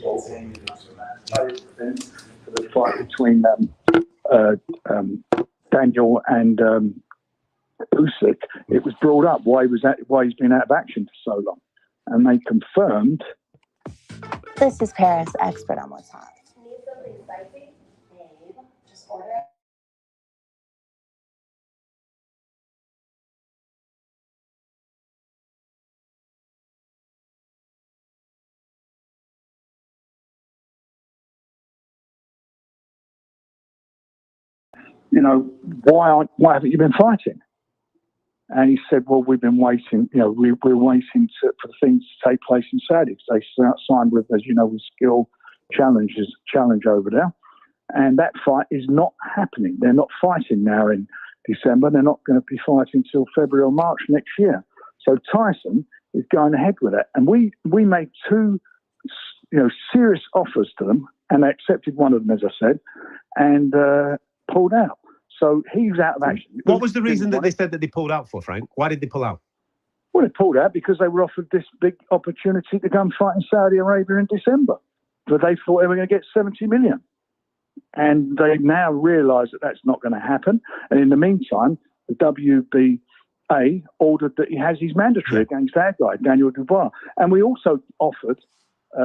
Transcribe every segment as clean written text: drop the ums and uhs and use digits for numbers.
For the fight between Daniel and Usyk, it was brought up why he's been out of action for so long, and they confirmed. This is Paris, expert on what's hot. Need something spicy? Babe, just order it. You know, why haven't you been fighting? And he said, well, we've been waiting, you know, we're waiting for things to take place in Saudi. They signed with, as you know, with Skill Challenge over there. And that fight is not happening. They're not fighting now in December. They're not going to be fighting until February or March next year. So Tyson is going ahead with it. And we made two, you know, serious offers to them, and they accepted one of them, as I said, and pulled out. So he's out of action. What was the reason that they said that they pulled out for, Frank? Why did they pull out? Well, they pulled out because they were offered this big opportunity to go and fight in Saudi Arabia in December. But they thought they were going to get 70 million. And they now realise that that's not going to happen. And in the meantime, the WBA ordered that he has his mandatory against our guy, Daniel Dubois. And we also offered,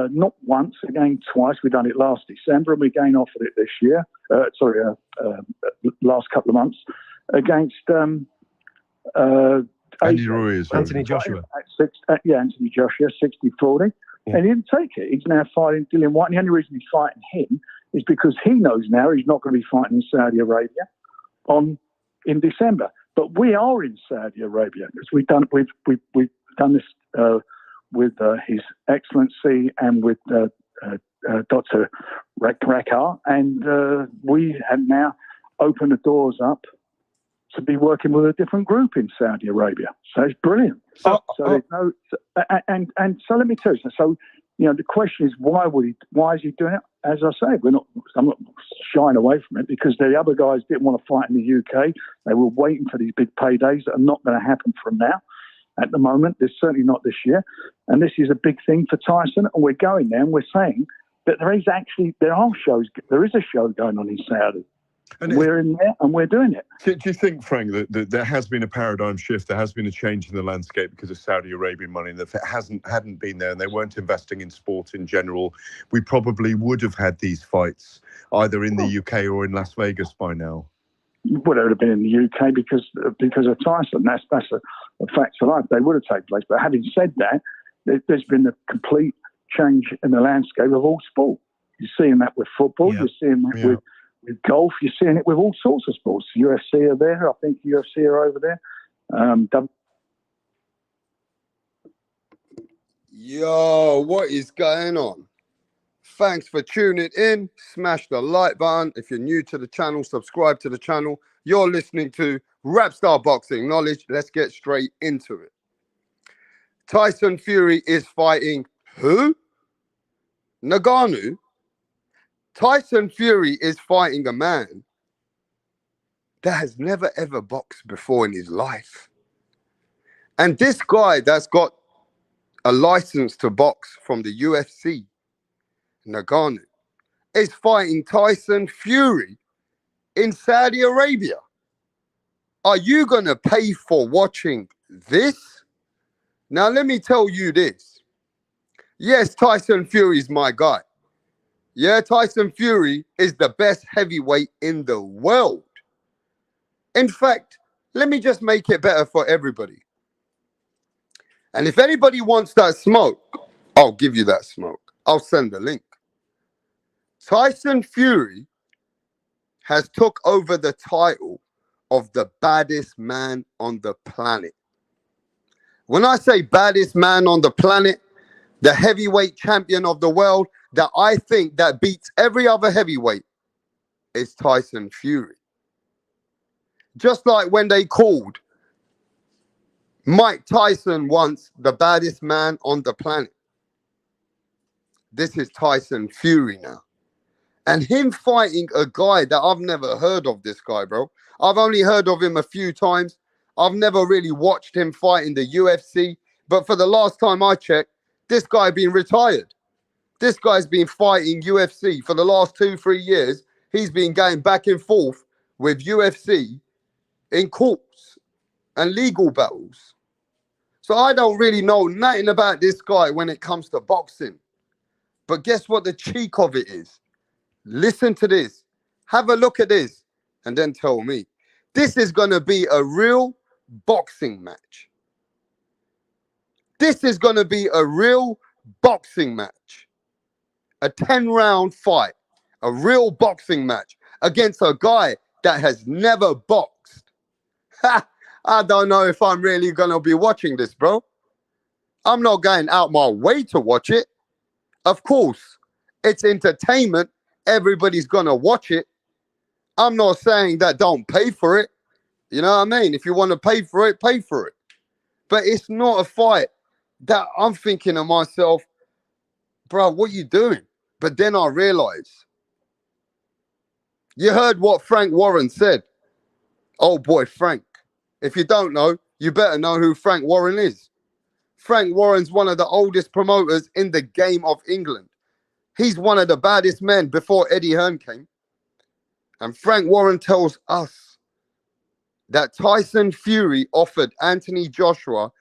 not once, again twice, we've done it last December, and we again offered it this year, last couple of months, against Anthony Joshua. Anthony Joshua, 60-40. Yeah. And he didn't take it. He's now fighting Dillian White. And the only reason he's fighting him is because he knows now he's not going to be fighting in Saudi Arabia in December. But we are in Saudi Arabia because we've done this with His Excellency and with Dr. Rakhar, and we have now opened the doors up to be working with a different group in Saudi Arabia. So it's brilliant. So there's no, and so let me tell you. So you know, the question is why is he doing it? As I say, I'm not shying away from it because the other guys didn't want to fight in the UK. They were waiting for these big paydays that are not going to happen from now. At the moment, there's certainly not this year, and this is a big thing for Tyson. And we're going there, and we're saying that there is a show going on in Saudi. And we're in there and we're doing it. Do you think, Frank, that there has been a paradigm shift? There has been a change in the landscape because of Saudi Arabian money. And if it hadn't been there and they weren't investing in sport in general, we probably would have had these fights either in the UK or in Las Vegas by now. Would have been in the UK because of Tyson. That's a fact of life. They would have taken place. But having said that, there's been a complete change in the landscape of all sport. You're seeing that with football. Yeah. You're seeing that with golf. You're seeing it with all sorts of sports. UFC are there. I think UFC are over there. Yo, what is going on? Thanks for tuning in. Smash the like button. If you're new to the channel, subscribe to the channel. You're listening to Rapstar Boxing Knowledge. Let's get straight into it. Tyson Fury is fighting who? Ngannou. Tyson Fury is fighting a man that has never ever boxed before in his life. And this guy that's got a license to box from the UFC, Ngannou, is fighting Tyson Fury in Saudi Arabia. Are you going to pay for watching this? Now, let me tell you this. Yes, Tyson Fury is my guy. Yeah, Tyson Fury is the best heavyweight in the world. In fact, let me just make it better for everybody. And if anybody wants that smoke, I'll give you that smoke. I'll send the link. Tyson Fury has took over the title of the baddest man on the planet. When I say baddest man on the planet, the heavyweight champion of the world that I think that beats every other heavyweight is Tyson Fury. Just like when they called Mike Tyson once the baddest man on the planet. This is Tyson Fury now. And him fighting a guy that I've never heard of, this guy, bro. I've only heard of him a few times. I've never really watched him fight in the UFC. But for the last time I checked, this guy been retired. This guy's been fighting UFC for the last 2-3 years. He's been going back and forth with UFC in courts and legal battles. So I don't really know nothing about this guy when it comes to boxing. But guess what the cheek of it is? Listen to this. Have a look at this and then tell me. This is going to be a real boxing match. This is going to be a real boxing match. A 10-round fight. A real boxing match against a guy that has never boxed. Ha! I don't know if I'm really going to be watching this, bro. I'm not going out my way to watch it. Of course, it's entertainment. Everybody's going to watch it. I'm not saying that don't pay for it. You know what I mean? If you want to pay for it, pay for it. But it's not a fight that I'm thinking to myself, bro, what are you doing? But then I realize, you heard what Frank Warren said. Oh boy, Frank. If you don't know, you better know who Frank Warren is. Frank Warren's one of the oldest promoters in the game of England. He's one of the baddest men before Eddie Hearn came. And Frank Warren tells us that Tyson Fury offered Anthony Joshua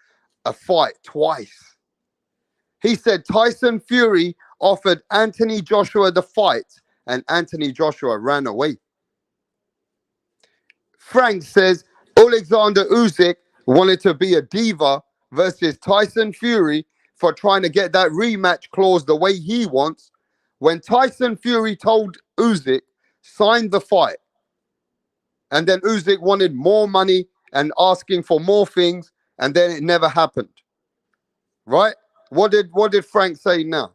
a fight twice. He said Tyson Fury offered Anthony Joshua the fight and Anthony Joshua ran away. Frank says Alexander Usyk wanted to be a diva versus Tyson Fury for trying to get that rematch clause the way he wants. When Tyson Fury told Usyk, sign the fight. And then Usyk wanted more money and asking for more things, and then it never happened. Right? What did Frank say now?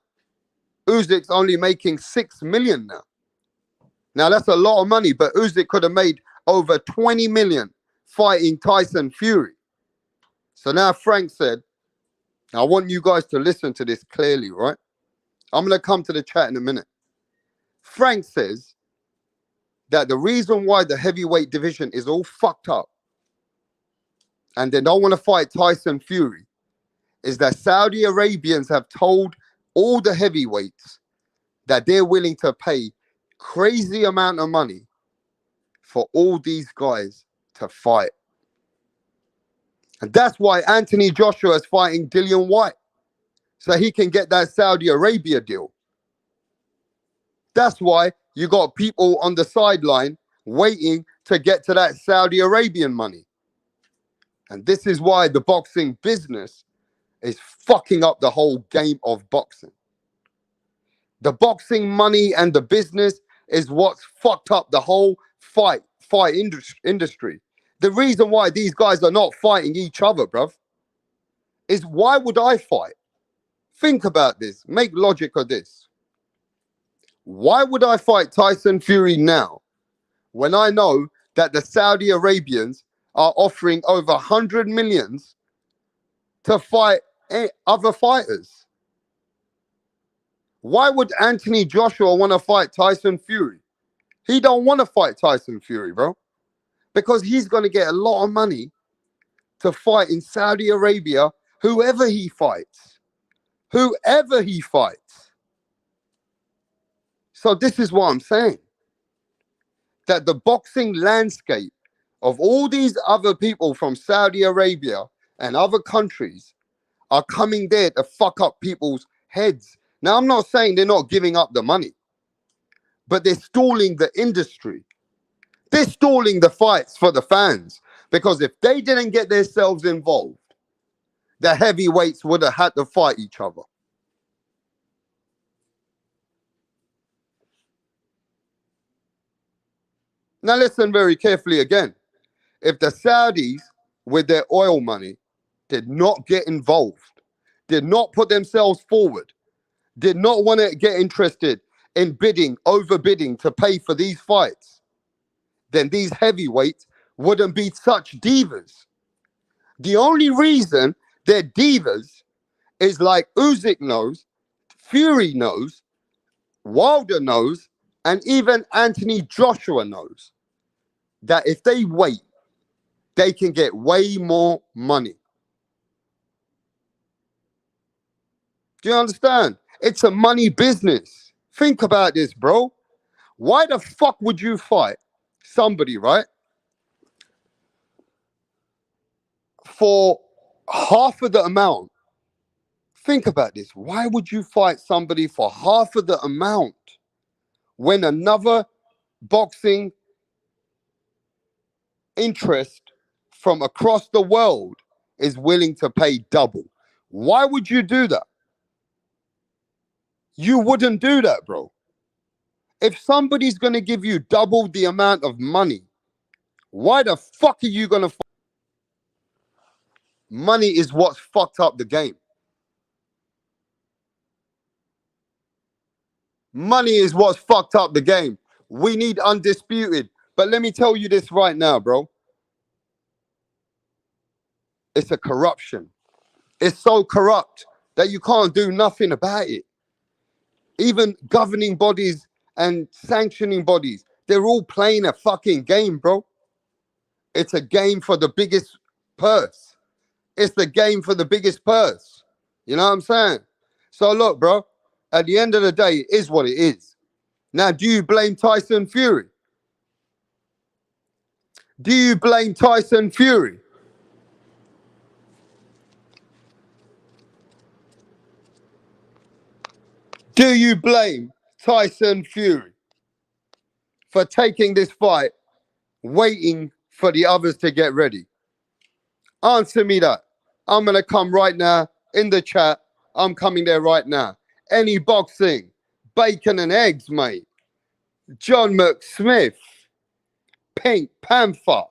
Usyk's only making $6 million now. Now that's a lot of money, but Usyk could have made over 20 million fighting Tyson Fury. So now Frank said, I want you guys to listen to this clearly, right? I'm going to come to the chat in a minute. Frank says that the reason why the heavyweight division is all fucked up and they don't want to fight Tyson Fury is that Saudi Arabians have told all the heavyweights that they're willing to pay crazy amount of money for all these guys to fight. And that's why Anthony Joshua is fighting Dillian White, so he can get that Saudi Arabia deal. That's why you got people on the sideline waiting to get to that Saudi Arabian money. And this is why the boxing business is fucking up the whole game of boxing. The boxing money and the business is what's fucked up the whole fight industry. The reason why these guys are not fighting each other, bruv, is why would I fight? Think about this. Make logic of this. Why would I fight Tyson Fury now when I know that the Saudi Arabians are offering over 100 millions to fight other fighters? Why would Anthony Joshua want to fight Tyson Fury? He don't want to fight Tyson Fury, bro, because he's going to get a lot of money to fight in Saudi Arabia, whoever he fights. Whoever he fights. So this is what I'm saying. That the boxing landscape of all these other people from Saudi Arabia and other countries are coming there to fuck up people's heads. Now, I'm not saying they're not giving up the money, but they're stalling the industry. They're stalling the fights for the fans, because if they didn't get themselves involved, the heavyweights would have had to fight each other. Now listen very carefully again. If the Saudis, with their oil money, did not get involved, did not put themselves forward, did not want to get interested in overbidding to pay for these fights, then these heavyweights wouldn't be such divas. The only reason they're divas is like Usyk knows, Fury knows, Wilder knows, and even Anthony Joshua knows that if they wait, they can get way more money. Do you understand? It's a money business. Think about this, bro. Why the fuck would you fight somebody, right, for half of the amount? Think about this. Why would you fight somebody for half of the amount when another boxing interest from across the world is willing to pay double? Why would you do that? You wouldn't do that, bro. If somebody's going to give you double the amount of money, why the fuck are you going to fight? Money is what's fucked up the game. Money is what's fucked up the game. We need undisputed. But let me tell you this right now, bro. It's a corruption. It's so corrupt that you can't do nothing about it. Even governing bodies and sanctioning bodies, they're all playing a fucking game, bro. It's a game for the biggest purse. It's the game for the biggest purse. You know what I'm saying? So look, bro, at the end of the day, it is what it is. Now, do you blame Tyson Fury? Do you blame Tyson Fury? Do you blame Tyson Fury for taking this fight, waiting for the others to get ready? Answer me that. I'm going to come right now in the chat. I'm coming there right now. Any boxing, bacon and eggs, mate. John McSmith, Pink Panther,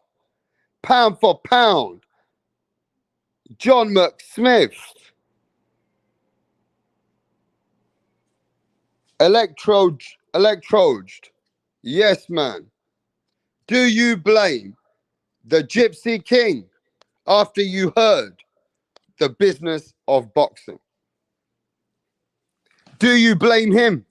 pound for pound. John McSmith. Electrode. Yes, man. Do you blame the Gypsy King after you heard the business of boxing? Do you blame him?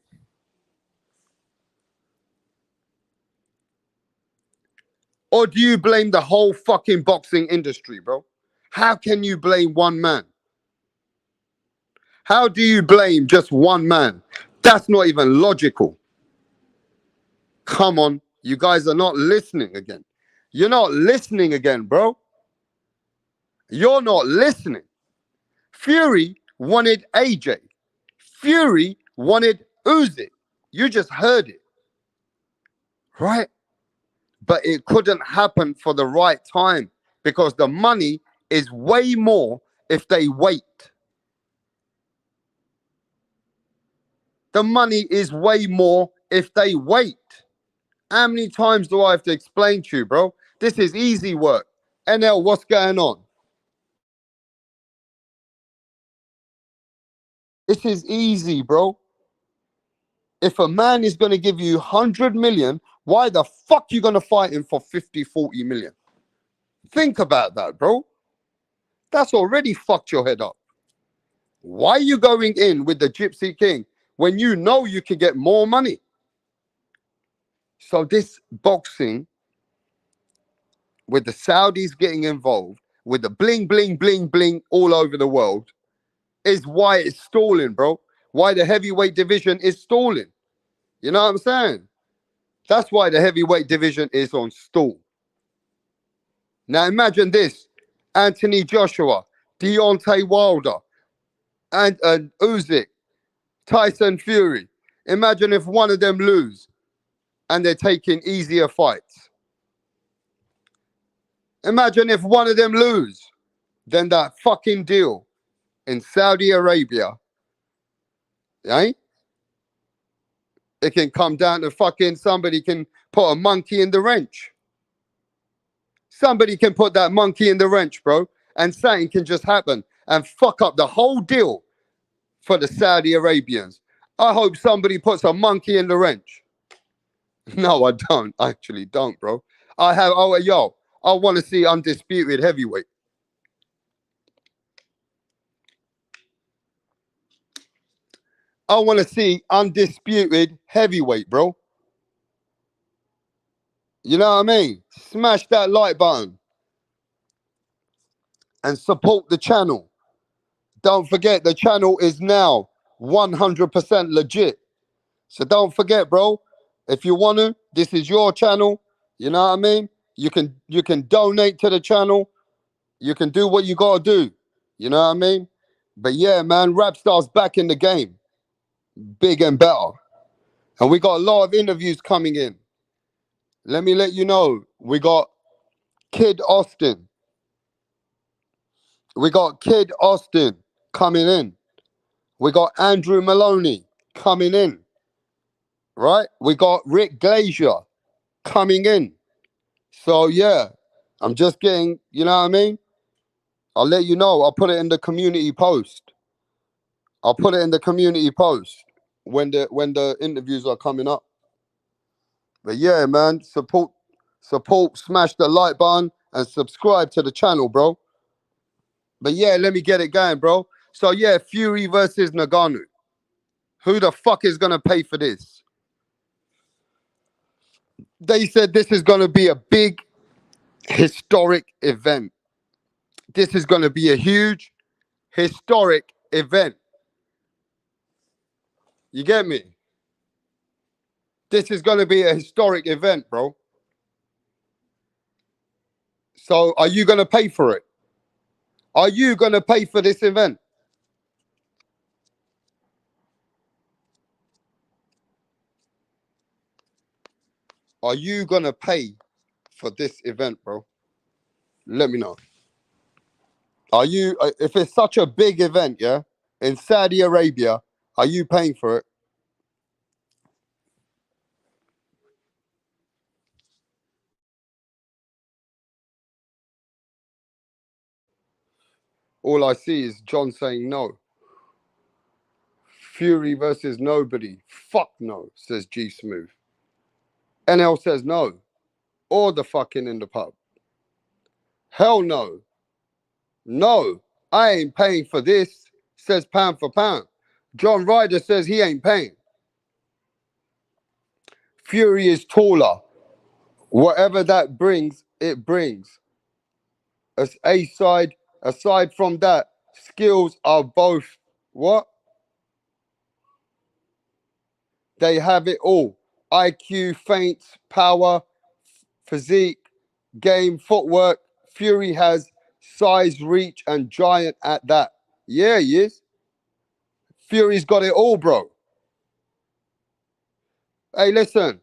Or do you blame the whole fucking boxing industry, bro? How can you blame one man? How do you blame just one man? That's not even logical. Come on, you guys are not listening again. You're not listening again, bro. You're not listening. Fury wanted AJ. Fury wanted Usyk. You just heard it, right? But it couldn't happen for the right time because the money is way more if they wait. The money is way more if they wait. How many times do I have to explain to you, bro? This is easy work. NL, what's going on? This is easy, bro. If a man is going to give you 100 million, why the fuck you going to fight him for 50, 40 million? Think about that, bro. That's already fucked your head up. Why are you going in with the Gypsy King when you know you can get more money? So this boxing, with the Saudis getting involved, with the bling, bling, bling, bling all over the world, is why it's stalling, bro. Why the heavyweight division is stalling. You know what I'm saying? That's why the heavyweight division is on stall. Now imagine this. Anthony Joshua, Deontay Wilder, and Usyk, Tyson Fury. Imagine if one of them lose and they're taking easier fights. Imagine if one of them lose, then that fucking deal in Saudi Arabia, right? It can come down to fucking somebody can put a monkey in the wrench. Somebody can put that monkey in the wrench, bro, and something can just happen and fuck up the whole deal for the Saudi Arabians. I hope somebody puts a monkey in the wrench. No, I don't. I actually don't, bro. I want to see undisputed heavyweight. I want to see undisputed heavyweight, bro. You know what I mean? Smash that like button and support the channel. Don't forget, the channel is now 100% legit. So don't forget, bro. If you want to, this is your channel. You know what I mean? You can donate to the channel. You can do what you gotta do. You know what I mean? But yeah, man, Rapstar's back in the game, big and better. And we got a lot of interviews coming in. Let me let you know. We got Kid Austin. We got Kid Austin coming in. We got Andrew Maloney coming in. Right? We got Rick Glazier coming in. So yeah, I'm just getting, you know what I mean? I'll let you know. I'll put it in the community post. I'll put it in the community post when the interviews are coming up. But yeah, man, support, smash the like button and subscribe to the channel, bro. But yeah, let me get it going, bro. So yeah, Fury versus Ngannou. Who the fuck is gonna pay for this? They said this is gonna be a big historic event. This is gonna be a huge historic event. You get me? This is gonna be a historic event, bro. So are you gonna pay for it? Are you gonna pay for this event? Are you gonna pay for this event, bro? Let me know. Are you, if it's such a big event, yeah, in Saudi Arabia, are you paying for it? All I see is John saying no. Fury versus nobody. Fuck no, says G Smooth. NL says no. Or the fucking in the pub. Hell no. No, I ain't paying for this, says pound for pound. John Ryder says he ain't paying. Fury is taller. Whatever that brings, it brings. As aside from that, skills are both what? They have it all. IQ, feints, power, physique, game, footwork. Fury has size, reach, and giant at that. Yeah, he is. Fury's got it all, bro. Hey, listen,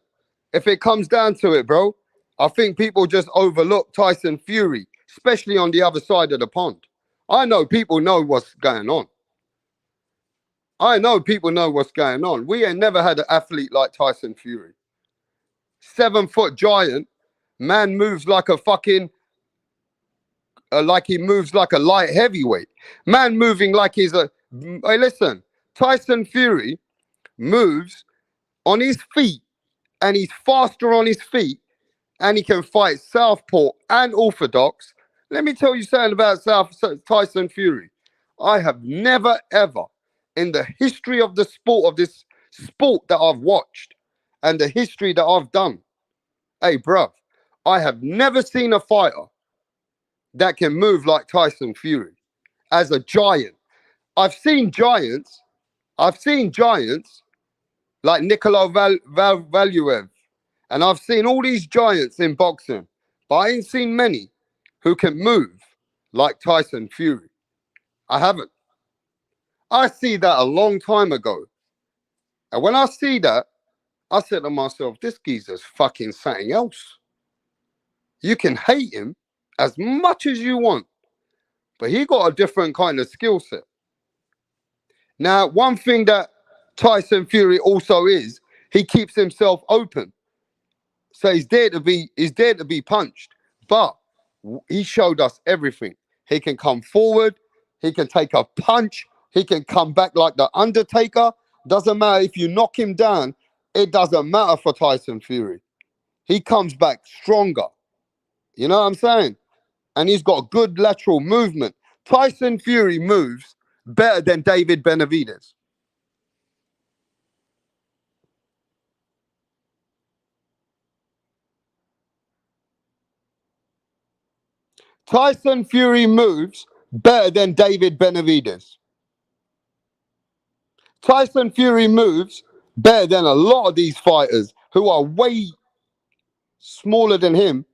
if it comes down to it, bro, I think people just overlook Tyson Fury, especially on the other side of the pond. I know people know what's going on. I know people know what's going on. We ain't never had an athlete like Tyson Fury. 7-foot giant, man moves like a fucking, like he moves like a light heavyweight. Man moving like he's a, hey, listen, Tyson Fury moves on his feet and he's faster on his feet and he can fight southpaw and orthodox. Let me tell you something about Tyson Fury. I have never, ever, in the history of the sport, of this sport that I've watched and the history that I've done, hey, bruv, I have never seen a fighter that can move like Tyson Fury as a giant. I've seen giants like Nicola Valuev, and I've seen all these giants in boxing, but I ain't seen many who can move like Tyson Fury. I haven't. I see that a long time ago. And when I see that, I said to myself, this geezer's fucking something else. You can hate him as much as you want, but he got a different kind of skill set. Now, one thing that Tyson Fury also is, he keeps himself open. So he's there to be punched. But he showed us everything. He can come forward, he can take a punch, he can come back like the Undertaker. Doesn't matter if you knock him down, it doesn't matter for Tyson Fury. He comes back stronger. You know what I'm saying? And he's got good lateral movement. Tyson Fury moves better than David Benavidez. Tyson Fury moves better than David Benavidez. Tyson Fury moves better than a lot of these fighters who are way smaller than him.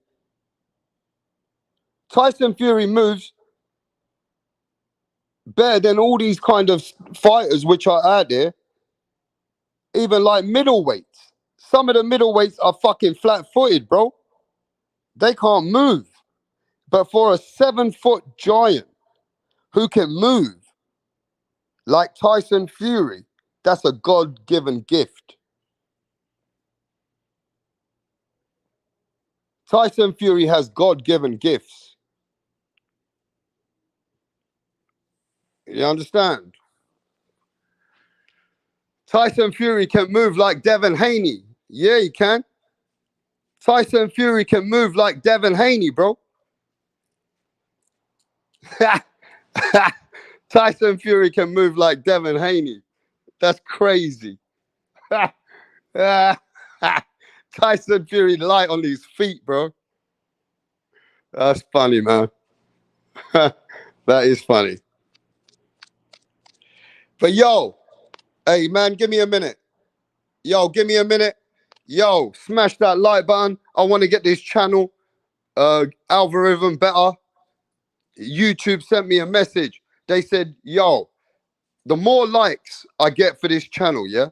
Tyson Fury moves better than all these kind of fighters which are out there, even like middleweights. Some of the middleweights are fucking flat-footed, bro. They can't move. But for a 7-foot giant who can move like Tyson Fury, that's a God-given gift. Tyson Fury has God-given gifts. You understand? Tyson Fury can move like Devin Haney. Yeah, he can. Tyson Fury can move like Devin Haney, bro. Tyson Fury can move like Devin Haney. That's crazy. Tyson Fury light on his feet, bro. That's funny, man. That is funny. But yo, hey man, give me a minute. Yo, give me a minute. Yo, smash that like button. I want to get this channel algorithm better. YouTube sent me a message. They said, yo, the more likes I get for this channel, yeah,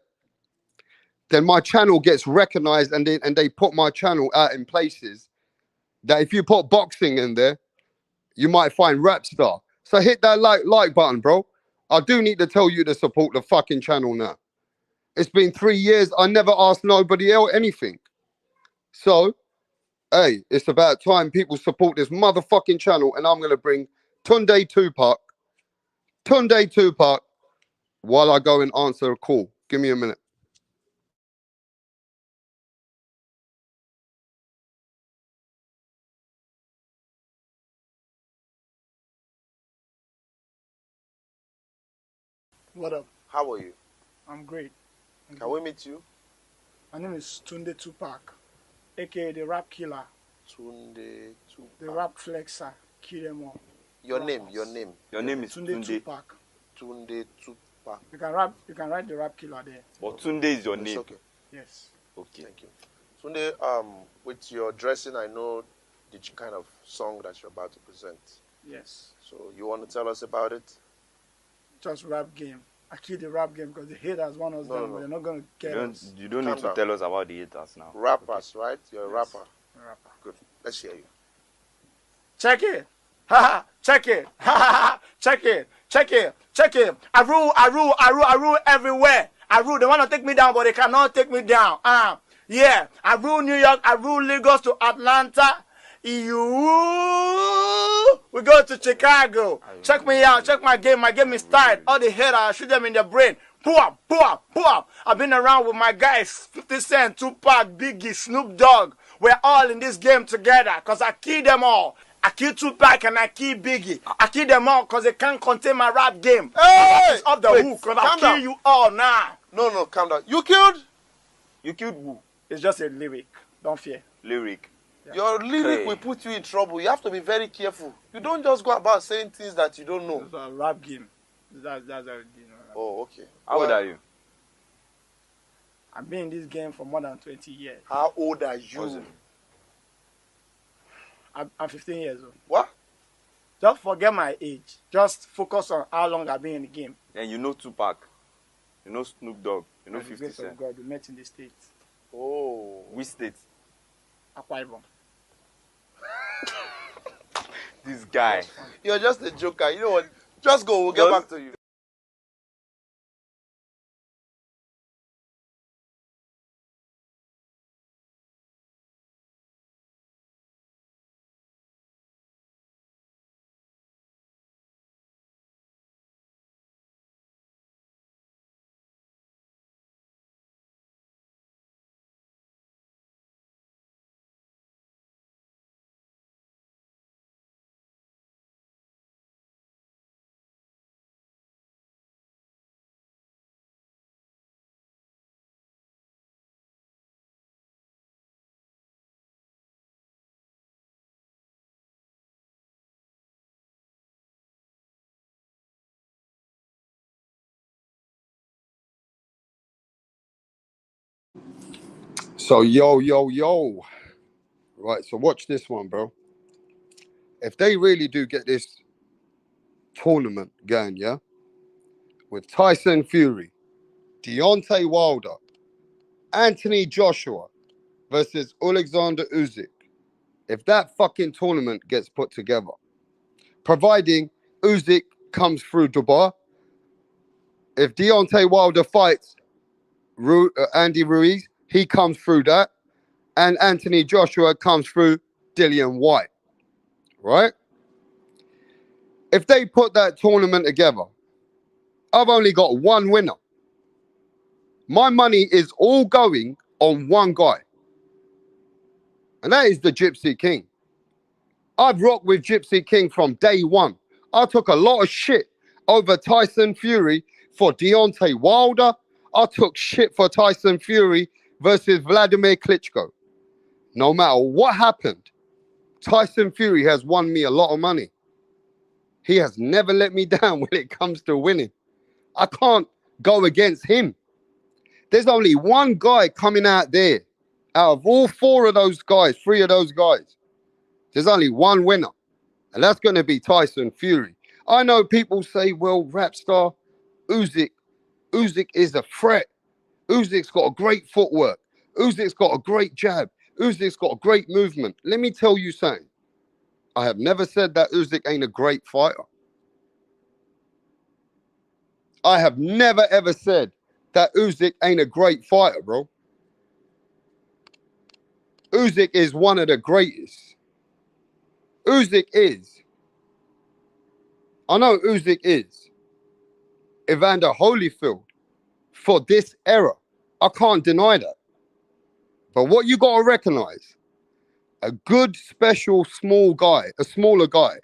then my channel gets recognized and they put my channel out in places that if you put boxing in there, you might find Rap Star. So hit that like button, bro. I do need to tell you to support the fucking channel now. It's been 3 years. I never asked nobody else anything. So, hey, it's about time people support this motherfucking channel, and I'm gonna bring Tunde Tupac, while I go and answer a call. Give me a minute. What up? How are you? I'm great. Can we meet you? My name is Tunde Tupac, aka the Rap Killer, Tunde Tupac. the Rap Flexer, kill them all. Your Rappers. name, your name. Your name is Tunde Tupac. Tunde Tupac. You can write the Rap Killer there. But Tunde is your It's name. okay. Yes. Okay. Thank you. Tunde, with your dressing, I know the kind of song that you're about to present. Yes. So you want to tell us about it? Just rap game. I kill the rap game because the haters want us No, down, no. but they're not gonna get us. You don't Calm need to down. tell us about the haters now. Rappers, right? You're a Yes. rapper. Rapper. Good. Let's hear you. Check it. Ha ha. Check it. Ha ha ha. Check it. Check it. Check it. I rule everywhere. I rule. They want to take me down, but they cannot take me down. Yeah. I rule New York. I rule Lagos to Atlanta. We go to Chicago. Check me out. Check my game. My game is tight. All the haters, I shoot them in the brain. Boom, boom, boom. I've been around with my guys, 50 Cent, Tupac, Biggie, Snoop Dogg. We're all in this game together because I kill them all. I kill Tupac and I kill Biggie. I kill them all because they can't contain my rap game. Hey! It's off the hook because I'll calm kill down. you all now. No, calm down. You killed? You killed who? It's just a lyric. Don't fear. Lyric. Your lyric Hey. will put you in trouble. You have to be very careful. You don't just go about saying things that you don't know. It's a rap game. That's how it is. Oh, okay. How old are you? I've been in this game for more than 20 years. How old are you? What's it? I'm 15 years old. What? Just forget my age. Just focus on how long I've been in the game. And you know Tupac. You know Snoop Dogg. You know By the 50 grace of Cent. God, we met in the States. Oh. Which state? Akwa Ibom. This guy. You're just a joker. You know what? Just go. We'll get back to you. So, yo. Right, so watch this one, bro. If they really do get this tournament going, yeah, with Tyson Fury, Deontay Wilder, Anthony Joshua versus Alexander Usyk, if that fucking tournament gets put together, providing Usyk comes through Dubai, if Deontay Wilder fights Andy Ruiz, he comes through that, and Anthony Joshua comes through Dillian White, right? If they put that tournament together, I've only got one winner. My money is all going on one guy, and that is the Gypsy King. I've rocked with Gypsy King from day one. I took a lot of shit over Tyson Fury for Deontay Wilder. I took shit for Tyson Fury versus Vladimir Klitschko. No matter what happened, Tyson Fury has won me a lot of money. He has never let me down when it comes to winning. I can't go against him. There's only one guy coming out there. Out of all three of those guys, there's only one winner. And that's going to be Tyson Fury. I know people say, well, Rapstar, Usyk is a threat. Usyk's got a great footwork. Usyk's got a great jab. Usyk's got a great movement. Let me tell you something. I have never said that Usyk ain't a great fighter. I have never, ever said that Usyk ain't a great fighter, bro. Usyk is one of the greatest. Usyk is. I know Usyk is Evander Holyfield for this era. I can't deny that. But what you got to recognize, a good, special, small guy, a smaller guy,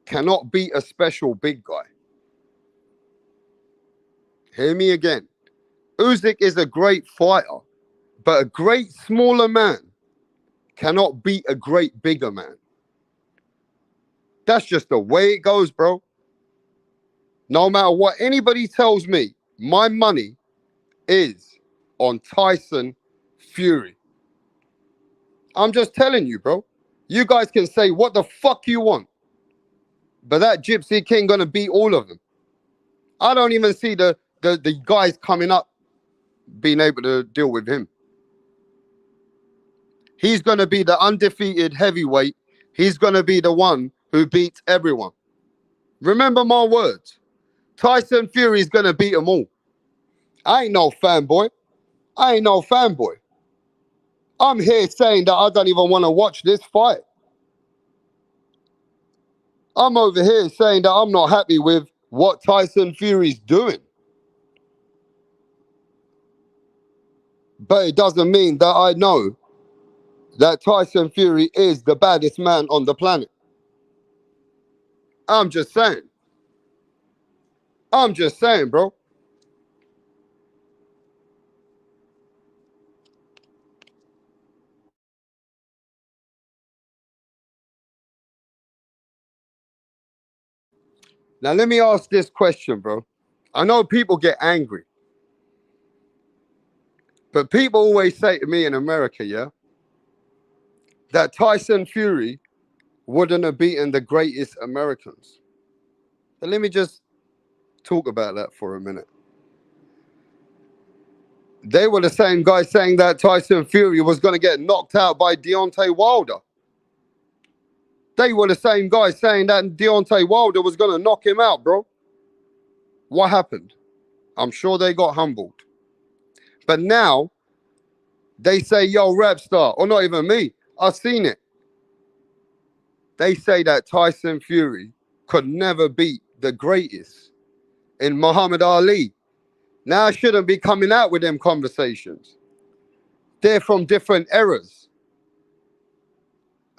cannot beat a special big guy. Hear me again. Usyk is a great fighter, but a great smaller man cannot beat a great bigger man. That's just the way it goes, bro. No matter what anybody tells me, my money is on Tyson Fury. I'm just telling you, bro. You guys can say what the fuck you want, but that Gypsy King gonna beat all of them. I don't even see the guys coming up being able to deal with him. He's gonna be the undefeated heavyweight. He's gonna be the one who beats everyone. Remember my words. Tyson Fury is gonna beat them all. I ain't no fanboy. I'm here saying that I don't even want to watch this fight. I'm over here saying that I'm not happy with what Tyson Fury's doing. But it doesn't mean that I know that Tyson Fury is the baddest man on the planet. I'm just saying, bro. Now, let me ask this question, bro. I know people get angry, but people always say to me in America, yeah, that Tyson Fury wouldn't have beaten the greatest Americans. But let me just talk about that for a minute. They were the same guys saying that Tyson Fury was going to get knocked out by Deontay Wilder. They were the same guys saying that Deontay Wilder was going to knock him out, bro. What happened? I'm sure they got humbled. But now, they say, yo, Rapstar, or not even me, I've seen it. They say that Tyson Fury could never beat the greatest in Muhammad Ali. Now I shouldn't be coming out with them conversations. They're from different eras.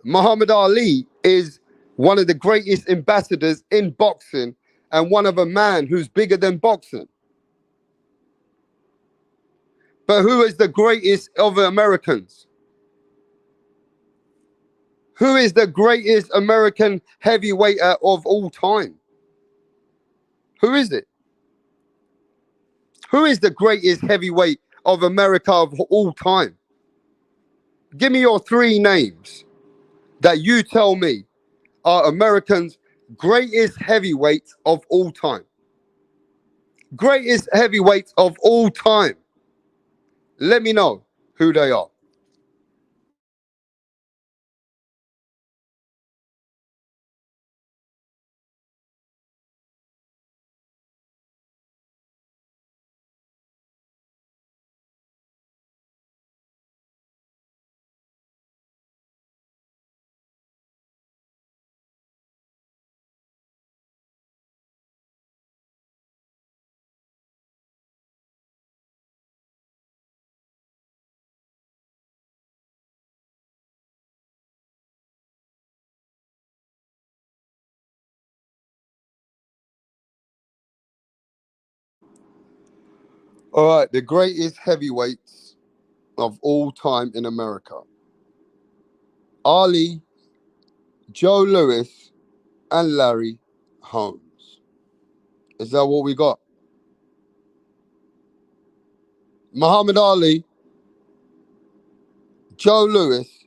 Muhammad Ali is one of the greatest ambassadors in boxing and one of a man who's bigger than boxing. But who is the greatest of Americans? Who is the greatest American heavyweight of all time? Who is it? Who is the greatest heavyweight of America of all time? Give me your 3 names that you tell me are Americans' greatest heavyweights of all time. Greatest heavyweights of all time. Let me know who they are. All right, the greatest heavyweights of all time in America. Ali, Joe Louis, and Larry Holmes. Is that what we got? Muhammad Ali, Joe Louis,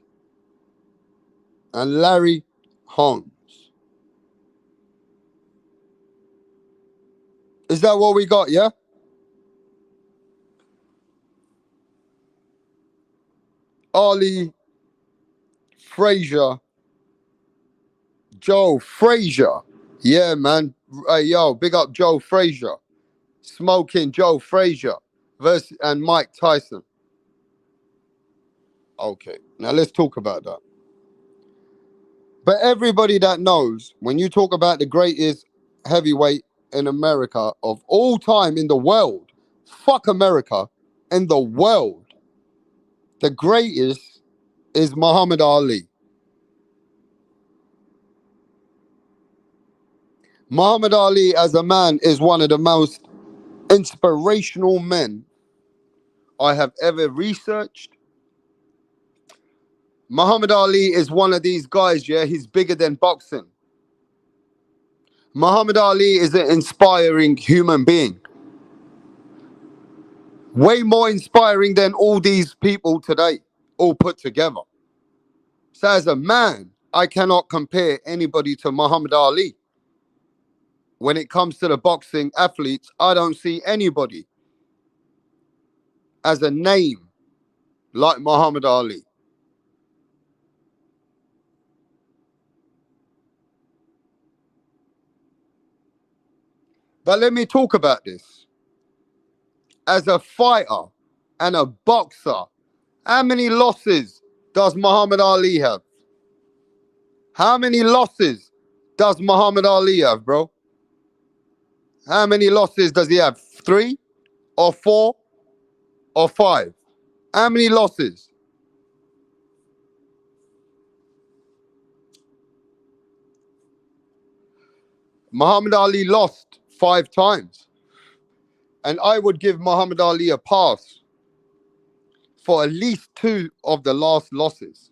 and Larry Holmes. Is that what we got, yeah? Ali, Frazier, Joe Frazier. Yeah, man. Hey, yo, big up Joe Frazier. Smoking Joe Frazier versus and Mike Tyson. Okay, now let's talk about that. But everybody that knows, when you talk about the greatest heavyweight in America of all time in the world, fuck America, in the world, the greatest is Muhammad Ali. Muhammad Ali as a man is one of the most inspirational men I have ever researched. Muhammad Ali is one of these guys, yeah, he's bigger than boxing. Muhammad Ali is an inspiring human being. Way more inspiring than all these people today, all put together. So as a man, I cannot compare anybody to Muhammad Ali. When it comes to the boxing athletes, I don't see anybody as a name like Muhammad Ali. But let me talk about this. As a fighter and a boxer, how many losses does Muhammad Ali have? How many losses does Muhammad Ali have, bro? How many losses does he have? 3 or 4 or 5? How many losses? Muhammad Ali lost 5 times. And I would give Muhammad Ali a pass for at least 2 of the last losses.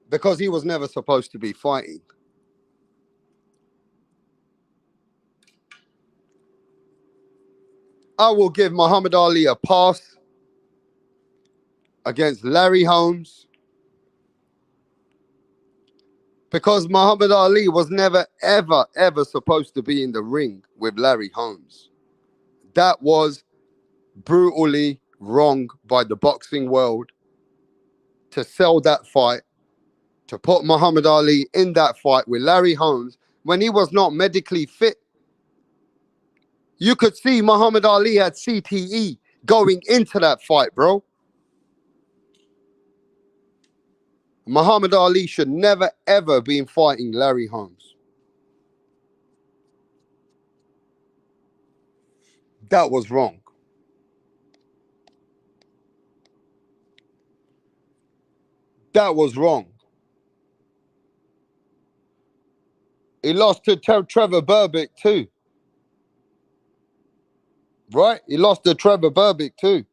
Because he was never supposed to be fighting. I will give Muhammad Ali a pass against Larry Holmes. Because Muhammad Ali was never, ever, ever supposed to be in the ring with Larry Holmes. That was brutally wrong by the boxing world to sell that fight, to put Muhammad Ali in that fight with Larry Holmes when he was not medically fit. You could see Muhammad Ali had CTE going into that fight, bro. Muhammad Ali should never, ever been fighting Larry Holmes. That was wrong. That was wrong. He lost to Trevor Berbick too. Right? He lost to Trevor Berbick too.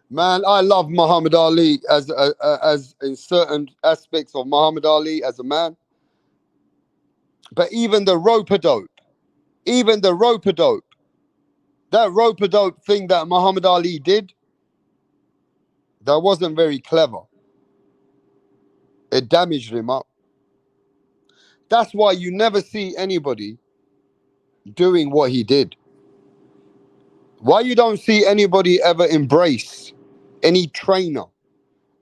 Man, I love Muhammad Ali as in certain aspects of Muhammad Ali as a man. But even the rope-a-dope Even the rope-a-dope, that rope-a-dope thing that Muhammad Ali did, that wasn't very clever. It damaged him up. That's why you never see anybody doing what he did. Why you don't see anybody ever embrace any trainer?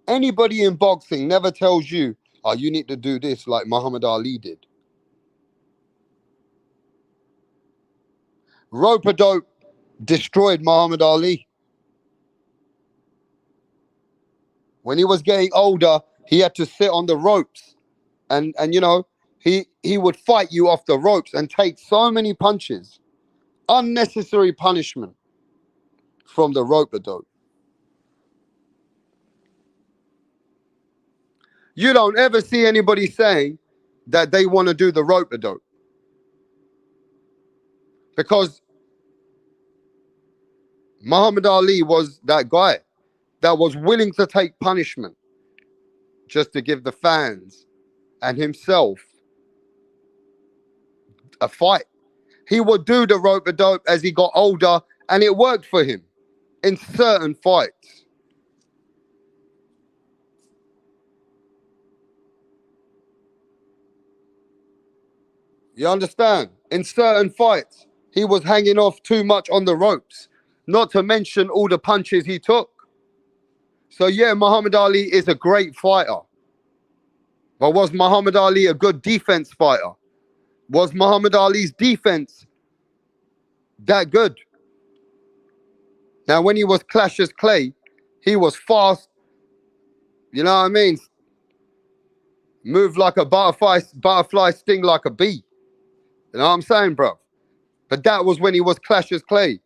Anybody in boxing never tells you, oh, you need to do this like Muhammad Ali did. Rope-a-dope destroyed Muhammad Ali. When he was getting older, he had to sit on the ropes. And you know, he would fight you off the ropes and take so many punches. Unnecessary punishment from the rope-a-dope. You don't ever see anybody saying that they want to do the rope-a-dope. Because Muhammad Ali was that guy that was willing to take punishment just to give the fans and himself a fight. He would do the rope-a-dope as he got older, and it worked for him in certain fights. You understand? In certain fights, he was hanging off too much on the ropes, not to mention all the punches he took. So yeah, Muhammad Ali is a great fighter. But was Muhammad Ali a good defense fighter? Was Muhammad Ali's defense that good? Now, when he was Clash's Clay, he was fast. You know what I mean? Move like a butterfly, sting like a bee. You know what I'm saying, bro? But that was when he was Clash's Clay.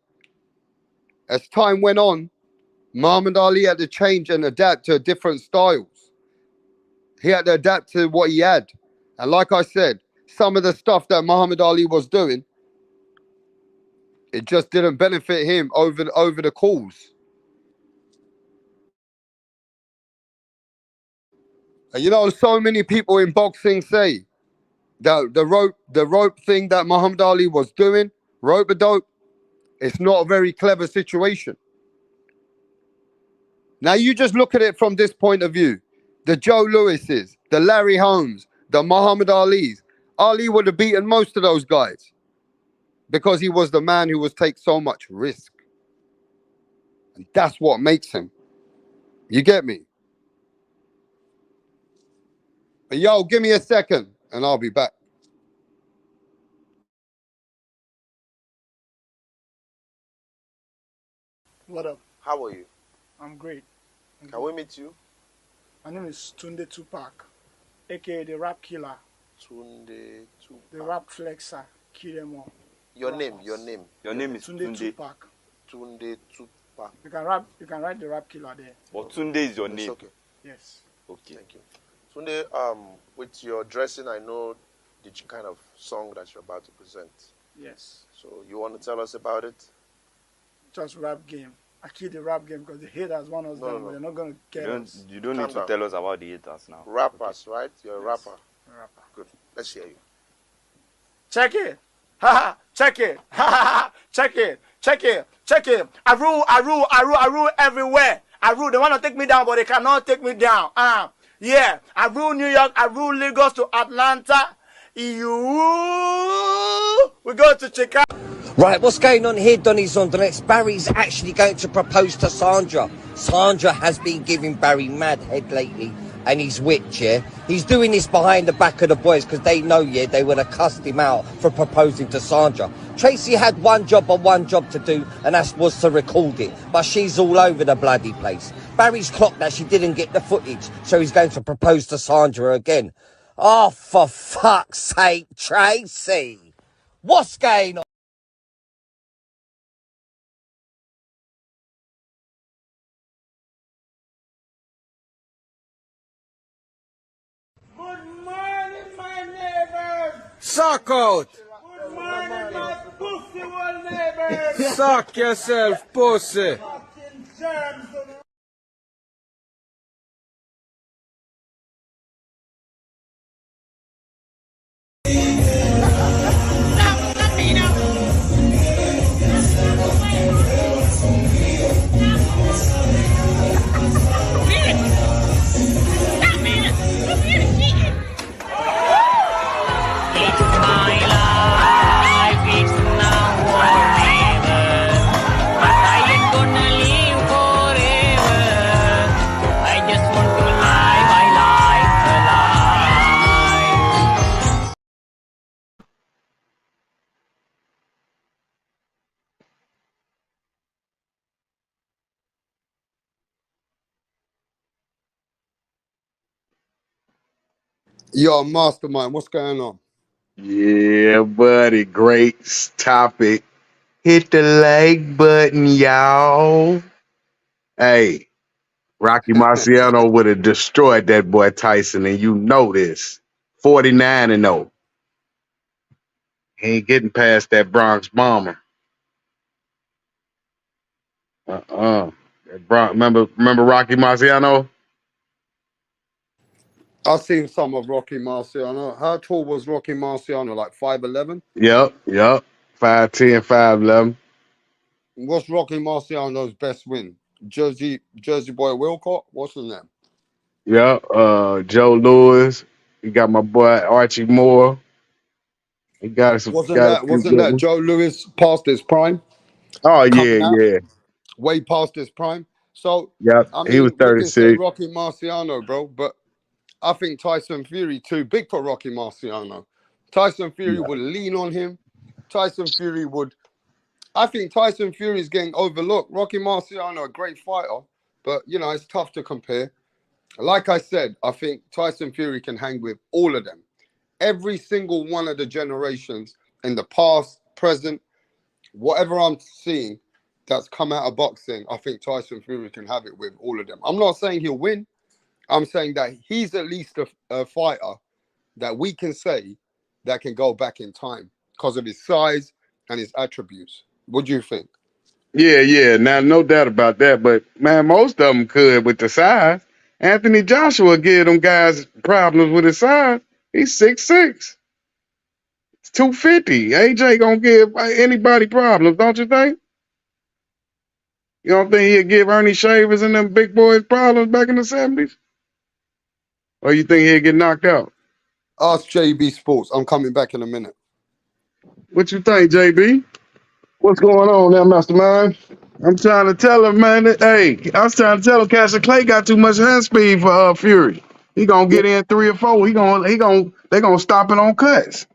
As time went on, Muhammad Ali had to change and adapt to different styles. He had to adapt to what he had. And like I said, some of the stuff that Muhammad Ali was doing, it just didn't benefit him over the cause. And you know, so many people in boxing say that the rope thing that Muhammad Ali was doing, rope-a-dope, it's not a very clever situation. Now you just look at it from this point of view. The Joe Lewises, the Larry Holmes, the Muhammad Alis. Ali would have beaten most of those guys because he was the man who was take so much risk. And that's what makes him. You get me? But yo, give me a second and I'll be back. What up? How are you? I'm great. Can we meet you? My name is Tunde Tupac, aka the Rap Killer, Tunde Tupac. the Rap Flexer, kill them all. Your name. Your name is Tunde Tupac. Tunde Tupac. You can write the Rap Killer there. But Tunde is your name. Okay. Yes. Okay. Thank you. Tunde, with your dressing, I know the kind of song that you're about to present. Yes. So you want to tell us about it? Just rap game. I kill the rap game because the haters want us down, but they're not going to get us. You don't need to tell us about the haters now. Rappers, right? You're a rapper. Rapper. Good. Let's hear you. Check it. Ha ha. Check it. Ha ha. Check it. Check it. Check it. I rule everywhere. I rule. They want to take me down, but they cannot take me down. Yeah. I rule New York. I rule Lagos to Atlanta. We go to Chicago. Right, what's going on here, Donny's on the next? Barry's actually going to propose to Sandra. Sandra has been giving Barry mad head lately, and he's whipped, yeah? He's doing this behind the back of the boys, because they know, yeah, they would have cussed him out for proposing to Sandra. Tracy had one job to do, and that was to record it. But she's all over the bloody place. Barry's clocked that she didn't get the footage, so he's going to propose to Sandra again. Oh, for fuck's sake, Tracy! What's going on? Good morning, my neighbors. Suck out! Good morning, my pussy world neighbors. Suck yourself, pussy! Fucking germs. Yo, Mastermind, what's going on? Yeah, buddy. Great topic. Hit the like button, y'all. Hey, Rocky Marciano would have destroyed that boy Tyson, and you know this. 49-0. He ain't getting past that Bronx Bomber. Remember Rocky Marciano? I've seen some of Rocky Marciano. How tall was Rocky Marciano? Like 5'11"? Yep. 5'10", 5'11". What's Rocky Marciano's best win? Jersey Boy Wilcott? What's his name? Yep. Joe Louis. He got my boy Archie Moore. He got some. Wasn't that Joe Louis past his prime? Oh Coming out yeah. way past his prime. So Yep. I mean, He was we can say 36. Rocky Marciano, bro, but I think Tyson Fury too big for Rocky Marciano. Tyson Fury would lean on him. I think Tyson Fury is getting overlooked. Rocky Marciano, a great fighter, but you know, it's tough to compare. Like I said, I think Tyson Fury can hang with all of them. Every single one of the generations in the past, present, whatever I'm seeing that's come out of boxing, I think Tyson Fury can have it with all of them. I'm not saying he'll win. I'm saying that he's at least a fighter that we can say that can go back in time because of his size and his attributes. What do you think? Yeah. Now, no doubt about that. But man, most of them could with the size. Anthony Joshua give them guys problems with his size. He's 6'6". It's 250. AJ gonna give anybody problems, don't you think? You don't think he'd give Ernie Shavers and them big boys problems back in the 70s? Or you think he'd get knocked out? Ask JB Sports. I'm coming back in a minute. What you think, JB? What's going on now, Mastermind? I'm trying to tell him, man. I was trying to tell him Cassius Clay got too much hand speed for Fury. He gonna get in 3 or 4. They gonna stop it on cuts.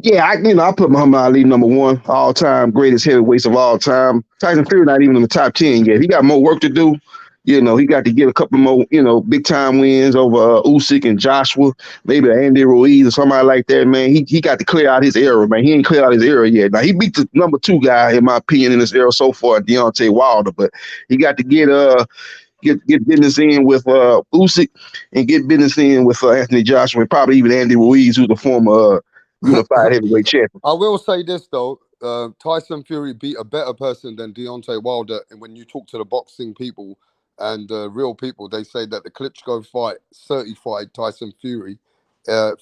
Yeah, I put Muhammad Ali #1, all-time greatest heavyweights of all time. Tyson Fury not even in the top 10 yet. He got more work to do. You know, he got to get a couple more, big time wins over Usyk and Joshua, maybe Andy Ruiz or somebody like that, man. He got to clear out his era, man. He ain't cleared out his era yet. Now, he beat the #2 guy, in my opinion, in this era so far, Deontay Wilder, but he got to get business in with Usyk and get business in with Anthony Joshua and probably even Andy Ruiz, who's the former unified heavyweight champion. I will say this, though. Tyson Fury beat a better person than Deontay Wilder. And when you talk to the boxing people and real people, they say that the Klitschko fight certified Tyson Fury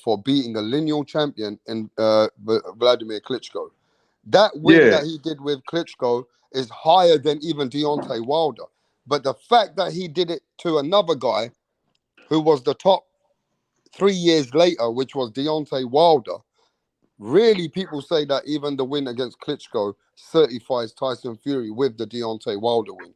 for beating a lineal champion in Vladimir Klitschko. That win that he did with Klitschko is higher than even Deontay Wilder. But the fact that he did it to another guy who was the top 3 years later, which was Deontay Wilder, really people say that even the win against Klitschko certifies Tyson Fury with the Deontay Wilder win.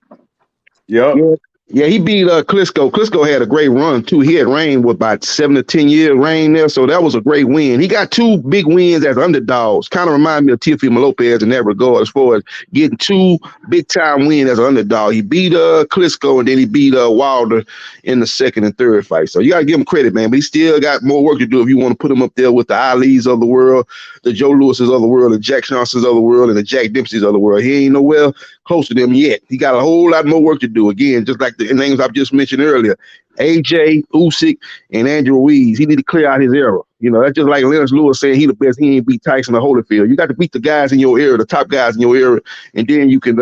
Yep. Yeah, he beat Klitschko. Klitschko had a great run, too. He had reigned with about 7 to 10 years reign there, so that was a great win. He got 2 big wins as underdogs. Kind of remind me of Teofimo Lopez in that regard as far as getting 2 big-time wins as an underdog. He beat Klitschko, and then he beat Wilder in the second and third fight. So you got to give him credit, man. But he still got more work to do if you want to put him up there with the Ali's of the world, the Joe Lewis's of the world, the Jack Johnson's of the world, and the Jack Dempsey's of the world. He ain't nowhere close to them yet. He got a whole lot more work to do. Again, just like the names I've just mentioned earlier, AJ, Usyk, and Andrew Ruiz. He need to clear out his era. That's just like Lennox Lewis saying he the best. He ain't beat Tyson or Holyfield. You got to beat the guys in your era, the top guys in your era, and then you can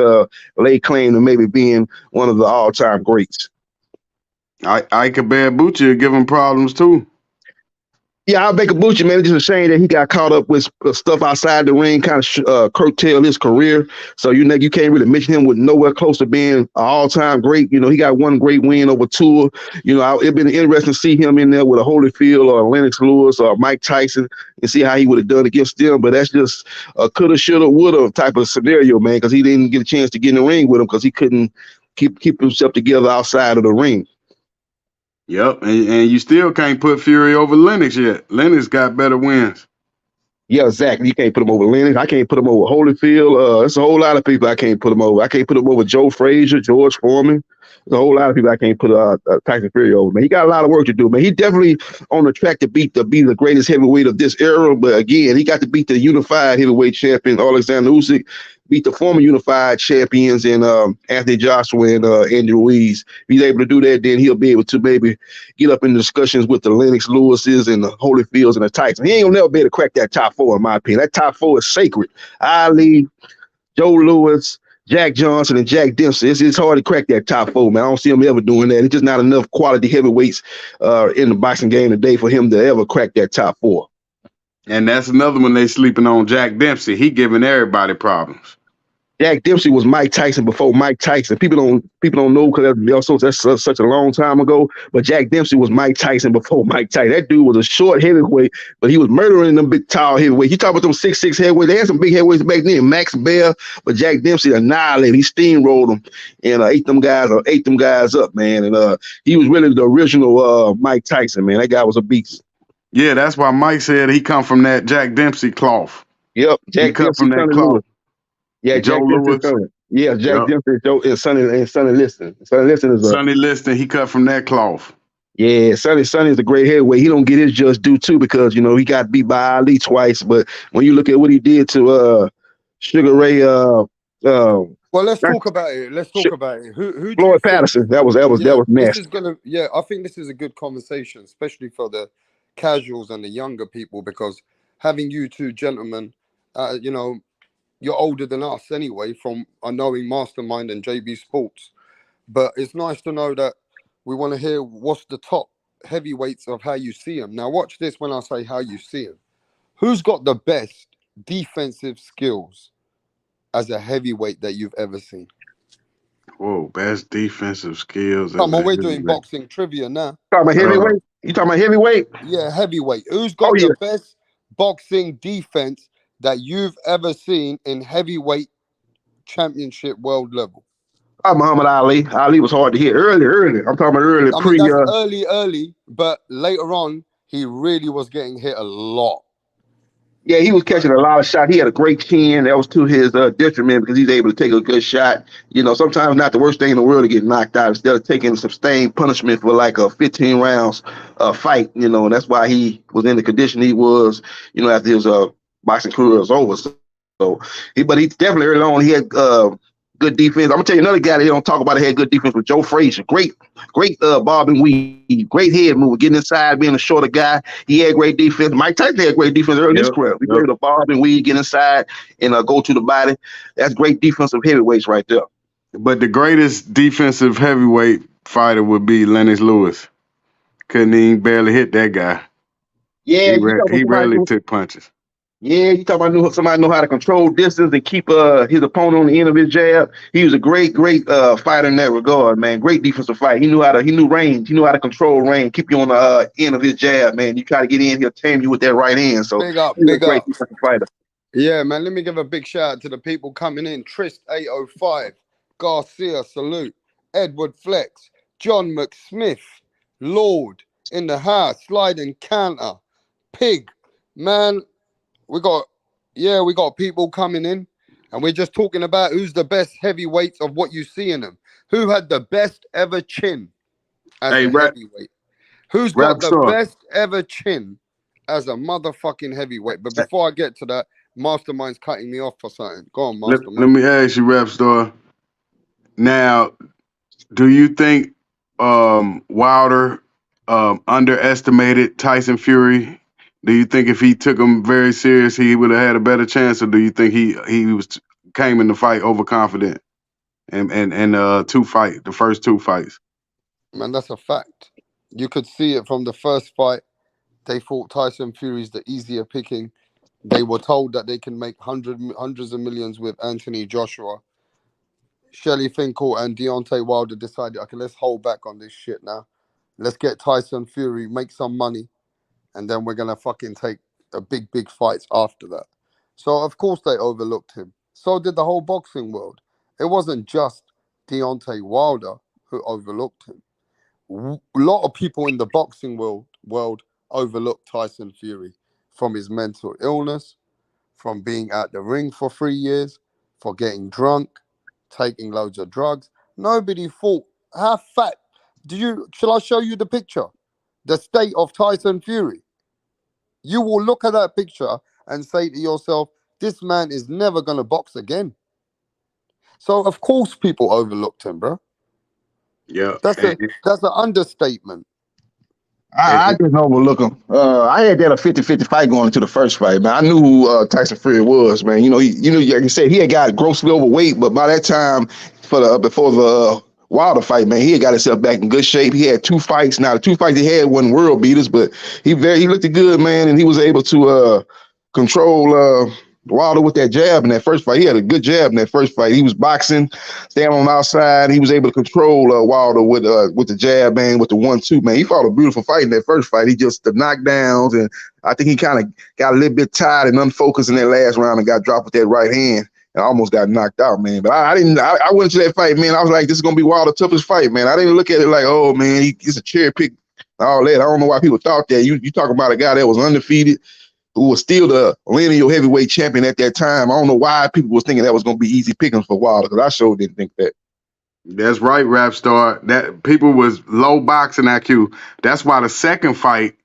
lay claim to maybe being one of the all-time greats. Ike Bambucha give him problems too. Yeah, I'll make a butcher, man. It's just a shame that he got caught up with stuff outside the ring, kind of curtail his career. So, you can't really mention him with nowhere close to being an all-time great. He got 1 great win over Tua. It'd been interesting to see him in there with a Holyfield or a Lennox Lewis or Mike Tyson and see how he would have done against them. But that's just a coulda, shoulda, woulda type of scenario, man, because he didn't get a chance to get in the ring with him because he couldn't keep himself together outside of the ring. Yep, and you still can't put Fury over Lennox yet. Lennox got better wins. Yeah, exactly. You can't put him over Lennox. I can't put him over Holyfield. There's a whole lot of people I can't put him over. I can't put him over Joe Frazier, George Foreman. There's a whole lot of people I can't put Tyson Fury over, man. He got a lot of work to do, man. He definitely on the track to be the greatest heavyweight of this era, but again, he got to beat the unified heavyweight champion Alexander Usyk, beat the former unified champions in Anthony Joshua and Andy Ruiz. If he's able to do that, then he'll be able to maybe get up in discussions with the Lennox Lewises and the Holyfields and the Titans. He ain't gonna never be able to crack that top four, in my opinion. That top four is sacred. Ali, Joe Louis, Jack Johnson, and Jack Dempsey. It's hard to crack that top four, man. I don't see him ever doing that. It's just not enough quality heavyweights in the boxing game today for him to ever crack that top four. And that's another one they sleeping on, Jack Dempsey. He giving everybody problems. Jack Dempsey was Mike Tyson before Mike Tyson. People don't know because that's such a long time ago. But Jack Dempsey was Mike Tyson before Mike Tyson. That dude was a short heavyweight, but he was murdering them big tall heavyweights. You talk about them 6'6" heavyweights. They had some big heavyweights back then, Max Bell, but Jack Dempsey annihilated. He steamrolled them and ate them guys up, man. And he was really the original Mike Tyson, man. That guy was a beast. Yeah, that's why Mike said he come from that Jack Dempsey cloth. Yep, Jack Dempsey from that cloth. Yeah, Joe Jack Dempsey. Yeah, Jack Dempsey and Sonny Liston. Sonny Liston is Sonny Liston. He cut from that cloth. Yeah, Sonny is a great heavyweight. He don't get his just due too because he got beat by Ali twice. But when you look at what he did to Sugar Ray, well, let's talk about it. Who Floyd Patterson. That was nasty. I think this is a good conversation, especially for the casuals and the younger people, because having you two gentlemen, you're older than us anyway, from a knowing Mastermind and JB Sports. But it's nice to know that we want to hear what's the top heavyweights of how you see them. Now, watch this when I say how you see them. Who's got the best defensive skills as a heavyweight that you've ever seen? Whoa, best defensive skills. Come on, we're doing boxing trivia now. Talking about heavyweight? You talking about heavyweight? Yeah, heavyweight. Who's got the best boxing defense that you've ever seen in heavyweight championship world level? Muhammad Ali. Ali was hard to hit early. I'm talking about early. That's early, but later on, he really was getting hit a lot. Yeah, he was catching a lot of shots. He had a great chin. That was to his detriment because he's able to take a good shot. Sometimes not the worst thing in the world to get knocked out instead of taking sustained punishment for like a 15 rounds fight. And that's why he was in the condition he was, after his boxing career was over. But he definitely early on, he had good defense. I'm gonna tell you another guy that they don't talk about. He had good defense with Joe Frazier. Great bob and weave, great head move, getting inside, being a shorter guy. He had great defense. Mike Tyson had great defense early in his career. We able to bob and weave, get inside, and go to the body. That's great defensive heavyweights right there. But the greatest defensive heavyweight fighter would be Lennox Lewis. Couldn't even barely hit that guy. Yeah, he rarely took punches. Yeah, you talking about somebody know how to control distance and keep his opponent on the end of his jab. He was a great fighter in that regard, man. Great defensive fight. He knew range. He knew how to control range, keep you on the end of his jab, man. You try to get in, he'll tame you with that right hand. So big up. Great defensive fighter. Yeah, man. Let me give a big shout out to the people coming in. Trist 805, Garcia, salute. Edward Flex, John McSmith, Lord in the house, sliding counter, Pig, man. We got people coming in, and we're just talking about who's the best heavyweights of what you see in them. Who had the best ever chin as a heavyweight? Who's got the best ever chin as a motherfucking heavyweight? But before I get to that, Mastermind's cutting me off for something. Go on, Mastermind. Let me ask you, Rap Star. Now, do you think Wilder underestimated Tyson Fury? Do you think if he took him very serious, he would have had a better chance, or do you think he came in the fight overconfident and the first two fights? Man, that's a fact. You could see it from the first fight. They thought Tyson Fury's the easier picking. They were told that they can make hundreds of millions with Anthony Joshua. Shelly Finkel and Deontay Wilder decided, okay, let's hold back on this shit now. Let's get Tyson Fury, make some money. And then we're going to fucking take a big fights after that. So, of course, they overlooked him. So did the whole boxing world. It wasn't just Deontay Wilder who overlooked him. A lot of people in the boxing world overlooked Tyson Fury from his mental illness, from being out the ring for 3 years, for getting drunk, taking loads of drugs. Nobody thought how fat? Shall I show you the picture? The state of Tyson Fury. You will look at that picture and say to yourself, this man is never going to box again. So, of course, people overlooked him, bro. Yeah. That's an understatement. I didn't overlook him. I had that a 50-50 fight going into the first fight, man. I knew who Tyson Fury was, man. Like you said, he had got grossly overweight, but by that time, before the Wilder fight, man, he had got himself back in good shape. He had 2 fights. Now the 2 fights he had wasn't world beaters, but he looked good, man, and he was able to control Wilder with that jab in that first fight. He had a good jab in that first fight. He was boxing, standing on the outside. He was able to control Wilder with the jab, man, with the 1-2, man. He fought a beautiful fight in that first fight. He just the knockdowns, and I think he kind of got a little bit tired and unfocused in that last round and got dropped with that right hand and almost got knocked out, man. But I went into that fight, man. I was like, this is gonna be Wilder's toughest fight, man. I didn't look at it like, oh man, he's a cherry pick, all that. I don't know why people thought that. You talking about a guy that was undefeated, who was still the lineal heavyweight champion at that time. I don't know why people was thinking that was going to be easy pickings for Wilder, because I sure didn't think that. That's right, Rap Star. That people was low boxing IQ. That's why the second fight,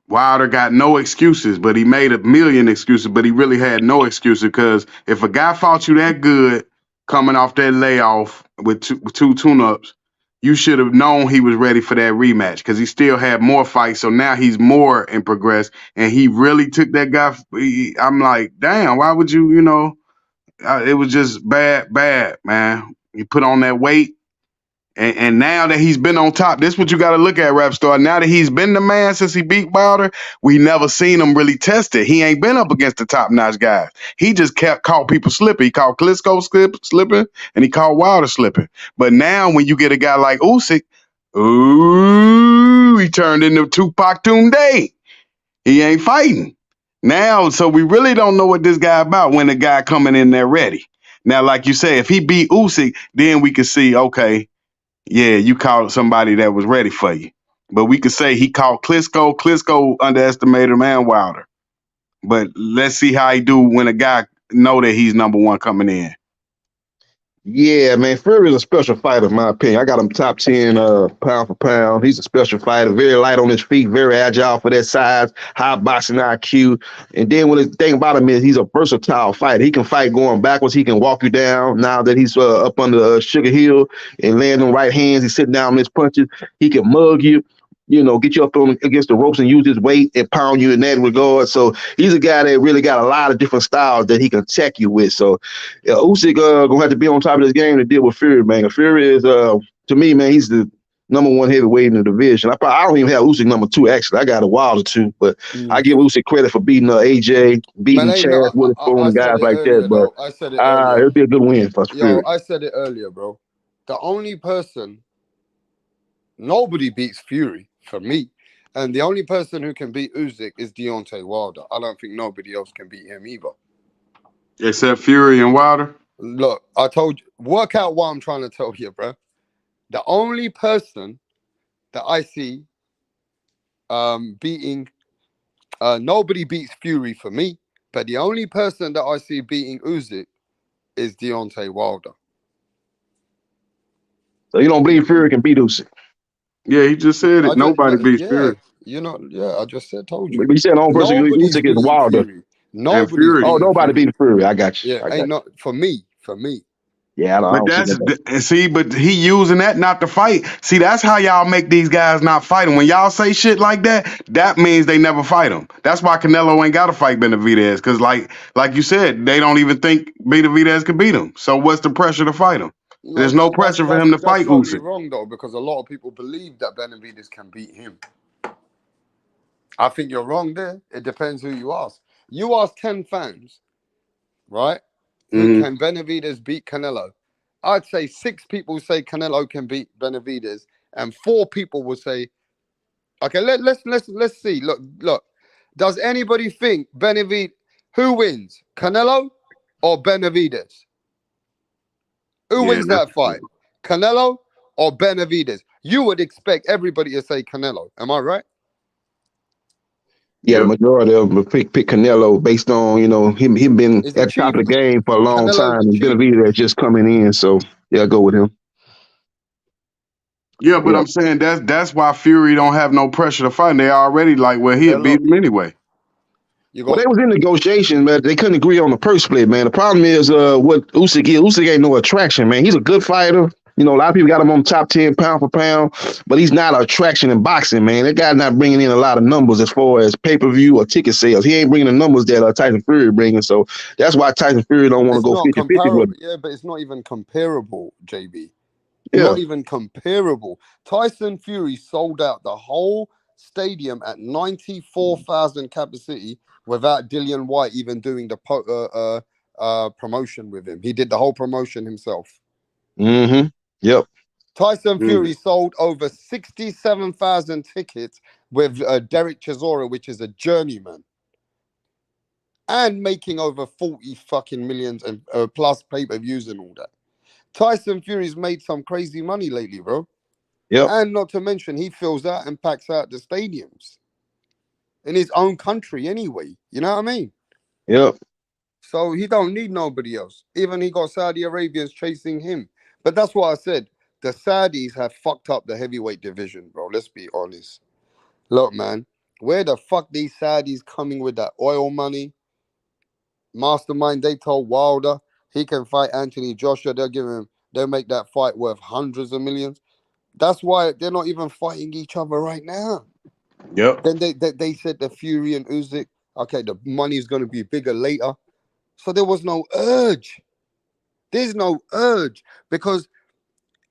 Wilder got no excuses, but he made 1,000,000 excuses, but he really had no excuses, because if a guy fought you that good coming off that layoff with two tune-ups, you should have known he was ready for that rematch, because he still had more fights. So now he's more in progress, and he really took that guy. I'm like, damn, why would you, it was just bad, man. He put on that weight. And now that he's been on top, this is what you got to look at, Rap Star. Now that he's been the man since he beat Wilder, we never seen him really tested. He ain't been up against the top-notch guys. He just caught people slipping. He caught Klitschko slipping, and he caught Wilder slipping. But now when you get a guy like Usyk, he turned into Tupac Tunde. He ain't fighting. Now, so we really don't know what this guy about when the guy coming in there ready. Now, like you say, if he beat Usyk, then we could see, okay, yeah, you caught somebody that was ready for you. But we could say he caught Klitschko. Klitschko underestimated him and Wilder. But let's see how he do when a guy know that he's number one coming in. Yeah, man, Fury is a special fighter, in my opinion. I got him top 10 pound for pound. He's a special fighter, very light on his feet, very agile for that size, high boxing IQ. And then the thing about him is he's a versatile fighter. He can fight going backwards. He can walk you down. Now that he's up under Sugar Hill and landing on right hands, he's sitting down on his punches. He can mug you. Get you up against the ropes and use his weight and pound you in that regard. So he's a guy that really got a lot of different styles that he can attack you with. So Usyk gonna have to be on top of this game to deal with Fury, man. Fury is, to me, man, he's the number 1 heavyweight in the division. I don't even have Usyk number 2, actually. I got a Wilder 2, but I give Usyk credit for beating AJ, beating Chad Witherspoon and guys like that. But I said it earlier. It'll be a good win for Fury. I said it earlier, bro. The only person, nobody beats Fury. For me, and the only person who can beat Usyk is Deontay Wilder. I don't think nobody else can beat him either. Except Fury and Wilder? Look, I told you, work out what I'm trying to tell you, bro. The only person that I see beating, nobody beats Fury for me, but the only person that I see beating Usyk is Deontay Wilder. So you don't believe Fury can beat Usyk? Yeah, he just said it. Nobody beats Fury. I just told you. But you said the only person Usyk is Wilder. Nobody beat Fury. I got you. Yeah, not for me. Yeah, but he using that not to fight. See, that's how y'all make these guys not fight him. When y'all say shit like that, that means they never fight him. That's why Canelo ain't got to fight Benavidez, because like you said, they don't even think Benavidez could beat him. So what's the pressure to fight him? There's no pressure for him to fight Usyk. That's wrong, though, because a lot of people believe that Benavidez can beat him. I think you're wrong there. It depends who you ask. You ask 10 fans, right? Can Benavidez beat Canelo? I'd say 6 people say Canelo can beat Benavidez, and 4 people will say, okay, let's see. Look. Does anybody think who wins, Canelo or Benavidez? Who wins that fight? Canelo or Benavidez? You would expect everybody to say Canelo. Am I right? Yeah, the majority of them pick Canelo based on, him being at the top of the game for a long time, and Benavidez just coming in. So, yeah, I'll go with him. Yeah, but Yeah. I'm saying that's why Fury don't have no pressure to fight. They already like, well, he'll beat him anyway. Well, they was in negotiations, man. They couldn't agree on the purse split, man. The problem is what Usyk is. Usyk ain't no attraction, man. He's a good fighter. You know, a lot of people got him on top 10 pound for pound, but he's not an attraction in boxing, man. That guy's not bringing in a lot of numbers as far as pay-per-view or ticket sales. He ain't bringing the numbers that Tyson Fury bringing, so that's why Tyson Fury don't want to It's go not 50-50 with comparable. him. Yeah, but it's not even comparable, JB. Yeah. Not even comparable. Tyson Fury sold out the whole stadium at 94,000 capacity without Dillian White even doing the promotion with him. He did the whole promotion himself. Mm-hmm. Yep. Tyson Fury sold over 67,000 tickets with Derek Chisora, which is a journeyman, and making over 40 fucking millions and plus pay-per-views and all that. Tyson Fury's made some crazy money lately, bro. Yep. And not to mention, he fills out and packs out the stadiums in his own country anyway. You know what I mean? Yep. So he don't need nobody else. Even he got Saudi Arabians chasing him. But that's what I said. The Saudis have fucked up the heavyweight division, bro. Let's be honest. Look, man, where the fuck these Saudis coming with that oil money? Mastermind, they told Wilder he can fight Anthony Joshua. They'll make that fight worth hundreds of millions. That's why they're not even fighting each other right now. Yep. Then they said the Fury and Usyk, okay, the money is going to be bigger later. So there was no urge. There's no urge. Because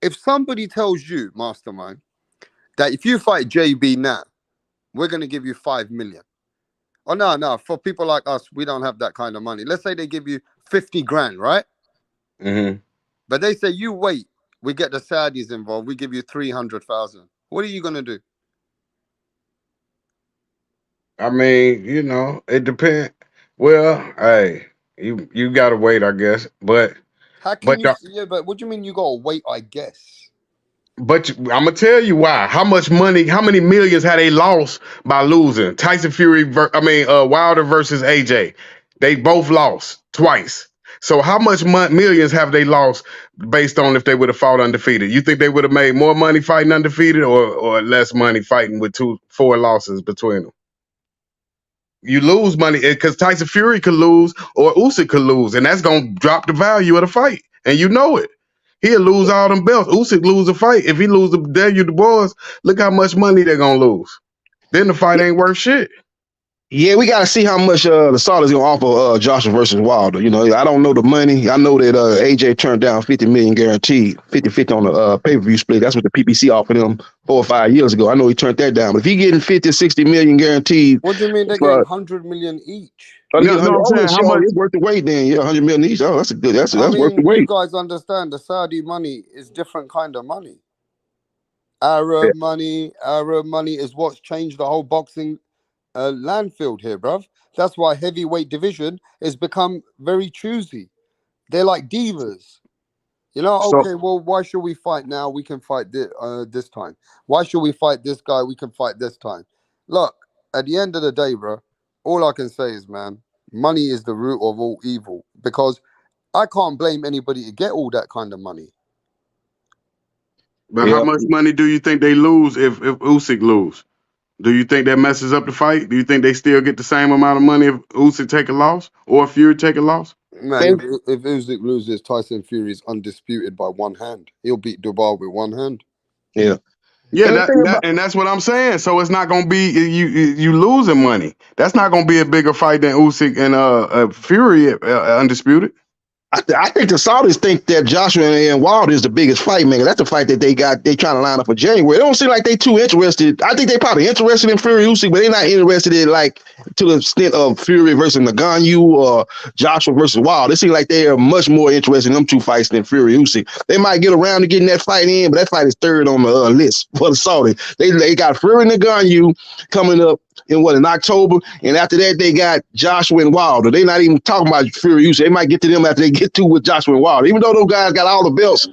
if somebody tells you, Mastermind, that if you fight JB now, we're going to give you 5 million. Oh, no. For people like us, we don't have that kind of money. Let's say they give you 50 grand, right? Mm-hmm. But they say, you wait. We get the Saudis involved. We give you 300,000. What are you going to do? I mean, you know, it depends. Well, hey, you gotta wait, I guess. But How can but you? Yeah, but what do you mean you got to wait, I guess? But I'm gonna tell you why. How much money? How many millions had they lost by losing? Tyson Fury, Wilder versus AJ. They both lost twice. So how much millions have they lost based on if they would have fought undefeated? You think they would have made more money fighting undefeated or less money fighting with 4 losses between them? You lose money because Tyson Fury could lose or Usyk could lose, and that's gonna drop the value of the fight, and you know it. He'll lose all them belts. Usyk lose a fight. If he lose the Daniel Dubois, look how much money they're gonna lose. Then the fight ain't worth shit. Yeah, we got to see how much the Saudis going to offer Joshua versus Wilder. You know, I don't know the money. I know that AJ turned down 50 million guaranteed, 50-50 on the pay-per-view split. That's what the PPC offered him 4 or 5 years ago. I know he turned that down. But if he getting 50, 60 million guaranteed. What do you mean they're getting 100 million each? No, I'm saying how much it's worth the wait then. Yeah, 100 million each. Oh, that's worth the wait. You guys understand the Saudi money is different kind of money. Arab money is what's changed the whole boxing landfill here, bruv. That's why heavyweight division has become very choosy. They're like divas. You know, okay, well, why should we fight now? We can fight this time. Why should we fight this guy? We can fight this time. Look, at the end of the day, bro, all I can say is, man, money is the root of all evil, because I can't blame anybody to get all that kind of money. But how much money do you think they lose if Usyk lose? Do you think that messes up the fight? Do you think they still get the same amount of money if Usyk take a loss or if Fury take a loss? Man, if Usyk loses, Tyson Fury is undisputed by one hand. He'll beat Dubois with one hand. Yeah. Yeah, and that's what I'm saying. So it's not gonna be you losing money. That's not gonna be a bigger fight than Usyk and Fury undisputed. I think the Saudis think that Joshua and Wilder is the biggest fight, man. That's the fight that they trying to line up for January. It don't seem like they too interested. I think they probably interested in Fury Usyk, but they're not interested in like to the extent of Fury versus Ngannou or Joshua versus Wilder. It seems like they are much more interested in them two fights than Fury Usyk. They might get around to getting that fight in, but that fight is third on the list for the Saudis. They got Fury and Ngannou coming up in October, and after that they got Joshua and Wilder. They're not even talking about Fury Usyk. They might get to them after they get to with Joshua and Wilder. Even though those guys got all the belts,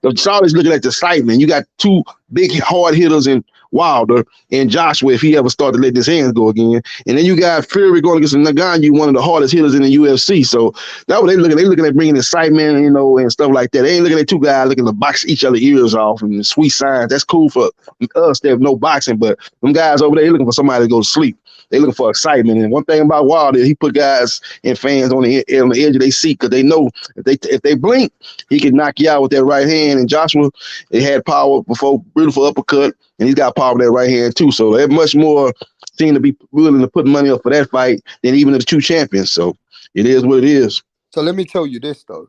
the Saudis looking at the excitement. You got two big hard hitters in Wilder and Joshua if he ever started to let his hands go again. And then you got Fury going against Ngannou, one of the hardest hitters in the UFC. So that's what they looking. They looking at bringing excitement, you know, and stuff like that. They ain't looking at two guys looking to box each other ears off and sweet signs. That's cool for us. There's no boxing, but them guys over there, they looking for somebody to go to sleep. They looking for excitement. And one thing about Wilder, he put guys and fans on the edge of their seat because they know if they blink, he can knock you out with that right hand. And Joshua, he had power before, beautiful uppercut, and he's got power with that right hand too. So they're much more seem to be willing to put money up for that fight than even the two champions. So it is what it is. So let me tell you this though.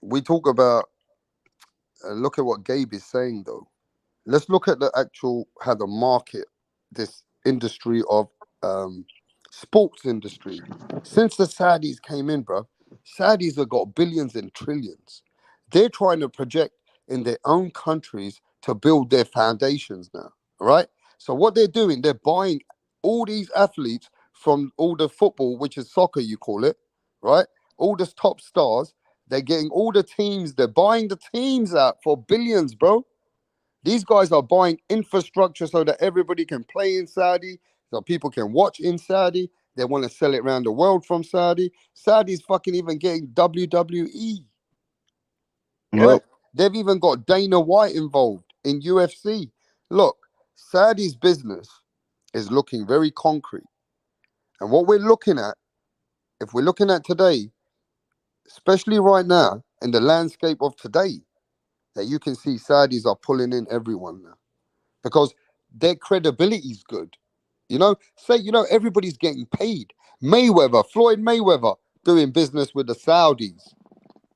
We talk about look at what Gabe is saying though. Let's look at the actual how the market, this industry of sports industry. Since the Saudis came in, bro, Saudis have got billions and trillions. They're trying to project in their own countries to build their foundations now, right? So what they're doing, they're buying all these athletes from all the football, which is soccer, you call it, right? All the top stars, they're getting all the teams, they're buying the teams out for billions, bro. These guys are buying infrastructure so that everybody can play in Saudi, so people can watch in Saudi. They want to sell it around the world from Saudi. Saudi's fucking even getting WWE. Right? Yep. They've even got Dana White involved in UFC. Look, Saudi's business is looking very concrete. And what we're looking at, if we're looking at today, especially right now, in the landscape of today, that you can see Saudis are pulling in everyone now. Because their credibility is good. You know, everybody's getting paid. Floyd Mayweather, doing business with the Saudis,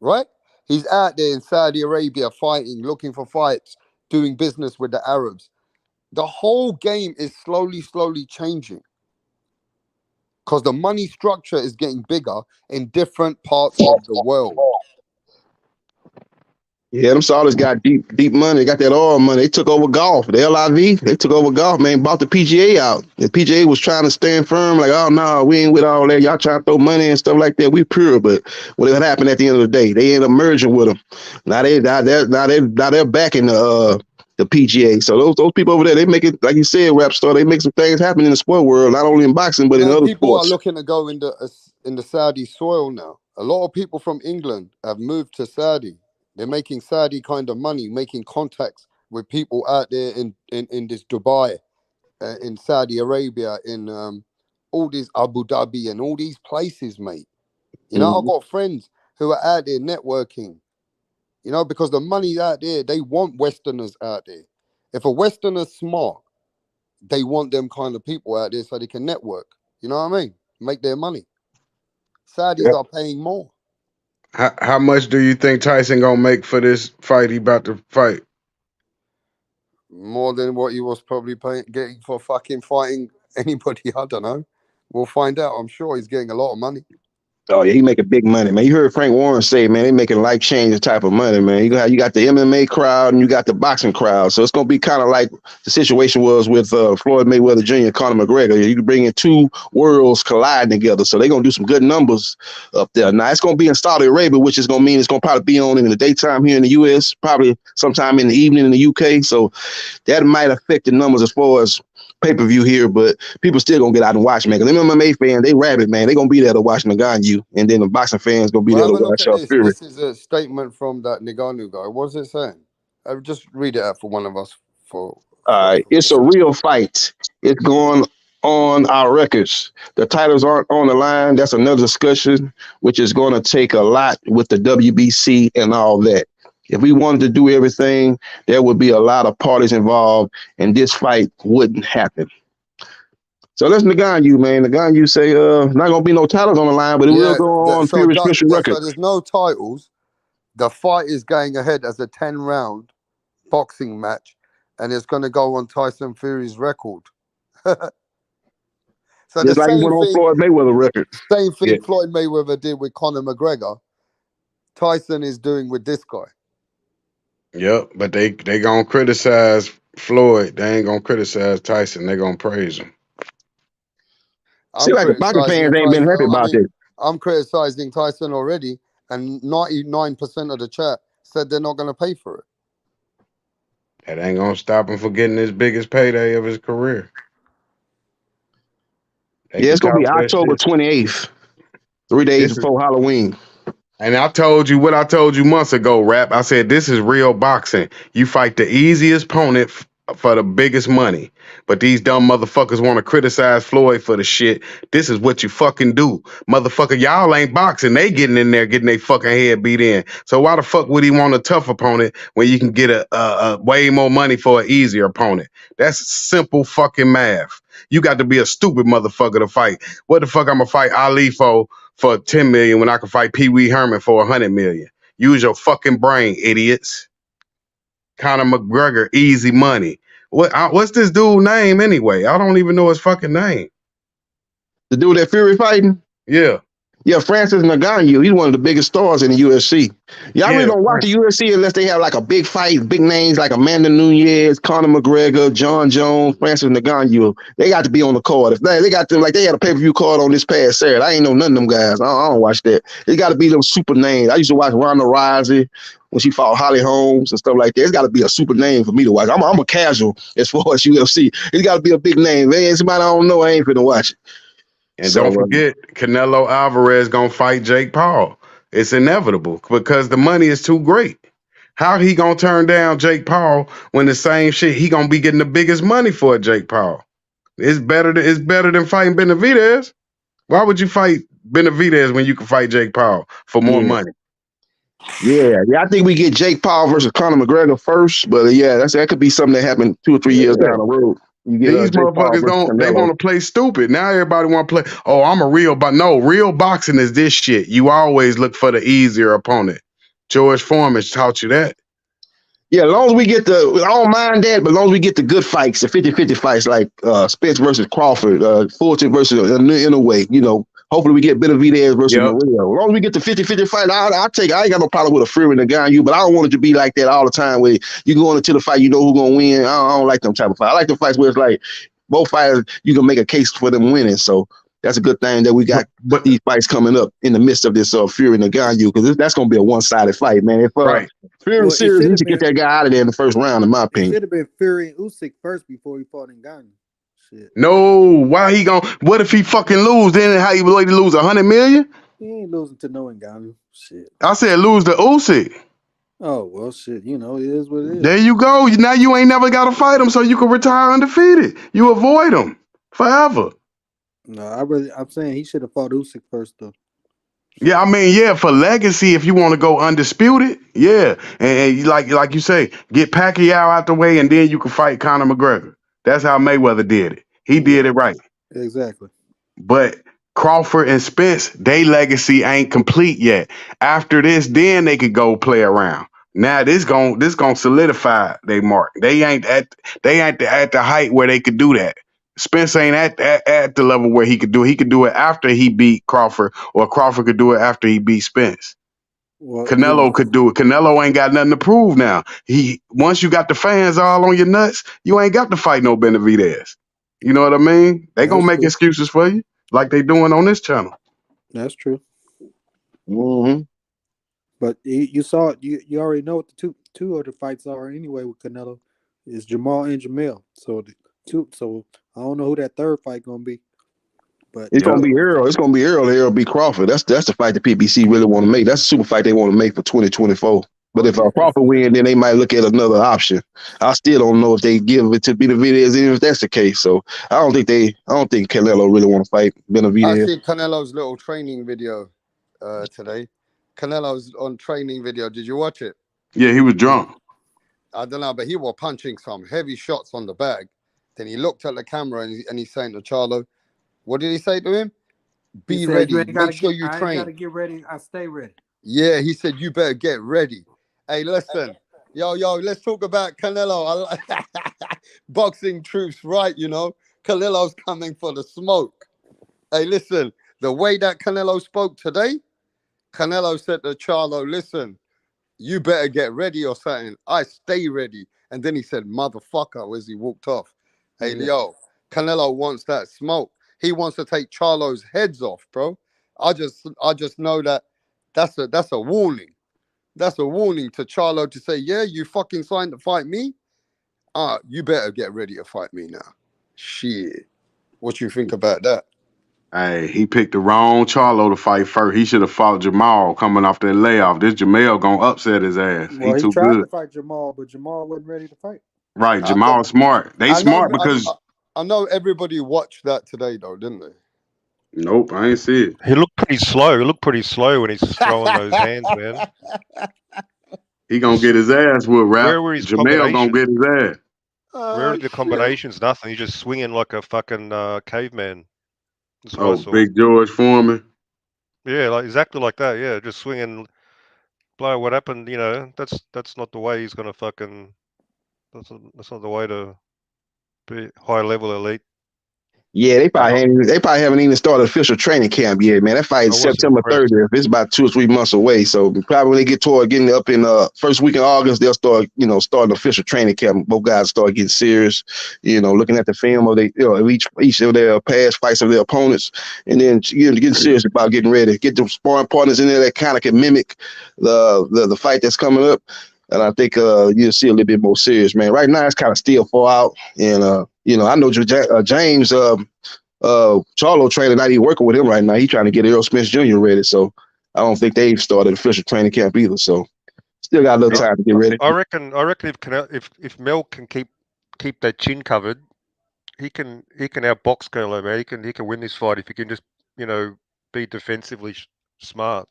right? He's out there in Saudi Arabia fighting, looking for fights, doing business with the Arabs. The whole game is slowly changing because the money structure is getting bigger in different parts of the world. Yeah, them Saudis got deep money. They got that oil money. They took over golf. The LIV, they took over golf, man, bought the PGA out. The PGA was trying to stand firm, like, oh, no, we ain't with all that. Y'all trying to throw money and stuff like that. We pure, but what happened at the end of the day? They ended up merging with them. Now they're back in the PGA. So those people over there, they make it, like you said, Rap Star, they make some things happen in the sport world, not only in boxing, but in other people sports. Are looking to go in the Saudi soil now. A lot of people from England have moved to Saudi. They're making Saudi kind of money, making contacts with people out there in this Dubai, in Saudi Arabia, in all these Abu Dhabi and all these places, mate. You know, I've got friends who are out there networking, you know, because the money's out there. They want Westerners out there. If a Westerner's smart, they want them kind of people out there so they can network. You know what I mean? Make their money. Saudis are paying more. How much do you think Tyson gonna make for this fight he about to fight? More than what he was probably getting for fucking fighting anybody. I don't know. We'll find out. I'm sure he's getting a lot of money. Oh yeah, he making big money, man. You heard Frank Warren say, man, they making life changing type of money, man. You got the MMA crowd and you got the boxing crowd, so it's gonna be kind of like the situation was with Floyd Mayweather Jr. and Conor McGregor. You can bring in two worlds colliding together, so they're gonna do some good numbers up there. Now it's gonna be in Saudi Arabia, which is gonna mean it's gonna probably be on in the daytime here in the U.S., probably sometime in the evening in the U.K. So that might affect the numbers as far as pay-per-view here, but people still gonna get out and watch, man. Because them MMA fans, they rabid, man. They gonna be there to watch Ngannou, and then the boxing fans gonna be there to watch Fury. This is a statement from that Ngannou guy. What's it saying? I'll just read it out for one of us. It's a real fight. It's going on our records. The titles aren't on the line. That's another discussion, which is going to take a lot with the WBC and all that. If we wanted to do everything, there would be a lot of parties involved, and this fight wouldn't happen. So let's Ngannou, man. Ngannou say, not gonna be no titles on the line, but it will go on Fury's special record. So there's no titles. The fight is going ahead as a 10-round boxing match, and it's going to go on Tyson Fury's record. So just like he went on Floyd Mayweather record. Same thing Floyd Mayweather did with Conor McGregor. Tyson is doing with this guy. Yep, but they gonna criticize Floyd. They ain't gonna criticize Tyson. They gonna praise him. See, like the boxing fans ain't been happy about this. I'm criticizing Tyson already, and 99% of the chat said they're not going to pay for it. That ain't gonna stop him from getting his biggest payday of his career. They Yeah, can it's gonna be talk that October shit. 28th, 3 days This is, before Halloween. and I told you what I told you months ago, Rap. I said this is real boxing. You fight the easiest opponent for the biggest money. But these dumb motherfuckers want to criticize Floyd for the shit. This is what you fucking do. Motherfucker, y'all ain't boxing. They getting in there getting their fucking head beat in. So why the fuck would he want a tough opponent when you can get a way more money for an easier opponent? That's simple fucking math. You got to be a stupid motherfucker to fight. What the fuck I'm gonna fight Ali for 10 million when I can fight Pee Wee Herman for 100 million? Use your fucking brain, idiots. Conor McGregor, easy money. What's this dude's name anyway? I don't even know his fucking name. The dude that Fury fighting? Yeah. Yeah, Francis Ngannou. He's one of the biggest stars in the UFC. Y'all really don't watch the UFC unless they have like a big fight, big names like Amanda Nunes, Conor McGregor, John Jones, Francis Ngannou. They got to be on the card. If they got them, like they had a pay-per-view card on this past Saturday. I ain't know none of them guys. I don't watch that. It got to be them super names. I used to watch Ronda Rousey when she fought Holly Holmes and stuff like that. It's got to be a super name for me to watch. I'm a casual as far as UFC. It's got to be a big name. If ain't somebody I don't know, I ain't finna watch it. And don't forget, Canelo Alvarez gonna fight Jake Paul. It's inevitable because the money is too great. How he gonna turn down Jake Paul when the same shit he gonna be getting the biggest money for Jake Paul? It's better than fighting Benavidez. Why would you fight Benavidez when you can fight Jake Paul for more money? Yeah, I think we get Jake Paul versus Conor McGregor first, but yeah, that could be something that happened 2 or 3 years down the road. You get These Jake Paul motherfuckers they want to play stupid. Now everybody want to play, oh, I'm a real, but no, real boxing is this shit. You always look for the easier opponent. George Foreman taught you that. Yeah, as long as we get I don't mind that, but as long as we get the good fights, the 50-50 fights like Spence versus Crawford, Fulton versus Inoue, hopefully we get Benavidez versus Murillo. As long as we get the 50-50 fight, I'll take it. I ain't got no problem with a Fury and a Ngannou, but I don't want it to be like that all the time where you going into the fight, you know who's going to win. I don't like them type of fights. I like the fights where it's like both fighters, you can make a case for them winning. So that's a good thing that we got these fights coming up in the midst of this Fury and Ngannou, because that's going to be a one-sided fight, man. If Fury series, we should get that guy out of there in the first round, in my opinion. It should have been Fury and Usyk first before he fought Ngannou. Shit. No, why he gon'? What if he fucking lose? Then how you like to lose 100 million? He ain't losing to no Ngannou. Shit. I said lose to Usyk. Oh well, shit. It is what it is. There you go. Now you ain't never got to fight him, so you can retire undefeated. You avoid him forever. No, I'm saying he should have fought Usyk first though. Yeah, I mean, for legacy, if you want to go undisputed, and like you say, get Pacquiao out the way, and then you can fight Conor McGregor. That's how Mayweather did it. He did it right. Exactly. But Crawford and Spence, they legacy ain't complete yet. After this, then they could go play around. Now this gon' solidify they mark. They ain't at the height where they could do that. Spence ain't at the level where he could do it. He could do it after he beat Crawford, or Crawford could do it after he beat Spence. Well, Canelo could do it. Canelo ain't got nothing to prove now. Once you got the fans all on your nuts, you ain't got to fight no Benavidez. You know what I mean? They gonna make excuses for you, like they doing on this channel. That's true. Mm-hmm. But you saw it. You already know what the two other fights are anyway with Canelo. It's Jamal and Jamel. So I don't know who that third fight gonna be. But it's gonna be Earl. It's gonna be Earl beat Crawford. That's the fight the PBC really want to make. That's the super fight they want to make for 2024. But if Crawford win, then they might look at another option. I still don't know if they give it to Benavidez, even if that's the case. So I don't think Canelo really want to fight Benavidez. I see Canelo's little training video today. Canelo's on training video. Did you watch it? Yeah, he was drunk. I don't know, but he was punching some heavy shots on the bag. Then he looked at the camera and he's saying to Charlo, what did he say to him? Be ready. Make sure you train. I gotta get ready. I stay ready. Yeah, he said, you better get ready. Hey, listen. Yo, let's talk about Canelo. Boxing truths, right, Canelo's coming for the smoke. Hey, listen. The way that Canelo spoke today, Canelo said to Charlo, listen, you better get ready or something. I stay ready. And then he said, motherfucker, as he walked off. Hey, Canelo wants that smoke. He wants to take Charlo's heads off, bro. I just know that's a warning. That's a warning to Charlo to say, yeah, you fucking signed to fight me. you better get ready to fight me now. Shit. What you think about that? Hey, he picked the wrong Charlo to fight first. He should have fought Jamal coming off that layoff. This Jamel gonna upset his ass. Well, he too tried good. to fight Jamal, but Jamal wasn't ready to fight. Right, Jamal smart. They smart because I know everybody watched that today though, didn't they? nope, I ain't see it. He looked pretty slow. He looked pretty slow when he's throwing those hands, man. He gonna get his ass whooped, Rap. Where were his Jamel gonna get his ass. Where are the combinations? Nothing. He's just swinging like a fucking caveman. That's what I saw. Big George Foreman. Yeah, like exactly like that. Yeah, just swinging. Blow. What happened? You know, that's not the way he's gonna fucking. That's not the way to be high level elite. Yeah, they probably haven't even started official training camp yet, man. That fight is September 30th. It's about 2 or 3 months away. So probably when they get toward getting up in first week in August, they'll start, starting official training camp. Both guys start getting serious, looking at the film of each of their past fights of their opponents, and then getting serious about getting ready. Get the sparring partners in there that kind of can mimic the fight that's coming up. And I think you'll see a little bit more serious, man. Right now, it's kind of still far out. And, I know James Charlo trainer, not even working with him right now. He's trying to get Errol Spence Jr. ready. So I don't think they've started official training camp either. So still got a little time to get ready. I reckon if Mel can keep that chin covered, he can outbox Canelo, man. He can win this fight if he can just, be defensively smart.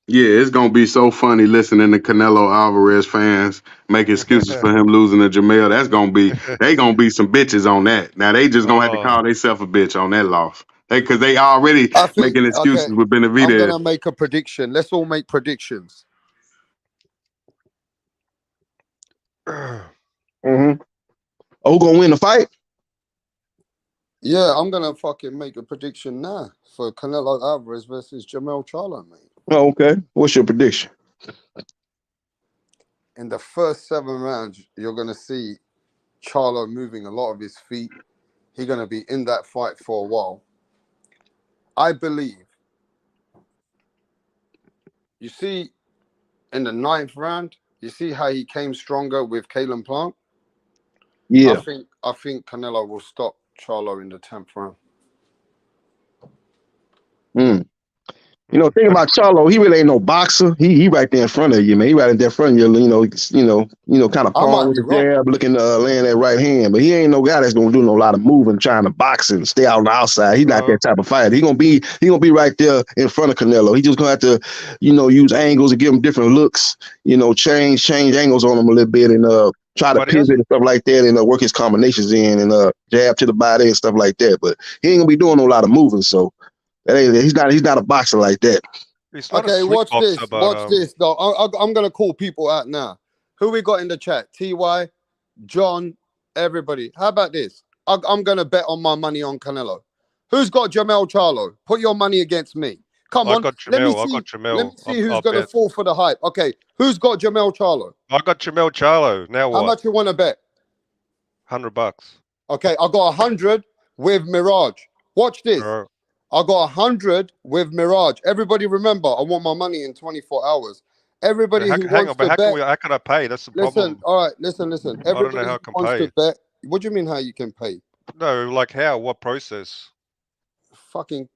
Yeah, it's gonna be so funny listening to Canelo Alvarez fans make excuses for him losing to Jamel. They gonna be some bitches on that. Now they just gonna have to call themselves a bitch on that loss. Because they already making excuses with Benavidez. I'm gonna make a prediction. Let's all make predictions. Mm-hmm. Oh, who gonna win the fight? Yeah, I'm gonna fucking make a prediction now for Canelo Alvarez versus Jamel Charlo, mate. Oh, okay. What's your prediction? In the first 7 rounds, you're going to see Charlo moving a lot of his feet. He's going to be in that fight for a while. I believe. You see, in the 9th round, you see how he came stronger with Kalen Plant? Yeah. I think Canelo will stop Charlo in the 10th round. Think about Charlo. He really ain't no boxer. He right there in front of you, man. He right in there in front of you. Kind of palm with the jab, looking laying that right hand. But he ain't no guy that's gonna do no lot of moving, trying to box and stay out on the outside. He's not that type of fighter. He gonna be right there in front of Canelo. He just gonna have to, use angles and give him different looks. Change angles on him a little bit and try to pivot and stuff like that and work his combinations in and jab to the body and stuff like that. But he ain't gonna be doing no lot of moving. So. He's not a boxer like that. Okay, watch this. Watch this, though. I'm gonna call people out now. Who we got in the chat? TY, John, everybody. How about this? I'm gonna bet on my money on Canelo. Who's got Jamel Charlo? Put your money against me. Come on. I got Jamel. Let me see who's gonna fall for the hype. Okay, who's got Jamel Charlo? I got Jamel Charlo. Now what? How much you want to bet? $100. Okay, I got 100 with Mirage. Watch this. I got 100 with Mirage. Everybody remember, I want my money in 24 hours. Everybody who wants to bet. How can I pay? That's the problem. All right, listen. Everybody I don't know how I can who wants pay. to bet. What do you mean how you can pay? No, like how? What process? Fucking,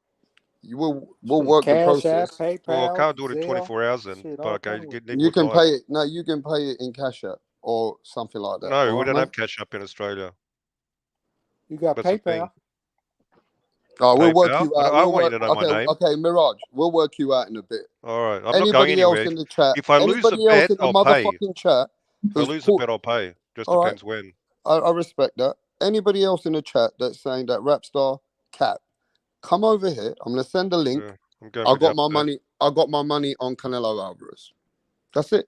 we'll work the process. Well, I can't do it in 24 hours then. But okay, you can pay it. No, you can pay it in Cash App or something like that. No, we don't have Cash App in Australia. You got PayPal. Oh, we'll work you out. I want you to know my name. Okay, Mirage, we'll work you out in a bit. All right, I'm not going anywhere. In the chat, if I lose a bet, I'll pay. Chat, if I lose a bet, I'll pay. Just depends when. I respect that. Anybody else in the chat that's saying that Rapstar cap, come over here. I'm gonna send a link. Yeah, I got my money. I got my money on Canelo Alvarez. That's it.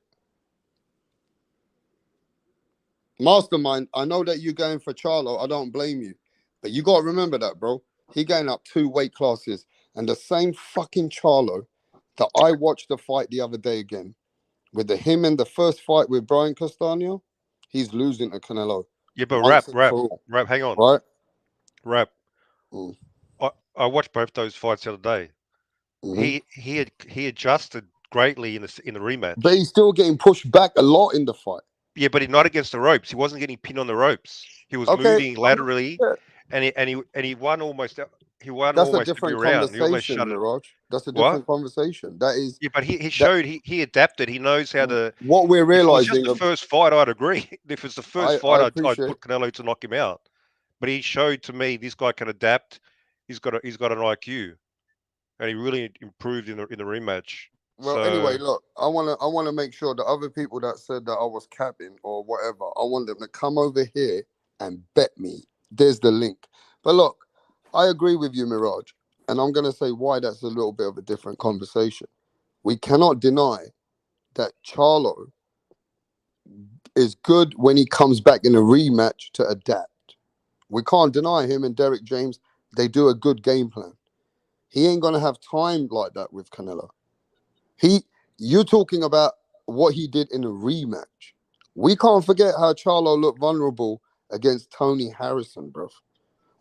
Mastermind, I know that you're going for Charlo. I don't blame you, but you got to remember that, bro. He going up 2 weight classes, and the same fucking Charlo that I watched the fight the other day again, with him in the first fight with Brian Castano, he's losing to Canelo. Yeah, but Rap, hang on. Right? Rap. I watched both those fights the other day. Mm-hmm. He adjusted greatly in the rematch. But he's still getting pushed back a lot in the fight. Yeah, but not against the ropes. He wasn't getting pinned on the ropes. He was Okay, moving laterally, yeah. and he won almost. He won That's a almost every different round. He almost conversation, shut it. Mirage. That's a What? different conversation. That is. Yeah, but he showed he adapted. He knows how to. What we're If it was just realizing. the first fight, I'd agree. If it's the first fight, I'd appreciate. put Canelo to knock him out. But he showed to me this guy can adapt. He's got an IQ, and he really improved in the rematch. Well, anyway, look, I wanna make sure the other people that said that I was capping or whatever, I want them to come over here and bet me. There's the link. But look, I agree with you, Mirage, and I'm gonna say why that's a little bit of a different conversation. We cannot deny that Charlo is good when he comes back in a rematch to adapt. We can't deny him and Derek James, they do a good game plan. He ain't gonna have time like that with Canelo. You're talking about what he did in a rematch. We can't forget how Charlo looked vulnerable against Tony Harrison, bro.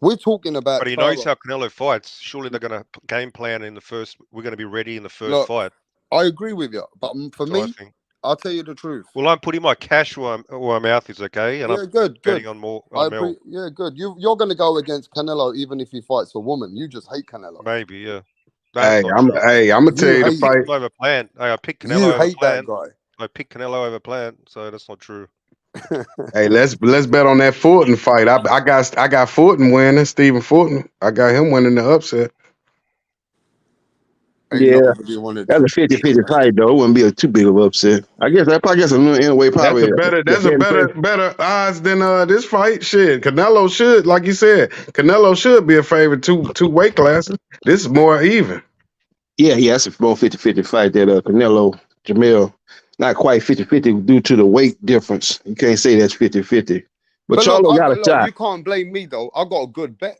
We're talking about. But he knows how Canelo fights. Surely they're going to game plan in the first. We're going to be ready in the first fight. I agree with you, but for me, I'll tell you the truth. Well, I'm putting my cash where my mouth is, okay? And yeah, I'm good. betting on more. On yeah, good. You're going to go against Canelo even if he fights a woman. You just hate Canelo. Maybe, yeah. I'm gonna tell you the fight. Over Plant. I picked Canelo over hate Plant. that guy. I picked Canelo over Plant, so that's not true. Hey, let's bet on that Fulton fight. I got Fulton winning. Stephen Fulton. I got him winning the upset. Yeah, that's a 50-50 fight though. It wouldn't be too big of an upset. I guess in a way probably. That's a better odds than this fight. Shit, Canelo should, like you said, Canelo should be a favorite two weight classes. This is more even. Yeah, that's a more 50-50 fight that Canelo Jamel. Not quite 50-50 due to the weight difference. You can't say that's 50-50. But Charlo got a shot. You can't blame me though. I got a good bet.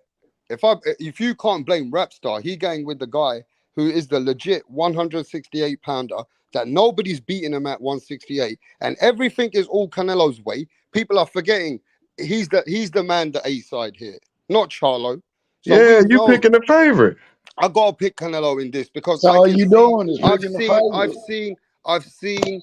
If you can't blame Rapstar, he going with the guy who is the legit 168 pounder that nobody's beating him at 168, and everything is all Canelo's way. People are forgetting he's the man, the A side here, not Charlo. So yeah, you picking the favorite. I gotta pick Canelo in this because all you doing is picking the favorite. I've seen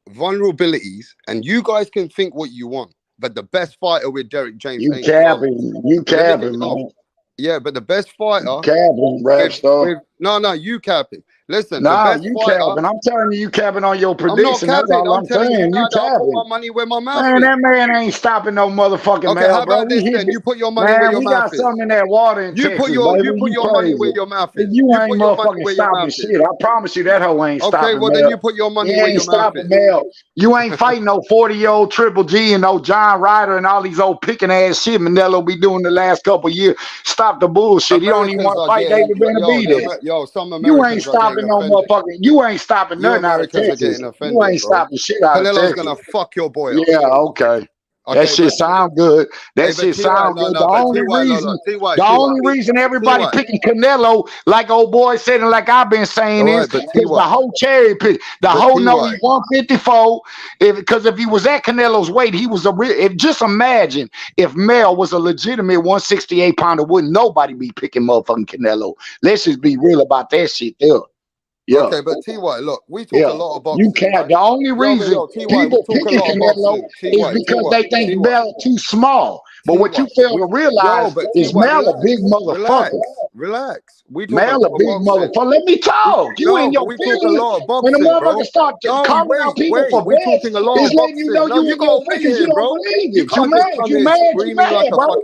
vulnerabilities, and you guys can think what you want, but the best fighter with Derek James. You capping, man. Yeah, but the best fighter. Capping, Rapstar. No, you capping. Listen, nah, the best you fighter, capping. I'm telling you capping on your prediction. I'm not capping. I'm telling you, I put my money where my mouth man, is. that man ain't stopping no motherfucking Okay, how about this then? You put your money where your mouth is. We got something in that water in Texas, you put your money where your mouth is. You ain't motherfucking stopping shit. I promise you that hoe ain't stopping. Okay, well then you put your money where your mouth is. Mel. You ain't fighting no 40-year-old Triple G and no John Ryder and all these old picking ass shit Manelo be doing the last couple years. Stop the bullshit. He don't even want to fight David Benavidez. You ain't stopping no motherfucking. You ain't stopping nothing out of Texas. You ain't stopping shit out of Texas. Canelo's gonna fuck your boy up. Yeah, okay. That shit sound good. That shit sound good. The only reason everybody picking Canelo, like old boy said, and like I've been saying, is because the whole cherry pick, the whole know he's 154. Because if he was at Canelo's weight, he was just imagine if Mel was a legitimate 168 pounder, wouldn't nobody be picking motherfucking Canelo. Let's just be real about that shit there. Yeah. Okay, but T.Y., look, we talk a lot of boxing. You can't. The only reason people picking Canelo is because they think Mel too small. But what you fail to realize is Mel a big motherfucker. Relax. Mel a big motherfucker. Let me talk. You in your feelings. When the motherfucker start calling out people for bets, it's letting you know you in your feelings. You don't believe it. You mad, bro.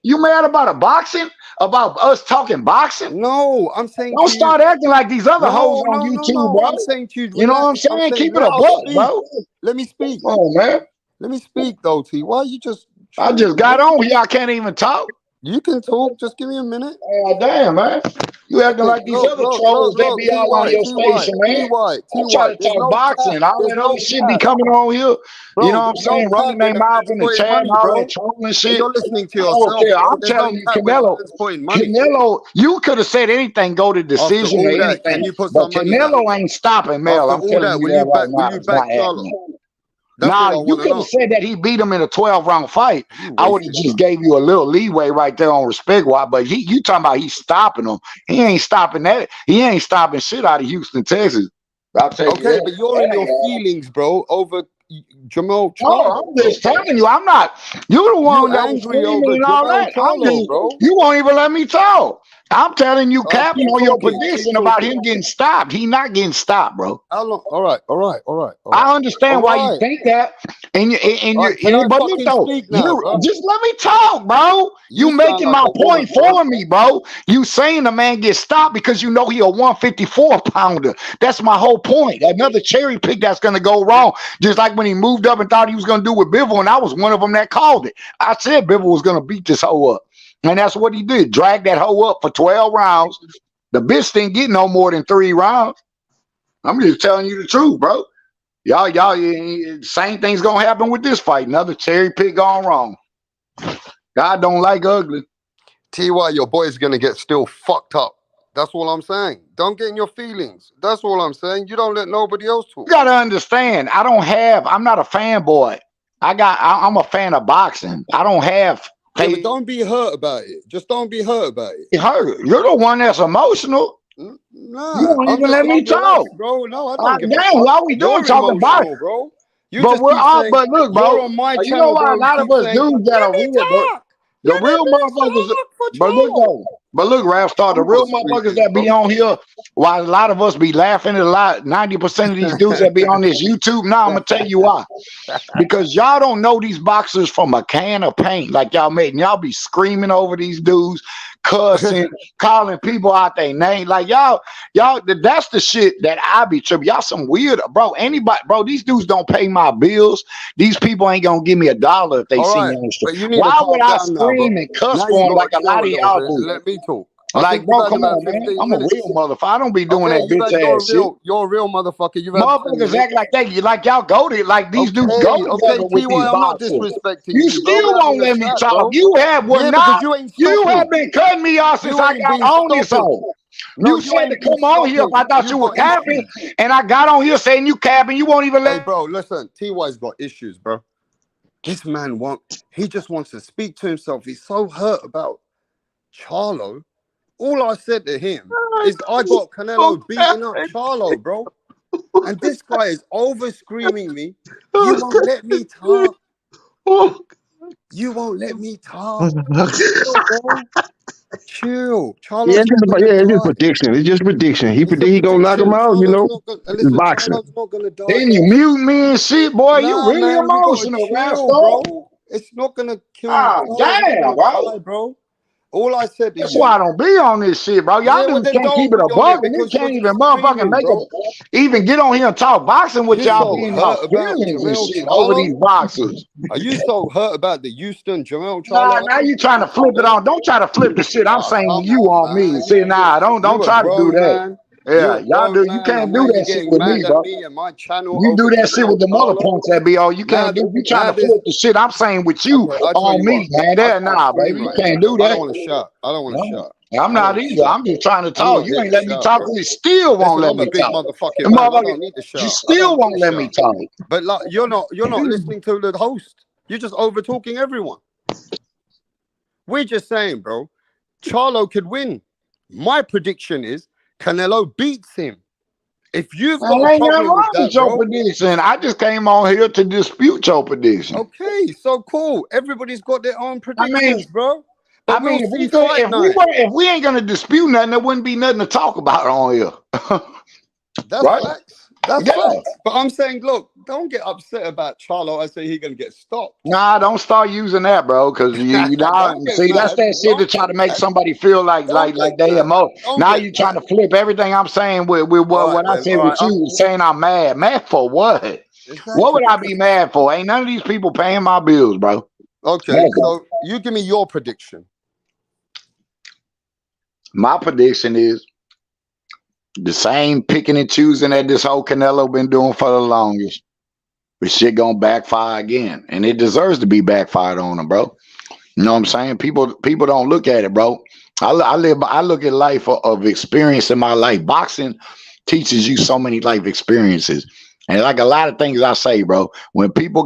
You mad about a boxing? About us talking boxing? No, I'm saying don't start acting like these other hoes on YouTube, bro. I'm saying to you, you know what I'm saying? Keep it a buck, bro. Let me speak. Oh man, let me speak though, T. Why you just? I just got on here. I can't even talk. You can talk. Just give me a minute. Oh damn, man. You acting like these other trolls that be all on your station, man. I'm trying to talk boxing. All that other shit be coming on here. You know what I'm saying? Running their mouth in the chat and all that trolling shit. You're listening to yourself. I'm telling you, Canelo, you could have said anything, go to decision or anything. But Canelo ain't stopping, Mel. I'm telling you that right now. It's not happening. Nah, you could have said that he beat him in a 12-round fight. I would have just gave you a little leeway right there on respect. Why? But you talking about he's stopping him. He ain't stopping that. He ain't stopping shit out of Houston, Texas. Okay, but you're in your feelings, bro, over Jamal No, Charlo. I'm just telling you, I'm not. You're the one that was angry screaming over and all Jamal that. I'm Charlo, just, bro. you won't even let me talk. I'm telling you, capping Keep on your talking. prediction Keep about talking. him getting stopped. He not getting stopped, bro. How long? All right. I understand why you think that, and Can I but look fucking though, speak now, bro? just let me talk, bro. You sound making like my a woman, point bro. for me, bro. You saying the man gets stopped because you know he a 154 pounder. That's my whole point. Another cherry pick that's gonna go wrong. Just like when he moved up and thought he was gonna do with Bivol, and I was one of them that called it. I said Bivol was gonna beat this hoe up, and that's what he did. Drag that hoe up for 12 rounds. The bitch didn't get no more than 3 rounds. I'm just telling you the truth, bro. Y'all, same thing's gonna happen with this fight. Another cherry pick gone wrong. God don't like ugly. TY, your boy's gonna get still fucked up. That's all I'm saying. Don't get in your feelings. That's all I'm saying. You don't let nobody else talk. You gotta understand. I'm not a fanboy. I'm a fan of boxing. I don't have. Yeah, but don't be hurt about it. Just don't be hurt about it. You're the one that's emotional. Nah, you won't I'm even just let me talk, bro. No, I don't give a damn, fuck. all we doing You're talking about it, bro. You but just we're keep all. saying, But look, bro, you're on my you channel, know why bro. a lot You of keep us saying, dudes that are real, the real motherfuckers. But look, Rap Star, the real motherfuckers that be on here, while a lot of us be laughing at 90% of these dudes that be on this YouTube. Now I'm gonna tell you why. Because y'all don't know these boxers from a can of paint like y'all made. And y'all be screaming over these dudes, cussing, calling people out their name. Like y'all, that's the shit that I be tripping. Y'all some weird, bro. Anybody, bro, these dudes don't pay my bills. These people ain't gonna give me $1 if they see me on the street. Why would I scream and cuss for them like a lot of y'all do? Let me talk. Like, bro, come on, man. I'm a real motherfucker. I don't be doing that bitch ass shit. You're a real motherfucker. You've Motherfuckers act like they like y'all go to like these dudes go together with these I'm not boxers. disrespecting You still won't let me talk. You have you have been cutting me off since I got on this hoe. You said to come on here if I thought you were capping, and I got on here saying you capping. You won't even let. Hey, bro, listen. TY's got issues, bro. This man he just wants to speak to himself. He's so hurt about Charlo. All I said to him is I got Canelo beating up Charlo, bro. And this guy is over screaming me. You won't let me talk. You won't let me talk. Chill. Yeah, it's just prediction. It's just prediction. He predict he gonna knock him out, you know. It's boxing. Then you mute me and shit, boy. You really man, emotional, bro. It's not gonna kill you. Damn, bro. All I said to That's you. why I don't be on this shit, bro. Y'all dudes can't keep it a buck, and you can't even motherfucking make it. Even get on here and talk boxing with y'all being all feelings and shit over these boxers. Are you so hurt about the Houston Jamal Charlo? Nah, now you trying to flip it on. Don't try to flip the shit I'm saying to you on me. See, nah, don't try to do that. Yeah, y'all do. You can't do that shit with me, bro. You do that shit with the mother points that be all. You can't do. You trying to flip the shit I'm saying with you on me, man. That nah, baby. You can't do that. I don't want to shout. I'm not either. I'm just trying to talk. You ain't let me talk. You still won't let me talk. Motherfucking man. I don't need to shout. You still won't let me talk. But like, you're not listening to the host. You're just over talking everyone. We're just saying, bro, Charlo could win. My prediction is Canelo beats him. If you've got a problem with that, your prediction, I just came on here to dispute your prediction. Okay, so cool. Everybody's got their own predictions, bro. But if we ain't gonna dispute nothing, there wouldn't be nothing to talk about on here. That's facts. That's facts. But I'm saying, look, don't get upset about Charlo. I say he's gonna get stopped. Nah, don't start using that, bro. Because you see, that's that shit to try to make somebody feel like they emotional. Now you trying to flip everything I'm saying with what I said with you, saying I'm mad. Mad for what? Exactly. What would I be mad for? Ain't none of these people paying my bills, bro. Okay, so you give me your prediction. My prediction is the same picking and choosing that this whole Canelo been doing for the longest. This shit gonna backfire again, and it deserves to be backfired on him, bro. You know what I'm saying? People don't look at it, bro. I look at life of experience in my life. Boxing teaches you so many life experiences, And like a lot of things I say, bro, when people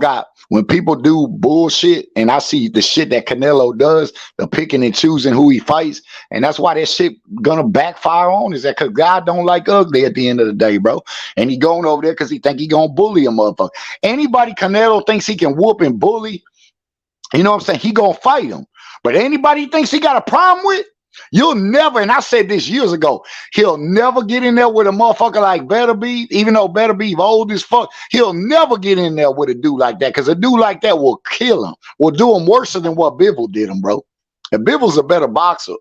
do bullshit, and I see the shit that Canelo does, the picking and choosing who he fights, and that's why that shit gonna backfire on, is that because God don't like ugly at the end of the day, bro. And he going over there because he think he gonna bully a motherfucker. Anybody Canelo thinks he can whoop and bully, you know what I'm saying, he gonna fight him. But anybody he thinks he got a problem with, you'll never, and I said this years ago, he'll never get in there with a motherfucker like Beterbiev, even though Beterbiev old as fuck. He'll never get in there with a dude like that, because a dude like that will kill him, will do him worse than what Bivol did him, bro. And Bivol's a better boxer.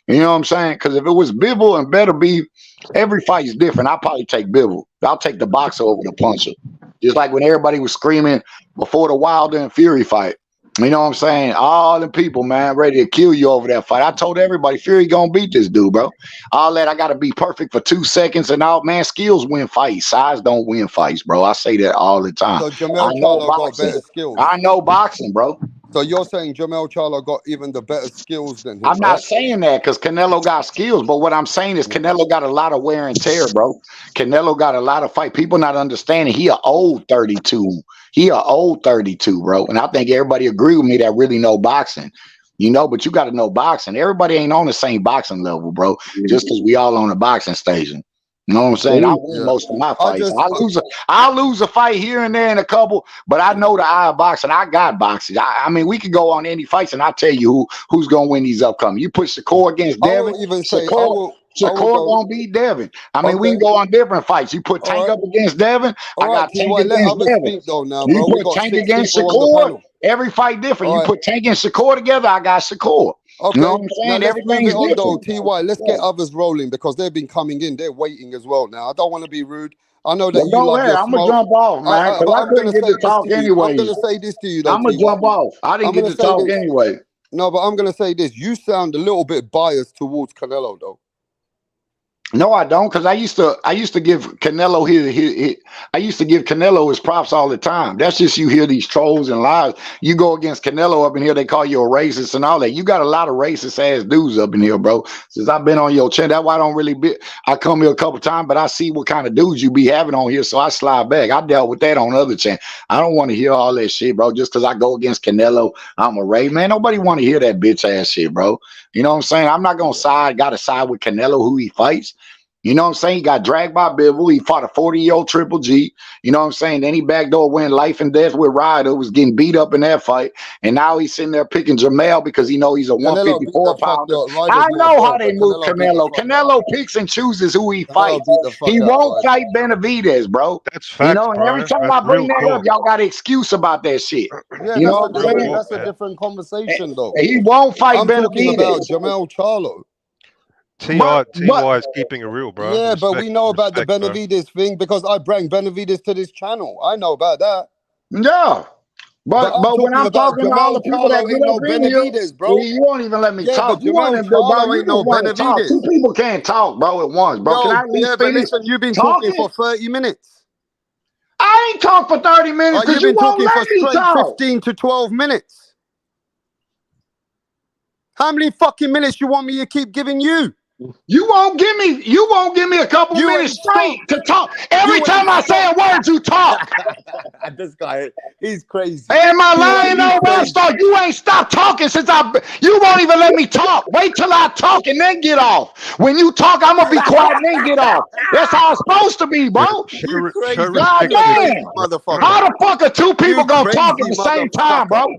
You know what I'm saying? Because if it was Bivol and Beterbiev, every fight is different. I'll probably take Bivol. I'll take the boxer over the puncher. Just like when everybody was screaming before the Wilder and Fury fight. You know what I'm saying? All the people, man, ready to kill you over that fight. I told everybody Fury gonna beat this dude, bro. All that I gotta be perfect for 2 seconds and all, man. Skills win fights. Size don't win fights, bro. I say that all the time. So Jamel Charlo got better skills. I know boxing, bro. So you're saying Jamel Charlo got even the better skills than him? I'm not saying that because Canelo got skills, but what I'm saying is Canelo got a lot of wear and tear, bro. Canelo got a lot of fight. People not understanding he an old 32. He an old 32, bro. And I think everybody agree with me that really know boxing. You know, but you got to know boxing. Everybody ain't on the same boxing level, bro. Just because we all on the boxing station. You know what I'm saying? I win most of my fights. I'll lose a fight here and there in a couple, but I know the eye of boxing. I got boxing. I mean, we could go on any fights, and I'll tell you who's going to win these upcoming. You put Shakur against Devin, Shakur gonna beat Devin. I mean, we can go on different fights. You put Tank up against Devin. I got Tank against Devin. You put Tank against Shakur. Every fight different. You put Tank and Shakur together. I got Shakur. Okay, you know what I'm saying? now let's move it on though, different. TY. Let's get others rolling because they've been coming in. They're waiting as well now. I don't want to be rude. I know that you Go love ahead. your I'm gonna smoke. jump off, man. Because I couldn't get to talk anyway. I'm gonna say this to you though. I'm gonna TY. jump off. I didn't get to talk anyway. No, but I'm gonna say this. You sound a little bit biased towards Canelo though. No, I don't, because I used to give Canelo I used to give Canelo his props all the time. That's just, you hear these trolls and lies. You go against Canelo up in here, they call you a racist and all that. You got a lot of racist ass dudes up in here, bro. Since I've been on your channel, that's why I don't really I come here a couple times, but I see what kind of dudes you be having on here, so I slide back. I dealt with that on other channel. I don't want to hear all that shit, bro. Just because I go against Canelo, I'm a Ray. Man, nobody want to hear that bitch ass shit, bro. You know what I'm saying? I'm not gonna gotta side with Canelo who he fights. You know what I'm saying? He got dragged by Bivol. He fought a 40-year-old Triple G. You know what I'm saying? Then he backdoor went life and death with Ryder, was getting beat up in that fight. And now he's sitting there picking Jamel because he know he's a 154-pounder. I know how they move Canelo. Canelo picks and chooses who he fights. He won't fight Benavidez, bro. That's facts, you know, and every time I bring that up, y'all got an excuse about that shit. Yeah, you know what I'm saying? That's a different conversation, though. He won't fight Benavidez. I'm talking about Jamel Charlo. TY is keeping it real, bro. Yeah, but we know about the Benavidez thing because I bring Benavidez to this channel. I know about that. Yeah. But when I'm talking to all the people that get up in here, bro, you won't even let me talk. You want to ain't no Benavidez. Two people can't talk, bro, at once, bro. Can I at least finish? Listen, you've been talking for 30 minutes. I ain't talked for 30 minutes because you won't let me talk. 15 to 12 minutes. How many fucking minutes you want me to keep giving you? You won't give me a couple minutes straight to talk. Every time I say a word, you talk. This guy, he's crazy. Hey, am I lying? No, Rapstar, you ain't stopped talking since you won't even let me talk. Wait till I talk and then get off. When you talk, I'm gonna be quiet and then get off. That's how it's supposed to be, bro. God damn. How the fuck are two people gonna talk at the same time, bro?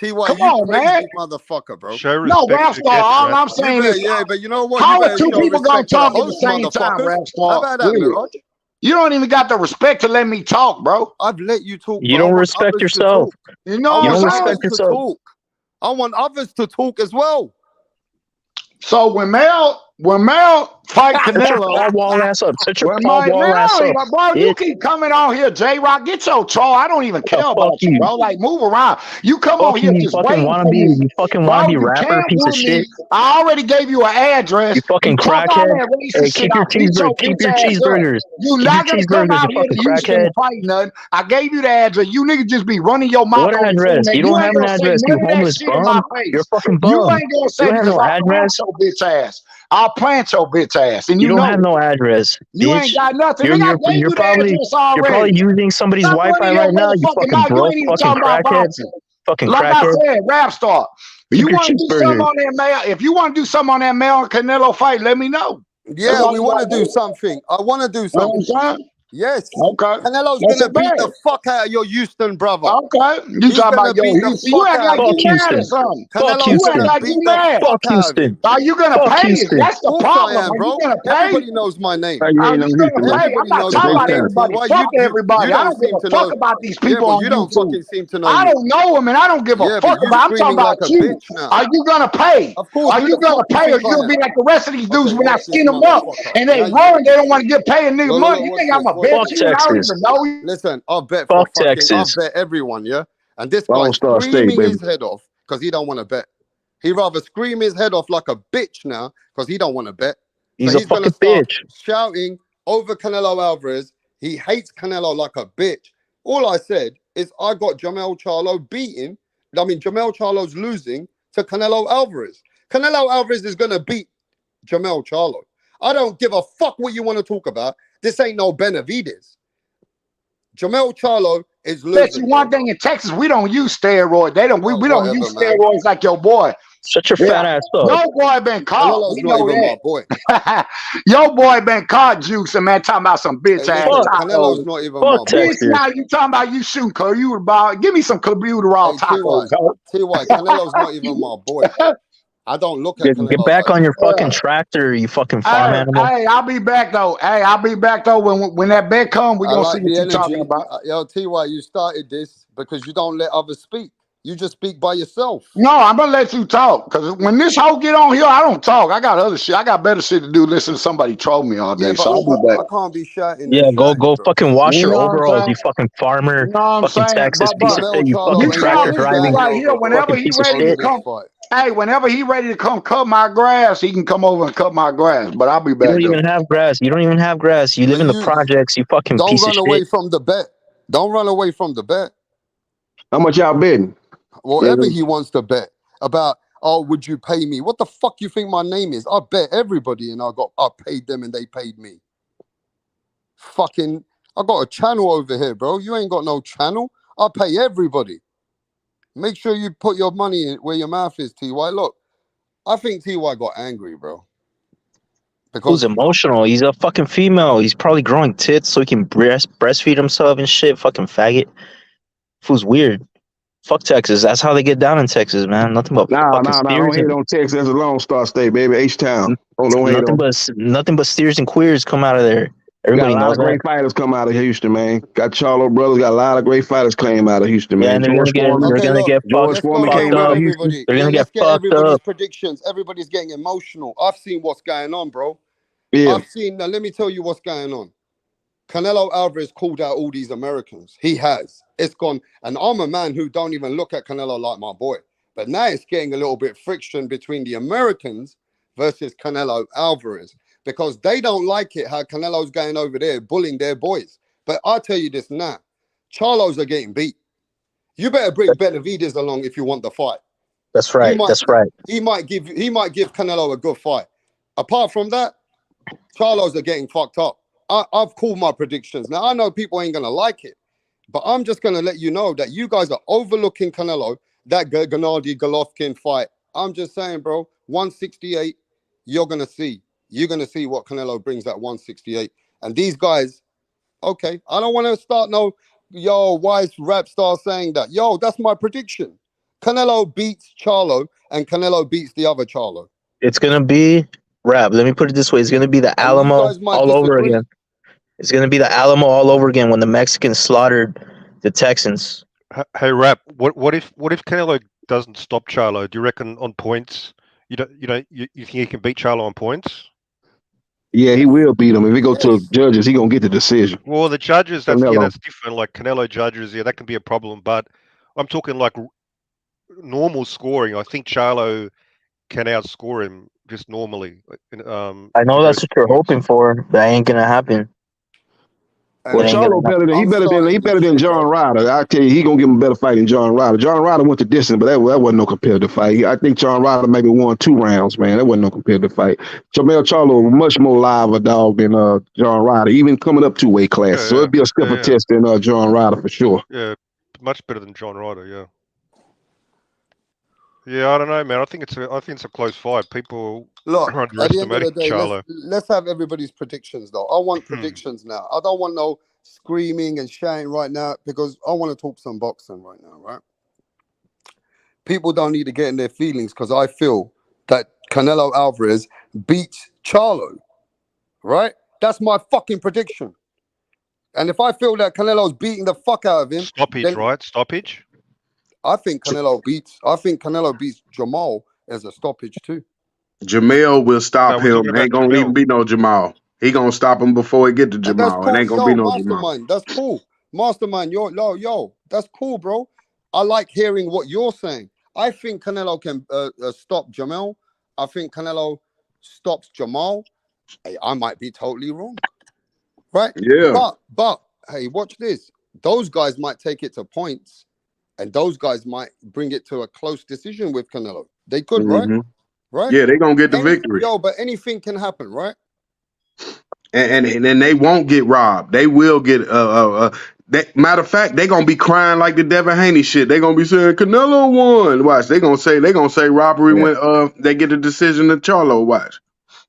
TY, come on, man, motherfucker, bro. No, Rapstar. All I'm saying is, but you know what? How are two people gonna talk at the same time, Rapstar? How about that, Mirage? You don't even got the respect to let me talk, bro. I've let you talk. You don't respect yourself. You know, you don't respect yourself. I want others to talk as well. So when Mel fight Canelo, wall ass up. Set your wall ass up. Bro, you keep coming on here, J-Rock. Get your troll. I don't even care about you, bro. Like, move around. You come on here just waiting for me. You fucking wanna be rapper, piece of shit. I already gave you an address. You fucking crackhead. Hey, keep your cheeseburgers. You not gonna come out here to Houston fight nothing. I gave you the address. You niggas just be running your mouth. What address? You don't have an address, you homeless bum. You're fucking bum. You ain't gonna say no address. Bitch ass. I'll plant your bitch ass, and You you don't know have it. no address, You bitch. ain't got nothing. Nigga, I gave you the address You're already. probably using somebody's Stop Wi-Fi running your right now. You motherfucking fucking mouth. You broke, ain't even fucking talking about crackhead, boxing. fucking Like I crackhead. said, rap star. If Keep you your want to do something cheeseburger. on that Mel, if you want to do something on that Mel and Canelo fight, let me know. Yeah, we want to do something. I want to do You know what something. I'm saying? Yes. Okay. Canelo's That's gonna a beat bad. the fuck out of your Houston brother. Okay. You He's talking gonna about yo beat the Houston. You fuck act out like of you him. mad or something. Fuck Canelo's You act Houston. gonna like beat you the mad. fuck Fuck out of him. Houston. Are you gonna Fuck pay? Houston. That's the Of course I problem. am, Are you bro. gonna pay? Everybody knows my name. Are you gonna pay? I'm Everybody not knows talking my about name. everybody. Why Fuck you everybody. I don't don't give seem a to fuck know? about these Yeah, people but on you don't YouTube. fucking seem to know I me. don't know them, and I don't give a Yeah, but fuck you about. I'm talking screaming about like a you. bitch now. Are you gonna pay? Of course, Are who you the gonna fuck you pay, or think you I gonna be am? like the rest of these dudes Okay, when I watch this skin them up motherfucker. and they Now you run? They don't want to get paid a nigga money. You watch think I'm this. a Watch bitch? Fuck this. You and I don't Texas. even know you. Listen, I've bet Fuck Texas. everyone, yeah? And this Lone guy's Star State, screaming baby. his head off because he don't want to bet. He'd rather scream his head off like a bitch now because he don't want to bet. He's So a he's going to fucking start bitch. shouting over Canelo Alvarez. He hates Canelo like a bitch. All I said is I got Jamel Charlo beating. I mean, Jamel Charlo's losing to Canelo Alvarez. Canelo Alvarez is going to beat Jamel Charlo. I don't give a fuck what you want to talk about. This ain't no Benavides. Jamel Charlo is Bet you losing. one thing in Texas, we don't use steroids. They don't. We don't Whatever, use man. steroids like your boy. Shut your Yeah, fat ass up. your boy been caught. Canelo's We not know even my that. boy. Your boy been caught juicing, man. Talking about some bitch Hey, ass listen, tacos. Canelo's not even Fuck my boy. Bitch, Texas. now you talking about you shooting ball. Give me some raw Hey, TY, tacos, ho. Canelo's not even my boy. I don't look at Get Canelo back like on your that, bro. fucking tractor, you fucking farm animal. Hey, I'll be back though. Hey, I'll be back though when that bet come. We I gonna see like what the you talking energy. about. Yo, TY, you started this because you don't let others speak. You just speak by yourself. No, I'm gonna let you talk because when this hoe get on here, I don't talk. I got other shit. I got better shit to do. Listen to somebody troll me all Yeah, day. but So I'll be back. I can't be shouting Yeah, and shouting, go bro. fucking wash You your know what I'm overalls, saying? you fucking farmer, You know what I'm fucking saying? Texas piece of Jamel shit, you Charlo fucking This ain't y'all tractor got his bitch driving, bag right here. over, bro. Whenever fucking he piece of ready to shit. This come, fight. hey, whenever he ready to come cut my grass, he can come over and cut my grass. But I'll be You back don't though. even have grass. You don't even have grass. You live But in the you projects, you fucking don't piece of run away shit. from the bet. Don't run away from the bet. How much y'all betting? Whatever he wants to bet about, oh, would you pay me? What the fuck you think my name is? I bet everybody and I paid them and they paid me. Fucking, I got a channel over here, bro. You ain't got no channel. I pay everybody. Make sure you put your money where your mouth is, TY. Look, I think TY got angry, bro. Who's Because emotional? He's a fucking female. He's probably growing tits so he can breastfeed himself and shit. Fucking faggot. Fool's weird. Fuck Texas. That's how they get down in Texas, man. Nothing but fucking Nah. steers Don't hate and on Texas. That's a Lone Star State, baby. H-Town. Don't hate on. nothing but steers and queers come out of there. Got Everybody a lot knows of that. great fighters come out of Houston, man. Got Charlo brothers. Got a lot of great fighters came out of Houston, Yeah, man. and they're gonna get let's go fucked around up. everybody. They're gonna get Let's get fucked everybody's up. predictions. Everybody's getting emotional. I've seen what's going on, bro. Yeah. I've seen, now let me tell you what's going on. Canelo Alvarez called out all these Americans. He has. It's gone. And I'm a man who don't even look at Canelo like my boy. But now it's getting a little bit friction between the Americans versus Canelo Alvarez because they don't like it how Canelo's going over there bullying their boys. But I'll tell you this now. Charlos are getting beat. You better bring Benavides along if you want the fight. That's right. That's right. He might give Canelo a good fight. Apart from that, Charlos are getting fucked up. I've called my predictions. Now, I know people ain't going to like it, but I'm just going to let you know that you guys are overlooking Canelo, that Gennady-Golovkin fight. I'm just saying, bro, 168, you're going to see. You're going to see what Canelo brings at 168. And these guys, okay, I don't want to start why is Rap Star saying that? Yo, that's my prediction. Canelo beats Charlo, and Canelo beats the other Charlo. It's gonna be Rap. Let me put it this way: it's gonna be the And you Alamo guys might all over disagree. again. It's gonna be the Alamo all over again when the Mexicans slaughtered the Texans. Hey, Rap. What if Canelo doesn't stop Charlo? Do you reckon on points? You think he can beat Charlo on points? Yeah, he will beat him. If he go to judges, he gonna get the decision. Well, the judges, that's Canelo. different. Like Canelo judges, that can be a problem. But I'm talking like normal scoring. I think Charlo can outscore him just normally. I know that's what you're hoping for. That ain't gonna happen. Well, Charlo better than John Ryder. I tell you, he gonna give him a better fight than John Ryder. John Ryder went the distance, but that wasn't no competitive fight. I think John Ryder maybe won 2 rounds, man. That wasn't no competitive fight. Jamel Charlo was much more live a dog than John Ryder, even coming up 2 weight class. So it'd be a stiffer test than John Ryder for sure. Yeah, much better than John Ryder. Yeah. Yeah, I don't know, man. I think it's a close fight. People Look, are at the end of the underestimating day, Charlo. let's have everybody's predictions, though. I want predictions now. I don't want no screaming and shouting right now because I want to talk some boxing right now, right? People don't need to get in their feelings because I feel that Canelo Alvarez beats Charlo, right? That's my fucking prediction. And if I feel that Canelo's beating the fuck out of him, Stoppage, right? Stoppage. I think Canelo beats Jamal as a stoppage too. Jamel will stop him. Ain't gonna even be no Jamal. He gonna stop him before he get to Jamal. That's cool. It ain't gonna be no Jamal. Mastermind. That's cool. Mastermind, yo, that's cool, bro. I like hearing what you're saying. I think Canelo can stop Jamel. I think Canelo stops Jamal. Hey, I might be totally wrong, right? Yeah. But hey, watch this. Those guys might take it to points, and those guys might bring it to a close decision with Canelo. They could, right? Right? Yeah, they gonna get the victory. Yo, but anything can happen, right? And they won't get robbed. They will get matter of fact, they gonna be crying like the Devin Haney shit. They gonna be saying Canelo won. Watch, they gonna say robbery when they get the decision to Charlo. Watch.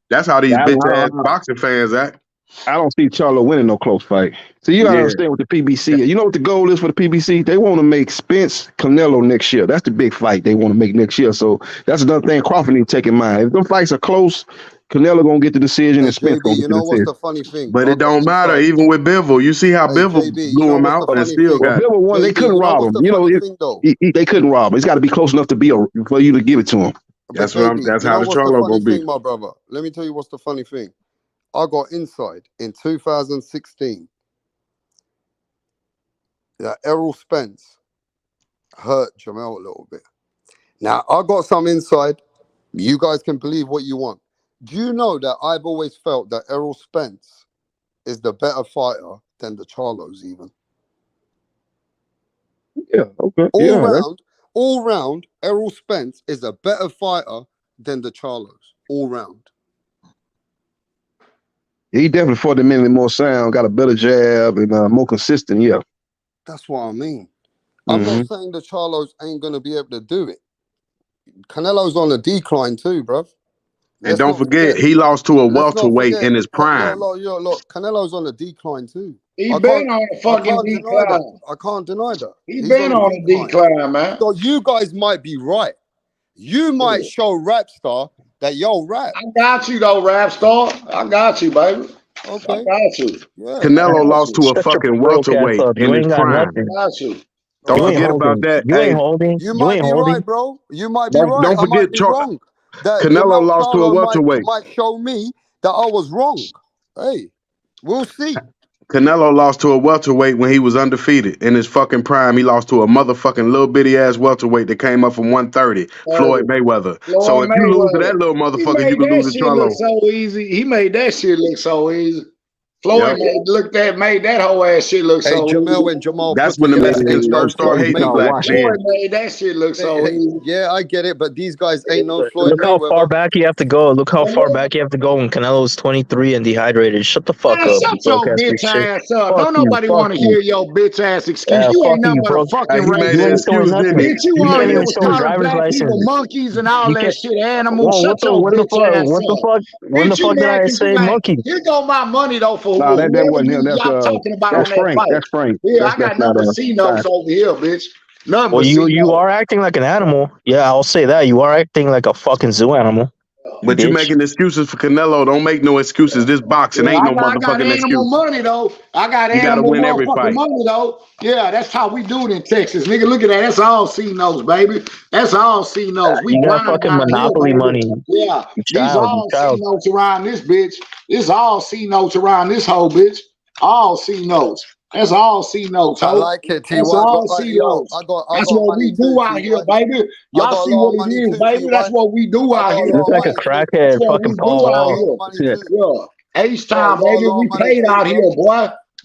That's how these bitch ass boxing fans act. I don't see Charlo winning no close fight. So you gotta understand what the PBC. You know what the goal is for the PBC? They want to make Spence Canelo next year. That's the big fight they want to make next year. So that's another thing Crawford need to take in mind. If them fights are close, Canelo gonna get the decision and Spence gonna get the decision. What's the funny thing? But it don't matter. Even with Bivol, you see how Bivol blew him out and still got. Bivol won. They couldn't rob him. You know, they couldn't rob him. It's got to be close enough to be for you to give it to him. That's how the Charlo gonna be. My brother, let me tell you what's the funny thing. I got inside in 2016 that Errol Spence hurt Jamel a little bit. Now, I got some inside. You guys can believe what you want. Do you know that I've always felt that Errol Spence is the better fighter than the Charlos even? Yeah, okay. All round, Errol Spence is a better fighter than the Charlos. All round. He definitely fought the minute more sound, got a better jab, and more consistent. Yeah, that's what I mean. I'm not saying the Charlos ain't gonna be able to do it. Canelo's on a decline too, bruv. And don't forget, he lost to a welterweight in his prime. Look, Canelo's on a decline too. He's been on a fucking decline. I can't deny that. He's been on a decline, man. So you guys might be right. You might show Rapstar that Rap. I got you though, Rapstar. I got you, baby. Okay. I got you. Yeah. Canelo lost to a fucking welterweight in his prime. I got you. Don't forget about that. You ain't holding. You might be right, bro. You might be right. Don't forget, wrong. Canelo lost to a welterweight. Might show me that I was wrong. Hey, we'll see. Canelo lost to a welterweight when he was undefeated in his fucking prime. He lost to a motherfucking little bitty ass welterweight that came up from 130, Floyd Mayweather. So if you lose to that little motherfucker, you can lose to Charlo. So easy. He made that shit look so easy. Floyd made that whole ass shit look so easy. Jamel and Jamal. That's when the Mexicans first started hating black men. Floyd made that shit look so easy. Yeah, I get it, but these guys ain't no Floyd. Look how far back you have to go. Look how far back you have to go when Canelo's 23 and dehydrated. Shut the fuck up. Shut your bitch ass up. Don't nobody want to hear your bitch ass excuse. You ain't nothing but a fucking racist. Bitch, you on here was calling black people monkeys and all that shit, animals. Shut your bitch ass up. When the fuck did I say monkey? Here go my money though for no, that wasn't him. That's talking about that's on that Frank. fight. That's Frank. Yeah, that's, I got number C notes over here, bitch. Well, you are acting like an animal. Yeah, I'll say that. You are acting like a fucking zoo animal. But you making excuses for Canelo. Don't make no excuses. This boxing ain't no motherfucking excuse. I got animal money though. I got animal motherfucking money though. Yeah, that's how we do it in Texas, nigga. Look at that. That's all C notes, baby. That's all C notes. You got fucking monopoly money. Yeah, these all C notes around this bitch. It's all C notes around this whole bitch. All C notes. That's all C notes. I like it, T. That's all C notes. That's what we do out here, baby. Y'all see what it is, baby. That's what we do out here. Looks like a crackhead, fucking Paul. Yeah, H-time, baby. We paid out here, boy.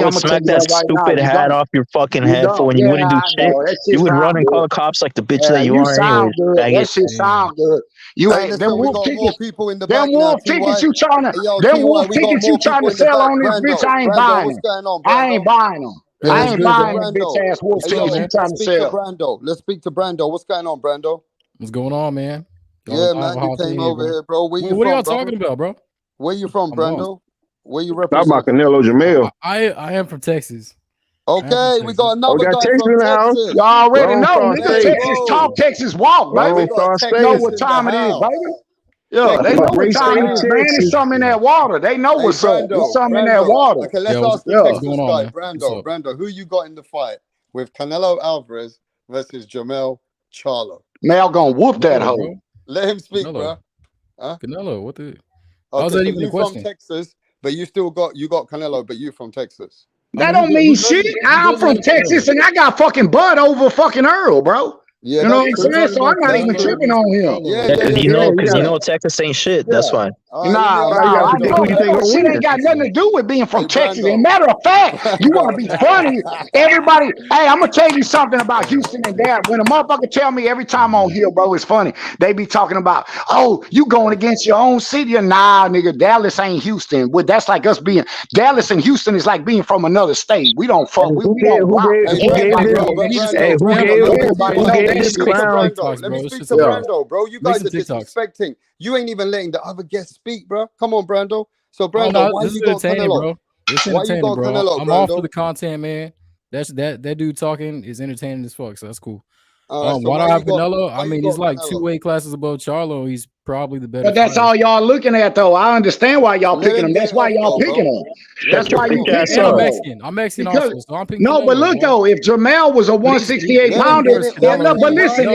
me. I I'm would gonna tell smack you that that right now. stupid You hat don't. off your fucking You head for don't. when you Yeah, wouldn't do I shit. know. That You shit would run sound and call good. the cops like the bitch Yeah, that you you are anyways, sound good. faggot. That shit sound good. You Hey, ain't them listen, we wolf got more tickets. people in the Them back now, wolf tickets TY. you trying to. Hey, yo, Them TY, wolf we got tickets you more trying people to in the sell back. on this bitch. Brando, I ain't Brando, buying what's them. going on, I ain't Brando? buying them. Yeah, I what's ain't good, Speak to buying y'all? them bitch Brando. ass wolf Hey, What's up, tickets yo, you man? let's trying to speak to sell. Brando. Let's speak to Brando. What's going on, Brando? What's going on, man? Yeah, man, you came over here, bro. Where you What are from, y'all brother? talking about, bro? Where you from, I'm lost. Brando? Where you Talk represent? about Canelo Jamel. I am from Texas. Okay, we got another We got guy Texas from in the house. Texas. You already Lone know, Star nigga. State. Texas talk, Texas walk, We baby. Lone got Star Know Texas what State. in the time it is, house. baby. Yeah, Check they it know out. what Great time State, it is, man. There's Texas. something in that water. They know Hey, what's up. There's Brando, something in that Brando. water. Okay, let's Yeah, ask the yeah. Texas What's going guy, on, man? Brando. Brando, who you got in the fight with Canelo Alvarez versus Jamel Charlo? Mel gonna whoop that Canelo, hoe. bro. Let him speak, Canelo. bro. Huh? Canelo, what the? How's Okay, that so even a you from question? Texas, but you got Canelo, but you from Texas. That don't mean shit. I'm from Texas and I got fucking Bud over fucking Earl, bro. Yeah, You know what I'm that's true. saying? So I'm not That's even true. tripping on him. Yeah, Yeah, because you yeah. know Texas ain't shit. That's why. All right, let me Nah, ask nah, you, I Brando. know that shit ain't got nothing to do with being from Texas. And matter of fact, you want to be funny. Everybody, hey, I'm gonna tell you something about Houston and that. When a motherfucker tell me every time on here, bro, it's funny. They be talking about, oh, you going against your own city? Nah, nigga, Dallas ain't Houston. Well, that's like us being Dallas and Houston is like being from another state. We don't fuck. We don't rock. Who gave this clown? Let me speak to Brando, bro. You guys are disrespecting. You ain't even letting the other guests speak, bro. Come on, Brando. So, Brando, why this you is got entertaining, Canelo? bro. It's Why you entertaining, got bro. Canelo, I'm all for Brando? the content, man. That dude talking is entertaining as fuck, so that's cool. All right, so Why do I why have you got- Canelo? why I you mean, got he's like Canelo? 2 weight classes above Charlo. He's probably the better But that's fighter. all y'all looking at, though. I understand why y'all picking him. That's why y'all picking him. That's why you picking And him. I'm Mexican. I'm Mexican Because also, so I'm picking no, Canelo, but look bro. though, if Jamel was a 168 pounder, but listen,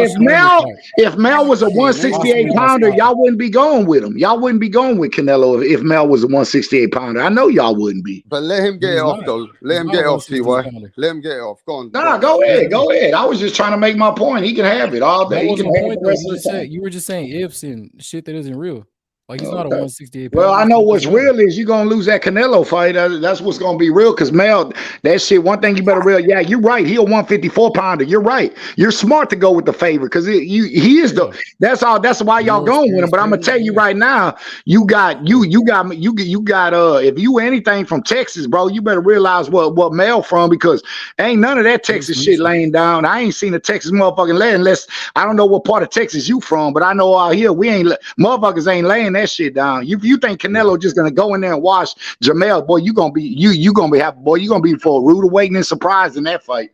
if Mel was a 168 pounder, y'all wouldn't be going with him. Y'all wouldn't be going with Canelo if Mel was a 168 pounder. I know y'all wouldn't be. But let him get it off, though. Let him get it off, TY. Let him get it off. Go on. Nah, go ahead, go ahead. I was just trying to make my point. He can have it all day. That He wasn't can the have point, it the though. rest of the time. You were just saying ifs and shit that isn't real. Like he's not a Okay. 168 Well, pounder. I know what's real is you're gonna lose that Canelo fight. That's what's gonna be real. Cause Mel, that shit. One thing you better real. Yeah, you're right. He a 154 pounder. You're right. You're smart to go with the favor because he is the. That's all. That's why y'all going with him. But I'm gonna tell you right now, you got. If you anything from Texas, bro, you better realize what Mel from because ain't none of that Texas shit laying down. I ain't seen a Texas motherfucking lay unless I don't know what part of Texas you from, but I know out here we ain't motherfuckers ain't laying that shit down. You think Canelo just gonna go in there and watch Jamel, boy, you gonna be for a rude awakening surprise in that fight.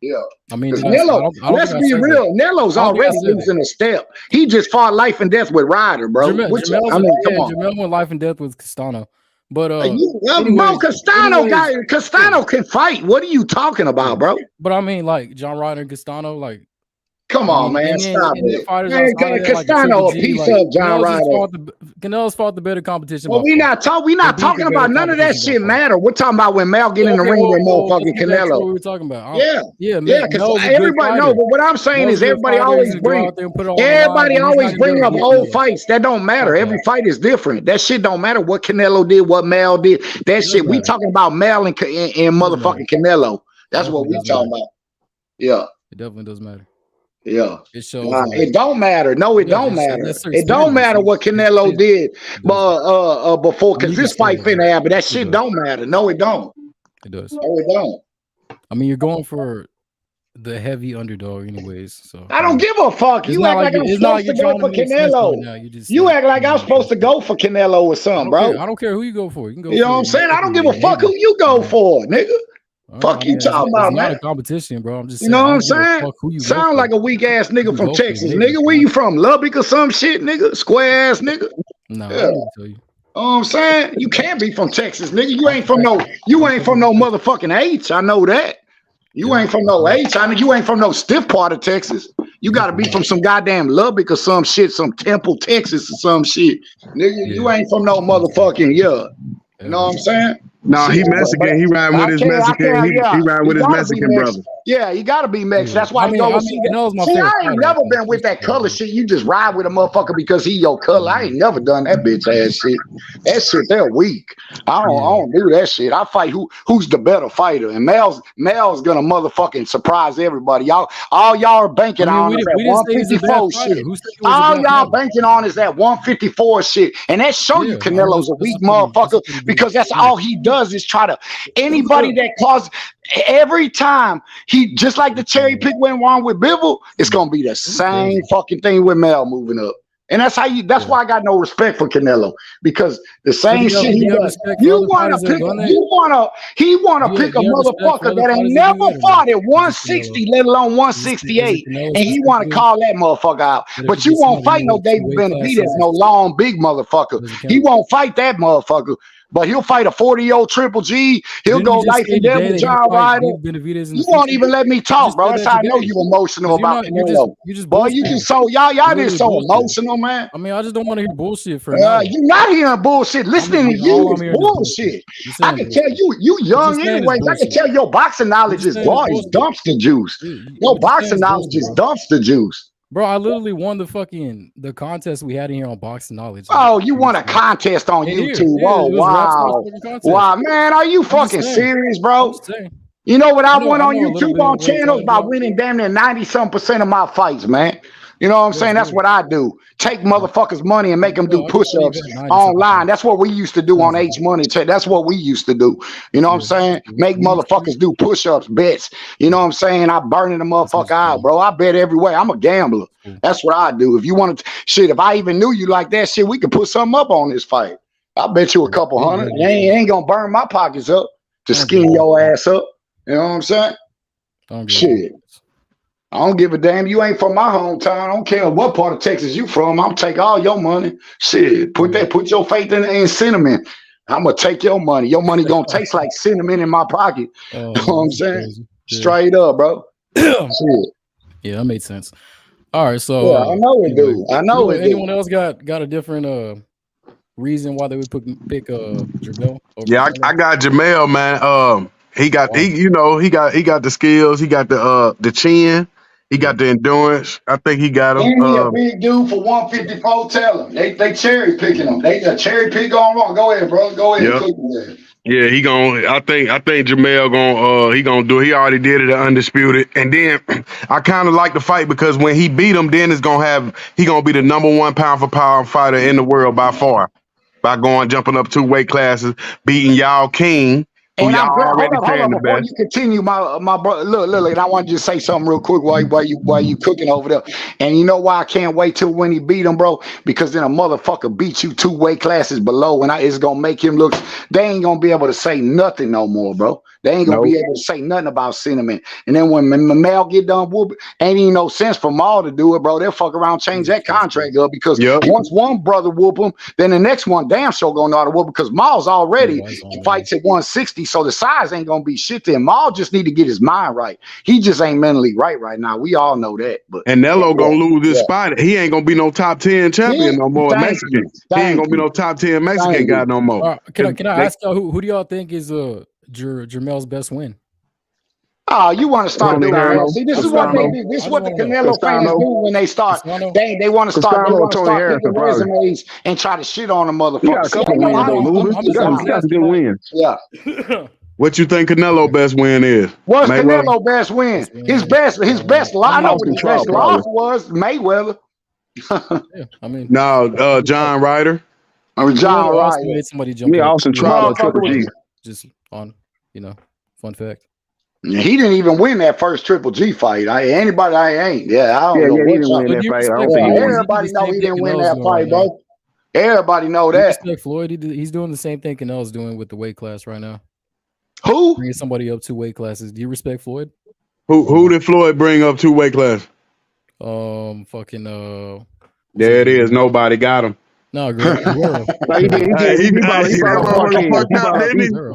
Yeah. I mean, let's be real. Nelo's already losing a step. He just fought life and death with Ryder, bro. Jamel went life and death with Castano. But Castano can fight. What are you talking about, bro? But I mean, like John Ryder and Castano, like. Come on, man, stop it. Castano a piece of John Ryder. Canelo's fought the better competition. Well, we not talking about none of that shit matter. We're talking about when Mel get in the ring with motherfucking Canelo. What we're talking about. Yeah. Because everybody know. But what I'm saying is everybody always bring up old fights. That don't matter. Every fight is different. That shit don't matter what Canelo did, what Mel did. That shit. We talking about Mel and motherfucking Canelo. That's what we talking about. Yeah. It definitely does matter. Yeah, it shows. It don't matter. No, it don't matter. It don't matter what Canelo did, before because this fight finna happen. That shit don't matter. No, it don't. It does. No, it don't. I mean, you're going for the heavy underdog, anyways. So I don't give a fuck. You act like I'm supposed to go for Canelo. You act like I'm supposed to go for Canelo or something, bro. I don't care who you go for. You can go. You know what I'm saying? I don't give a fuck who you go for, nigga. Fuck you talking about, man. It's not a competition, bro. I'm just saying. You know what I'm saying? Sound like a weak ass nigga from Texas, nigga. Where you from? Lubbock or some shit, nigga? Square ass nigga. No, yeah. I didn't tell you. You know what I'm saying? You can't be from Texas, nigga. You ain't from no motherfucking H. I know that. You ain't from no H. I know you ain't from no stiff part of Texas. You gotta be from some goddamn Lubbock or some shit, some Temple, Texas or some shit. Nigga, you ain't from no motherfucking You know what I'm saying? No, he Mexican. He riding with his Mexican. He riding with his Mexican brother. Yeah, you gotta be Mexican. That's why he go with I ain't never been with that color shit. You just ride with a motherfucker because he your color. I ain't never done that bitch ass shit. That shit, they're weak. I don't do that shit. I fight who's the better fiter. And Mel's gonna motherfucking surprise everybody. All y'all are banking on is that 154 shit. All y'all banking on is that 154 shit. And that show you Canelo's a weak motherfucker because that's all he does is try to anybody that causes every time he just like the cherry pick went wrong with Bivol, it's gonna be the same fucking thing with Mel moving up. And that's how you. That's why I got no respect for Canelo, because the same shit he does. You want to pick. He want to pick a motherfucker that ain't never fought at 160, let alone 168, and he want to call that motherfucker out. But you won't fight no David Benavidez, no long big motherfucker. He won't fight that motherfucker. But he'll fight a 40-year-old Triple G. He'll go life and death with John Ryder. You won't even let me talk, bro. That's how I know you emotional about Canelo. Boy, you just so y'all just so emotional, man. I mean, I just don't want to hear bullshit for you're not hearing bullshit. Listening to you is bullshit. I can tell you young anyway. I can tell your boxing knowledge is dumpster juice. Your boxing knowledge is dumpster juice. Bro, I literally won the contest we had in here on boxing knowledge. Oh, you won a contest on YouTube. Oh, wow. Wow, man, are you fucking serious, bro? You know what I won on YouTube on channels by winning damn near 90-some% of my fights, man. You know what I'm saying? That's what I do. Take motherfuckers' money and make them do push-ups online. That's what we used to do on H Money. That's what we used to do. You know what I'm saying? Make motherfuckers do push-ups, bets. You know what I'm saying? I burning the motherfucker out, bro. I bet every way. I'm a gambler. That's what I do. If you want to, shit, if I even knew you like that shit, we could put something up on this fight. I bet you a couple hundred. It ain't gonna burn my pockets up to skin your ass up. You know what I'm saying? Shit. I don't give a damn. You ain't from my hometown. I don't care what part of Texas you from. I'm take all your money. Shit, put your faith in cinnamon. I'm gonna take your money. Your money gonna taste like cinnamon in my pocket. You know what I'm saying? Straight up, bro. Shit. Yeah, that made sense. All right, so yeah, I know it do. I know it. Anyone else got a different reason why they would pick Jamel? Yeah, I got Jamel, man. He got the skills. He got the chin. He got the endurance. I think he got him. Ain't he a big dude for 154? Tell him. They cherry picking him. They cherry pick on wrong. Go ahead, bro. Go ahead. Yep. Yeah, he gonna. I think Jamel gonna. He gonna do. He already did it at Undisputed, and then I kind of like the fight because when he beat him, then he gonna be the #1 pound for pound fighter in the world by far, by jumping up 2 weight classes, beating Yao King. And I'm hold up, before you continue, my brother. Look, and I want you to say something real quick while you cooking over there. And you know why I can't wait till when he beat him, bro? Because then a motherfucker beat you 2 weight classes below, and it's gonna make him look. They ain't gonna be able to say nothing no more, bro. They ain't gonna be able to say nothing about cinnamon. And then when Mamel get done whooping, ain't even no sense for Maul to do it, bro. They'll fuck around, change that contract up because once one brother whoop him, then the next one damn sure gonna know how to whoop because Maul's already fights at 160, so the size ain't gonna be shit to him. Maul just need to get his mind right. He just ain't mentally right now. We all know that. But Canelo gonna lose this fight. He ain't gonna be no top 10 champion no more. Mexican. He ain't gonna be no top 10 Mexican guy no more. Can I ask y'all who do y'all think is Jamel's best win? Oh, you want to start doing that? See, this is what they do. This is what the Canelo fans do when they start. They want to start. They want to start picking resumes and try to shit on a motherfucker. He got a couple wins. He got some good wins. Yeah. What you think Canelo best win is? What's Canelo best win? His best loss. I know what his best loss was. Mayweather. I mean, no, John Ryder. John Ryder. Somebody jump. Yeah, Austin Charlo, Triple G. Just on, fun fact. He didn't even win that first Triple G fight. Anybody ain't. Yeah, I don't know. He didn't win that fight. Everybody know he didn't win that fight, bro. Everybody know that. Floyd, he's doing the same thing Canelo's doing with the weight class right now. Who? Bringing somebody up 2 weight classes. Do you respect Floyd? Who did Floyd bring up 2 weight classes? There it is. Nobody got him. No, Guerrero.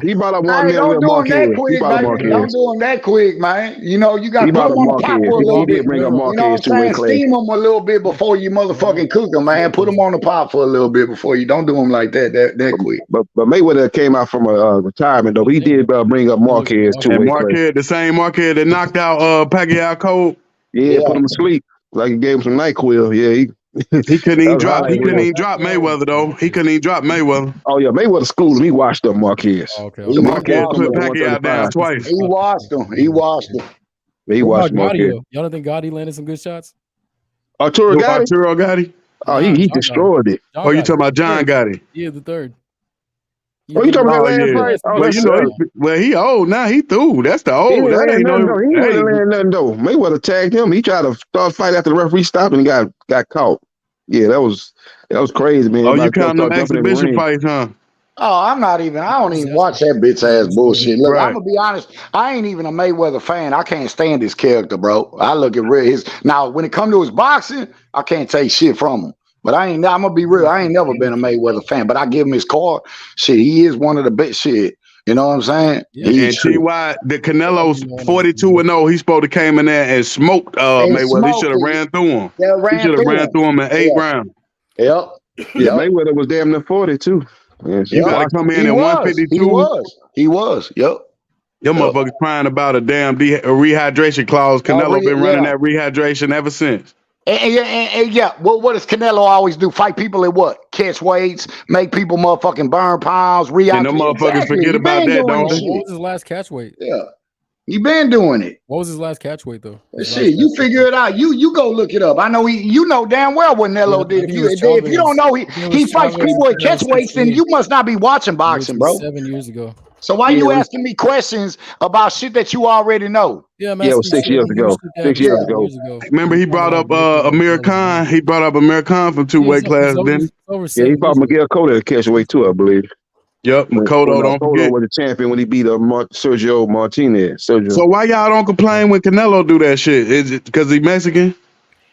He brought up Marquez. Don't do him that quick, man. Don't do him that quick, man. You know, you got to put him on the pot for a little bit. You know what I'm saying? Steam him a little bit before you motherfucking cook him, man. Put him on the pot for a little bit before you. Don't do him like that quick. But Mayweather came out from a retirement, though. He did bring up Marquez too. And Marquez, the same Marquez that knocked out Pacquiao cold. Yeah, put him to sleep. Like he gave him some NyQuil. Yeah, he couldn't even drop. He couldn't even drop Mayweather though. He couldn't even drop Mayweather. Oh yeah, Mayweather schooled him. He washed up Marquez. Marquez put Pacquiao down twice. He washed him. He washed Marquez. Y'all don't think Gotti landed some good shots? Arturo Gotti. Oh, he destroyed it. Oh, you talking about John Gotti? Yeah, the third. Oh, you talking about last fight? He old now. He through. That's the old. He ain't land nothing though. Mayweather tagged him. He tried to start fight after the referee stopped and he got caught. Yeah, that was crazy, man. Oh, you Everybody counting them started jumping in the exhibition ring. fights, huh? Oh, I don't even watch that bitch ass bullshit. Look, I'm Right. gonna be honest. I ain't even a Mayweather fan. I can't stand his character, bro. I look at his now when it come to his boxing, I can't take shit from him. But I'm gonna be real. I ain't never been a Mayweather fan, but I give him his card. Shit, he is one of the best shit. You know what I'm saying? And TY, the Canelo's 42-0. He's supposed to came in there and smoked Mayweather. He should have ran through him. He should have ran through him in 8 rounds. Yep. Yeah, Mayweather was damn near 40 too. Yeah, You got to come in at 152. He was. Yep. Your motherfuckers crying about a damn rehydration clause. Canelo been running that rehydration ever since. And yeah, what does Canelo always do? Fight people at what? Catch weights, make people motherfucking burn pounds, rehydrate. And them motherfuckers forget about that, don't they? What was his last catch weight? Yeah. He been doing it. What was his last catch weight though? Shit, you figure it out. You go look it up. I know you know damn well what Canelo did. If you don't know he fights people at catch weights, then you must not be watching boxing, bro. 7 years ago. So why you asking me questions about shit that you already know? Yeah, it was 6 years ago. 6 years ago. Remember he brought up Amir Khan. He brought up Amir Khan from 2 weight classes, didn't he? Yeah, he fought Miguel Cotto at catch weight too, I believe. Yep, Cotto, don't forget. Was the champion when he beat Sergio Martinez. So why y'all don't complain when Canelo do that shit? Is it because he Mexican?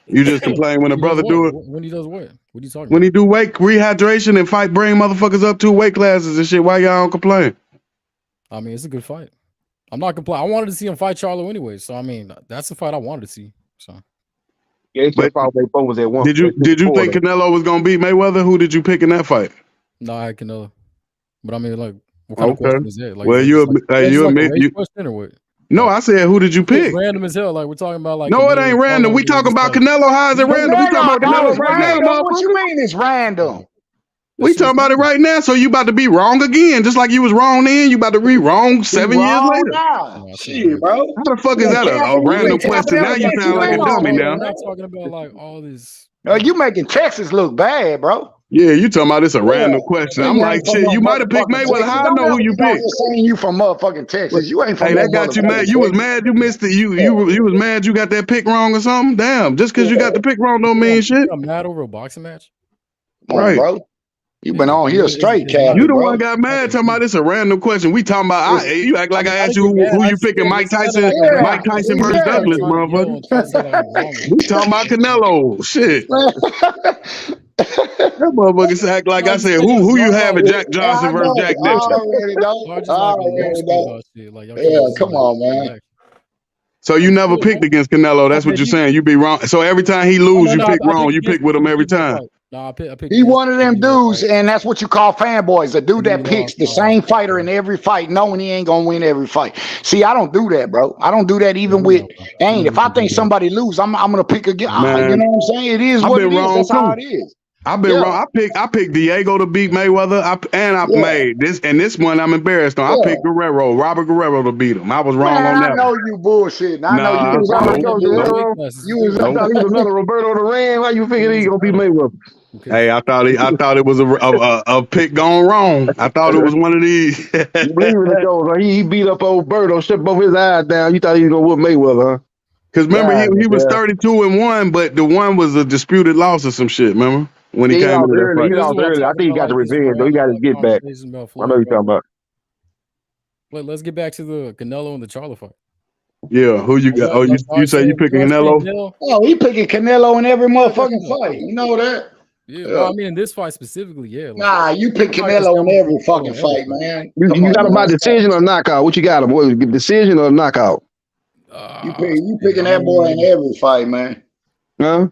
You just complain when a brother do it? When he does what? What are you talking When he do weight rehydration and bring motherfuckers up 2 weight classes and shit, why y'all don't complain? I mean, it's a good fight. I'm not complaining. I wanted to see him fight Charlo anyway. So I mean, that's the fight I wanted to see. So yeah, they both was at one. Did you think Canelo was gonna beat Mayweather? Who did you pick in that fight? No, I had Canelo. But I mean, like, what kind of question is that? Like, well, you admit you question or what? No, I said, who did you pick? Random as hell. Like we're talking about, like. No, it ain't random. We talking about Canelo. How is it random? We talking about Canelo right now, What you mean it's random? We talking about it right now. So you about to be wrong again, just like you was wrong then. You about to be wrong 7 years later. Nah. Shit, bro. How the fuck is that a random question? Now you sound like a dummy now. I'm not talking about like all this. You making Texas look bad, bro. Yeah, you talking about it's a random question. I'm like, shit, you might have picked Mayweather. How I know who you picked? Saying you from motherfucking Texas. You ain't from. Hey, that got you mad. You was mad. You missed it. You was mad. You got that pick wrong or something. Damn, just because you got the pick wrong don't mean shit. I'm mad over a boxing match. Right, bro. You been on here straight, Cal. You the one got mad talking about it's a random question. We talking about you act like I asked you who you picking, Mike Tyson versus Douglas, motherfucker. We talking about Canelo. Shit. That motherfuckers act like I said, who you having, Jack Johnson versus Jack Dixon? Yeah, come on, man. So you never picked against Canelo. That's what you're saying. You be wrong. So every time he lose, you pick wrong. You pick with him every time. No, I pick he one of them dudes, and that's what you call fanboys. A dude that picks the same fighter in every fight, knowing he ain't gonna win every fight. See, I don't do that, bro. I don't do that even with if I think somebody lose, I'm gonna pick again. You know what I'm saying? It is what it is. That's how it is. I've been wrong. I picked Diego to beat Mayweather. I made this one I'm embarrassed on. I picked Robert Guerrero to beat him. I was wrong on that. I know you bullshitting. I know you was another Roberto Duran. Why you figure he gonna beat Mayweather? Okay. Hey, I thought it was a pick gone wrong. I thought it was one of these. You believe in it though? He beat up old Berto, shut both his eyes down. You thought he was gonna whoop Mayweather, huh? Because remember he was 32-1, but the one was a disputed loss or some shit. Remember when he came into that fight? He lost early. I think he got the revenge though. He got his get back. I know you're talking about. Let's get back to the Canelo and the Charlo fight. Yeah, who you got? Oh, you say you picking Canelo? Oh, he picking Canelo in every motherfucking fight. You know that? Yeah, well, I mean, in this fight specifically, yeah. Nah, you pick Canelo in every fucking fight, man. You got him by decision or knockout? What you got him? What, decision or knockout? You picking that boy in every fight, man. Huh?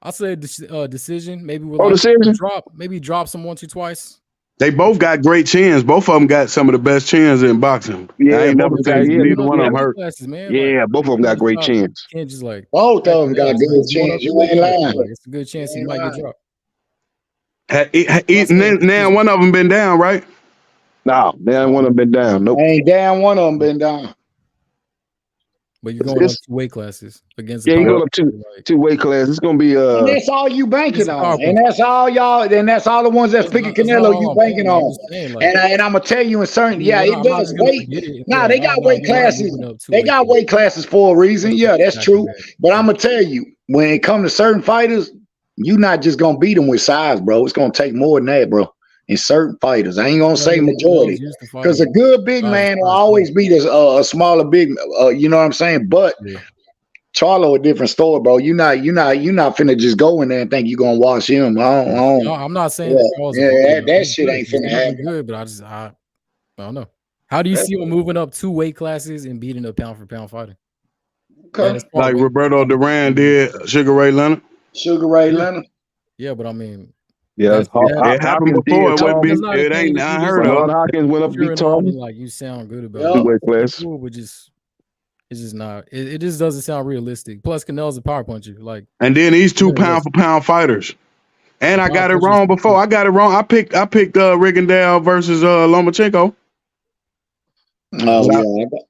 I'll say decision. Maybe with decision. Maybe drop some once or twice. They both got great chins. Both of them got some of the best chins in boxing. Yeah, I ain't never seen neither one of them hurt. Yeah, both of them got great chins. Can't just like both of them got good chins. You ain't lying. It's a good chance he might get dropped. Now one of them been down, right? No, now one of them been down. Nope. Ain't down one of them been down. But you're going up 2 weight classes against. Yeah, you go up two weight classes. It's gonna be And that's all you banking on, and that's all y'all. And that's all the ones that's picking Canelo. You banking on, and I'm gonna tell you in certain. Yeah, it does weight. Nah, they got weight classes. They got weight classes for a reason. Yeah, that's true. But I'm gonna tell you, when it comes to certain fighters, You're not just gonna beat him with size, bro. It's gonna take more than that, bro. In certain fighters, I ain't gonna say majority, because a good big man will always beat a smaller big. You know what I'm saying? But Charlo a different story, bro. You're not finna just go in there and think you're gonna watch him. No, I'm not saying that shit ain't finna happen. Good, but I don't know. How do you see him moving up 2 weight classes and beating a pound for pound fighter? Okay. Like Roberto Duran did Sugar Ray Leonard. Sugar Ray Leonard. Yeah, but I mean, yeah, it happened before. It ain't unheard of. Hawkins went up to beat Tommy. Like you sound good about it. Cool, but it's just not. It just doesn't sound realistic. Plus, Canelo's a power puncher. Like, and then these 2 pound for pound fighters. And I got it wrong before. I got it wrong. I picked Rigondeaux versus Lomachenko.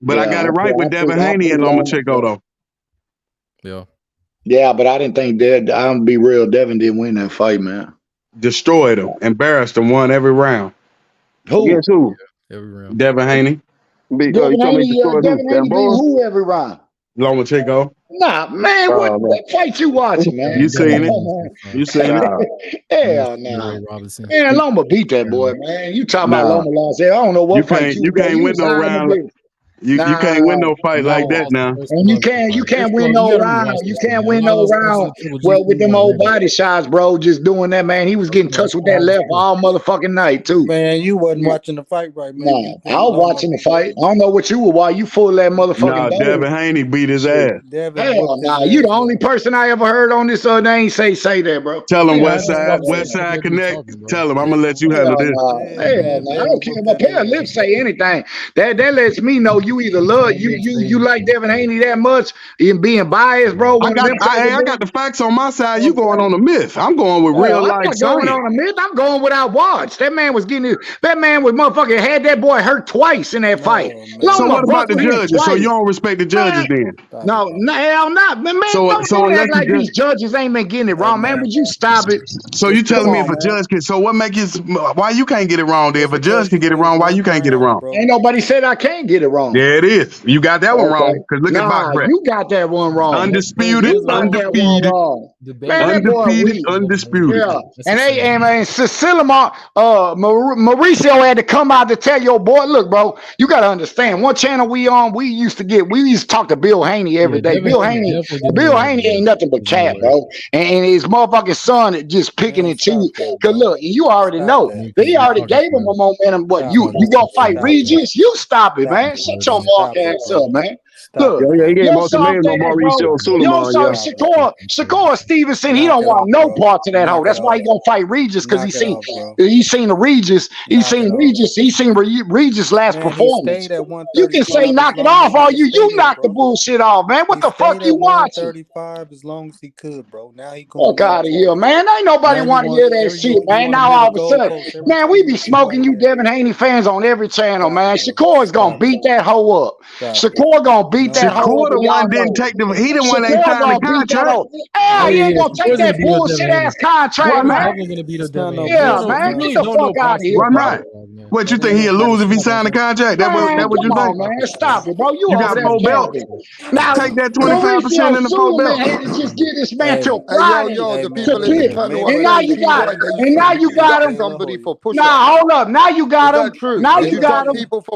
But I got it right with Devin Haney and Lomachenko though. Yeah. Yeah, but I didn't think I'm gonna be real. Devin didn't win that fight, man. Destroyed him, embarrassed him, won every round. Who? Yes, who? Every round. Devin Haney. Devin Haney beat who every round? Lomachenko. Nah, man, what fight you watching, man? You seen it? You seen it? Hell no. Man, Loma beat that boy, man. You talking about Loma lost there? I don't know what fight you can't win no round. You can't win no fight like that now. And you can't win no round. You can't win no round. Well, with them old body shots, bro, just doing that, man. He was getting touched with that left all motherfucking night too. Man, you wasn't watching the fight, right, man? Nah, I was watching the fight. I don't know what you were. Why you full of that motherfucking? Nah, Devin Haney beat his ass. Hell nah, you the only person I ever heard on this other name say that, bro. Tell him West Side Connect. Tell him I'm gonna let you handle this. Hell nah, I don't care if a pair of lips say anything. That lets me know you either love you like Devin Haney that much and being biased, bro. I got the facts on my side. You going on a myth. I'm going with real life. I'm not going on a myth. I'm going without watch. That man was motherfucking had that boy hurt twice in that fight. So what about the judges? So you don't respect the judges then? No, hell not. Man, don't act like these judges ain't been getting it wrong, man. Would you stop it? So you telling me if a judge can? So what make it? Why you can't get it wrong? There, if a judge can get it wrong, why you can't get it wrong? Ain't nobody said I can't get it wrong. Yeah, it is. You got that one wrong. Because look at box rep. You got that one wrong. Undisputed. Man, Undisputed. Yeah. And Cecilia Mauricio had to come out to tell your boy, look, bro, you got to understand. One channel we used to talk to Bill Haney every day. Bill Haney ain't nothing but cat, bro. And his motherfucking son just picking and choosing. Because look, you already know. They already gave him a momentum. But you gonna fight Regis? You stop it, man. Shut your mark ass up, man. Look, Shakur Stevenson, he don't want no part to that hoe. That's why he gonna fight Regis, because he seen the Regis. He seen Regis last performance. You can say knock it off, all you knock the bullshit off, man. What the fuck you watching? 135 as long as he could, bro. Now he fuck out of here, man. Ain't nobody want to hear that shit, man. Now all of a sudden, man, we be smoking you Devin Haney fans on every channel, man. Shakur is gonna beat that hoe up. Shakur gonna beat that hoe. Shakur the one didn't take the. He the one ain't signed the contract. Yeah, he ain't gonna take that bullshit ass contract, man. Yeah, man. Get the fuck out of here, bro. What you think he'll lose if he signed the contract? That what you think? Man, stop it, bro. You got 4 belts. Now take that 25% in the 4 belts. Had to just get this man till Friday to pick. And now you got it. And now you got him. Nah, hold up. Now you got him. Now you got him.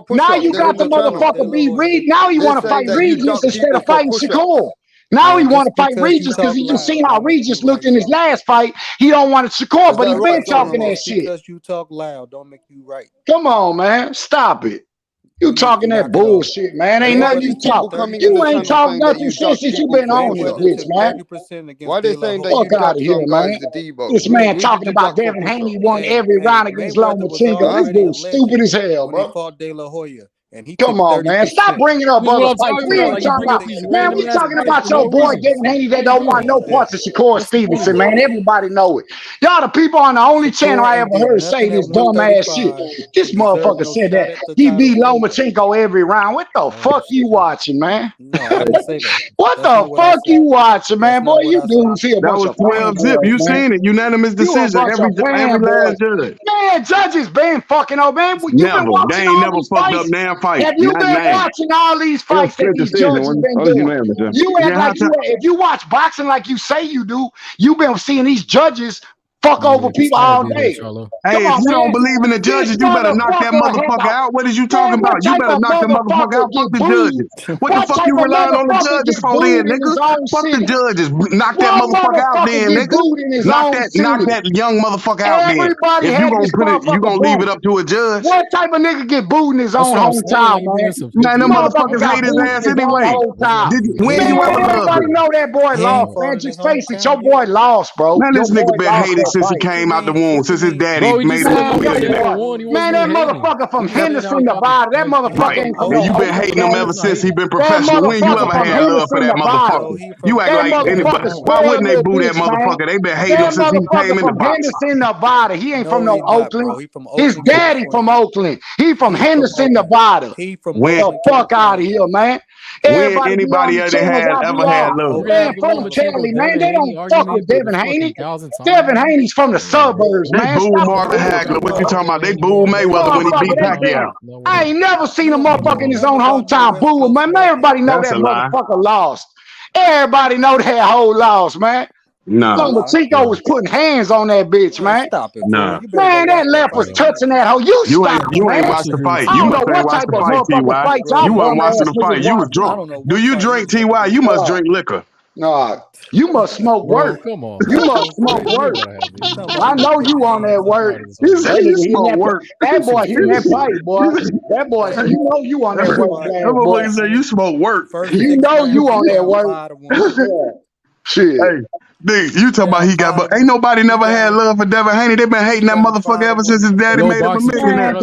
Now you got the motherfucker be Reed. Now you want to fight Regis instead of fighting Shakur. Now he want to fight Regis because he just seen how Regis looked in his last fight. He don't want to Shakur, but he been talking that shit. Because you talk loud, don't make you right. Come on, man. Stop it. You talking that bullshit, man. Ain't nothing you talk. You ain't talking nothing since you been on this bitch, man. Why they saying that you got here, man? This man talking about Devin Haney won every round against Lomachenko. This dude stupid as hell, bro. He fought De La Hoya. And he come on, man. Stop bringing up other fights. We ain't talking about, man, we talking about your boy Devin Haney that don't want no parts of Shakur Stevenson, man. Everybody know it. Y'all the people on the only channel I ever heard say this dumb ass shit. This motherfucker said that he beat Lomachenko every round. What the fuck you watching, man? What the fuck you watching, man? Boy, you dudes here. That was 12 zip. You seen it. Unanimous decision. Every last judge. Man, judges been fucking over, man. Never. They ain't never fucked up now fight, Have you not been name. watching all these It was fights that split these decision. judges been What was doing? unanimous? You act like if you watch boxing like you say you do, you've been seeing these judges fuck over people all day. Hey, if you don't believe in the judges, you better knock that motherfucker out. What is you talking about? You better knock that motherfucker out. Fuck the judges. What the fuck you relying on the judges for then, nigga? Fuck the judges. Knock that motherfucker out then, nigga. Knock that young motherfucker out then. Everybody If you had gonna this put it, you gonna motherfucker leave booed. it up to a judge. What type of nigga get booed in his own hometown, man? Man, them motherfuckers got hate his booed ass in his own anyway. hometown. When you ever loved Everybody him? know that boy lost, man. Just face it, your boy lost, bro. Man, Your this boy nigga been lost hated that since he fight. came out the womb, since his daddy made him a millionaire. Man, that motherfucker from Henderson, Nevada, that motherfucker Right. ain't from And no you been hating him ever Oakland. since he been That professional. When you motherfucker ever from had love for Henderson, that Nevada. motherfucker? You act That like anybody. motherfucker Why spoiled wouldn't they little boo that bitch, man. motherfucker? They been hating him That since he came motherfucker into from boxing. Henderson, Nevada. He ain't from no he not, bro. Oakland. He from His Oakland, daddy from Oakland. He from Henderson, Nevada. He from When The fuck out of here, man. Everybody be on anybody the ever channels I be had on. love? Man, fuck Kelly, man. They don't fuck with Devin Haney. Devin Haney's from the suburbs, They man. booed Stop Marvin Hagler. What you talking about? They booed Mayweather when he beat Pacquiao. I ain't never seen a motherfucker in his own hometown boo him, man. Everybody know That's that a lie. motherfucker lost. Everybody know that whole loss, man. Nah. Lomachenko was putting hands on that bitch, man. Stop it, Nah. Man, that left was touching that hoe. You stop it, You man. ain't watched the fight. I You don't must know ain't what watched type the of fight, motherfucking Ty. fight y'all You wasn't bum watching ass the fight. niggas You was watch. drunk. Do you drink, Ty? You must drink liquor. Nah, you must smoke work. Come on. You must smoke work. I know you on that work. You That say you nigga hitting smoke that. work. That boy hitting that pipe, boy. That boy, you know you on that work, That man, boy. motherfucker say you smoke work. You know you on that work. Shit. Hey, dude, you talking about he got, but ain't nobody never had love for Devin Haney. They been hating that motherfucker ever since his daddy made him a millionaire.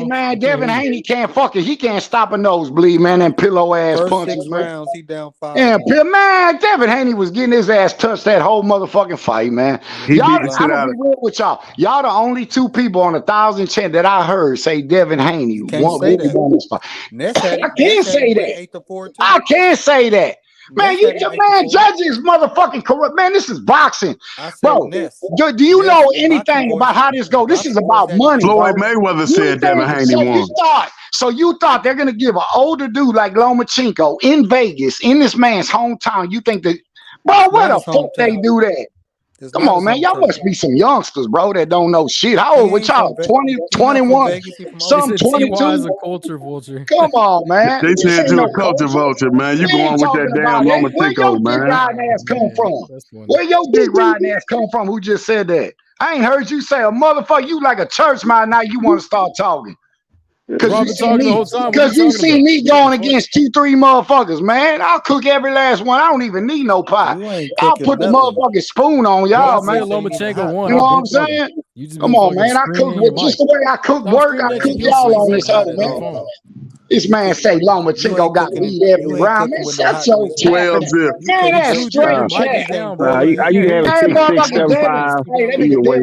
Man, Devin Haney can't fuck it. He can't stop a nosebleed, man. Them pillow ass First punches, 6 man. rounds, he down 5. And man, Devin Haney was getting his ass touched that whole motherfucking fight, man. He Y'all, beat the I'm shit gonna out be of real with y'all. Y'all the only 2 people on 1,000 chant that I heard say Devin Haney won this fight. I can't say that. I can't say that. Man, man, judges motherfucking corrupt. Man, this is boxing. Bro, do you know anything about how this go? This is about money, Floyd bro. Mayweather said Devin Haney won. So you thought they're gonna give an older dude like Lomachenko in Vegas, in this man's hometown? You think that, bro? Where the fuck they do that? Come on, man. Y'all must be some youngsters, bro, that don't know shit. How old with y'all? 20, 21, some 22? is a culture vulture. Come on, man. They This said ain't you no a culture vulture, man. You We go ain't on with that talking damn about that. Where your Lomachenko, dick man. riding ass come from? Where your dick riding ass come from? Who just said that? I ain't heard you say a motherfucker. You like a church man. Now you want to start talking. Because you see me going against 2, 3 motherfuckers, man. I'll cook every last one. I don't even need no pie. I'll put the motherfucking spoon on y'all, man. Lomachenko won. You know what I'm saying? Come on, man. I cook with just the way I cook work. I cook y'all on this hoe, man. This man say Lomachenko got lead every round. Man, shut your 12 zip. Man, that's straight chat. You can have a 6, 6, 7, 5. Either way,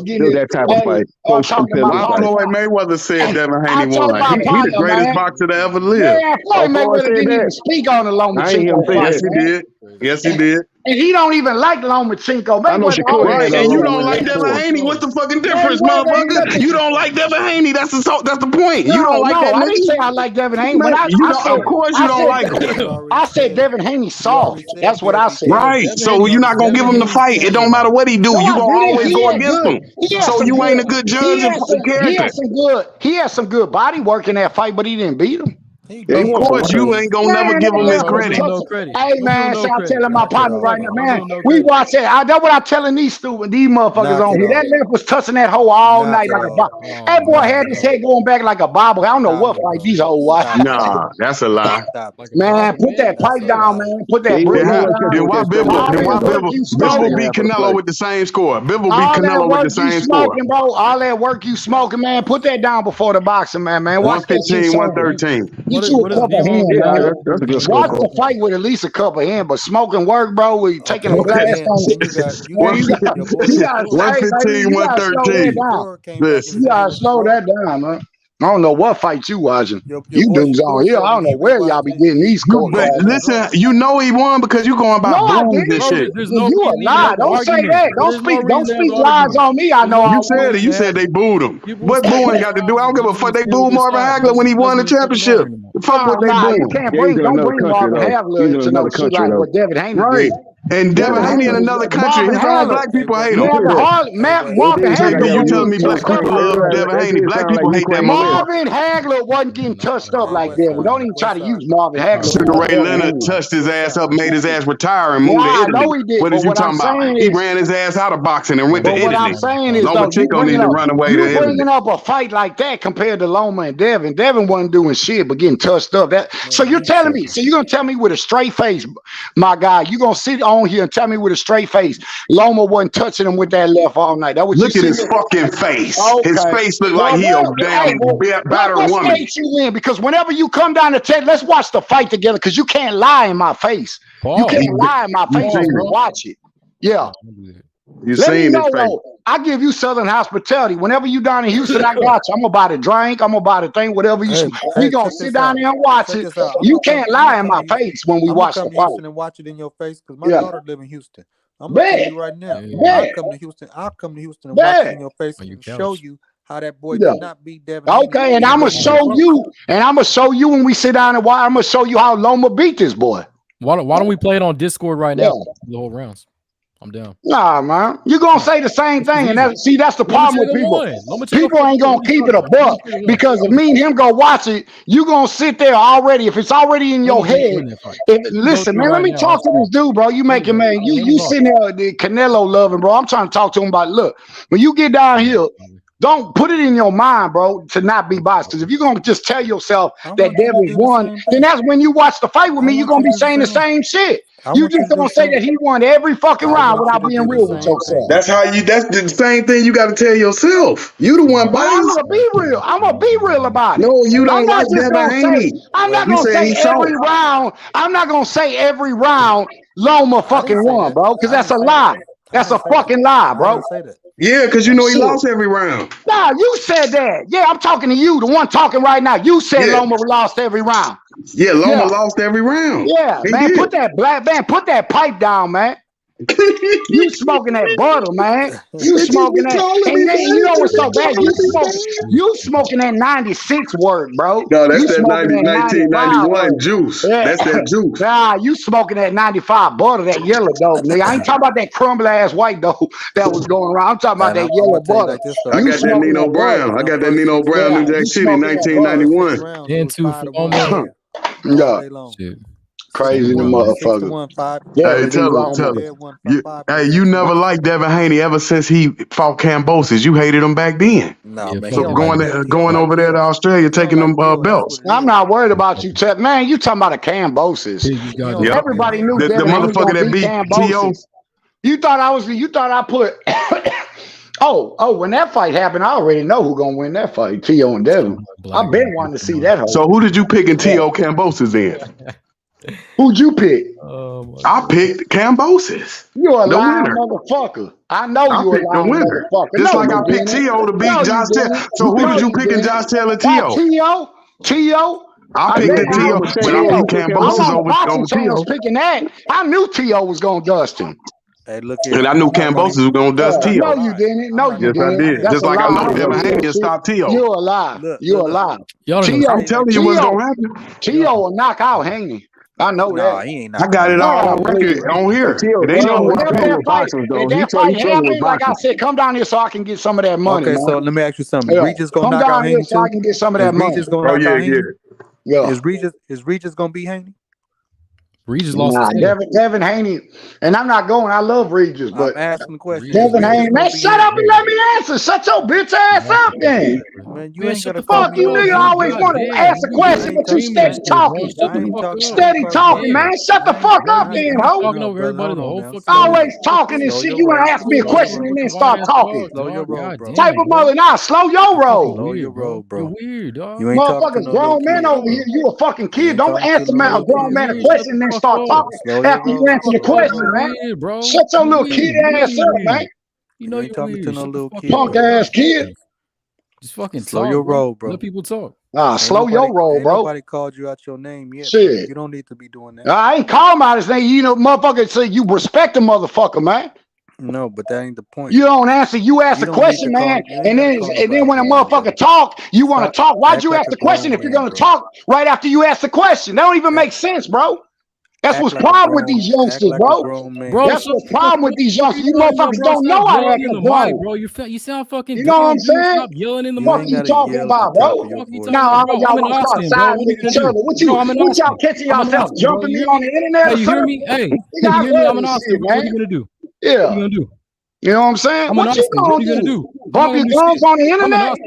still that type of fight. Close competitive about fight. Floyd Floyd Mayweather said Devin Haney talk won. about He the partner, greatest man. boxer to ever live. Man, Floyd Mayweather said didn't that. even speak on the I ain't hear him Lomachenko say fight, that. man. Yes, he did. And he don't even like Lomachenko. I know Shakur Mayweather had always a and you don't like Devin Haney. What's the fucking difference, Mayweather ain't motherfucker? nothing. You don't like Devin Haney. That's the point. You don't like that I nigga. didn't say I like Devin Haney. Man, When I you don't, said, of course you don't like him. I said Devin Haney soft. That's what I said. Right. So you're not gonna give him the fight. It don't matter what he do. No, You I gonna didn't. always He go had against good. him. He had So some you good. ain't a good judge of character. He had some good body work in that fight, but he didn't beat him. Of course, you ain't gonna never give him his credit. Hey man, so I'm telling my partner right now, man. We watch that. That's what I'm telling these motherfuckers on here. That left was touching that hoe all night like a bobble. That boy had his head going back like a bobble. I don't know what fight these hoes watch. Nah, that's a lie. Man, put that pipe down, man. Put that brick down. Then why Bivol beat Canelo with the same score? Bivol beat Canelo with the same score. Bro. All that work you smoking, man. Put that down before the boxing, man. Watch that shit. 115, 113. Get you a cup of hand, man. That's a good score. Watch the fight with at least a cup of hand, but smoking work, bro. We taking a blast on it. You gotta 115, 113. You gotta slow that down, man. I don't know what fight you watching. Your You voice dudes on here. I don't know where y'all be getting these But scorecards. listen, you know he won because you going by No, I booms didn't. and shit. There's no You a reason to even lie. have the Don't say argument. that. There's no Don't reason to have speak the lies argument. on me. I know You I said it. You said they booed him. What booing got to do? I don't give a fuck. They booed Marvin Hagler when he won the championship. The fuck what they you booing? can't Yeah, he's in don't another bring country Marvin though. Hagler He's in into no another shit country like though. what Devin Haney Right. did. And Devin Haney in another country. Marvin His all Hagler. black people hate him. Marvin JP, you Hagler telling me black people love Devin Haney? Black people hate that motherfucker. Marvin Hagler wasn't getting touched up like Devin. Don't even try to use Marvin Hagler. Sugar Ray Leonard touched his ass up, made his ass retire and Yeah, move to I Italy. know he did, What but is you what I'm talking about? saying He is- ran his ass out of boxing and went to But what Italy. I'm saying is, though, you Lomachenko need to run away to Italy. bringing up a fight like that compared to Loma and Devin. Devin wasn't doing shit but getting touched up. So you're telling me? So you're gonna tell me with a straight face, my guy? You gonna sit on here and tell me with a straight face, Loma wasn't touching him with that left all night? That what Look you at see? his fucking face. Okay. His face look like he a damn battered what woman. state you in? Because whenever you come down to Ted, let's watch the fight together. Because you can't lie in my face. You can't lie in my face when we watch it. Yeah. You Let me seen know, his face. though. I give you Southern hospitality. Whenever you down in Houston, I got you. I'm about to drink. I'm about to think. Whatever you. We gonna sit down there and watch it. You can't lie in my face when we watch the come to fight. Houston and watch it in your face because my Yeah. daughter live in Houston. I'm gonna tell you right now. I'll come to Houston. I'll come to Houston and watch it in your face and show you how that boy did not beat Devin. Okay, and I'm gonna show you. And I'm gonna show you when we sit down and watch. I'm gonna show you how Loma beat this boy. Why don't we play it on Discord right now? The whole rounds. I'm down. Nah, man. You're gonna say the same thing, and that's the problem with people. People ain't gonna keep it a buck because if me and him go watch it, you gonna sit there already. If it's already in your head, listen, man. Let me talk to this dude, bro. You making man. You sitting there the Canelo loving, bro. I'm trying to talk to him about. Look, when you get down here. Don't put it in your mind, bro, to not be biased. Because if you're going to just tell yourself that Devin won, then that's when you watch the fight with me, you're going to be saying the same shit. You just going to say that he won every fucking round without being real with yourself. That's the same thing you got to tell yourself. You the one But I'm biased. going to be real. I'm going to be real about it. No, you don't I'm not like just Devin gonna Haney. say, I'm not You going to said say he every soft. round. I'm not going to say every round Loma fucking won, bro, because that's a lie. That's a fucking lie, bro. Yeah, because you know he lost every round. Nah, you said that. Yeah, I'm talking to you, the one talking right now. You said Loma lost every round. Yeah, Loma lost every round. Yeah, He man, did. put that pipe down, man. You smoking that butter, man. You smoking that. And then you know what's so bad? You smoking that 96 word, bro. No, that's You that smoking 1991 word. juice. Yeah. That's that juice. Nah, you smoking that 95 butter, that yellow dope, nigga. I ain't talking about that crumble ass white dope that was going around. I'm talking about that yellow butter. I got that Nino Brown. I got that Nino Brown, New Jack City, 1991. Into for Yeah. Crazy the motherfucker. Hey, tell him. Hey, you never liked Devin Haney ever since he fought Cambosis. You hated him back then. No, man. So going over there to Australia, taking them belts. I'm not worried about you, Ted. Man, you talking about a Cambosis. Everybody knew the Devin Haney motherfucker that gonna beat T.O. Cambosis. You thought I put when that fight happened, I already know who gonna win that fight, T.O. and Devin. I've been wanting to see that. So who did you pick in T.O. Cambosis in? Who'd you pick? I picked Cambosis. You a lying motherfucker. I know you a lying motherfucker. Just like I picked T.O. to beat Josh Taylor. So who did you pick in Josh Taylor T.O.? T.O. I picked the T.O. But I picked Cambosis over T.O. Picking that. I knew T.O. was gonna dust him. Hey, look And I knew Cambosis was gonna dust T.O. No, you didn't. No, you Yes, I didn't. did. That's Just a like I lie. know Devin Haney can stop T.O. You a lie. You a lie. I'm telling you what's gonna happen. T.O. will knock out Haney. I know that. He ain't I got it all on record on here. It ain't no that fight happened, like I said, come down here so I can get some of that money. Okay, man. so let me ask you something. Regis gonna Come knock out down here Haney so I too? can get some of that money. Regis gonna knock out Haney? Yeah. Is Regis gonna beat Haney? Regis lost. Nah, Devin Haney, and I'm not going. I love Regis, but I'm asking the question. Devin Haney, man, shut up and let me answer. Shut your bitch ass up, then. Man, you ain't gotta Fuck you, nigga. Always want to ask a question, but you steady talking. Steady talking, man. Shut the fuck up, then, ho. Always talking and shit. You want to ask me a question and then start talking. Slow your roll, bro. Type of mother, nah, slow your roll. Slow your roll, bro. Weird, dog. You ain't talking Motherfuckers, to no grown little men kid. over here. You a fucking kid. Don't answer a grown man a question and then start talking Slow your after you roll. answer the question, man. Shut your little kid ass up, man. You know ain't talking to no little kid. Punk ass kid. Just fucking Slow talk, your bro. roll, bro. Let people talk. Slow your roll, bro. Nobody called you out your name yet. Shit. Bro. You don't need to be doing that. I ain't calling him out his name. You know, motherfucker say you respect the motherfucker, man. No, but that ain't the point. You don't answer. You ask the question, man, and then when a motherfucker talk, you want to talk. Why'd you ask the question if you're gonna talk right after you ask the question? That don't even make sense, bro. That's what's problem with these youngsters, bro. That's what's problem with these youngsters. You motherfuckers don't know how to act a grown. Bro, you sound fucking. You know what I'm saying? Stop yelling in the What you talking about, bro? Now y'all want to start siding with each other. What y'all catching yourself jumping me on the internet? Hey, you hear me? Hey, you hear me? I'm an Austin. What are you gonna do? Yeah. What are you gonna do? You know what I'm saying? What you gonna do? Bump your gums on the internet?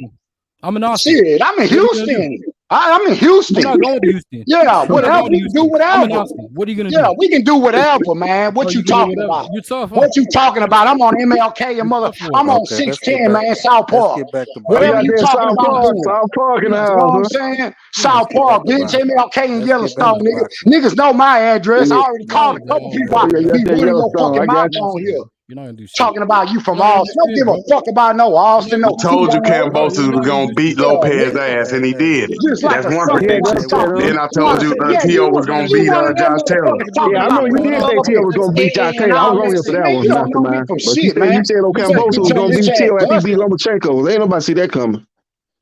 I'm an Austin. Shit, I'm in Houston. I'm in Houston. I'm not going to Houston. Yeah, whatever. We can do whatever. What are you gonna do? Yeah, we can do whatever, man. What you talking about? You're tough. What you talking about? I'm on MLK and mother. I'm on 610, man. South Park. Whatever you talking about? South Park in the house. You know what I'm saying? South Park, bitch. MLK and Yellowstone, nigga. Niggas know my address. I already called a couple people out. Be running your fucking mouth on here. You're not gonna do shit. Talking about you from Austin. Don't give a fuck about no Austin. No. Told you Cambosis was gonna beat Lopez's ass, and he did. That's one thing. Then I told you T.O. was gonna beat Josh Taylor. Yeah, I know you did say T.O. was gonna beat Josh Taylor. I was on here for that one, mastermind. But you said Cambosis was gonna beat T.O. after he beat Lomachenko. Ain't nobody see that coming.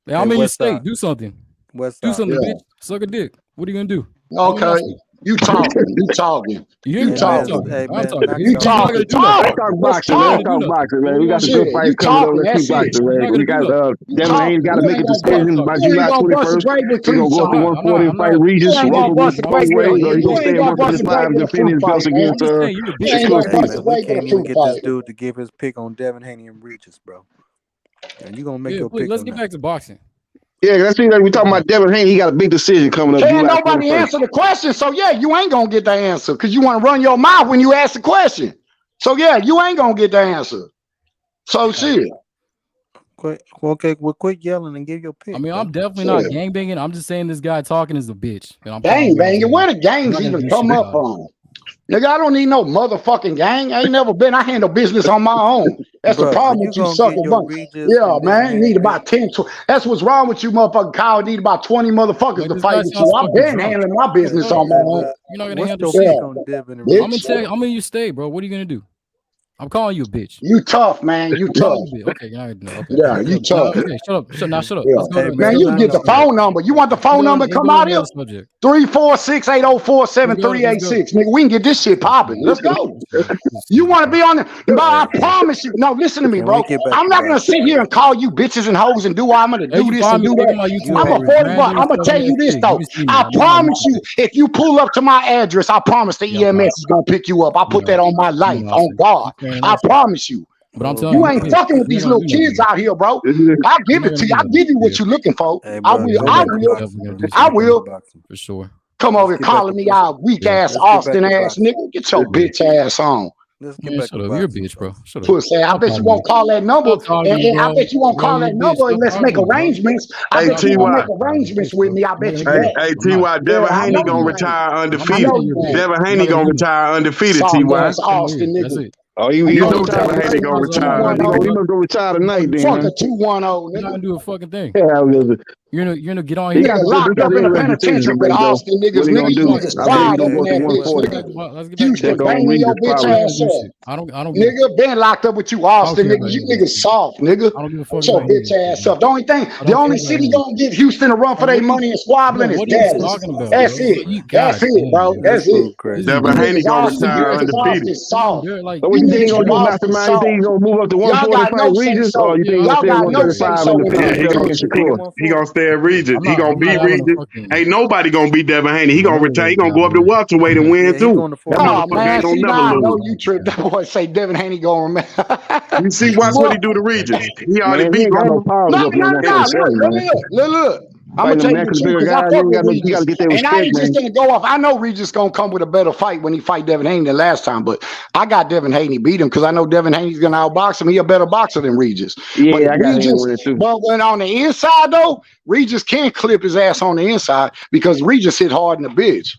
Yeah, I'm in your state. Do something. Do something, bitch. Suck a dick. What are you gonna do? Okay. You talking. You talking. You talking. Hey, man, You talking. Talk boxing, man. Talk boxing, man. We got some good fights coming up. Let's keep boxing, man. We got Devin Haney got to make a decision by July 21st. He's gonna go up to 140 and fight Regis. Roker with both ways, or he's gonna stay in 155 and defend his belts against we can't even get this dude to give his pick on Devin Haney and Regis, bro. And you gonna make your pick. Let's get back to boxing. Yeah, that's what we talking about. Devin Haney, he got a big decision coming up. Can't nobody answer the question, so yeah, you ain't gonna get the answer because you want to run your mouth when you ask the question. So yeah, you ain't gonna get the answer. So shit. Quit yelling and give your pick. I mean, I'm definitely not gangbanging. I'm just saying this guy talking is a bitch. Gangbanging? Where the gangs even come up from? Nigga, I don't need no motherfucking gang. I ain't never been. I handle business on my own. That's the problem with you sucker bunch. Yeah, man. You need about 10. That's what's wrong with you, motherfucking Kyle. You need about 20 motherfuckers to fight with you. I've been handling my business on my own. You're not gonna handle shit. I'm gonna tell you, I'm in your state, bro. What are you gonna do? I'm calling you a bitch. You tough, man. You tough. Okay, you're not gonna. Okay. Yeah, you tough. Okay, shut up. Shut up. Yeah. Let's go Hey, man, you get the phone number. You want the phone number? Come out here. 346-804-7386. Nigga, we can get this shit popping. Let's go. You want to be on the? But I promise you. No, listen to me, bro. I'm not gonna sit here and call you bitches and hoes and do. I'm gonna do this and do that. I'm a 40 buck. I'm gonna tell you this though. I promise you, if you pull up to my address, I promise the EMS is gonna pick you up. I put that on my life, on God. I promise you. But I'm telling you ain't fucking with these little kids out here, bro. I'll give it to you. I'll give you what you're looking for. I will. For sure. Come over here calling me out, weak ass Austin ass nigga. Get your bitch ass on. Let's get back to you're a bitch, bro. Pussy. I bet you won't call that number. And I bet you won't call that number and let's make arrangements. I bet you won't make arrangements with me. I bet you. Hey, T.Y. Devin Haney gonna retire undefeated. Devin Haney gonna retire undefeated, T.Y. Austin nigga. Oh, you know Devin Haney gonna retire. He must go retire tonight, then. Fuck a 2-1-0. You're not gonna do a fucking thing. Yeah, you're gonna get on here. He got locked up in a penitentiary with Austin niggas. Nigga, you niggas fried over that bitch. Houston banging your bitch ass up. I don't. Nigga, been locked up with you, Austin niggas. You niggas soft, nigga. I don't give a fuck. Your bitch ass up. The only city gonna give Houston a run for their money and squabbling is Dallas. That's it. That's it, bro. That's it. Devin Haney gonna retire undefeated. Soft. So what you think gonna do, mastermind? You think he's gonna move up to 145 Regis, or you think he's gonna stay at 135 in the PFL? He gonna stay at Regis. He gonna beat Regis. Ain't nobody gonna beat Devin Haney. He gonna retire. He gonna go up to welterweight and win too. Oh man, see now I know you tripped. That boy say Devin Haney gonna remember. You see, watch what he do to Regis. He already beat him. Look. I'm gonna tell you the truth because I fuck with Regis, and I ain't just gonna go off. I know Regis gonna come with a better fight when he fight Devin Haney than last time, but I got Devin Haney beat him because I know Devin Haney's gonna outbox him. He a better boxer than Regis. Yeah, I got him with it too. But when on the inside though, Regis can't clip his ass on the inside because Regis hit hard in the bitch.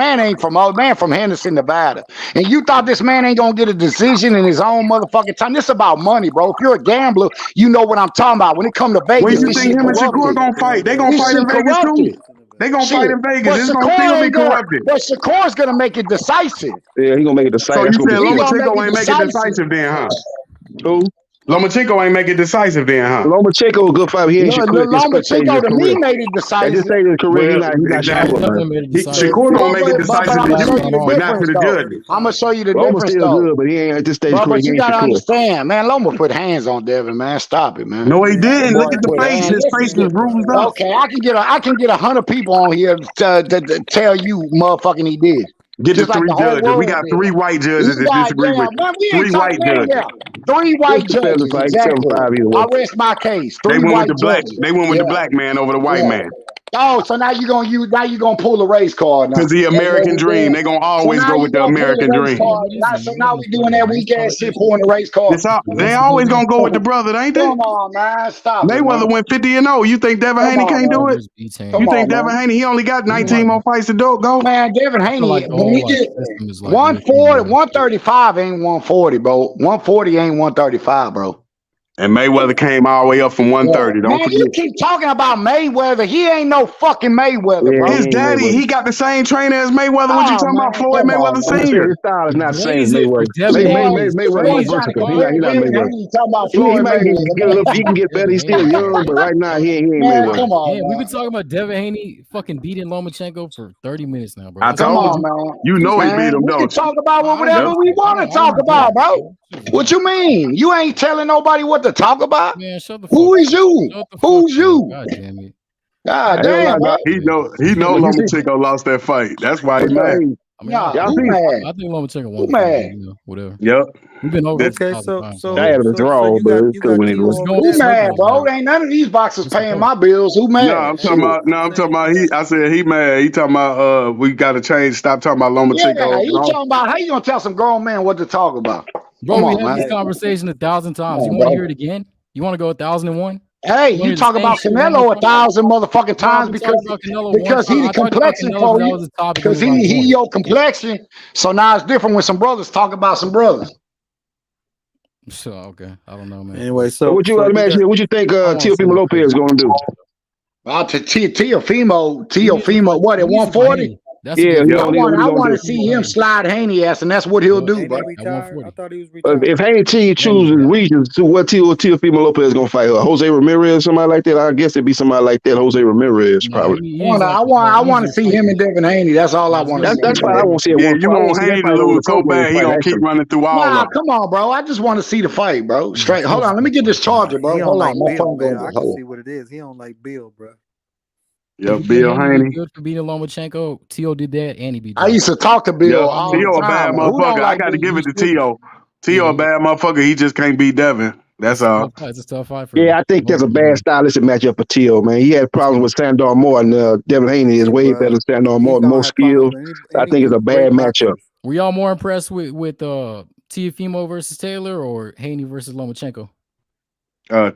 man ain't from Henderson, Nevada. And you thought this man ain't gonna get a decision in his own motherfucking time. This about money, bro. If you're a gambler, you know what I'm talking about. When it come to When Vegas, you this think shit him and Shakur corrupted. gonna fight? They gonna This fight in shit Vegas too. corrupted. They gonna fight in Vegas. But It's gonna Shakur still be ain't gonna. corrupted. But Shakur's gonna make it decisive. Yeah, he gonna make it So decisive. you That's gonna said be He key. gonna make Lomachenko it ain't make it decisive. decisive then, huh? Who? Lomachenko ain't make it decisive then, huh? Lomachenko a good fight. He ain't Shakur at this stage of Lomachenko his to me career. made it At this decisive. stage of his career, Well, he not Shakur, man. Shakur gonna make it decisive I'm to gonna show you, you the but not to difference the though. judges. I'm gonna show you the Loma's difference still though. good, but he ain't at this stage of his career. But He you ain't gotta Shakur. understand, man. Loma put hands on Devin, man. Stop it, man. No, he didn't. Look at the Put face. hands. His face was bruised up. Okay, I can get 100 people on here to tell you, motherfucking, he did. Get Just the like three the whole judges. We world got did. 3 white judges You that got, disagree with you. man, we 3 ain't talking, white man, judges. 3 white It's competitive judges, fight, exactly. 7-5 either way. I rest my case. They 3 went with white the black. judges. They went with the black man over the white man. Oh, so now you gonna pull a race card now. Because the That's what American we dream. doing. They gonna So always now go you with the gonna pull a American race dream. card. So now we doing that weak ass shit, pulling the race card. They always gonna go with the brother, ain't they? Come on, man. Stop it, man. Mayweather went 50-0. You think Devin Come Haney on, can't do man. it? Come You think on, Devin man. Haney? He only got 19 more fights to go. Man, Devin I feel Haney, like the when he whole like, get system is like 140, 135 ain't 140, bro. 140 ain't 135, bro. And Mayweather came all the way up from 130. Don't Man, forget. you keep talking about Mayweather. He ain't no fucking Mayweather, bro. His daddy, he got the same trainer as Mayweather. What you talking about? Floyd come on, Mayweather man. I'm saying Sr. his style is not the same as Blaze it for Mayweather. Devin Haney. Mayweather more Blaze it versatile. for He not Devin Mayweather. Haney talking about He Floyd might Mayweather. he can get better. He's still young, but right now he ain't Mayweather. Come on, We've man. been talking about Devin Haney fucking beating Lomachenko for 30 minutes now, bro. I That's told all. you. Man. You know he beat him, We can don't you? talk about whatever Yep. we want to talk about, bro. What you mean? You ain't telling nobody what to talk about? Man, shut the fuck Who up. is you? Shut the Who's fuck up. you? God damn it. God damn, man. He know But you see, Lomachenko lost that fight. That's why he but mad. I mean, Nah, I who mad? think Lomachenko won Who the fight, mad? you know, whatever. Yep. We've been over this Okay, 1,000 times. I had a draw, you but got it's you cool got when it Tio was. over Who Devin. mad, bro? Ain't none of these boxers paying my bills. Who mad? No, I'm talking about I said he mad. He talking about we gotta change, stop talking about Yeah, Lomachenko. you talking about how you gonna tell some grown man what to talk about? Bro, Come we on, had this man. conversation 1,000 times. You Come on, want to bro. hear it again? You want to go 1,001? Hey, wanna you hear the talk same about shit one more Canelo time? 1,000 motherfucking Bro, I've times been talking about Canelo one because he time. the I talked about complexion Canelo for because that you. was the topic we Because was like he doing. your complexion. So now it's different when some brothers talk about some brothers. So okay, I don't know, man. Anyway, So what you think Teofimo Lopez is gonna do? Teofimo, what at 140? That's Yeah, a good I fight. want to see him slide Haney ass, and that's what he'll do, bro. I thought he was retired. If Haney team chooses regions to what Teofimo Lopez is gonna fight, Jose Ramirez, somebody like that. I guess it'd be somebody like that. Jose Ramirez, probably. I want to see him and Devin Haney. That's all I want to see. That's why I won't see it. Yeah, you want Haney to lose so bad he fight, gonna actually. keep running through all Nah, of them. come on, bro. I just want to see the fight, bro. Straight. Hold on, let me get this charger, bro. He don't Hold like on, my Bill, phone man. going. I can see what it is. He don't like Bill, bro. Yeah, If Bill Haney. Good for beating Lomachenko. Tio did that, and he beat. I used to talk to Bill Yep. all Tio the a bad time. Who don't motherfucker. I like got to Bill? give it to Tio. Tio a bad motherfucker. He just can't beat Devin. That's all. It's a tough fight for Yeah, I think that's a bad stylistic matchup for Tio, man. He had problems with Sandor Moore, and Devin Haney is way better than Sandor Moore, more skilled. I think it's a bad matchup. Were y'all more impressed with Teofimo versus Taylor or Haney versus Lomachenko? I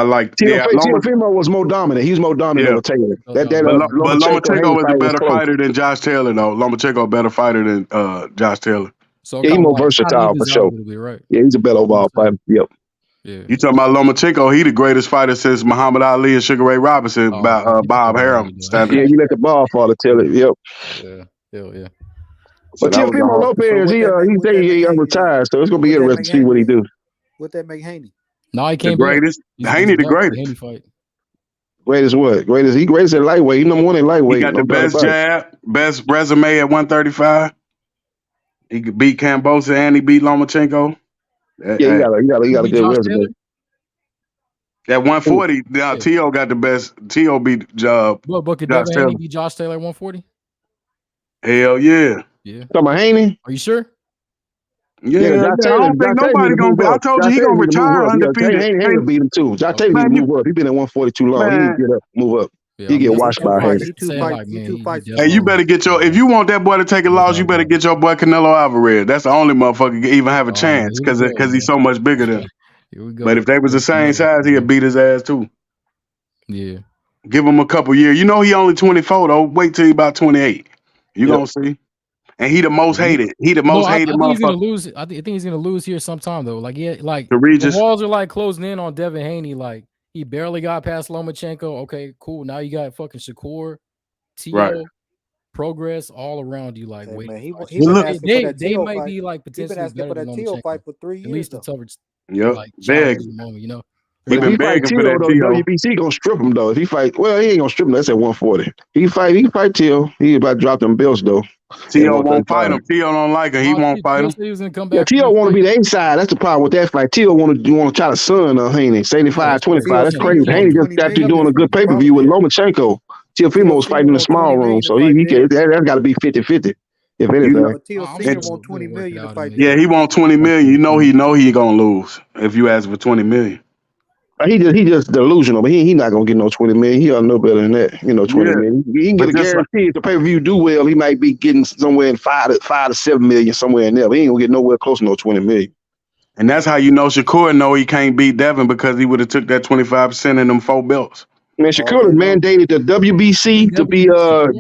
like Teofimo was more dominant. He's more dominant over Taylor. But Lomachenko is a better fighter than Josh Taylor, though. Lomachenko a better fighter than Josh Taylor. So yeah, he's more versatile for sure. Right. Yeah, he's a better overall fighter. Yep. Yeah. You talking about Lomachenko? He the greatest fighter since Muhammad Ali and Sugar Ray Robinson. Bob Harum. Yeah, you let the ball fall to Taylor. Yep. Yeah. Hell yeah. But Teofimo Lopez, he say he retired, so it's gonna be interesting to see what he do. What that make Haney? No, he can't. The greatest. Haney the greatest. Haney fight. Greatest what? Greatest. He greatest at lightweight. He number one in lightweight. He got the best jab, best resume at 135. He could beat Cambosa and he beat Lomachenko. Yeah, he got a good resume. At 140, now Tio got the best. Tio beat But could Josh Devin Taylor. Haney beat Josh Taylor at 140? Hell yeah. Yeah. Talking about Haney? Are you sure? Yeah, I don't think nobody gonna be. I told you he gonna retire undefeated. Haney will beat him too. Josh Taylor need to move up. He been at 140 too long. He need to get up, move up. He get washed by Haney. Hey, you better get your. If you want that boy to take a loss, you better get your boy Canelo Alvarez. That's the only motherfucker can even have a chance because he's so much bigger than. But if they was the same size, he'd beat his ass too. Yeah. Give him a couple years. You know he only 24 though. Wait till he about 28. You gonna see. And he the most hated. He the most hated I think he's gonna motherfucker. lose. I think he's gonna lose here sometime though. Like The Regis. the walls are like closing in on Devin Haney. Like he barely got past Lomachenko. Okay, cool. Now you got fucking Shakur, Tio. Right. progress all around you, like waiting. Man, he for been fights. asking for that They Tio might fight. be like He been potentially asking better for than that Tio Lomachenko. fight for 3 At years least the though. toughest, Yep. like challenge Big. at the moment, you know. He But if been he fight begging for Tio that though, T.O. WBC gonna strip him though. If he fight, well, he ain't gonna strip him. That's at 140. He can fight Tio. He about to drop them belts though. At T.O. won't fight 135. him. T.O. don't like him. He No, won't fight Tio him. said he was gonna come Yeah, back for Tio this want to fight. be the A side. That's the problem with that fight. Tio want to try to son Haney. 75, 25. Tio That's Senior crazy. want Haney just 20 got through million. doing a good The pay per problem view with is Lomachenko. Tio Tio was Senior fighting in the want 20 small room, million to so fight dead. that's got to be 50-50, if You know, anything. Tio I'm Senior sure want 20 they'll work it million to out fight in the yeah, dead. he want 20 million. You know he gonna lose if you ask for 20 million. He just delusional, but he not gonna get no 20 million. He ought to know better than that. 20 Yeah, million. He can get but a just like, guarantee if the pay per view do well, he might be getting somewhere in 5 to 7 million somewhere in there. But he ain't gonna get nowhere close to no 20 million. and that's how you know Shakur know he can't beat Devin because he would have took that 25% in them 4 belts. Man, Shakur has mandated the WBC to be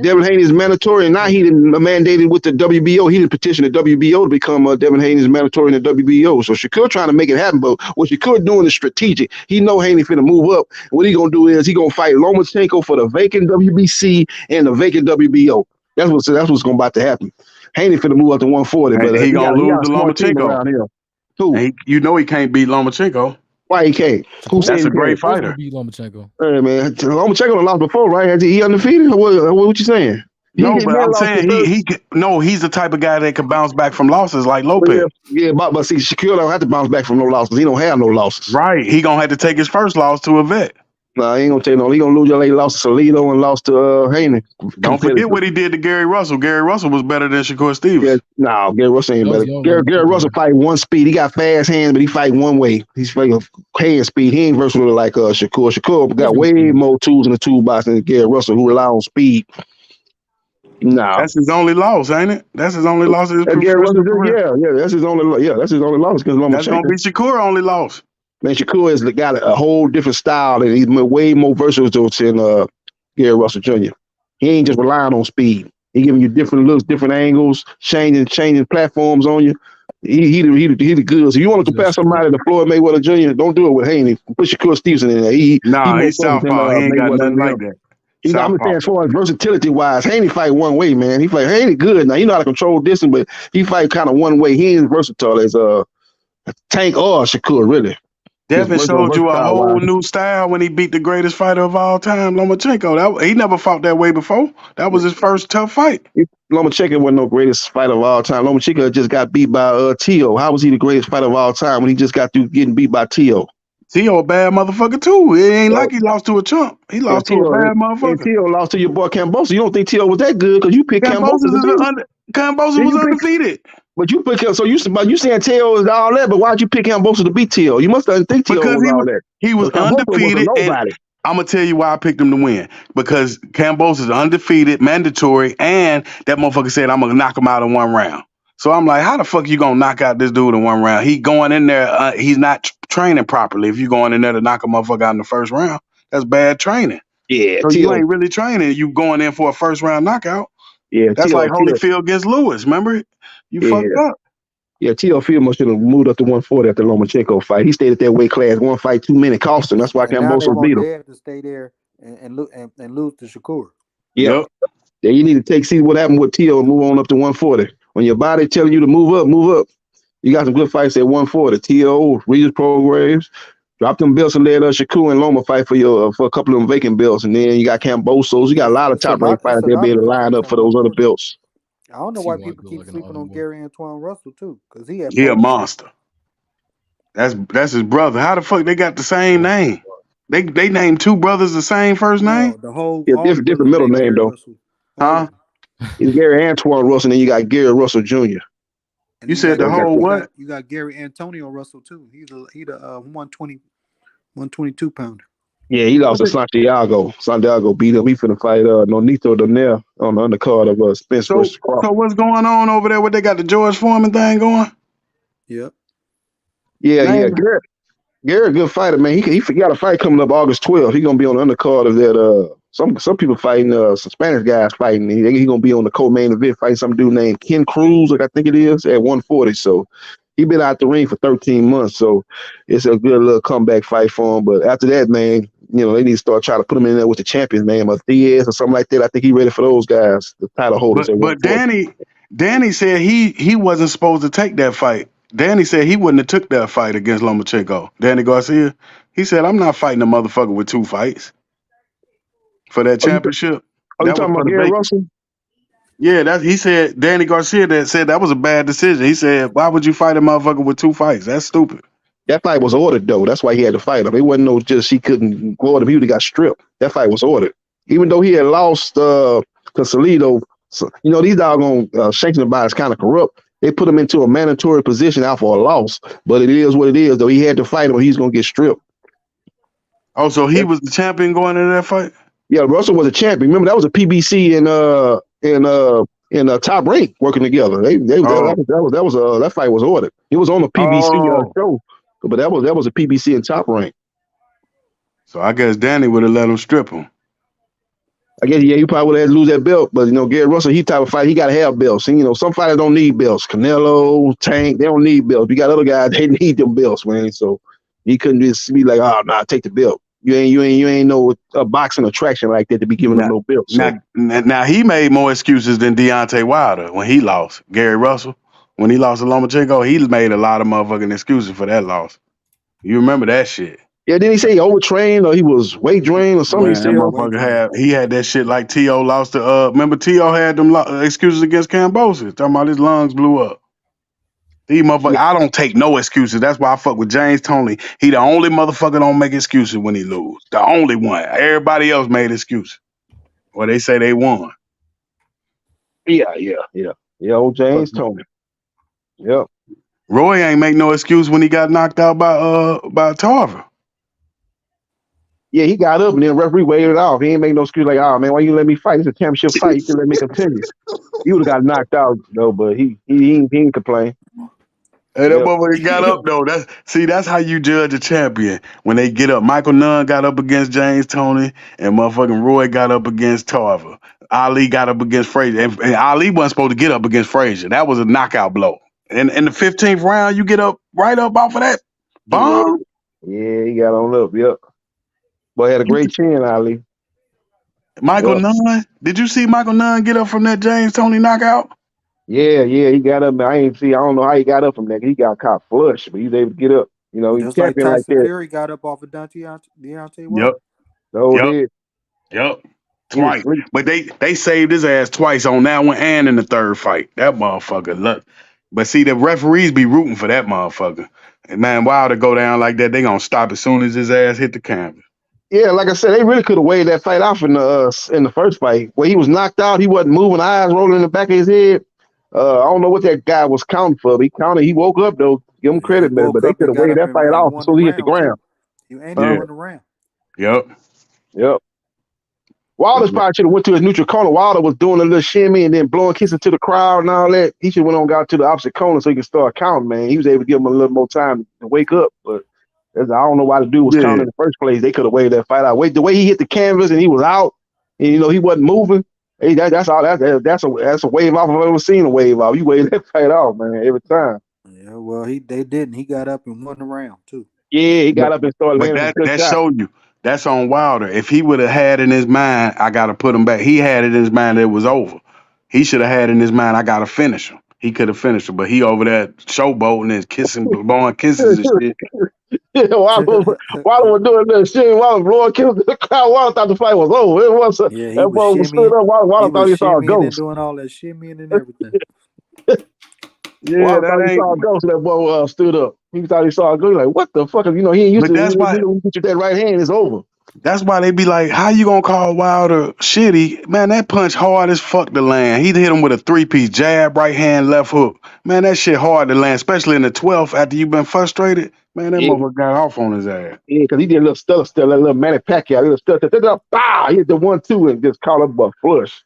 Devin Haney's mandatory, and now he done mandated with the WBO. He didn't petition the WBO to become Devin Haney's mandatory in the WBO. So Shakur trying to make it happen, but what Shakur doing is strategic. He know Haney finna move up. What he gonna do is he gonna fight Lomachenko for the vacant WBC and the vacant WBO. That's what's gonna about to happen. Haney finna move up to 140, And but he he gonna got lose a to smart team Lomachenko. around here. Who? And you know he can't beat Lomachenko. Why he can't? Who said That's he a great can't? Supposed to fighter. beat Lomachenko. Hey man, Lomachenko done lost before, right? He undefeated? What you saying? No, but Man I'm lost to saying he's the type of guy that can bounce back from losses like Lopez. but see, Shaquille don't have to bounce back from no losses. He don't have no losses. Right. He gonna have to take his first loss to a vet. Nah, he ain't gonna take no. He gonna lose your late loss to Salido and lost to Haney. Don't forget what he did to Gary Russell. Gary Russell was better than Shakur Stevens. Yeah, no, Gary Russell ain't better. Gary Russell fight one speed. He got fast hands, but he fight one way. He's fighting hand speed. He ain't versatile like Shakur. Shakur got way more tools in the toolbox than Gary Russell, who rely on speed. Nah, that's his only loss, ain't it? That's his only loss in his professional career. Yeah, that's his only loss because Lomachenko. That's gonna be Shakur only loss. Man, Shakur has got a whole different style, and he's way more versatile than Gary Russell Jr. He ain't just relying on speed. He giving you different looks, different angles, changing platforms on you. He the goods. If you want to compare somebody to Floyd Mayweather Jr., don't do it with Haney. Put Shakur Stevenson in there. He He's more southpaw. He ain't got Mayweather nothing like that. I'm saying as far as versatility wise, Haney fight one way, man. Haney good. Now he know how to control distance, but he fight kind of one way. He ain't versatile as Tank or Shakur, really. Devin showed you a whole new style when he beat the greatest fighter of all time, Lomachenko. He never fought that way before. That was his first tough fight. Lomachenko wasn't no greatest fighter of all time. Lomachenko just got beat by Tio. How was he the greatest fighter of all time when he just got through getting beat by Tio? Tio a bad motherfucker too. It ain't like he lost to a chump. He lost to a bad motherfucker. And Tio lost to your boy Cambosa. You don't think Tio was that good because you picked Cambosa was undefeated. But you pick him, so you saying Tio is all that, but why'd you pick Cambosa to beat Tio? You must have think Tio was all that. He was undefeated, and I'm gonna tell you why I picked him to win. Because Cambosa's undefeated, mandatory, and that motherfucker said I'm gonna knock him out in one round. So I'm like, how the fuck you gonna knock out this dude in one round? He going in there, he's not training properly. If you going in there to knock a motherfucker out in the first round, that's bad training. Yeah, so you ain't really training. You going in for a first round knockout. Yeah, that's like Holyfield against Lewis. Remember, you fucked up. Yeah, Tio Fielder should have moved up to 140 after the Lomachenko fight. He stayed at that weight class. One fight too many cost him. That's why Cambosa beat him. They have to stay there and lose to Shakur. Yep. Yeah, you need to see what happened with Tio and move on up to 140. When your body telling you to move up. You got some good fights at 140. Tio, Regis Programs, drop them belts and let Shakur and Loma fight for a couple of them vacant belts. And then you got Cambosos. You got a lot of top rank fighters they'll be able to line up for those other belts. I don't know why people keep sleeping on Gary Antoine Russell too, because he a monster. That's his brother. How the fuck they got the same name? They named two brothers the same first name. The whole different middle name though. Huh? It's Gary Antoine Russell, and then you got Gary Russell Jr. You said the whole what? You got Gary Antonio Russell too. He's the 122 pounder. Yeah, he lost to Santiago. Santiago beat him. He finna fight Nonito Donell on the undercard of Spence versus Crawford. So what's going on over there? What they got the George Foreman thing going? Yep. Yeah. Gary, good fighter, man. He got a fight coming up August 12th. He gonna be on the undercard of that. Some people fighting some Spanish guys fighting. He gonna be on the co-main event fighting some dude named Ken Cruz, like I think it is, at 140. So he been out the ring for 13 months. So it's a good little comeback fight for him. But after that, man, they need to start trying to put him in there with the champions, man, or Diaz or something like that. I think he's ready for those guys, the title holders. But Danny said he wasn't supposed to take that fight. Danny said he wouldn't have took that fight against Lomachenko. Danny Garcia. He said, I'm not fighting a motherfucker with 2 fights for that championship. You talking about Gary Russell? Yeah, he said Danny Garcia said that was a bad decision. He said, why would you fight a motherfucker with 2 fights? That's stupid. That fight was ordered, though. That's why he had to fight him. It wasn't no just he couldn't go him. He would have got stripped. That fight was ordered. Even though he had lost to Salido, these doggone sanctioning bodies kind of corrupt. They put him into a mandatory position out for a loss. But it is what it is, though. He had to fight him or he's going to get stripped. Oh, so he was the champion going into that fight? Yeah, Russell was a champion. Remember, that was a PBC in Top Rank working together. That fight was ordered. It was on the PBC show. But that was a PBC in Top Rank. So I guess Danny would have let him strip him. I guess, he probably would have had to lose that belt. But, Gary Russell, he type of fight, he got to have belts. And, some fighters don't need belts. Canelo, Tank, they don't need belts. We got other guys, they need them belts, man. So he couldn't just be like, oh, nah, take the belt. You ain't no boxing attraction like that to be giving them no belts. So. Now, he made more excuses than Deontay Wilder when he lost. Gary Russell, when he lost to Lomachenko, he made a lot of motherfucking excuses for that loss. You remember that shit? Yeah, didn't he say he overtrained or he was weight drained or something? That motherfucker had that shit like T.O. lost to remember T.O. had them excuses against Cambosis, talking about his lungs blew up. These motherfuckers, I don't take no excuses. That's why I fuck with James Toney. He the only motherfucker don't make excuses when he lose. The only one. Everybody else made excuses. Well, they say they won. Yeah, old James Toney. Yep. Roy ain't make no excuse when he got knocked out by Tarver. Yeah, he got up and then the referee waved it off. He ain't make no excuse like, oh man, why you let me fight? It's a championship fight. You can let me continue. He would have got knocked out though, but he ain't complain. Hey, that motherfucker got up though. That's how you judge a champion. When they get up. Michael Nunn got up against James Toney, and motherfucking Roy got up against Tarver. Ali got up against Frazier. And Ali wasn't supposed to get up against Frazier. That was a knockout blow. And in the 15th round, you get up right up off of that bomb. Yeah, he got on up. Yep. Boy had a great chin, Ali. Michael Nunn. Did you see Michael Nunn get up from that James Toney knockout? Yeah, he got up. I don't know how he got up from that. He got caught flush, but he was able to get up. He's champion like that. Fury got up off of Deontay Wilder. Yep. Twice. But they saved his ass twice on that one and in the third fight. That motherfucker, look. But see, the referees be rooting for that motherfucker. And man, Wilder go down like that, they gonna stop as soon as his ass hit the canvas. Yeah, like I said, they really could have waved that fight off in the first fight. Where he was knocked out, he wasn't moving, eyes rolling in the back of his head. I don't know what that guy was counting for. But he woke up though. Give him credit, man. But they could have waved that fight off so he hit the ground. You ain't on the round. Yep. Wilder's probably should have went to his neutral corner. Wilder was doing a little shimmy and then blowing kisses to the crowd and all that. He should have went on and got to the opposite corner so he could start counting, man. He was able to give him a little more time to wake up. But I don't know why the dude was counting in the first place. They could have waved that fight out. The way he hit the canvas and he was out, and he wasn't moving. Hey, that's a wave off I've ever seen a wave off. You wave that fight off, man, every time. Yeah, well, they didn't. He got up and won the round too. Yeah, he got up and started landing. But that showed you. That's on Wilder. If he would have had in his mind, I got to put him back. He had it in his mind that it was over. He should have had in his mind, I got to finish him. He could have finished him, but he over there showboating and kissing, blowing kisses and shit. Yeah, Wilder was doing that shit. Wilder blowing kisses to the crowd. Wilder thought the fight was over. It wasn't. Yeah, that boy stood up. Wilder thought he saw a ghost. And doing all that shimmying and everything. Wilder thought he saw a ghost. That boy stood up. He thought he saw a ghost. Like, what the fuck? He ain't used to. That's why when you get that right hand, it's over. That's why they be like, how you gonna call Wilder shitty? Man, that punch hard as fuck to land. He hit him with a 3-piece jab, right hand, left hook. Man, that shit hard to land, especially in the 12th after you've been frustrated. Man, that motherfucker got off on his ass. Yeah, because he did a little stutter, a little Manny Pacquiao, a little stutter, he hit the 1-2 and just caught up a flush.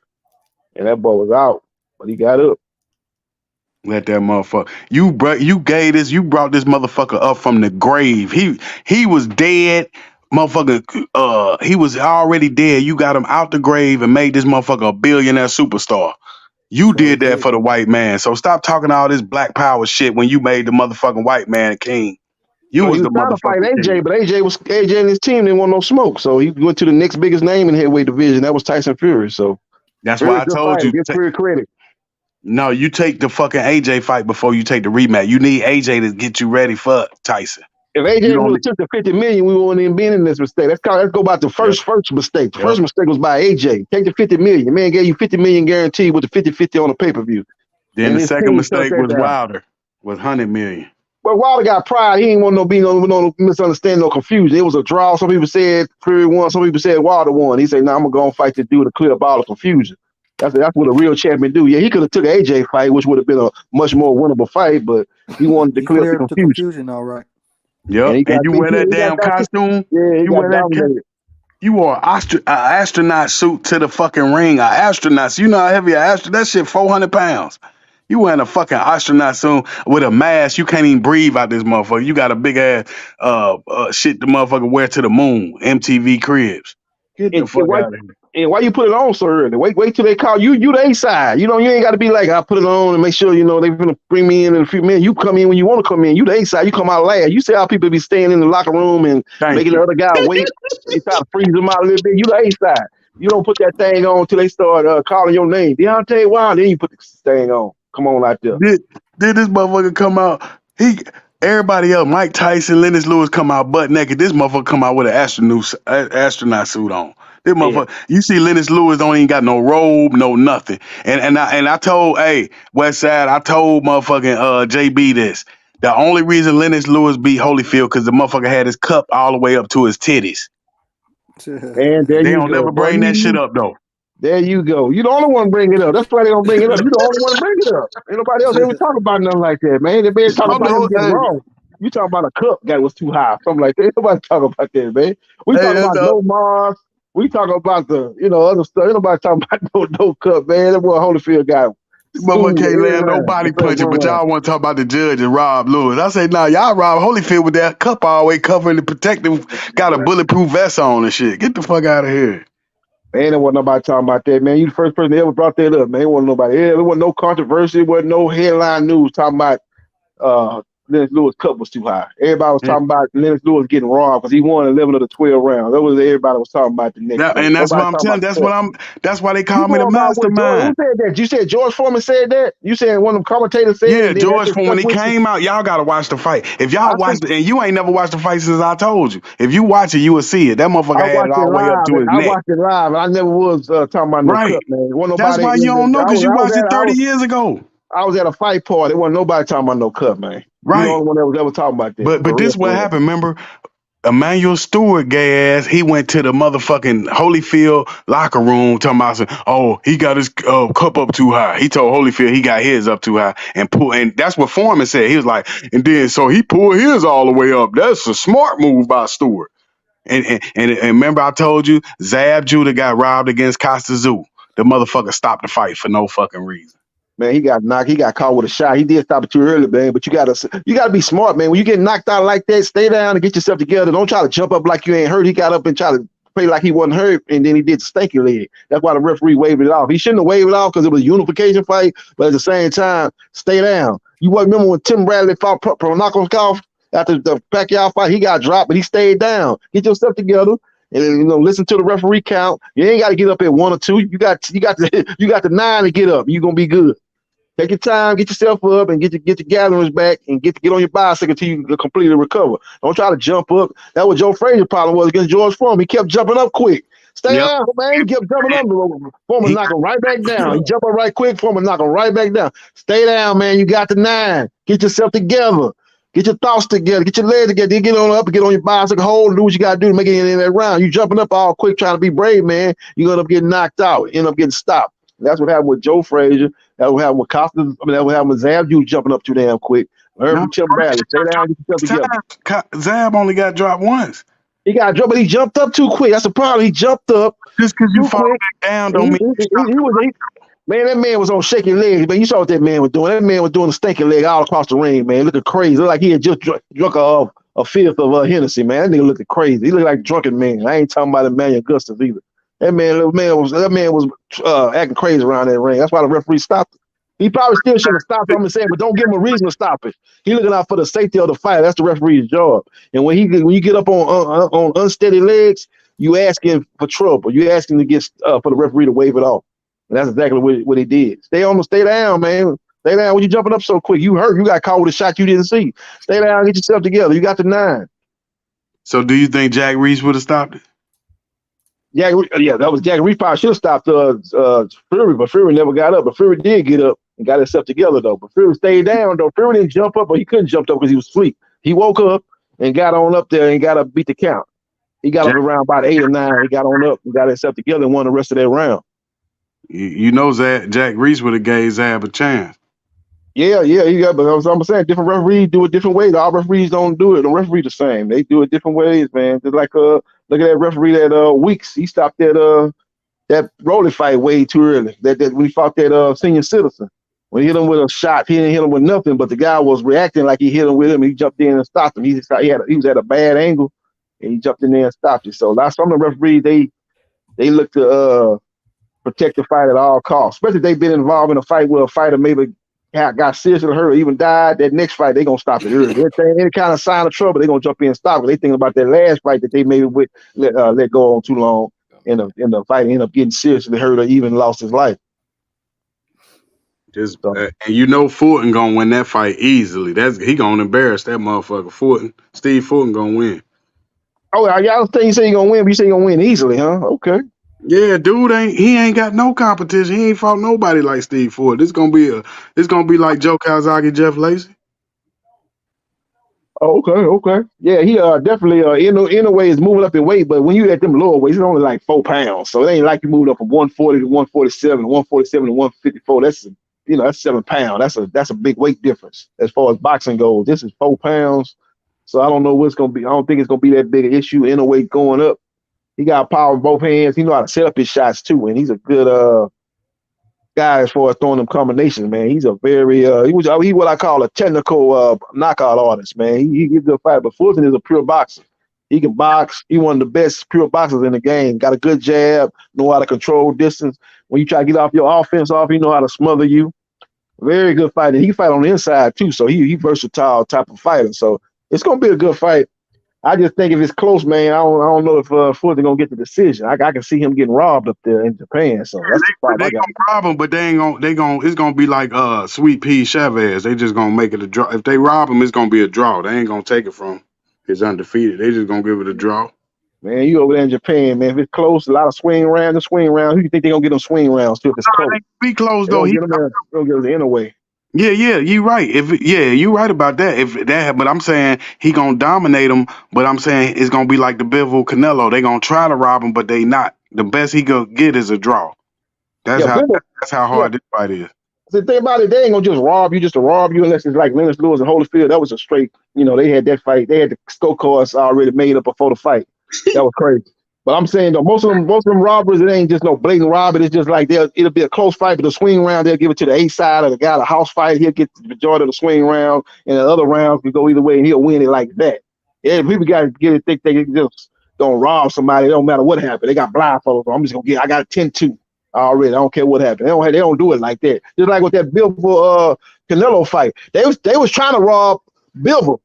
And that ball was out, but he got up. Let that motherfucker. You brought this motherfucker up from the grave. He was dead. Motherfucker, he was already dead. You got him out the grave and made this motherfucker a billionaire superstar. You did that for the white man. So stop talking all this black power shit when you made the motherfucking white man king. You Well, was he the was trying to fight motherfucking AJ, king. but AJ and his team didn't want no smoke. So he went to the next biggest name in the heavyweight division. That was Tyson Fury. So That's very why I good told fight. you. Give Fury credit. No, you take the fucking AJ fight before you take the rematch. You need AJ to get you ready for Tyson. If You AJ don't. would have took the 50 million, we wouldn't even been in this mistake. Let's go about the first mistake. The first mistake was by AJ. Take the 50 million. The man gave you 50 million guaranteed with the 50-50 on the pay-per-view. Then And the his second team turned mistake that was down. Wilder with 100 million. But Wilder got pride. He ain't want no misunderstanding, no confusion. It was a draw. Some people said Fury won. Some people said Wilder won. He said, "No, I'm gonna go and fight this dude to clear up all the confusion." That's what a real champion do. Yeah, he could have took an AJ fight, which would have been a much more winnable fight, but he wanted to He clear up the cleared up the confusion. confusion, all right. Yep. And he got You beat. wear that He damn got costume. Yeah, he You got wear that. dominated. You wore an astronaut suit to the fucking ring. An astronaut. You know how heavy an astronaut? That shit 400 pounds. You wearing a fucking astronaut suit with a mask. You can't even breathe out this motherfucker. You got a big ass shit the motherfucker wear to the moon. MTV Cribs. Get the fuck out of here. And why you put it on so early? Wait till they call you. You the A side. You know, you ain't got to be like, I put it on and make sure, you know, they're going to bring me in a few minutes. You come in when you want to come in. You the A side. You come out last. You see how people be staying in the locker room and making the other guy wait. They try to freeze them out a little bit. You the A side. You don't put that thing on until they start calling your name. Deontay Wilder. Then you put the thing on. Come on out there. Did this motherfucker come out? Everybody else, Mike Tyson, Lennox Lewis come out butt naked. This motherfucker come out with an astronaut suit on. This motherfucker, you see Lennox Lewis don't even got no robe, no nothing. And I told, hey, Westside, I told motherfucking JB this. The only reason Lennox Lewis beat Holyfield because the motherfucker had his cup all the way up to his titties. And there They you don't go. never bring that shit up though. There you go. You the only one bring it up. That's why they don't bring it up. You the only one to bring it up. Ain't nobody else ever talk about nothing like that, man. They been talking about him getting wrong. You talking about a cup that was too high, something like that. Ain't nobody talking about that, man. We talking about Lomachenko. We talking about the, other stuff. Ain't nobody talking about no cup, man. That boy Holyfield got Motherfucker can't land nobody punching, but y'all want to talk about the judge and Rob Lewis. I say, nah, y'all Rob Holyfield with that cup all the way covering the protective, got a bulletproof vest on and shit. Get the fuck out of here. Man, there wasn't nobody talking about that, man. You the first person that ever brought that up, man. There wasn't nobody. There wasn't no controversy. There wasn't no headline news talking about Lennox Lewis' cup was too high. Everybody was talking about Lennox Lewis getting robbed because he won 11 of the 12 rounds. That was everybody was talking about the next. And that's why I'm telling. That's why they call me the mastermind. Who said that? You said George Foreman said that? You said one of them commentators said Yeah, it? George Foreman, when he came out, y'all gotta watch the fight. If y'all watched it, and you ain't never watched the fight since I told you. If you watch it, you will see it. That motherfucker had it all the way up to his neck. I watched it live, and I never was talking about no cup, man. That's why you don't know, because you watched it 30 years ago. I was at a fight party. There wasn't nobody talking about no cup, man. Right. You the only one that was ever talking about that. But this what happened, remember? Emmanuel Stewart gay ass, he went to the motherfucking Holyfield locker room talking about, oh, he got his cup up too high. He told Holyfield he got his up too high and that's what Foreman said. He was like, and then so he pulled his all the way up. That's a smart move by Stewart. And remember I told you, Zab Judah got robbed against Costa Zoo. The motherfucker stopped the fight for no fucking reason. Man, he got knocked. He got caught with a shot. He did stop it too early, man. But you gotta be smart, man. When you get knocked out like that, stay down and get yourself together. Don't try to jump up like you ain't hurt. He got up and tried to play like he wasn't hurt, and then he did the stanky leg. That's why the referee waved it off. He shouldn't have waved it off because it was a unification fight. But at the same time, stay down. You remember when Tim Bradley fought Pronokoff after the Pacquiao fight? He got dropped, but he stayed down. Get yourself together. And listen to the referee count. You ain't got to get up at 1 or 2. You got the 9 to get up. You're gonna be good. Take your time, get yourself up, and get your gatherings back, and get on your bicycle until you completely recover. Don't try to jump up. That was Joe Frazier's problem was against George Foreman. He kept jumping up quick. Stay down, man. He kept jumping up. Foreman knock him right back down. He jump up right quick. Foreman knock him right back down. Stay down, man. You got the 9. Get yourself together. Get your thoughts together. Get your legs together. Then get on up and get on your bicycle. Hold, do what you got to do to make it in that round. You jumping up all quick trying to be brave, man. You're going to end up getting knocked out. You end up getting stopped. That's what happened with Joe Frazier. That's what happened with Costa. That's what happened with Zab. You jumping up too damn quick. Tim Bradley. Stay down, get yourself together. Zab only got dropped once. He got dropped, but he jumped up too quick. That's the problem. He jumped up. Just because you fall back down don't mean man, that man was on shaking legs, man. You saw what that man was doing. That man was doing a stinking leg all across the ring, man. Looking crazy. Looked like he had just drunk a fifth of Hennessy, man. That nigga looking crazy. He looked like a drunken man. I ain't talking about Emmanuel Augustus either. That man was acting crazy around that ring. That's why the referee stopped it. He probably still should have stopped it. I'm saying, but don't give him a reason to stop it. He looking out for the safety of the fight. That's the referee's job. And when you get up on unsteady legs, you asking for trouble. You asking to get for the referee to wave it off. And that's exactly what he did. Stay down, man. Stay down. When you jumping up so quick, you hurt. You got caught with a shot you didn't see. Stay down. Get yourself together. You got the 9. So do you think Jack Reese would have stopped it? That was Jack Reese. Probably should have stopped Fury, but Fury never got up. But Fury did get up and got himself together, though. But Fury stayed down, though. Fury didn't jump up, but he couldn't jump up because he was asleep. He woke up and got on up there and got to beat the count. He got up around about 8 or 9. He got on up and got himself together and won the rest of that round. You know Jack Reese would have gave Zab a chance. Yeah. But I'm saying different referees do it different ways. All referees don't do it. The referee the same. They do it different ways, man. Just like look at that referee that Weeks. He stopped that Rolly fight way too early. That when he fought that senior citizen. When he hit him with a shot, he didn't hit him with nothing, but the guy was reacting like he hit him with him. And he jumped in and stopped him. He was at a bad angle, and he jumped in there and stopped it. So some of the referees they look to protect the fight at all costs. Especially if they've been involved in a fight where a fighter maybe got seriously hurt or even died. That next fight they gonna stop it early. Any kind of sign of trouble, they gonna jump in and stop it. They thinking about that last fight that they maybe let go on too long, and the fight end up getting seriously hurt or even lost his life. And you know Fulton gonna win that fight easily. He gonna embarrass that motherfucker. Fulton, Steve Fulton gonna win. Oh, y'all think you say he gonna win, but you say he gonna win easily, huh? Okay. Yeah, dude ain't got no competition. He ain't fought nobody like Steve Fulton. This gonna be like Joe Calzaghe, Jeff Lacey. Oh, okay. Yeah, he definitely in a way is moving up in weight, but when you at them lower weights, it's only like 4 pounds. So it ain't like you moving up from 140 to 147, 147 to 154. That's 7 pounds. That's a big weight difference as far as boxing goes. This is 4 pounds. So I don't know what's gonna be. I don't think it's gonna be that big an issue in a weight going up. He got power in both hands. He know how to set up his shots too, and he's a good guy as far as throwing them combinations, man. He's a very he what I call a technical knockout artist, man. He gives a fight, but Fulton is a pure boxer. He can box. He one of the best pure boxers in the game. Got a good jab, know how to control distance. When you try to get off your offense he know how to smother you. Very good fighter. He can fight on the inside too, so he versatile type of fighter. So it's gonna be a good fight. I just think if it's close, man, I don't know if Fulton gonna get the decision. I can see him getting robbed up there in Japan. So that's the problem. They gonna rob him, but it's gonna be like Sweet Pea Chavez. They just gonna make it a draw. If they rob him, it's gonna be a draw. They ain't gonna take it from him. He's undefeated. They just gonna give it a draw. Man, you over there in Japan, man. If it's close, a lot of swing rounds. Who do you think they gonna get them swing rounds too? If it's close, be close though. He gonna get the inner way. Yeah, you right. You right about that. But I'm saying he gonna dominate him. But I'm saying it's gonna be like the Bivol Canelo. They gonna try to rob him, but they not. The best he gonna get is a draw. That's how hard this fight is. The thing about it, they ain't gonna just rob you unless it's like Lennox Lewis and Holyfield. That was a straight. They had that fight. They had the scorecards already made up before the fight. That was crazy. But I'm saying though, most of them robbers, it ain't just no blatant robbery. It's just like it'll be a close fight, but the swing round they'll give it to the A side, or the guy the house fight. He'll get the majority of the swing round, and the other rounds can go either way, and he'll win it like that. Yeah, people got to get it. Think they just don't rob somebody. It don't matter what happened. They got blindfolds. I'm just gonna I got a 10-2 already. I don't care what happened. They don't do it like that. Just like with that Bivol Canelo fight, they was trying to rob Bivol.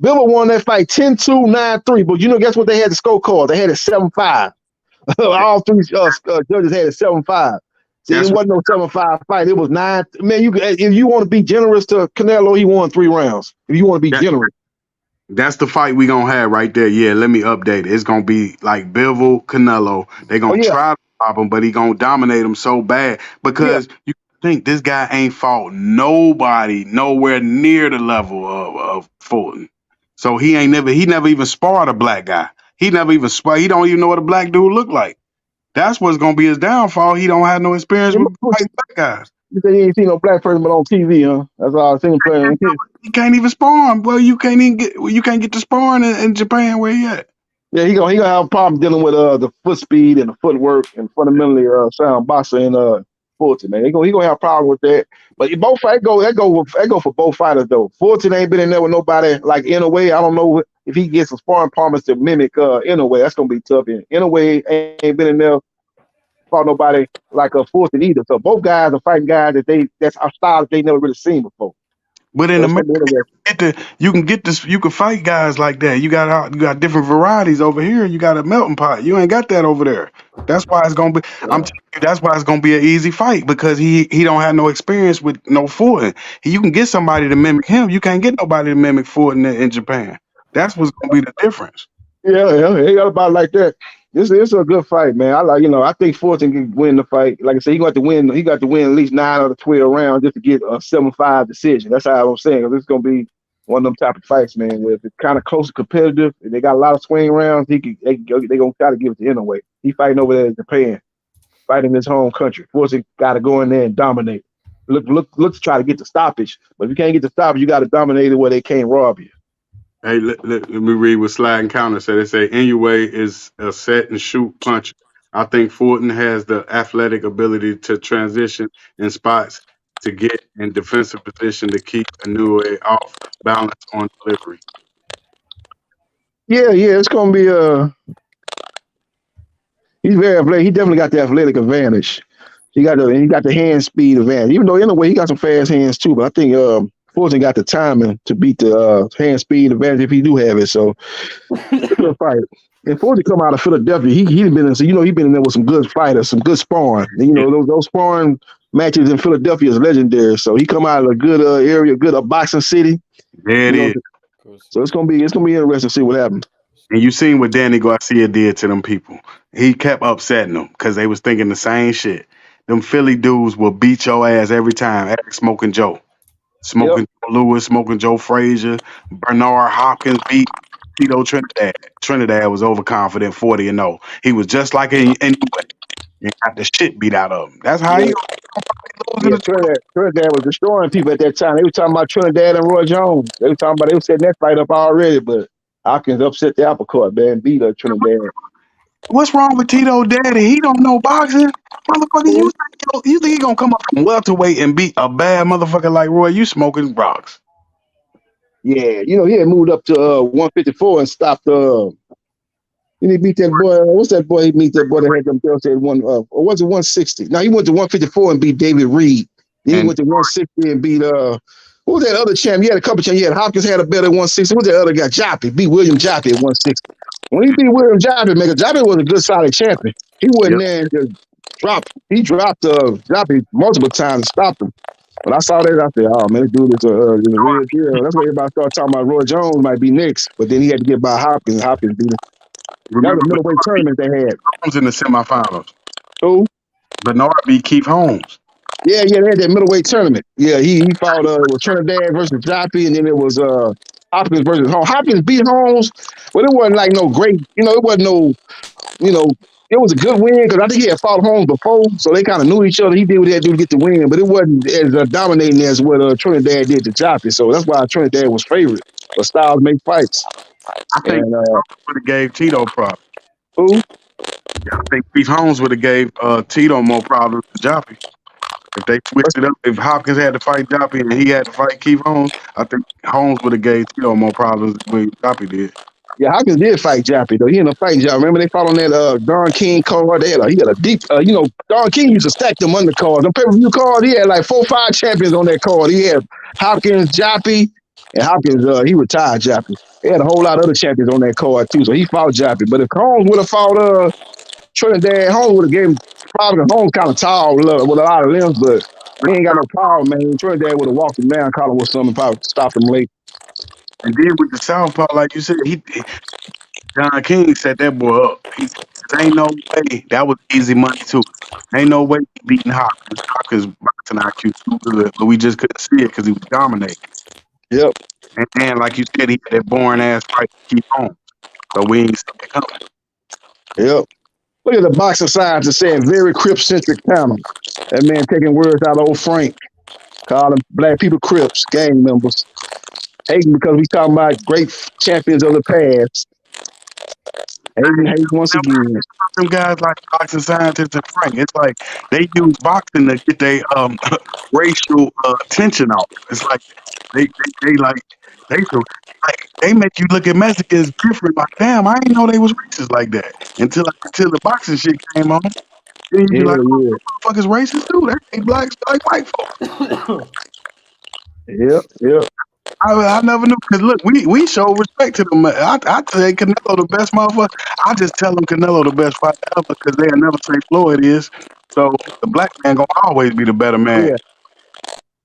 Bivol won that fight 10-2, 9-3. But guess what they had the scorecard? They had it 7-5. All three judges had it 7-5. See, it wasn't no 7-5 fight. It was 9. Man, if you want to be generous to Canelo, he won 3 rounds. If you want to be generous. That's the fight we gonna have right there. Yeah, let me update it. It's gonna be like Bivol Canelo. They gonna try to rob him, but he gonna dominate him so bad because you think this guy ain't fought nobody nowhere near the level of Fulton. So he never even sparred a black guy. He never even sparred. He don't even know what a black dude look like. That's what's gonna be his downfall. He don't have no experience with black guys. You say he ain't seen no black person but on TV, huh? That's all I seen him playing. He can't even spar him. Well, you can't get to sparring in Japan where he at. Yeah, he gonna have a problem dealing with the foot speed and the footwork and fundamentally sound boxer and Fulton, man. He gonna have a problem with that. But both fight go for both fighters though. Fulton ain't been in there with nobody like Inoue. I don't know if he gets some sparring partners to mimic Inoue. That's gonna be tough. And Inoue ain't been in there fought nobody like a Fulton either. So both guys are fighting guys that's our style that they never really seen before. But in So it's gonna America, be interesting. you can fight guys like that. You got different varieties over here. You got a melting pot. You ain't got that over there. That's why it's gonna be. I'm telling you, that's why it's gonna be an easy fight because he don't have no experience with no Fulton. You can get somebody to mimic him. You can't get nobody to mimic Fulton in Japan. That's what's gonna be the difference. Yeah, he got about it like that. This is a good fight, man. I think Fulton can win the fight. Like I said, he got to win. He got to win at least 9 out of 12 rounds just to get a 7-5 decision. That's how I'm saying. 'Cause it's gonna be one of them type of fights, man. Where if it's kind of close and competitive, and they got a lot of swing rounds, they gonna try to give it to Inoue. He fighting over there in Japan, fighting in his home country. Fulton got to go in there and dominate. Look to try to get the stoppage. But if you can't get the stoppage, you got to dominate it where they can't rob you. Hey, let me read what Slide and Counter said. They say Inoue is a set and shoot puncher. I think Fulton has the athletic ability to transition in spots to get in defensive position to keep Inoue off balance on delivery. Yeah, it's gonna be he's very athletic. He definitely got the athletic advantage. He got the hand speed advantage. Even though in a way he got some fast hands too, but I think Fulton got the timing to beat the hand speed advantage if he do have it. So it's a good fight. And Fulton come out of Philadelphia. He been in, so he been in there with some good fighters, some good sparring. And, those sparring matches in Philadelphia is legendary. So he come out of a good area, good boxing city. There it is. So it's gonna be interesting to see what happens. And you seen what Danny Garcia did to them people. He kept upsetting them because they was thinking the same shit. Them Philly dudes will beat your ass every time. Ask Smoking Joe. Smoking Joe Lewis, Smoking Joe Frazier, Bernard Hopkins beat Tito Trinidad. Trinidad was overconfident, 40-0. He was just like Inoue. And got the shit beat out of him. That's how he Trinidad was destroying people at that time. They were talking about Trinidad and Roy Jones. They were setting that fight up already, but Hopkins upset the apple cart, man, beat Trinidad. What's wrong with Tito Daddy? He don't know boxing. Motherfucker, you think he gonna come up from welterweight and beat a bad motherfucker like Roy? You smoking rocks. Yeah, he had moved up to 154 and stopped he beat that boy. What's that boy? He beat that boy that had them belts at or was it 160? No, he went to 154 and beat David Reed. Then he went to 160 and beat what was that other champ? He had a couple champs. He had Hopkins had a belt at 160. What was that other guy? Joppy. Beat William Joppy at 160. When he beat William Joppy, Joppy was a good solid champion. He wasn't there and just dropped. He dropped Joppy multiple times and stopped him. When I saw that, I said, "Oh man, this dude is a real deal." That's why everybody started talking about Roy Jones might be next, but then he had to get by Hopkins. Hopkins beat him. That was a middleweight tournament they had. Holmes in the semifinals. Who? Bernard beat Keith Holmes. Yeah, they had that middleweight tournament. Yeah, he fought with Trinidad versus Joppy, and then it was Hopkins versus Holmes. Hopkins beat Holmes, but it wasn't like no great, it wasn't no, it was a good win because I think he had fought Holmes before, so they kind of knew each other. He did what he had to do to get the win, but it wasn't as dominating as what Trinidad did to Joppy. So that's why Trinidad was favorite. But styles make fights. I think would have gave Tito problems. Who? Yeah, I think Keith Holmes would have gave Tito more problems than Joppy. If they switched it up, if Hopkins had to fight Joppy and he had to fight Keith Holmes, I think Holmes would have gave Tito more problems than Joppy did. Yeah, Hopkins did fight Joppy, though. He ended up fighting Joppy. Remember they fought on that Don King card? He got a deep, Don King used to stack them undercards. On pay-per-view cards, he had like 4 or 5 champions on that card. He had Hopkins, Joppy, and Hopkins, he retired Joppy. They had a whole lot of other champions on that card, too, so he fought Joppy. But if Holmes would have fought Trinidad, Holmes would have gave him problems. Holmes kind of tall with a lot of limbs, but he ain't got no power, man. Trinidad would have walked him down, caught him with something, probably stopped him late. And then with the southpaw, like you said, Don King set that boy up. There ain't no way. That was easy money, too. Ain't no way he beating Hopkins. Hopkins boxing IQ too good, but we just couldn't see it because he was dominating. Yep. And then, like you said, he had that boring ass fight to keep on. So we ain't see it coming. Yep. Look at the boxing scientist saying very Crip-centric panel. That man taking words out of old Frank. Calling black people Crips, gang members. Hating because we talking about great champions of the past. Hating once again. Some guys like boxing scientists and Frank, it's like they use boxing to get their racial tension off. It's like they make you look at Mexicans different. Like, damn, I didn't know they was racist like that until the boxing shit came on. Then you be like, oh, yeah. motherfuckers racist too. They hate blacks like white folks. Yep. I never knew because look, we show respect to them. I say Canelo the best motherfucker. I just tell them Canelo the best fighter ever because they'll never say Floyd is. So the black man gonna always be the better man.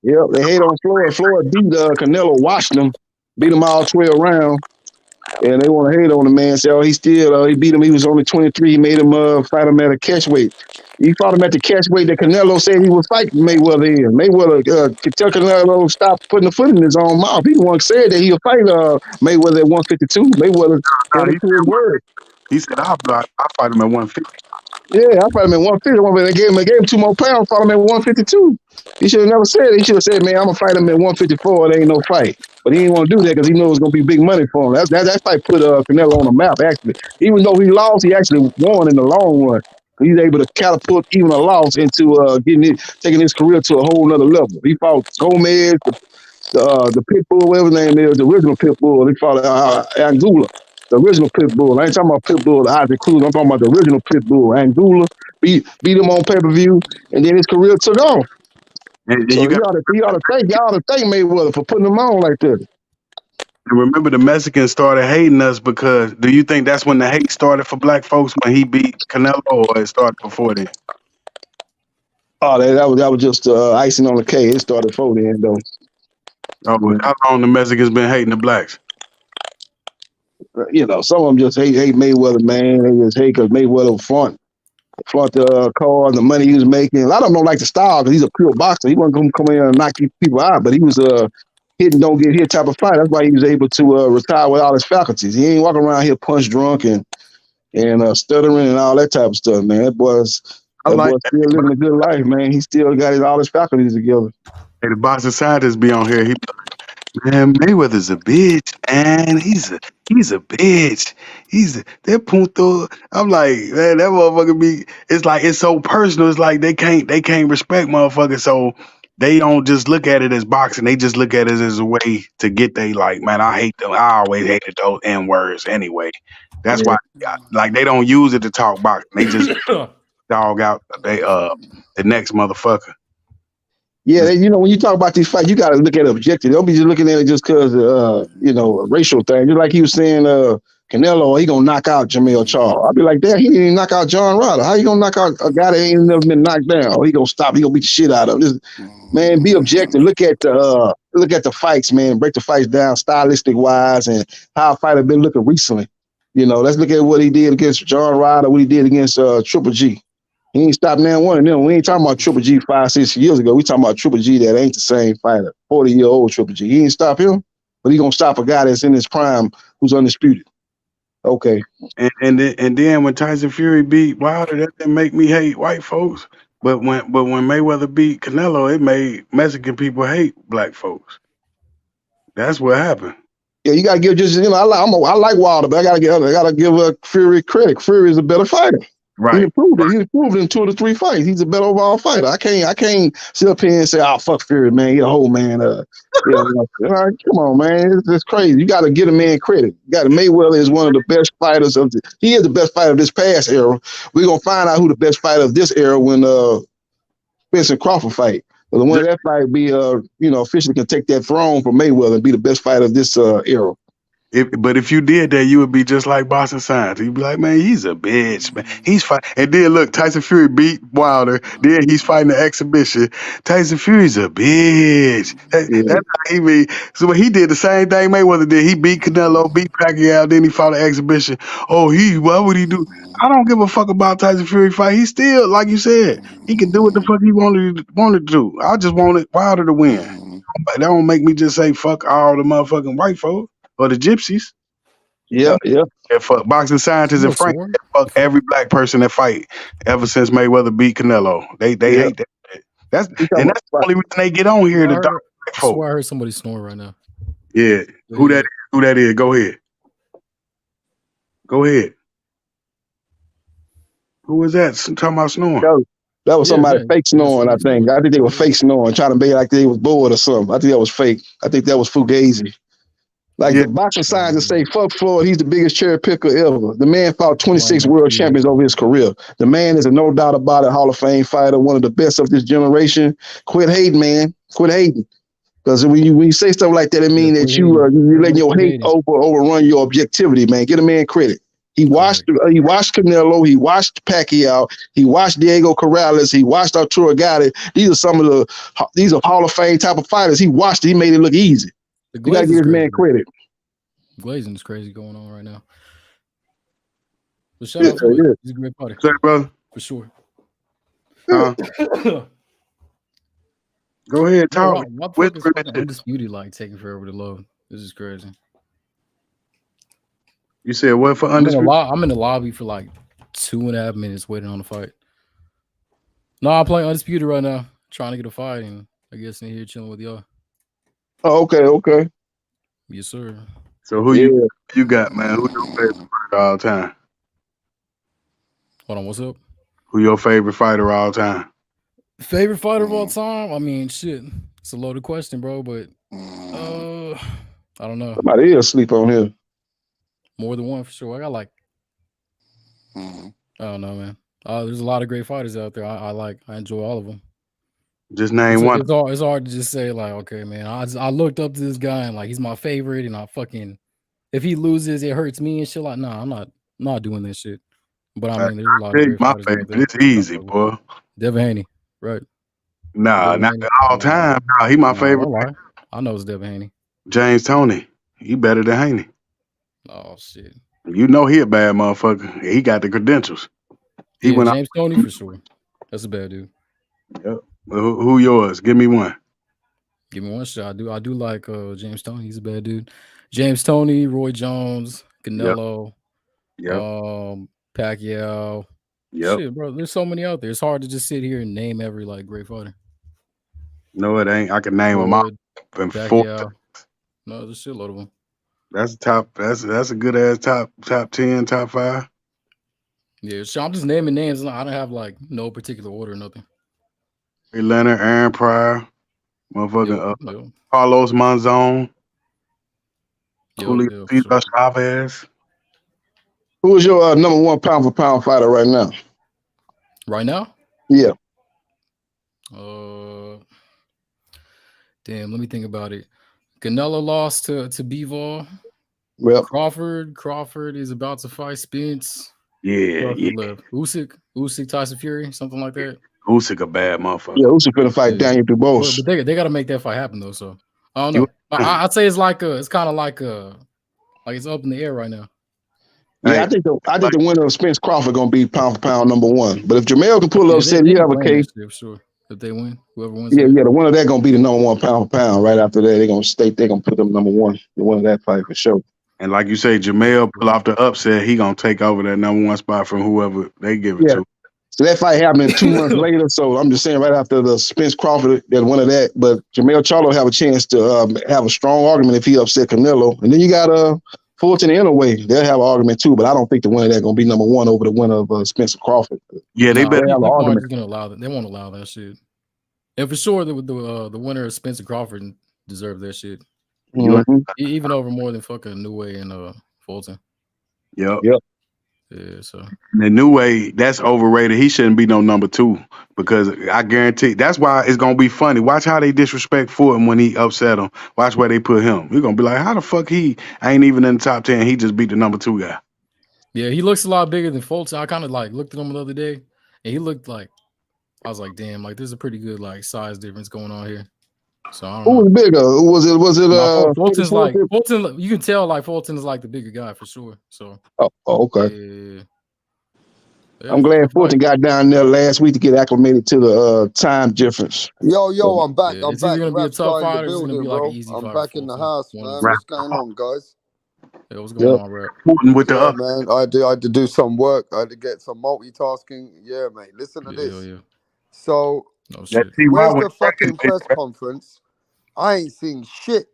Yep. They hate on Floyd. Floyd beat Canelo, washed him, beat him all 12 rounds. And they want to hate on the man. Say, oh, he beat him. He was only 23. He made him fight him at a catch weight. He fought him at the catch weight that Canelo said he would fight Mayweather in. Mayweather could tell Canelo stop putting the foot in his own mouth. He the one said that he'll fight Mayweather at 152. Mayweather held him to his word. He said, I'll fight him at 150. Yeah, I fight him at 150. They gave him 2 more pounds, fought him at 152. He should have never said it. He should have said, man, I'm going to fight him at 154. It ain't no fight. But he didn't want to do that because he knew it was going to be big money for him. That fight put Canelo on the map, actually. Even though he lost, he actually won in the long run. He's able to catapult even a loss into taking his career to a whole nother level. He fought Gomez, the Pitbull, whatever his name is, the original Pitbull. He fought Anguilla, the original Pitbull. I ain't talking about Pitbull, Isaac Cruz. I'm talking about the original Pitbull. Anguilla beat him on pay-per-view, and then his career took off. And so you ought to thank Mayweather for putting him on like that. And remember, the Mexicans started hating us because. Do you think that's when the hate started for black folks when he beat Canelo, or it started before then? Oh, that was just icing on the cake. It started before then, though. Oh, how long the Mexicans been hating the blacks? Some of them just hate Mayweather, man. They just hate because Mayweather flaunt the car and the money he was making. A lot of them don't like the style because he's a pure boxer. He wasn't going to come in and knock these people out, but he was hit and don't get hit type of fight. That's why he was able to retire with all his faculties. He ain't walking around here punch drunk and stuttering and all that type of stuff, man. That boy's still living a good life, man. He still got all his faculties together. Hey, the boxing scientist be on here. Man, Mayweather's a bitch, man. He's a bitch. They're punto. I'm like, man, that motherfucker be. It's like it's so personal. It's like they can't respect motherfuckers. So they don't just look at it as boxing. They just look at it as a way to get they like, man. I hate them. I always hated those N words anyway. That's why, like, they don't use it to talk boxing. They just dog out the next motherfucker. Yeah, when you talk about these fights, you got to look at it objectively. Don't be just looking at it just because, a racial thing. Just like he was saying, Canelo, he going to knock out Jermell Charlo. I'd be like, damn, he didn't even knock out John Ryder. How you going to knock out a guy that ain't never been knocked down? Or he going to stop, he going to beat the shit out of him. Man, be objective. Look at the fights, man. Break the fights down stylistic-wise and how a fighter been looking recently. Let's look at what he did against John Ryder, what he did against Triple G. He ain't stopped now one of them. We ain't talking about Triple G 5-6 years ago. We talking about Triple G that ain't the same fighter. 40-year-old Triple G. He ain't stop him, but he gonna stop a guy that's in his prime who's undisputed. Okay. And then when Tyson Fury beat Wilder, that didn't make me hate white folks. But when Mayweather beat Canelo, it made Mexican people hate black folks. That's what happened. Yeah, you gotta give I like Wilder, but I gotta give Fury credit. Fury is a better fighter. Right. He proved it. He proved it in 2 or 3 fights. He's a better overall fighter. I can't sit up here and say, "Oh, fuck Fury, man. He's a whole man." Come on, man. It's crazy. You got to give a man credit. Mayweather is one of the best fighters he is the best fighter of this past era. We're gonna find out who the best fighter of this era when Spencer Crawford fight. But the one that fight be officially can take that throne from Mayweather and be the best fighter of this era. But if you did that, you would be just like Boston Science. You'd be like, man, he's a bitch, man. He's fighting. And then look, Tyson Fury beat Wilder. Then he's fighting the exhibition. Tyson Fury's a bitch. That's how he be. So he did the same thing Mayweather did. He beat Canelo, beat Pacquiao, then he fought the exhibition. What would he do? I don't give a fuck about Tyson Fury fight. He still, like you said, he can do what the fuck he wanted to do. I just wanted Wilder to win. That don't make me just say fuck all the motherfucking white folks. Or the gypsies. Yeah. And fuck boxing scientists and Frank. Fuck every black person that fight ever since Mayweather beat Canelo. They hate that shit. That's the only reason they get on here to dog black folk. I heard somebody snore right now. Yeah. Who that is? Go ahead. Who was that? Talking about snoring. That was somebody fake snoring, I think. I think they were fake snoring, trying to be like they was bored or something. I think that was fake. I think that was Fugazi. Like the boxing scientists say, fuck Floyd, he's the biggest cherry picker ever. The man fought 26 world champions over his career. The man is a no doubt about it Hall of Fame fighter, one of the best of this generation. Quit hating, man. Quit hating. Because when you say stuff like that, it means that you're letting your hate overrun your objectivity, man. Get a man credit. He watched Canelo, he watched Pacquiao, he watched Diego Corrales, he watched Arturo Gatti. These are Hall of Fame type of fighters. He watched it, he made it look easy. You gotta give this man credit. Glazing is crazy going on right now. But shout out to him. He's a great fighter. Sorry, brother. For sure. Go ahead, talk. What the fuck is fucking Undisputed like taking forever to load? This is crazy. You said what for Undisputed? I'm in the lobby for like 2.5 minutes waiting on the fight. No, I'm playing Undisputed right now, trying to get a fight, and I guess in here chilling with y'all. Oh, okay. Yes, sir. So who you got, man? Who your favorite fighter all time? Hold on, what's up? Who your favorite fighter all time? Favorite fighter of all time? I mean, shit. It's a loaded question, bro, but I don't know. Somebody else sleep on here. More than one for sure. I got like I don't know, man. There's a lot of great fighters out there. I enjoy all of them. Just name one. It's hard to just say like, okay, man. I looked up to this guy and like he's my favorite, and if he loses, it hurts me and shit. Like, nah, I'm not doing this shit. But I mean, there's a lot of great fighters out there. It's easy, boy. Devin Haney, right? Nah, not all time. Nah, he my favorite. I know it's Devin Haney. James Toney. He better than Haney. Oh shit. You know he a bad motherfucker. He got the credentials. James Toney for sure. That's a bad dude. Yep. Well, who yours? Give me one. Give me one shot. I do like James Toney. He's a bad dude. James Toney, Roy Jones, Canelo, Pacquiao. Yep. Shit, bro. There's so many out there. It's hard to just sit here and name every like great fighter. No, it ain't. I can name them all. Pacquiao. No, there's a shitload of them. That's top. That's a good ass top 10, top 5. Yeah, so I'm just naming names. I don't have like no particular order or nothing. Hey, Leonard, Aaron Pryor, motherfucking Carlos Monzon, Julio Cesar Chavez. Who is your number one pound for pound fighter right now? Right now? Yeah. Damn, let me think about it. Canelo lost to Bivol. Well, Crawford is about to fight Spence. Yeah. Usyk, Tyson Fury, something like that. Usyk a bad motherfucker. Yeah, Usyk gonna fight Daniel Dubois. But they got to make that fight happen though. So I don't know. I'd say it's like it's kind of like it's up in the air right now. Yeah, I think the winner of Spence Crawford gonna be pound for pound number one. But if Jamel can pull up, said you have a case. Sure. If they win, whoever wins. Yeah, the winner of that gonna be the number one pound for pound. Right after that, they're gonna put them number one. The winner of that fight for sure. And like you say, Jamel pull off the upset, he gonna take over that number one spot from whoever they give it to. So that fight happening 2 months later. So I'm just saying, right after the Spence Crawford, that winner of that. But Jamel Charlo have a chance to have a strong argument if he upset Canelo. And then you got Fulton and Inouye. They'll have an argument too. But I don't think the winner of that gonna be number one over the winner of Spencer Crawford. Yeah, they better have an argument. Gonna allow that. They won't allow that shit. And for sure, the winner of Spencer Crawford deserve that shit. Mm-hmm. Even over more than fucking Inouye and Fulton. Yep. Yeah, so the Inouye, that's overrated. He shouldn't be no number 2 because I guarantee that's why it's gonna be funny. Watch how they disrespect Fulton when he upset him. Watch where they put him. You're gonna be like, how the fuck he ain't even in the top 10? He just beat the number 2 guy. Yeah, he looks a lot bigger than Fulton. I kind of like looked at him the other day, and he looked like I was like, damn, like there's a pretty good like size difference going on here. So I don't know. Who was bigger? Was it Fulton's like Fulton? You can tell like Fulton is like the bigger guy for sure. So okay. Yeah, I'm glad Fulton got down there last week to get acclimated to the time difference. Yo, I'm back. I'm it's back. Gonna be a tough fight. It's gonna be like an easy fight. I'm back in the house, man. What's going on, guys? Yeah, what's going on, Rap? With the man, I had to do some work. I had to get some multitasking. Yeah, mate. Listen to this. Yeah. So, where's the fucking press conference? I ain't seen shit.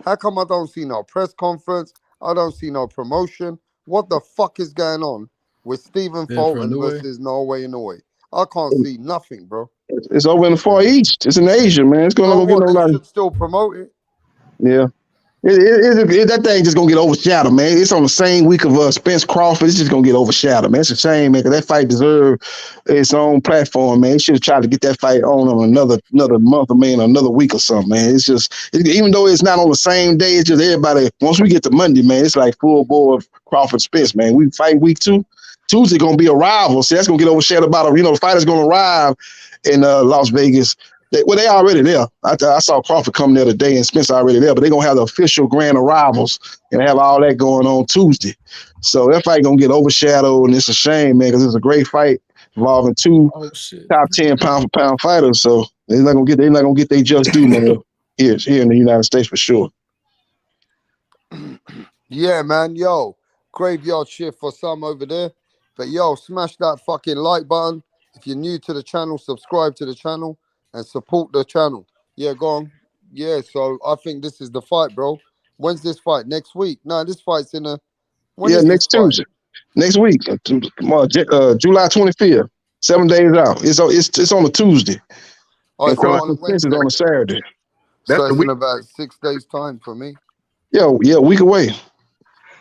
How come I don't see no press conference? I don't see no promotion. What the fuck is going on with Stephen Fulton versus Norway Inouye? I can't see nothing, bro. It's over in the Far East. It's in Asia, man. It's going to go get no should still promote it. Yeah. That thing just gonna get overshadowed, man. It's on the same week of Spence Crawford. It's just gonna get overshadowed, man. It's a shame, man, because that fight deserved its own platform, man. It should have tried to get that fight on another month or man, another week or something, man. It's just even though it's not on the same day, it's just everybody. Once we get to Monday, man, it's like full board Crawford Spence, man. We fight week 2. Tuesday gonna be a rival, so that's gonna get overshadowed by the fighters gonna arrive in Las Vegas. They already there. I saw Crawford come there today and Spence already there, but they're going to have the official grand arrivals and have all that going on Tuesday. So that fight going to get overshadowed, and it's a shame, man, because it's a great fight involving 2 top 10 pound-for-pound fighters. So they're not going to get their just due, man, here in the United States for sure. Yeah, man. Yo, graveyard shift for some over there. But yo, smash that fucking like button. If you're new to the channel, subscribe to the channel. And support the channel. Yeah, go on. Yeah, so I think this is the fight, bro. When's this fight? Next week? No, this fight's in a... Next Tuesday. Next week. July 25th. 7 days out. It's on a Tuesday. Oh, it's on a Wednesday. It's on a Saturday. So it's in about 6 days' time for me. Yeah, a week away.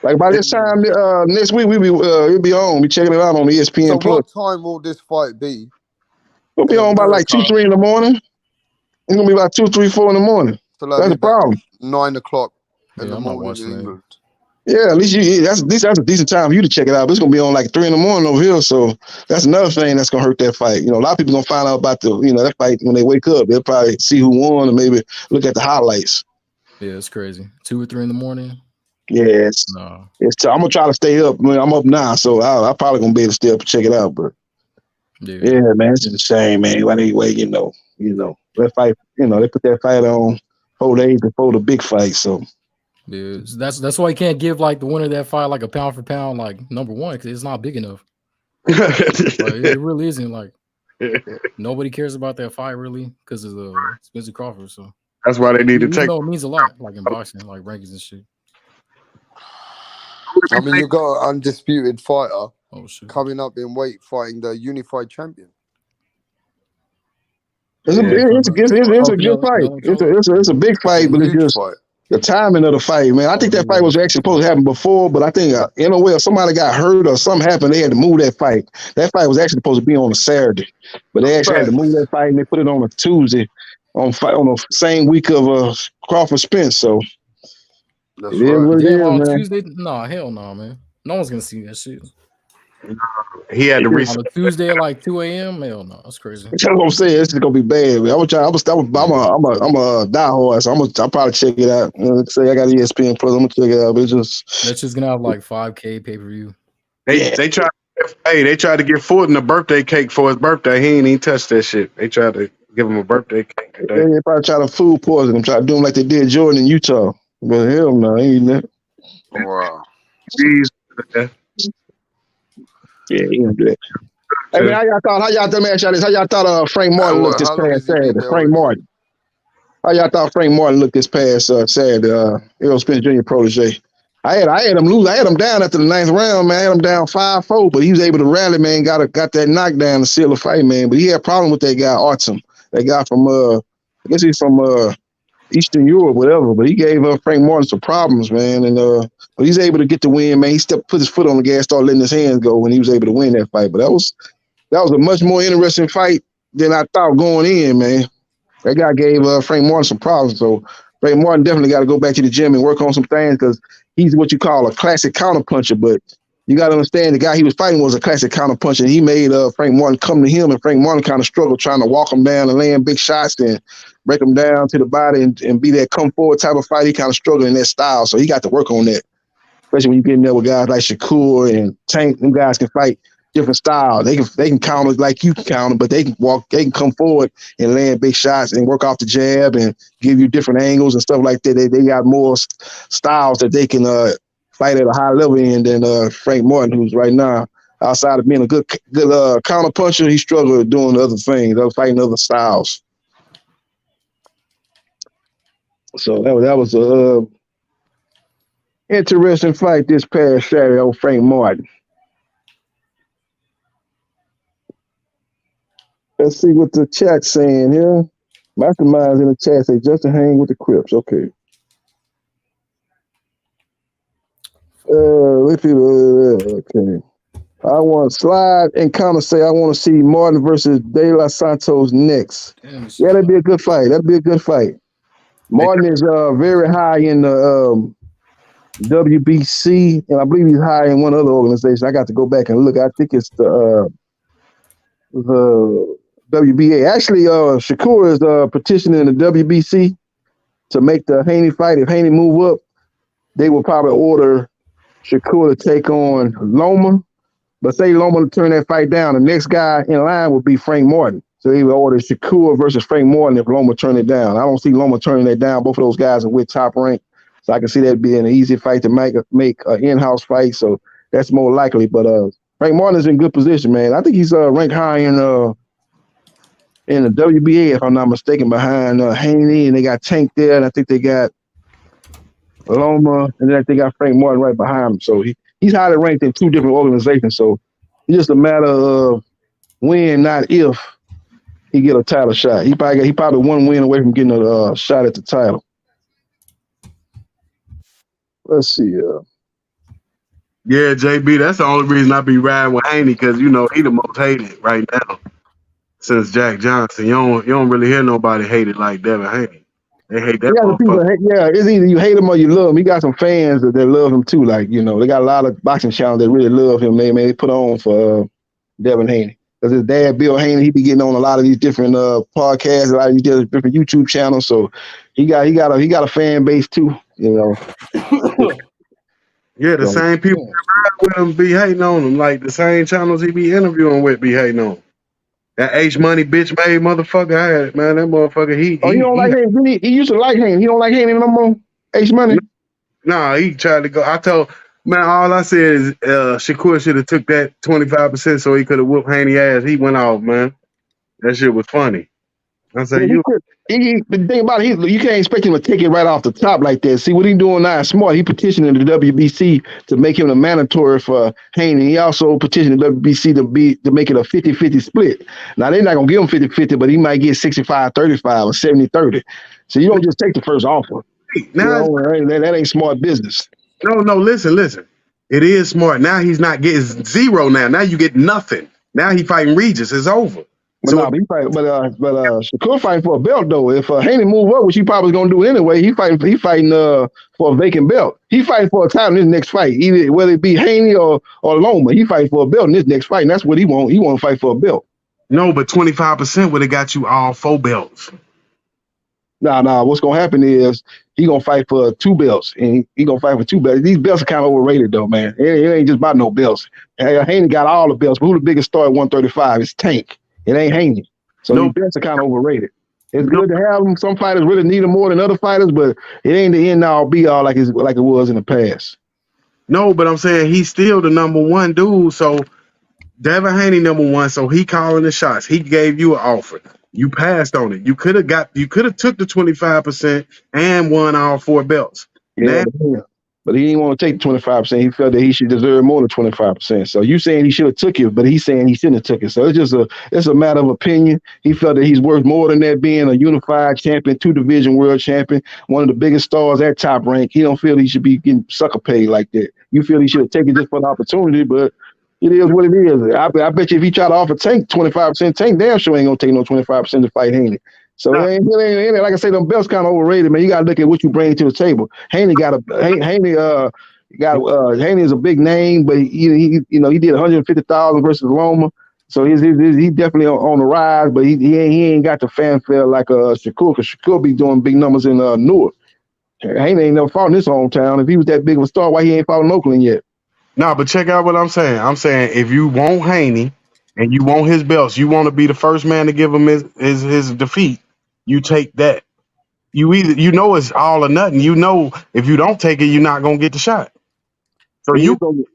Like by this time next week, we'll be on. We checking it out on ESPN So Plus. what time will this fight be? We'll be on by like 2, 3 in the morning. It's gonna be about 2, 3, 4 in the morning. So that's the problem. 9 o'clock in the morning in England. Yeah, at least that's a decent time for you to check it out. But it's gonna be on like 3 in the morning over here. So that's another thing that's gonna hurt that fight. A lot of people gonna find out about that fight when they wake up. They'll probably see who won and maybe look at the highlights. Yeah, it's crazy. 2 or 3 in the morning. Yeah, I'm gonna try to stay up. I mean, I'm up now, so I probably gonna be able to stay up and check it out. But yeah, man, it's just a shame, man. Anyway, that fight, they put that fight on 4 days before the big fight. So yeah, that's why you can't give like the winner of that fight like a pound for pound like number 1 because it's not big enough. It really isn't. Like nobody cares about that fight really because of the Spencer Crawford. So that's why they need to take. No, it means a lot, like in boxing, like rankings and shit. I mean, you got an undisputed fighter coming up in weight fighting the unified champion. It's a good fight. It's a big fight, but it's just the timing of the fight, man. I think that fight was actually supposed to happen before, but I think in a way, if somebody got hurt or something happened, they had to move that fight. That fight was actually supposed to be on a Saturday, but they actually had to move that fight and they put it on a Tuesday on the same week of Crawford Spence. So that's on Tuesday? No, hell no, man. No one's gonna see that shit. He had to on a Tuesday at like 2 a.m. Hell no, that's crazy. That's what I'm saying. It's gonna be bad. Man. I'm a diehard, so I'll probably check it out. Say I got ESPN Plus. I'm gonna check it out. But that's just gonna have like 5K pay per view. They tried to give Fulton a birthday cake for his birthday. He ain't even touched that shit. They tried to give him a birthday cake today. They probably try to food poison him. Try to do him like they did Jordan in Utah. But hell no, he ain't that. Wow. Jeez. Yeah, he gonna do that. Hey man, how y'all thought? Let me ask y'all this. How y'all thought Frank Martin looked this past Saturday? Frank Martin. How y'all thought Frank Martin looked this past Saturday? Errol Spence Jr. protege. I had him lose. I had him down after the 9th round, man. I had him down 5-4, but he was able to rally, man. Got that knockdown to seal the fight, man. But he had a problem with that guy, Artem. That guy from I guess he's from Eastern Europe, whatever. But he gave Frank Martin some problems, man. And but he's able to get the win, man. He put his foot on the gas, started letting his hands go when he was able to win that fight. But that was a much more interesting fight than I thought going in, man. That guy gave Frank Martin some problems. So Frank Martin definitely got to go back to the gym and work on some things because he's what you call a classic counterpuncher. But you got to understand the guy he was fighting was a classic counterpuncher. He made Frank Martin come to him, and Frank Martin kind of struggled trying to walk him down and land big shots and break him down to the body and be that come forward type of fight. He kind of struggled in that style. So he got to work on that, especially when you get in there with guys like Shakur and Tank. Them guys can fight different styles. They can counter like you can counter, but they can come forward and land big shots and work off the jab and give you different angles and stuff like that. They got more styles that they can fight at a high level in than Frank Martin, who's right now outside of being a good counter puncher. He struggled doing other things, fighting other styles. So that was a interesting fight this past Saturday on Frank Martin. Let's see what the chat's saying here. Masterminds in the chat say Justin hang with the Crips. Okay. Let's see. Okay. I want Slide and Counter say I want to see Martin versus De La Santos next. Yeah, that'd be a good fight. That'd be a good fight. Martin is very high in the WBC, and I believe he's high in one other organization. I got to go back and look. I think it's the WBA. Actually, Shakur is petitioning the WBC to make the Haney fight. If Haney move up, they will probably order Shakur to take on Loma. But say Loma to turn that fight down, the next guy in line would be Frank Martin. So he would order Shakur versus Frank Martin if Loma turn it down. I don't see Loma turning that down. Both of those guys are with top rank. So I can see that being an easy fight to make an in-house fight. So that's more likely. But Frank Martin is in good position, man. I think he's ranked high in the WBA, if I'm not mistaken, behind Haney, and they got Tank there, and I think they got Loma, and then they got Frank Martin right behind him. So he's highly ranked in two different organizations. So it's just a matter of when, not if, he get a title shot. He probably one win away from getting a shot at the title. Let's see. Yeah, JB, that's the only reason I be riding with Haney, because you know he the most hated right now since Jack Johnson. You don't really hear nobody hated like Devin Haney. They hate that motherfucker. Yeah, it's either you hate him or you love him. He got some fans that love him too. Like, you know, they got a lot of boxing channels that really love him. They put on for Devin Haney. Because his dad, Bill Haney, he be getting on a lot of these different podcasts, a lot of these different YouTube channels. So he got a fan base too, you know. Yeah, the same people that ride with him be hating on him. Like the same channels he be interviewing with be hating on him. That H Money bitch made motherfucker, I had it, man. That motherfucker, he don't like Haney. He used to like Haney. He don't like Haney no more. H Money. Nah, he tried to go. I told man, all I said is Shakur should have took that 25% so he could have whooped Haney ass. He went off, man. That shit was funny. I said the thing about it, you can't expect him to take it right off the top like that. See, what he doing now is smart. He petitioning the WBC to make him a mandatory for Haney. He also petitioned the WBC to make it a 50-50 split. Now, they're not going to give him 50-50, but he might get 65-35 or 70-30. So you don't just take the first offer. Now, that ain't smart business. No, listen. It is smart. Now he's not getting zero now. Now you get nothing. Now he fighting Regis. It's over. But Shakur fighting for a belt though. If Haney move up, which he probably gonna do anyway, he fighting for a vacant belt. He fighting for a title in his next fight, either whether it be Haney or Loma. He fighting for a belt in his next fight, and that's what he want. He want to fight for a belt. No, but 25% would have got you all 4 belts. Nah. What's gonna happen is he gonna fight for 2 belts, and he gonna fight for 2 belts. These belts are kind of overrated though, man. It ain't just about no belts. Haney got all the belts, but who the biggest star at 135? It's Tank. It ain't Haney. So these belts are kind of overrated. It's good to have them. Some fighters really need them more than other fighters, but it ain't the end all be all like it was in the past. No, but I'm saying he's still the number 1 dude. So Devin Haney number 1. So he calling the shots. He gave you an offer. You passed on it. You could have took the 25% and won all 4 belts. Yeah, but he didn't want to take the 25%. He felt that he should deserve more than 25%. So you saying he should have took it, but he's saying he shouldn't have took it. So it's a matter of opinion. He felt that he's worth more than that, being a unified champion, 2-division world champion, one of the biggest stars at top rank. He don't feel he should be getting sucker paid like that. You feel he should have taken it just for the opportunity, but it is what it is. I bet you if he try to offer Tank 25%, Tank damn sure ain't gonna take no 25% to fight Haney. So it ain't, like I say, them belts kind of overrated, man. You gotta look at what you bring to the table. Haney is a big name, but he did 150,000 versus Loma, so he definitely on the rise. But he ain't got the fanfare like Shakur, because Shakur be doing big numbers in Newark. Haney ain't never fought in his hometown. If he was that big of a star, why he ain't fought in Oakland yet? No, but check out what I'm saying. I'm saying if you want Haney and you want his belts, you want to be the first man to give him his defeat, you take that. It's all or nothing. You know if you don't take it, you're not gonna get the shot. So he can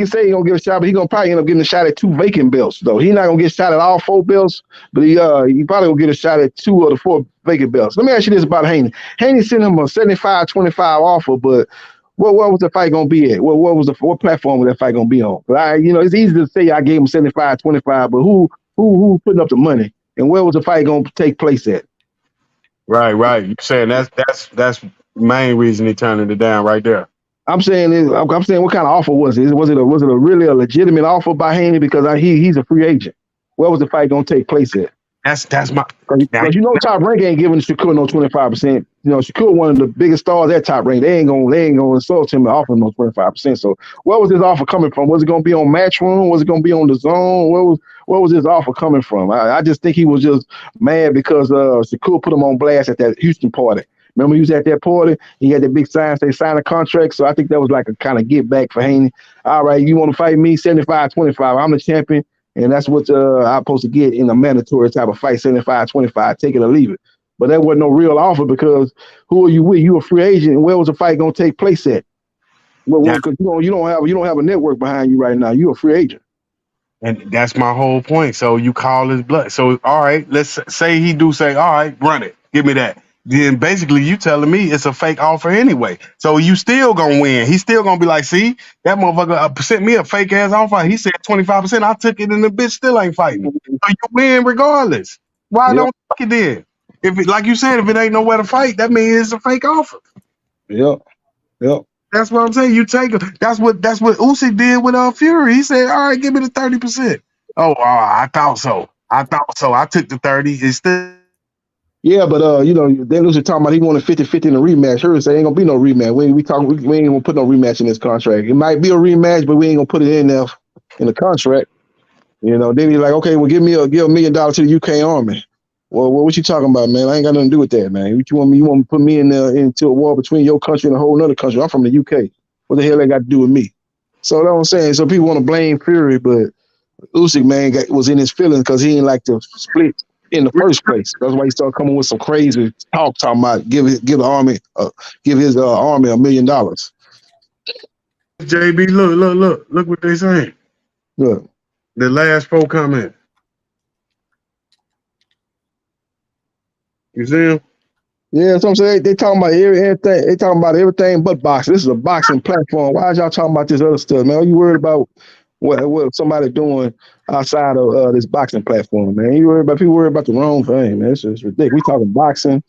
say he's gonna get a shot, but he's gonna probably end up getting a shot at 2 vacant belts, though. He's not gonna get a shot at all 4 belts, but he probably gonna get a shot at 2 of the 4 vacant belts. Let me ask you this about Haney. Haney sent him a 75-25 offer, but what was the fight gonna be at? What platform was that fight gonna be on? It's easy to say I gave him 75-25, but who putting up the money, and where was the fight gonna take place at? Right. You're saying that's the main reason he turning it down right there. I'm saying what kind of offer was it? Was it a really a legitimate offer by Haney because he's a free agent? Where was the fight gonna take place at? That's my because Top Rank ain't giving Shakur no 25%. Shakur one of the biggest stars at Top Rank. They ain't gonna insult him and offer him no 25%. So where was this offer coming from? Was it gonna be on Matchroom? Was it gonna be on the Zone? Where was this offer coming from? I just think he was just mad because Shakur put him on blast at that Houston party. Remember he was at that party, he had that big sign say sign a contract. So I think that was like a kind of get back for Haney. All right, you want to fight me 75-25. I'm the champion. And that's what I'm supposed to get in a mandatory type of fight, 75-25, take it or leave it. But that wasn't no real offer because who are you with? You a free agent, and where was the fight gonna take place at? Well, because you don't have a network behind you right now. You a free agent. And that's my whole point. So you call his bluff. So all right, let's say he do say, all right, run it, give me that. Then basically you telling me it's a fake offer anyway. So you still gonna win. He's still gonna be like, see, that motherfucker sent me a fake ass offer. He said 25%. I took it and the bitch still ain't fighting. So you win regardless. Why don't fuck it then? If it, like you said, if it ain't nowhere to fight, that means it's a fake offer. Yep. That's what I'm saying. You take it. That's what Usyk did with Fury. He said, all right, give me the 30%. Oh, I thought so. I took the 30. It's still. Yeah, but then Lucy talking about he wanted 50-50 in a rematch. Her say ain't gonna be no rematch. We ain't gonna put no rematch in this contract. It might be a rematch, but we ain't gonna put it in there in the contract. Then he's like, okay, well give $1 million to the UK Army. Well, what you talking about, man? I ain't got nothing to do with that, man. What you want me? You want to put me into a war between your country and a whole other country? I'm from the UK. What the hell that got to do with me? So that's what I'm saying. So people want to blame Fury, but Usyk, man, was in his feelings because he didn't like to split in the first place. That's why he started coming with some crazy talk talking about give his army $1 million. JB, look what they saying. Look, the last 4 comments. You see him? Yeah, that's what I'm saying. They talking about everything. They talking about everything but boxing. This is a boxing platform. Why is y'all talking about this other stuff, man? Are you worried about what somebody doing outside of this boxing platform, man? You worried about people worried about the wrong thing, man. It's just ridiculous. We talking boxing.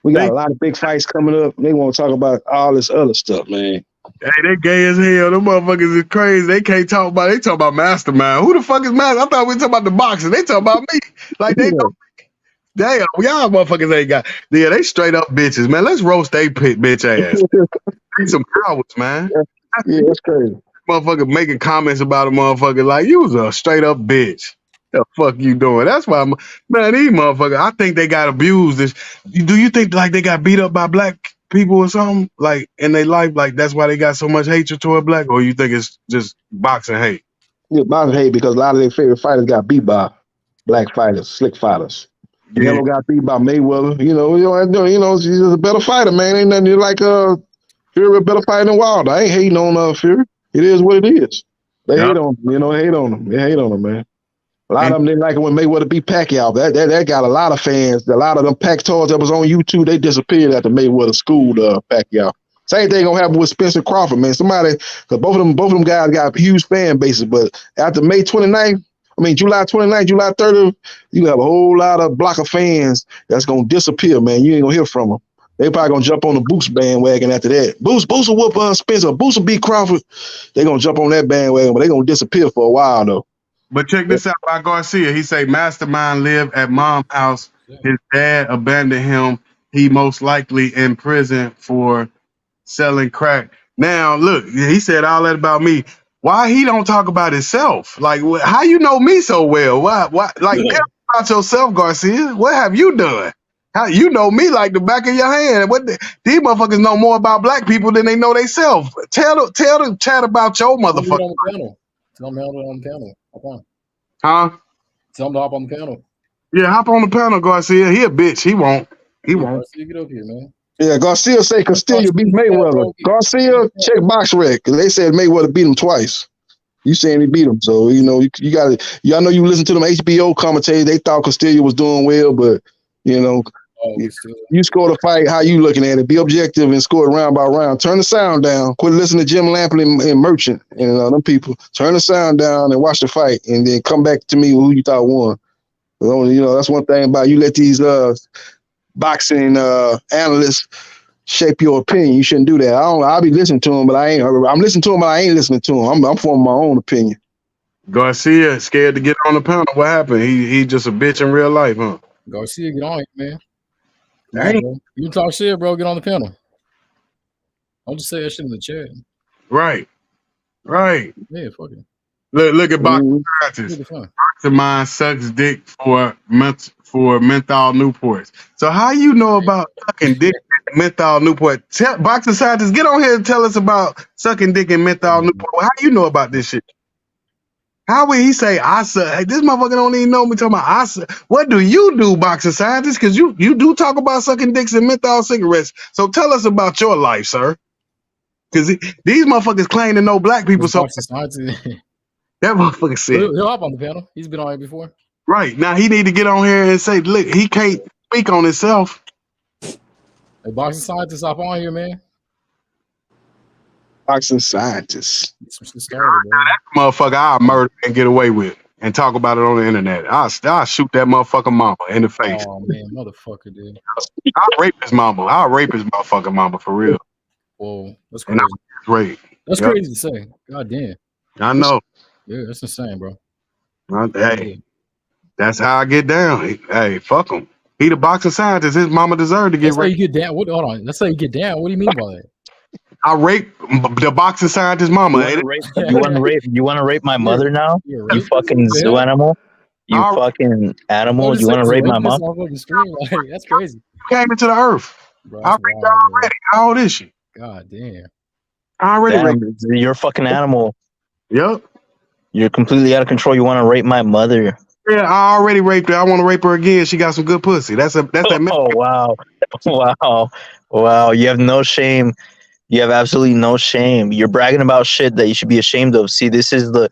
We got a lot of big fights coming up. They want to talk about all this other stuff, man. Hey, they gay as hell. Them motherfuckers is crazy. They can't talk about. They talk about Mastermind. Who the fuck is Mastermind? I thought we were talking about the boxing. They talk about me. Like they know. Damn, y'all motherfuckers ain't got. Yeah, they straight up bitches, man. Let's roast they bitch ass. They some cowards, man. Yeah, that's crazy. Motherfucker making comments about a motherfucker like you was a straight up bitch. The fuck you doing? That's why, man. These motherfuckers. I think they got abused. Do you think like they got beat up by black people or something like in their life? Like that's why they got so much hatred toward black, or you think it's just boxing hate? Yeah, boxing hate because a lot of their favorite fighters got beat by black fighters, slick fighters. Canelo got beat by Mayweather. He's a better fighter, man. Ain't nothing like Fury a better fighter than Wilder. I ain't hating on Fury. It is what it is. They hate on him. They hate on him. They hate on him, man. A lot of them didn't like it when Mayweather beat Pacquiao. That got a lot of fans. A lot of them Pac-Toys that was on YouTube, they disappeared after Mayweather schooled Pacquiao. Same thing gonna happen with Spencer Crawford, man. Because both of them guys got huge fan bases, but after July 29th, July 30th, you have a whole lot of block of fans that's gonna disappear, man. You ain't gonna hear from them. They probably gonna jump on the Boost bandwagon after that. Boost will whoop Spencer. Boost will beat Crawford. They gonna jump on that bandwagon, but they gonna disappear for a while though. But check this out by Garcia. He say Mastermind lived at mom's house. His dad abandoned him. He most likely in prison for selling crack. Now, look, he said all that about me. Why he don't talk about himself? Like, how you know me so well? Why? Like, tell about yourself, Garcia. What have you done? How you know me like the back of your hand? These motherfuckers know more about black people than they know themselves. Tell the chat about your motherfucker. Tell me on the panel. Hop on. Huh? Tell him to hop on the panel. Yeah, hop on the panel, Garcia. He a bitch. He won't. Garcia, get up here, man. Yeah, Garcia say Castillo beat Mayweather. Garcia, check box rec. They said Mayweather beat him twice. You saying he beat him. So, you got to, I know you listen to them HBO commentators. They thought Castillo was doing well, but, you score the fight, how you looking at it? Be objective and score it round by round. Turn the sound down. Quit listening to Jim Lampley and Merchant and them people. Turn the sound down and watch the fight, and then come back to me with who you thought won. That's one thing about you let these boxing analysts shape your opinion. You shouldn't do that. I'll be listening to him, but I'm listening to him, but I ain't listening to him. I'm forming my own opinion. Garcia scared to get on the panel. What happened? He just a bitch in real life, huh? Garcia, get on it, man. Dang. Bro. You talk shit, bro. Get on the panel. I'll just say that shit in the chat. Right. Yeah, fuck it. Look at boxing scientists. Boxing mind sucks dick for menthol Newports. So how you know about sucking dick and menthol Newport? Boxing scientists, get on here and tell us about sucking dick and menthol Newport. How you know about this shit? How would he say I suck? Hey, this motherfucker don't even know me talking about I suck. What do you do, boxing scientists? Because you do talk about sucking dicks and menthol cigarettes. So tell us about your life, sir. Because these motherfuckers claim to know black people. So that motherfucker said he'll hop on the panel. He's been on here before. Right. Now he need to get on here and say, look, he can't speak on himself. Hey, boxing scientists, hop on here, man. Boxing scientists. That motherfucker I'll murder and get away with and talk about it on the internet. I'll shoot that motherfucker mama in the face. Oh man, motherfucker, dude. I'll rape his mama. I'll rape his motherfucking mama for real. Whoa, that's crazy. Rape. That's crazy to say. God damn. I know. Yeah, that's insane, bro. Hey, that's how I get down. Hey, fuck him. He the boxing scientist. His mama deserved to get raped. That's how you get down. Hold on. That's how you get down. What do you mean by that? I rape the boxing scientist mama. You want to rape my mother now? You fucking zoo animal. You fucking animal. You want to rape my mom? That's crazy. Came into the earth. Bro, I raped her already. How old is she? God damn. I already raped. You're a fucking animal. Yep. You're completely out of control. You want to rape my mother? Yeah, I already raped her. I want to rape her again. She got some good pussy. That's that. Oh wow. You have no shame. You have absolutely no shame. You're bragging about shit that you should be ashamed of. See, this is the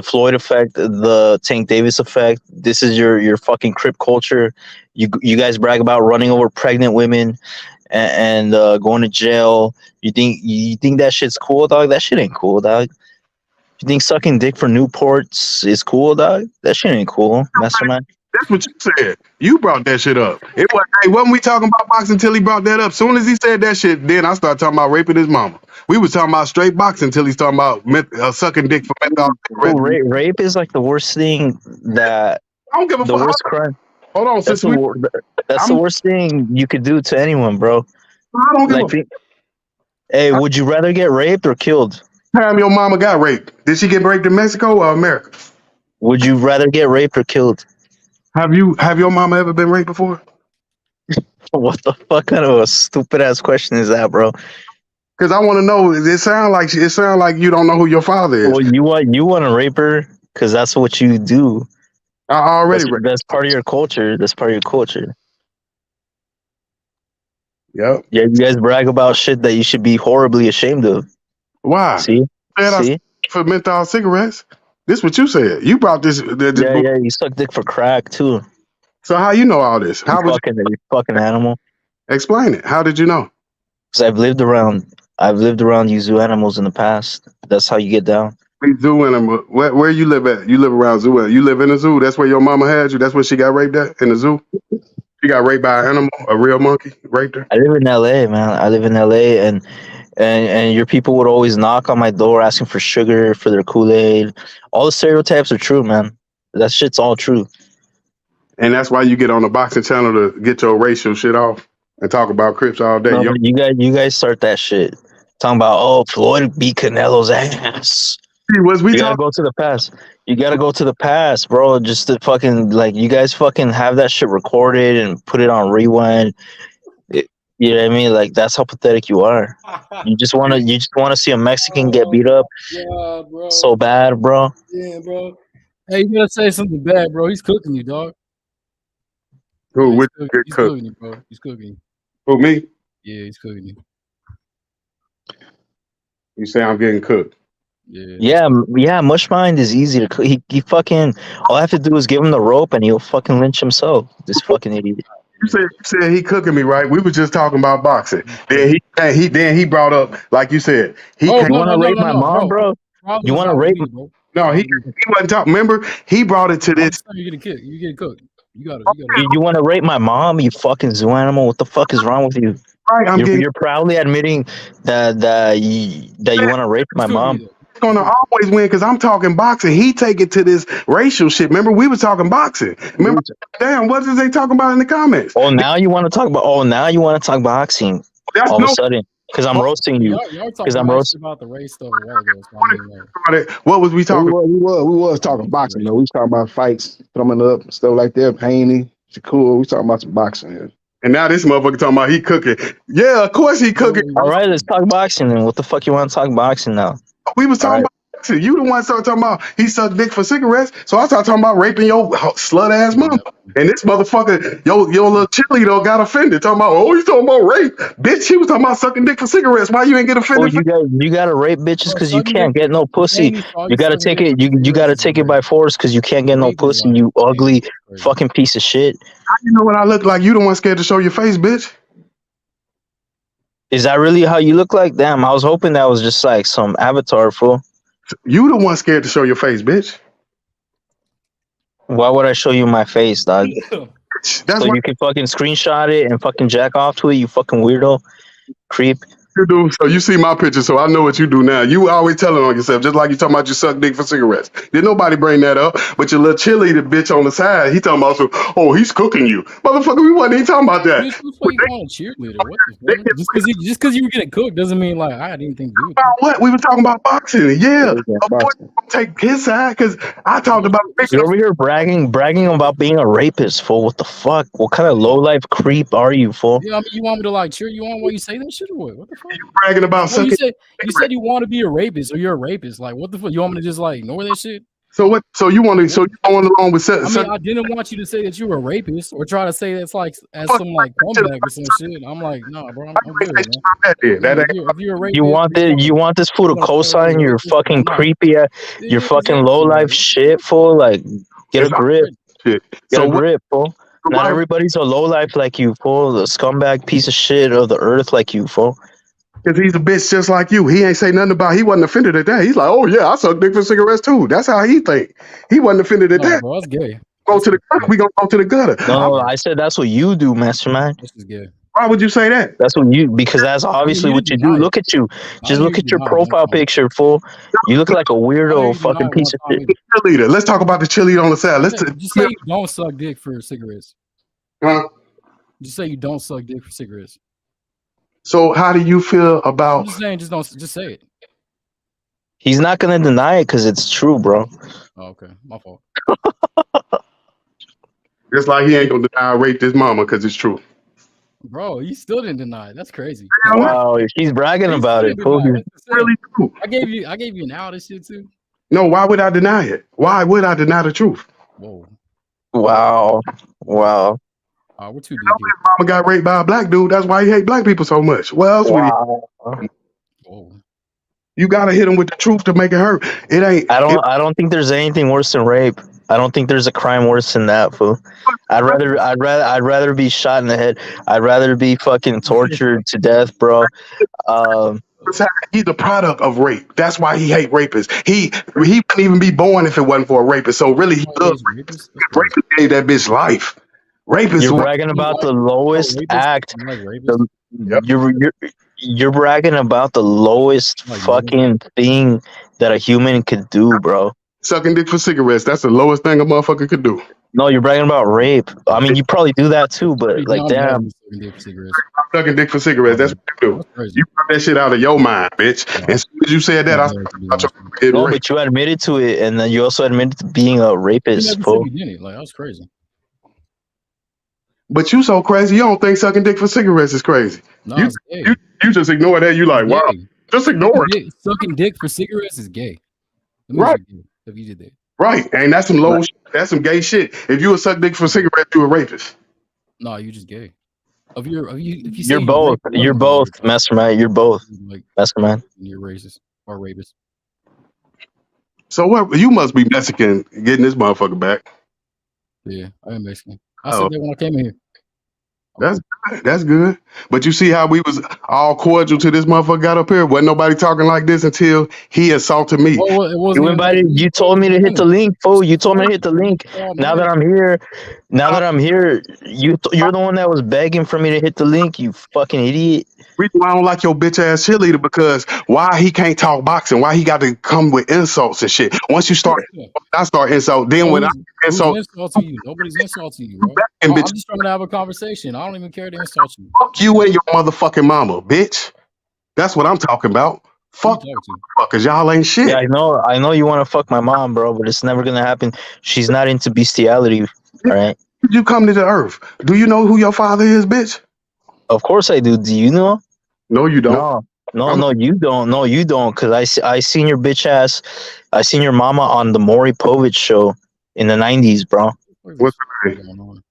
Floyd effect, the Tank Davis effect. This is your fucking Crip culture. You guys brag about running over pregnant women and going to jail. You think that shit's cool, dog? That shit ain't cool, dog. You think sucking dick for Newports is cool, dog? That shit ain't cool, mastermind. That's what you said. You brought that shit up. Wasn't we talking about boxing until he brought that up? Soon as he said that shit, then I started talking about raping his mama. We was talking about straight boxing until he's talking about sucking dick for menthol. Rape is like the worst thing that. I don't give a fuck. The worst crime. Hold on, that's the worst thing you could do to anyone, bro. I don't give Hey, would you rather get raped or killed? Time your mama got raped. Did she get raped in Mexico or America? Would you rather get raped or killed? Have your mama ever been raped before? What the fuck kind of a stupid ass question is that, bro? Because I want to know. It sounds like you don't know who your father is. Well, you want to rape her because that's what you do. I already. That's part of your culture. That's part of your culture. Yep. Yeah, you guys brag about shit that you should be horribly ashamed of. Why? See? For menthol cigarettes. This what you said. You brought this. Yeah. You suck dick for crack too. So how you know all this? You fucking animal. Explain it. How did you know? Because I've lived around you zoo animals in the past. That's how you get down. Zoo animal. Where you live at? You live around zoo. You live in a zoo. That's where your mama had you. That's where she got raped at in the zoo. She got raped by an animal, a real monkey, raped her. I live in LA, man. I live in LA, and your people would always knock on my door asking for sugar for their Kool-Aid. All the stereotypes are true, man. That shit's all true. And that's why you get on the boxing channel to get your racial shit off and talk about Crips all day. No, you guys start that shit. Talking about, Floyd beat Canelo's ass. You gotta go to the past. You gotta go to the past, bro. Just to fucking, you guys fucking have that shit recorded and put it on rewind. You know what I mean? That's how pathetic you are. You just wanna see a Mexican get beat up bro. So bad, bro. Yeah, bro. Hey, you gotta say something bad, bro. He's cooking you, dog. Who? He's cooking you, bro. He's cooking you. Who, me? Yeah, he's cooking you. You say I'm getting cooked. Yeah. Mushmind is easy to cook. He fucking, all I have to do is give him the rope and he'll fucking lynch himself. This fucking idiot. You said he cooking me, right? We were just talking about boxing. Then he brought up, like you said, you want to rape my mom, bro? You want to rape me, bro? No, he wasn't talking. Remember, he brought it to this. You're getting cooked. You got it. You want to rape my mom? You fucking zoo animal! What the fuck is wrong with you? Right, You're proudly admitting that you want to rape my mom. Gonna always win because I'm talking boxing. He take it to this racial shit. Remember, we were talking boxing. Remember, damn, what is they talking about in the comments? Oh, now you want to talk about? Oh, now you want to talk boxing? That's All of a sudden, because I'm roasting you. Y'all Because talking I'm mad roasting. shit about the race stuff a while ago. So I mean, like, What was we talking? We was talking boxing though. We was talking about fights coming up, stuff like that. Haney, Shakur. We talking about some boxing here. And now this motherfucker talking about he cooking. Yeah, of course he cooking. All right, let's talk boxing then. What the fuck you want to talk boxing now? We was talking about boxing. You the one started talking about he sucked dick for cigarettes. So I started talking about raping your slut ass mama. And this motherfucker, your little cheerleader got offended. Talking about, oh, you talking about rape. Bitch, he was talking about sucking dick for cigarettes. Why you ain't get Oh, offended? you gotta rape bitches because you can't get no pussy. You gotta take it. You gotta take it by force because you can't get no pussy. You ugly fucking piece of shit. How you know what I look like? You the one scared to show your face, bitch. Is that really how you look like? Damn, I was hoping that was just like some avatar, fool. You the one scared to show your face, bitch. Why would I show you my face, dog? That's so you can fucking screenshot it and fucking jack off to it, you fucking weirdo, creep. You do. So you see my picture, so I know what you do now. You always telling on yourself, just like you talking about you suck dick for cigarettes. Did nobody bring that up? But your little cheerleader bitch on the side, he talking about, oh, he's cooking you. Motherfucker, we wasn't even talking about that. who's you calling a cheerleader? What the fuck? Just because you were getting cooked doesn't mean like I had anything to do with it. What? We were talking about boxing. Yeah. Of course, take his side because I talked about. You're over here bragging about being a rapist, fool. What the fuck? What kind of low life creep are you, fool? Yeah, I mean, you want me to like cheer you on while you say that shit or what? What the fuck? You bragging about Well, sucking. you said you want to be a rapist or you're a rapist. Like, what the fuck? You want me to just like ignore that shit? So what? So you want to? So you going along with? I mean, I didn't want you to say that you were a rapist or try to say that's like as some like comeback or some shit. I'm like, nah, bro, I'm good, man. If you're a rapist, you want this fool to co-sign your fucking creepy, your fucking low life shit, fool? Like, get a grip, get a grip, fool. Not everybody's a low life like you, fool. The scumbag piece of shit of the earth like you, fool. Because he's a bitch just like you. He ain't say nothing about. He wasn't offended at that. He's like, oh yeah, I suck dick for cigarettes too. That's how he think. He wasn't offended at that. Bro, that's gay. Go to the gutter. We gonna go to the gutter. No, I said that's what you do, mastermind. This is gay. Why would you say that? That's what you, because that's obviously what you do. Look at you. Just look at your profile picture, fool. You look like a weirdo fucking piece of shit. Cheerleader. Let's talk about the cheerleader on the side. Let's just say you don't suck dick for cigarettes. Huh? Just say you don't suck dick for cigarettes. So how do you feel about? I'm just saying, just say it. He's not gonna deny it because it's true, bro. Oh, okay, my fault. Just like he ain't gonna deny I raped his mama because it's true. Bro, you still didn't deny it. That's crazy. Wow, he's bragging about it. Really true. I gave you an out of shit too. No, why would I deny it? Why would I deny the truth? Whoa. Wow. We're too deep. His mama got raped by a black dude. That's why he hate black people so much. What else would he? Whoa. You gotta hit him with the truth to make it hurt. It ain't. I don't think there's anything worse than rape. I don't think there's a crime worse than that, fool. I'd rather be shot in the head. I'd rather be fucking tortured to death, bro. He's the product of rape. That's why he hate rapists. He wouldn't even be born if it wasn't for a rapist. So really, he loves rapists. Rapist gave that bitch life. Rapist. You're bragging about the lowest act. You're bragging about the lowest fucking thing that a human could do, bro. Sucking dick for cigarettes. That's the lowest thing a motherfucker could do. No, you're bragging about rape. I mean, you probably do that too, but like, damn. Sucking dick for cigarettes. That's what you do. You got that shit out of your mind, bitch. As soon as you said that, I was no, but you admitted to it, and then you also admitted to being a rapist, fool. Like, that was crazy. But you so crazy, you don't think sucking dick for cigarettes is crazy. No, you just ignore that. You like, wow, just ignore it. Sucking dick for cigarettes is gay. Right. If you did that. Right. And that's some low shit. That's some gay shit. If you would suck dick for cigarettes, you a rapist. No, you just gay. If you You're both. You're both, mastermind. You're both, mastermind. You're racist or rapist. So what? You must be Mexican getting this motherfucker back. Yeah, I am Mexican. I said that when I came in here. That's good. But you see how we was all cordial to this motherfucker got up here? Wasn't nobody talking like this until he assaulted me. Well, it wasn't You even invited. that You deep, bro. told me to hit the link, fool. You told me to hit the What link. the fuck, Now man? that I'm here, you're the one that was begging for me to hit the link. You fucking idiot. Reason why I don't like your bitch ass cheerleader because why he can't talk boxing? Why he got to come with insults and shit? Once you start, I start insult. Then when I Who's insult, insulting you? Nobody's insulting you, bro. and I'm bitch, just trying to have a conversation. I don't even care to insult you. fuck you and your motherfucking mama, bitch. That's what I'm talking about. Fuck you, motherfuckers. Y'all ain't shit. Yeah, I know you want to fuck my mom, bro, but it's never gonna happen. She's not into bestiality. All right. Did you come to the earth? Do you know who your father is, bitch? Of course I do. Do you know? No, you don't. No, you don't. No, you don't. Cause I seen your bitch ass. I seen your mama on the Maury Povich show in the '90s, bro. What's her name?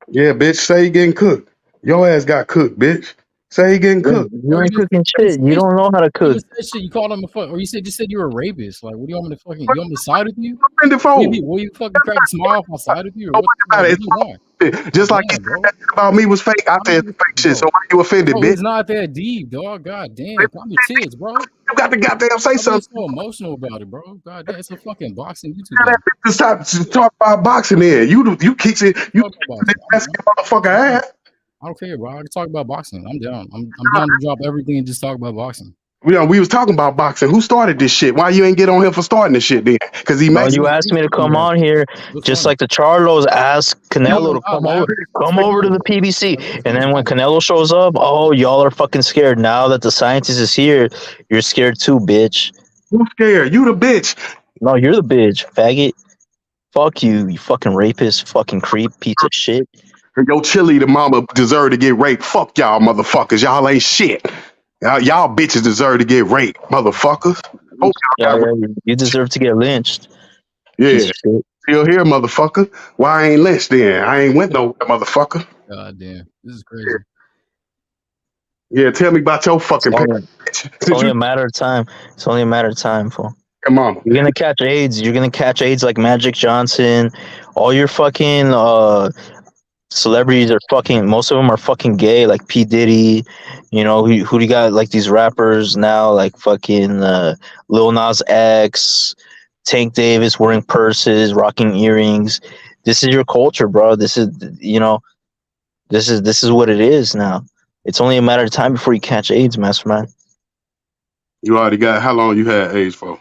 Yeah, bitch. Say you getting cooked. Your ass got cooked, bitch. Say you getting cooked. You ain't cooking shit. You don't know how to You cook. just said shit. You called him a fuck, or you said you were a rapist. Like, what do you want me to fucking? You want me to side with you? Will you fucking crack a smile if I side with you, or what do you want? Just like you said that about me was fake. I said fake shit. So why you offended, Bro, bitch? it's not that deep, dog. God damn, calm your tits, bro. You got to goddamn say something. So emotional about it, bro. God damn, it's a fucking boxing YouTube. Tell that bitch to stop to talk about boxing. Then you keep it. You motherfucker ass. I don't care, bro. I can talk about boxing. I'm down. I'm down to drop everything and just talk about boxing. We was talking about boxing. Who started this shit? Why you ain't get on him for starting this shit then? Because he No, made you asked me to come on here, just like the Charlos asked Canelo to come over to the PBC. And then when Canelo shows up, oh, y'all are fucking scared. Now that the scientist is here, you're scared too, bitch. Who's scared? You the bitch. No, you're the bitch, faggot. Fuck you, you fucking rapist, fucking creep, piece of shit. Your cheerleader mama deserve to get raped. Fuck y'all motherfuckers. Y'all ain't shit. Y'all bitches deserve to get raped, motherfuckers. Hope y'all got you deserve to get lynched. Yeah. Still here, motherfucker. Why I ain't lynched then? I ain't went nowhere, motherfucker. God damn. This is crazy. Yeah, tell me about your fucking It's only a matter of time. It's only a matter of time, fool. Come on. You're gonna catch AIDS. You're gonna catch AIDS like Magic Johnson. All your fucking celebrities are fucking, most of them are fucking gay, like P. Diddy. You know, who do you got, like these rappers now, like fucking Lil Nas X, Tank Davis wearing purses, rocking earrings. This is your culture, bro. This is, you know, this is what it is now. It's only a matter of time before you catch AIDS, mastermind. You already got, how long you had AIDS for?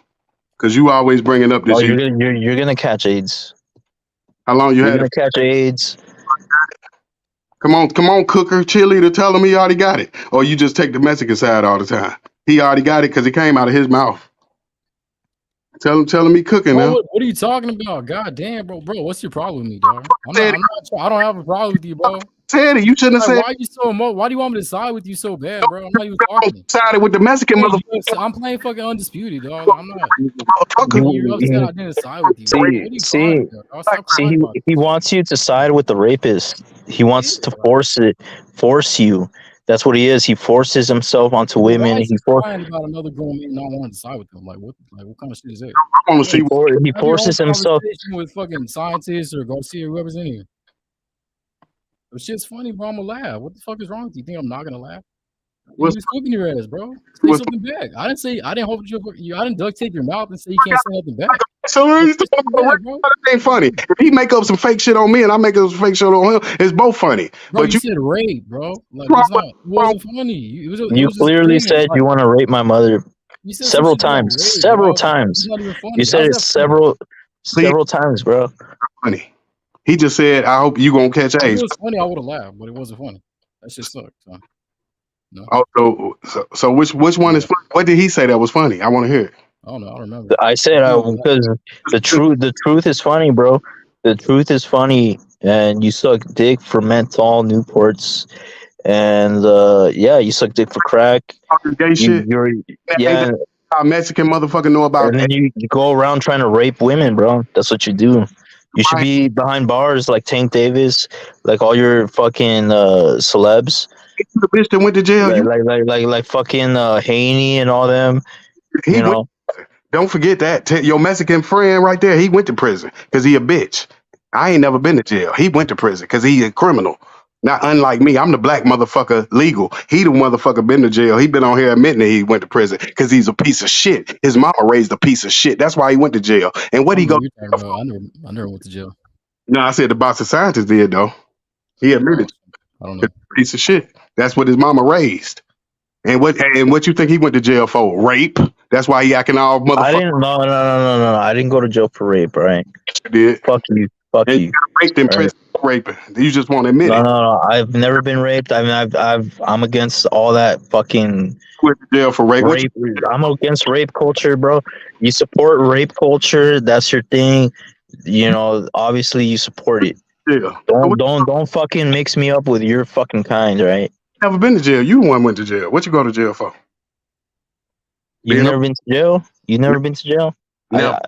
Because you always bringing up this. Oh, you're gonna catch AIDS. How long You're had gonna catch AIDS. Come on, Cooker, cheerleader, tell him he already got it. Or you just take the Mexican side all the time. He already got it because it came out of his mouth. Tell him he cooking Bro, now. what are you talking about? God damn, bro, what's your problem with me, dog? I don't have a problem with you, bro. Said it. You shouldn't have said. Why are you so why do you want me to side with you so bad, bro? I'm not even talking. Sided with the Mexican motherfucker. I'm playing fucking undisputed, dog. I'm not. You're upset I didn't side with you. See, he wants you to side with the rapist. He wants to force you. That's what he is. He forces himself onto women. Why is he crying about another grown man not wanting to side with them? Like what kind of shit is that? I want to see. He forces himself with fucking scientists or Garcia, whoever's in here. But shit's funny, bro. I'm gonna laugh. What the fuck is wrong with you? Think I'm not gonna laugh? You was cooking your ass, bro. Say something back. I didn't hold you. I didn't duct tape your mouth and say you can't say nothing back. So that ain't funny. If he make up some fake shit on me and I make up some fake shit on him, it's both funny. Bro, but you said rape, bro. Like it wasn't funny. You clearly said you want to rape my mother several times. Several times. You said it several times, bro. Funny. He just said, "I hope you gonna catch AIDS." If it was funny, I would have laughed, but it wasn't funny. That shit sucked. No. Oh, so which one is funny? What did he say that was funny? I want to hear it. I don't know. I don't remember. I said because the truth is funny, bro. The truth is funny, and you suck dick for menthol, Newports, and you suck dick for crack. Gay shit. Yeah. Mexican motherfucker know about. And then you go around trying to rape women, bro. That's what you do. You should be behind bars like Tank Davis, like all your fucking celebs. The bitch that went to jail. Like fucking Haney and all them. Don't forget that. Your Mexican friend right there, he went to prison because he a bitch. I ain't never been to jail. He went to prison because he a criminal. Not unlike me, I'm the black motherfucker legal. He the motherfucker been to jail. He been on here admitting that he went to prison because he's a piece of shit. His mama raised a piece of shit. That's why he went to jail. And what I he don't know go? what you're talking about. I never went to jail. No, I said the boxing scientist did though. He admitted I don't know. piece of shit. That's what his mama raised. And what you think he went to jail for? Rape. That's why he acting all I motherfucker didn't. No. I didn't go to jail for rape. Right? did. Fuck you. Fuck And you you. got raped in All right. prison for raping. You just won't admit No, it. no, no. I've never been raped. I mean, I'm against all that fucking Went to jail for rape. What rape. I'm against rape culture, bro. You support rape culture. That's your thing. You know, obviously you support it. Yeah. Don't fucking mix me up with your fucking kind, right? Never been to jail. You the one went to jail. What you go to jail for? You've never been to jail. You've never been to jail. Never.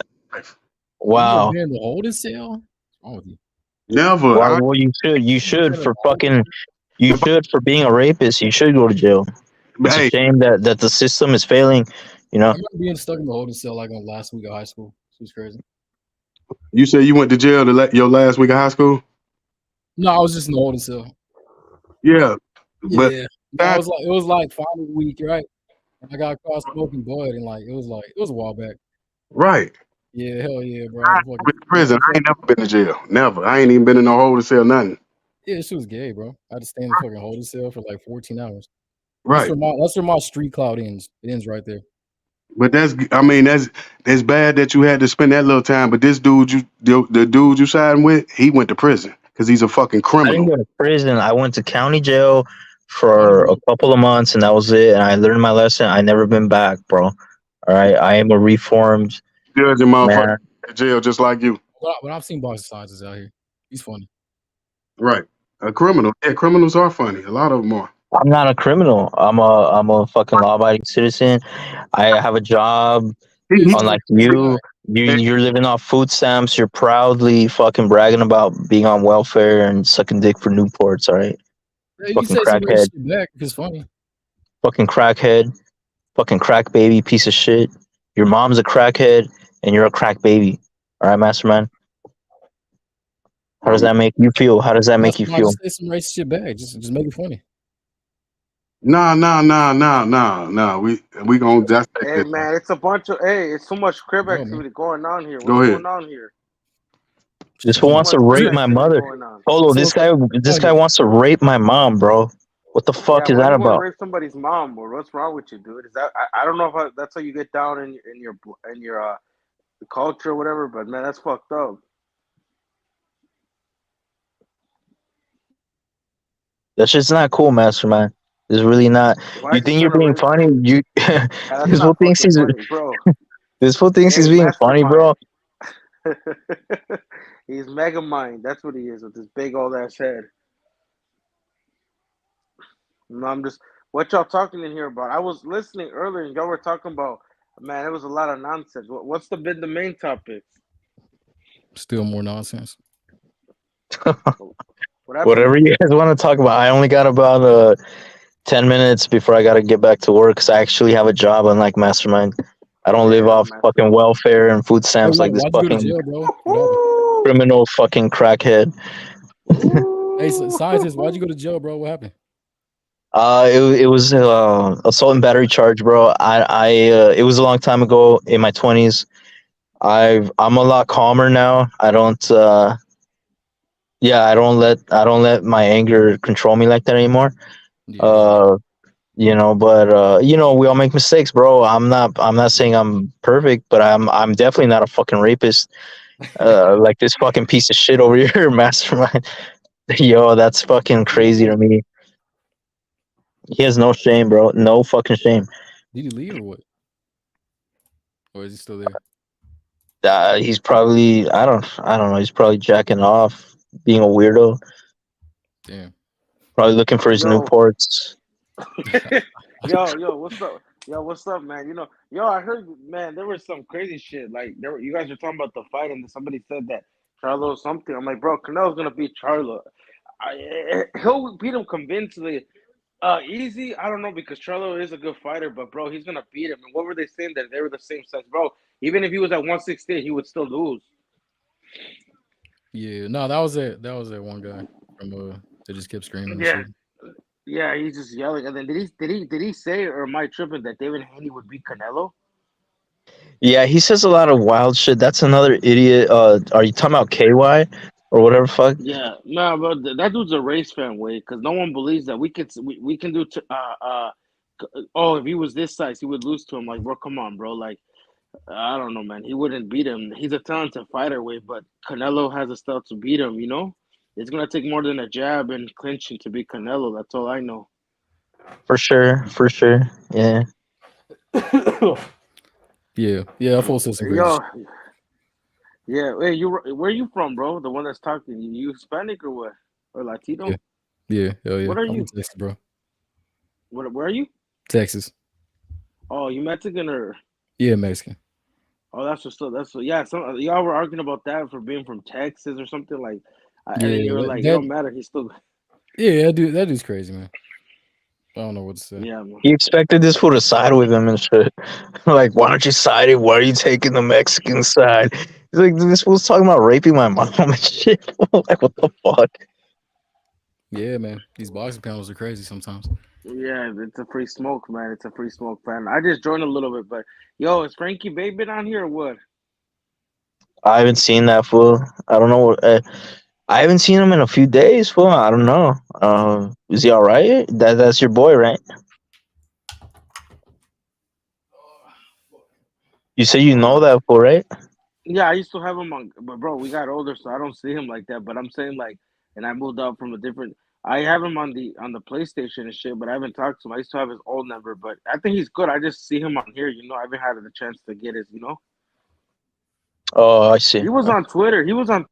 Wow. You been in the holding cell? What's wrong with you? Never. Well, you should. You should for fucking. You should for being a rapist. You should go to jail. It's a shame that the system is failing. You know. I remember being stuck in the holding cell like on last week of high school. It was crazy. You said you went to jail your last week of high school? No, I was just in the holding cell. Yeah. But Yeah. No, it was like final week, right? I got caught smoking bud and it was a while back. right. Yeah, hell yeah, bro. I went to prison. I ain't never been to jail. Never. I ain't even been in no holding cell, nothing. Yeah, this shit was gay, bro. I had to stay in the fucking holding cell for like 14 hours. Right. That's where my street cloud ends. It ends right there. But that's bad that you had to spend that little time. But this dude, the dude you siding with, he went to prison because he's a fucking I criminal. didn't go to prison. I went to county jail for a couple of months, and that was it. And I learned my lesson. I never been back, bro. All right, I am a reformed Judging motherfucker man. in jail just like you. But I've seen boxing scientists out here. He's funny. Right. A criminal. Yeah, criminals are funny. A lot of them are. I'm not a criminal. I'm a fucking law-abiding citizen. I have a job. Unlike you, you're living off food stamps. You're proudly fucking bragging about being on welfare and sucking dick for Newports. All right, Yeah, you fucking can say some crackhead, shit back. It's funny. fucking crackhead, fucking crack baby, piece of shit. Your mom's a crackhead and you're a crack baby. All right, Mastermind. How does that make you feel? How does that make you feel? Just say some racist shit back. Just make it funny. Nah. We gonna just Hey man, it's a bunch of it's so much crib activity going on here. What's going on here? This fool wants to rape my mother. Polo, this guy wants to rape my mom, bro. What the fuck is that You want about? to rape somebody's mom, bro? What's wrong with you, dude? Is that I don't know if that's how you get down in your culture or whatever, but man, that's fucked up. That's just not cool, Mastermind. It's really not. Why You is he think you're trying to being rape- funny? You That's this fool not thinks he's fucking funny, bro. this fool thinks he's Hey, being funny, bro. He's mega mind. That's what he is with his big old ass head. No, I'm just what y'all talking in here about. I was listening earlier, and y'all were talking about. Man, it was a lot of nonsense. What's been the main topic? Still more nonsense. Whatever you guys want to talk about. I only got about 10 minutes before I got to get back to work because I actually have a job, unlike Mastermind. I don't live off fucking welfare and food stamps like this Why'd you go fucking to jail, bro? criminal fucking crackhead. Hey, scientist, why'd you go to jail, bro? What happened? It was assault and battery charge, bro. It was a long time ago in my 20s. I'm a lot calmer now. I don't let my anger control me like that anymore. You know, but you know, we all make mistakes, bro. I'm not saying I'm perfect, but I'm definitely not a fucking rapist. Like this fucking piece of shit over here, Mastermind. Yo, that's fucking crazy to me. He has no shame, bro. No fucking shame. Did he leave or what? Or is he still there? He's probably I don't know. He's probably jacking off, being a weirdo. Damn. Probably looking for his Newports. Yo, what's up? Yo, what's up, man? I heard, man, there was some crazy shit. Like, you guys were talking about the fight, and somebody said that Charlo something. I'm like, bro, Canelo's gonna beat Charlo. He'll beat him convincingly. Easy, I don't know, because Charlo is a good fighter, but bro, he's gonna beat him. And what were they saying that they were the same size, bro? Even if he was at 168, he would still lose. Yeah, no, that was it. That was that one guy from that just kept screaming and Yeah, shit. yeah, he's just yelling. And then did he say, or am I tripping, that Devin Haney would beat Canelo? Yeah, he says a lot of wild shit. That's another idiot. Are you talking about KY or whatever fuck? Yeah, no, but that dude's a race fan, way, because no one believes that we can do. Oh, if he was this size, he would lose to him. Like, bro, come on, bro. Like, I don't know, man. He wouldn't beat him. He's a talented fighter, way, but Canelo has a style to beat him. You know, it's gonna take more than a jab and clinching to beat Canelo. That's all I know. For sure, for sure. Yeah. Yeah, full system crazy. Yo, yeah. Hey, where you from, bro? The one that's talking. You Hispanic or what? Or Latino? Yeah, hell yeah. What are I'm you? in Texas, bro. Where are you? Texas. Oh, you Mexican or? Yeah, Mexican. Oh, yeah. Some y'all were arguing about that for being from Texas or something like, and then you Yeah, were like, it don't matter. He's still. yeah, that dude's crazy, man. I don't know what to say. Yeah, man. He expected this fool to side with him and shit. Like, why don't you side it? Why are you taking the Mexican side? He's like, this fool's talking about raping my mom and shit. Like, what the fuck? Yeah, man. These boxing panels are crazy sometimes. Yeah, it's a free smoke, man. It's a free smoke, fan. I just joined a little bit, but yo, is Frankie Bay been on here or what? I haven't seen that fool. I don't know. I haven't seen him in a few days, fool. I don't know. Is he all right? That's your boy, right? You say you know that fool, right? Yeah, I used to have him on, but bro, we got older, so I don't see him like that. But I'm saying like, and I moved out from a different. I have him on the PlayStation and shit, but I haven't talked to him. I used to have his old number, but I think he's good. I just see him on here, you know. I haven't had the chance to get his, you know. Oh, I see. He was on Twitter. He was on.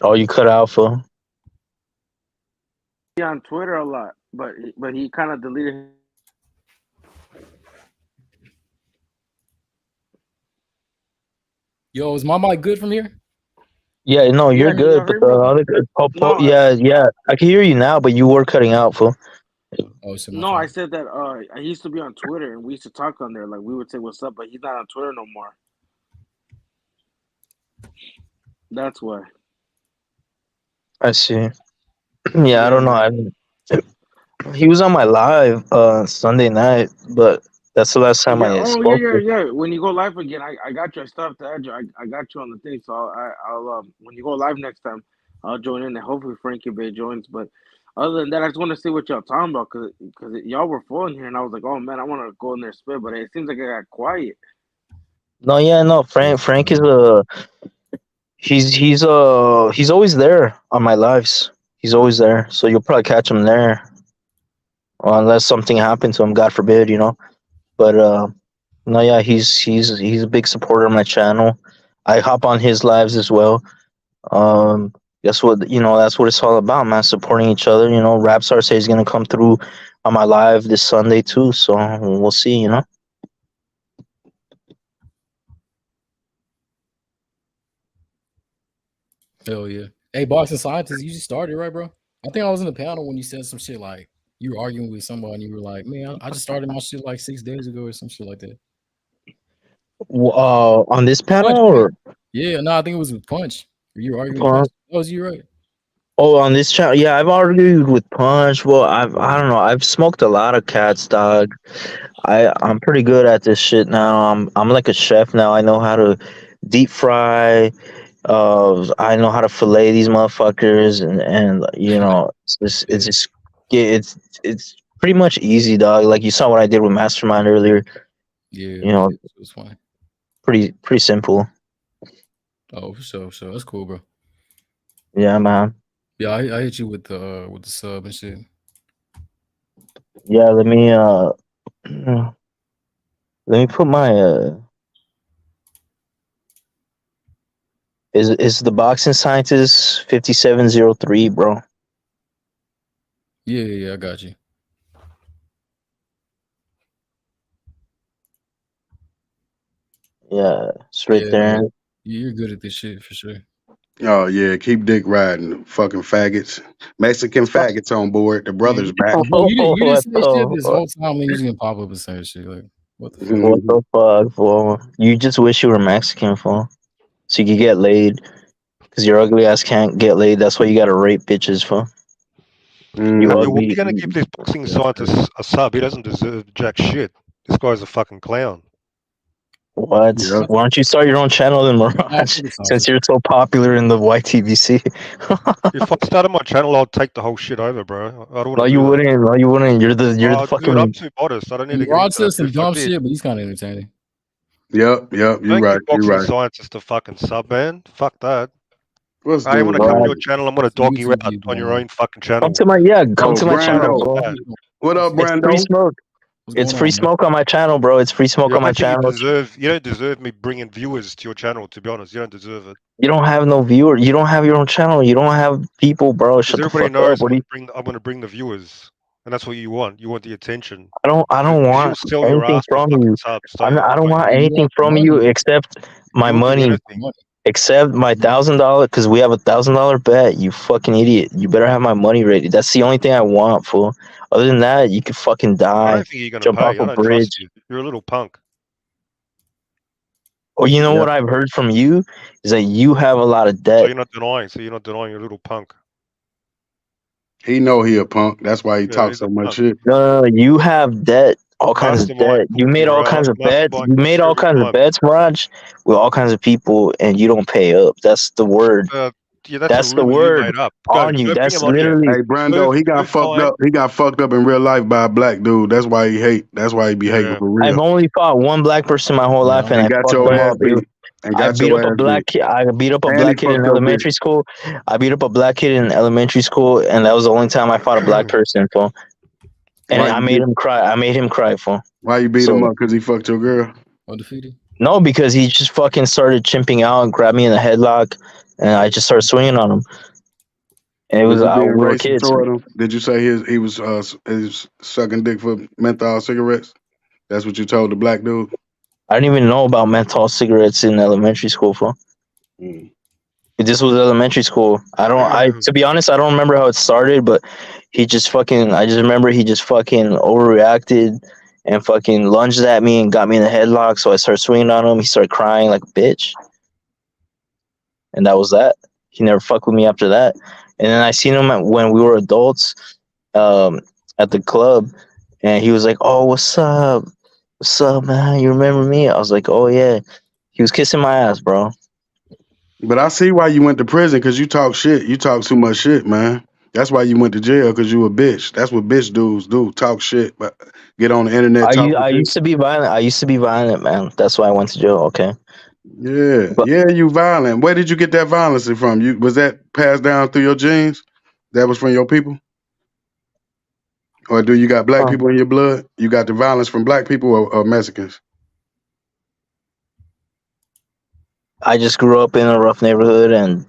Oh, you cut out, fool. On Twitter a lot, but he kind of deleted. Yo, is my mic good from here? Yeah, no, you're Yeah, can good, y'all but hear the me? other No, yeah, I can hear you now, but you were cutting out, fool. Oh, so no, I said that I used to be on Twitter and we used to talk on there. Like we would say what's up, but he's not on Twitter no more. That's why. I see. Yeah, I don't know. man. He was on my live Sunday night, but that's the last time I spoke with. Yeah. When you go live again, I got you. I still have to add you. I got you on the thing, so I'll when you go live next time, I'll join in and hopefully Frankie Bay joins. But other than that, I just want to see what y'all talking about because y'all were full in here, and I was like, oh man, I want to go in there and spit, but it seems like I got quiet. No, yeah, no. Frank is he's always there on my lives. He's always there, so you'll probably catch him there, unless something happened to him, God forbid, you know. But no, yeah, he's a big supporter of my channel. I hop on his lives as well. That's what that's what it's all about, man. Supporting each other. You know, Rapstar says he's gonna come through on my live this Sunday too, so we'll see. You know. Hell yeah. Hey, boxing scientist, you just started, right, bro? I think I was in the panel when you said some shit like you were arguing with somebody and you were like, man, I just started my shit like 6 days ago or some shit like that. On this panel, or yeah, no, I think it was with Punch. You were arguing with Punch. That was you, right? Oh, on this channel, yeah, I've argued with Punch. Well, I don't know. I've smoked a lot of cats, dog. I'm pretty good at this shit now. I'm like a chef now. I know how to deep fry. I know how to fillet these motherfuckers, and you know, it's pretty much easy, dog. Like you saw what I did with Mastermind earlier. Yeah, you know, it was fine. Pretty simple. Oh, for sure. That's cool, bro. Yeah, man. Yeah, I hit you with the sub and shit. Yeah, let me put my is the boxing scientist 5703, bro. Yeah, I got you. Yeah, it's right there. Man. You're good at this shit for sure. Oh yeah, keep dick riding, fucking faggots. Mexican faggots on board. The brothers back. You didn't say shit this whole time, and you just gonna pop up and say shit like. What the What the fuck, fool? You just wish you were Mexican, fool. So you could get laid. Because your ugly ass can't get laid. That's why you gotta rape bitches, fool. You Why are ugly. you gonna give this boxing scientist a sub? He doesn't deserve jack shit. This guy's a fucking clown. What? Yeah. Why don't you start your own channel then, Mirage? Since you're so popular in the YTVC. If I started my channel, I'd take the whole shit over, bro. I don't want No, to you do that. wouldn't. No, you wouldn't. You're the Dude, I'm fucking. too modest. I don't need to get Rod into that. says some If I dumb did, shit, but he's kind of entertaining. Yep. You don't right. give You boxing right. scientists a fucking sub, man. Fuck that. What's I want to dude? come to Doing? your channel. I'm gonna dog you out on your own fucking Come channel. to my come Oh, to my channel, Brando. bro. What up, It's free Brando? smoke. It's free smoke on my channel, bro. It's free smoke Yeah, on I my don't think channel. you don't deserve me bringing viewers to your channel. To be honest, you don't deserve it. You don't have no viewer. You don't have your own channel. You don't have people, bro. Because Shut the everybody fuck up. knows What do you? I'm gonna bring the viewers, and that's what you want. You want the attention. I don't Because you'll want sell your anything ass for from fucking you. subs. I Don't don't want anything from you except my You'll do money. anything. Except my $1,000, because we have a $1,000 bet. You fucking idiot! You better have my money ready. That's the only thing I want, fool. Other than that, you could fucking I die, don't think you're gonna jump pay. off I a don't bridge. trust you. You're a little punk. Or you know Yeah. what I've heard from you is that you have a lot of So debt. you're not denying. So you're not denying you're a little punk. He know he a punk. That's why he Yeah, talks he's so a much punk. shit. No, you have debt, all kinds of Mastermind debt. You pussy, made all right? kinds of bets. Mastermind You made pussy all every kinds of time. bets, Raj, with all kinds of people, and you don't pay up. That's the word. Yeah, that's a That's the rumor you word made up. on you. Go bring That's him on here. literally. Hey, Brando, he got fucked Fine. up. He got fucked up in real life by a black dude. That's why he hate. That's why he be hating Yeah. for I've real. only fought one black person my whole life, and And I got fucked your them ass up. beat. And I got beat your up a ass black beat. kid. I beat up a And he black kid in fucked your bitch. elementary school. I beat up a black kid in elementary school, and that was the only time I fought a black person, fool. And Why I you made beat? him cry. I made him cry, fool. Why you beat him So up? Cause he fucked your girl. Undefeated. no, because he just fucking started chimping out and grabbed me in the headlock, and I just started swinging on him. And it Was was you being we were racist kids. toward him? Did you say he was sucking dick for menthol cigarettes? That's what you told the black dude. I didn't even know about menthol cigarettes in elementary school, fool. This was elementary school. To be honest, I don't remember how it started, but I just remember he just fucking overreacted and fucking lunged at me and got me in the headlock. So I started swinging on him. He started crying like a bitch. And that was that. He never fucked with me after that. And then I seen him when we were adults, at the club, and he was like, "Oh, what's up? What's up, man? You remember me?" I was like, "Oh yeah." He was kissing my ass, bro. But I see why you went to prison, because you talk shit. You talk too much shit, man. That's why you went to jail, because you a bitch. That's what bitch dudes do. Talk shit, but get on the internet talking I shit. used to be violent. I used to be violent, man. That's why I went to jail. Okay. Yeah, you violent. Where did you get that violence from? Was that passed down through your genes? That was from your people? Or do you got black people in your blood? You got the violence from black people or Mexicans? I just grew up in a rough neighborhood, and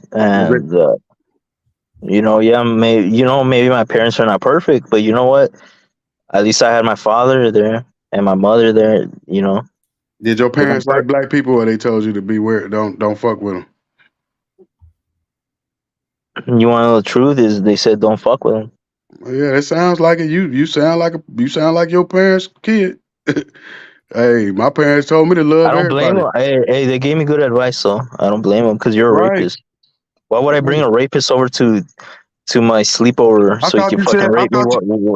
maybe my parents are not perfect, but you know what? At least I had my father there and my mother there. You know. Did your parents like black people, or they told you to beware? Don't fuck with them. You want to know the truth? Is they said don't fuck with them. Yeah, it sounds like it. You sound like your parents' kid. Hey, my parents told me to love I don't blame everybody. them. Hey, they gave me good advice, so I don't blame them because you're a Right. rapist. Why would I bring a rapist over to my sleepover so he can fucking rape me?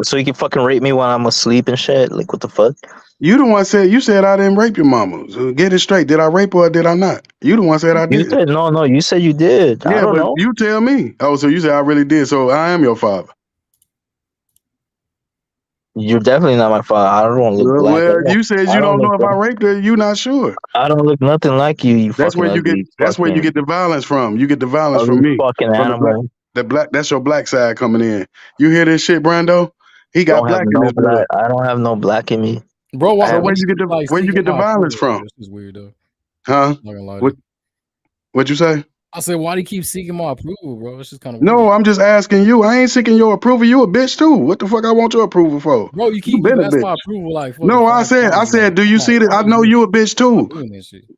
So he can fucking rape me while I'm asleep and shit? Like what the fuck? You the one said I didn't rape your mama. So get it straight. Did I rape her or did I not? You the one said I did. You said no. You said you did. Yeah, I don't but know. you tell me. Oh, so you said I really did. So I am your father. You're definitely not my father. I don't look black. Well, you said you don't know if I raped her. You not sure. I don't look nothing like you. You That's fucking where you get. ugly. That's where you get the violence from. You get the violence from ugly me. fucking From animal. the black. That's your black side coming in. You hear this shit, Brando? He got Don't have black in no his blood. black. I don't have no black in me. Bro, So where you get the violence from? This is weird though. Huh? Not gonna lie to you. What'd you say? I said, why do you keep seeking my approval, bro? It's just kind of weird. No, I'm just asking you. I ain't seeking your approval. You a bitch too. What the fuck I want your approval for? Bro, you been a ask bitch. my approval like No, I said, do you see that? I know you a bitch too.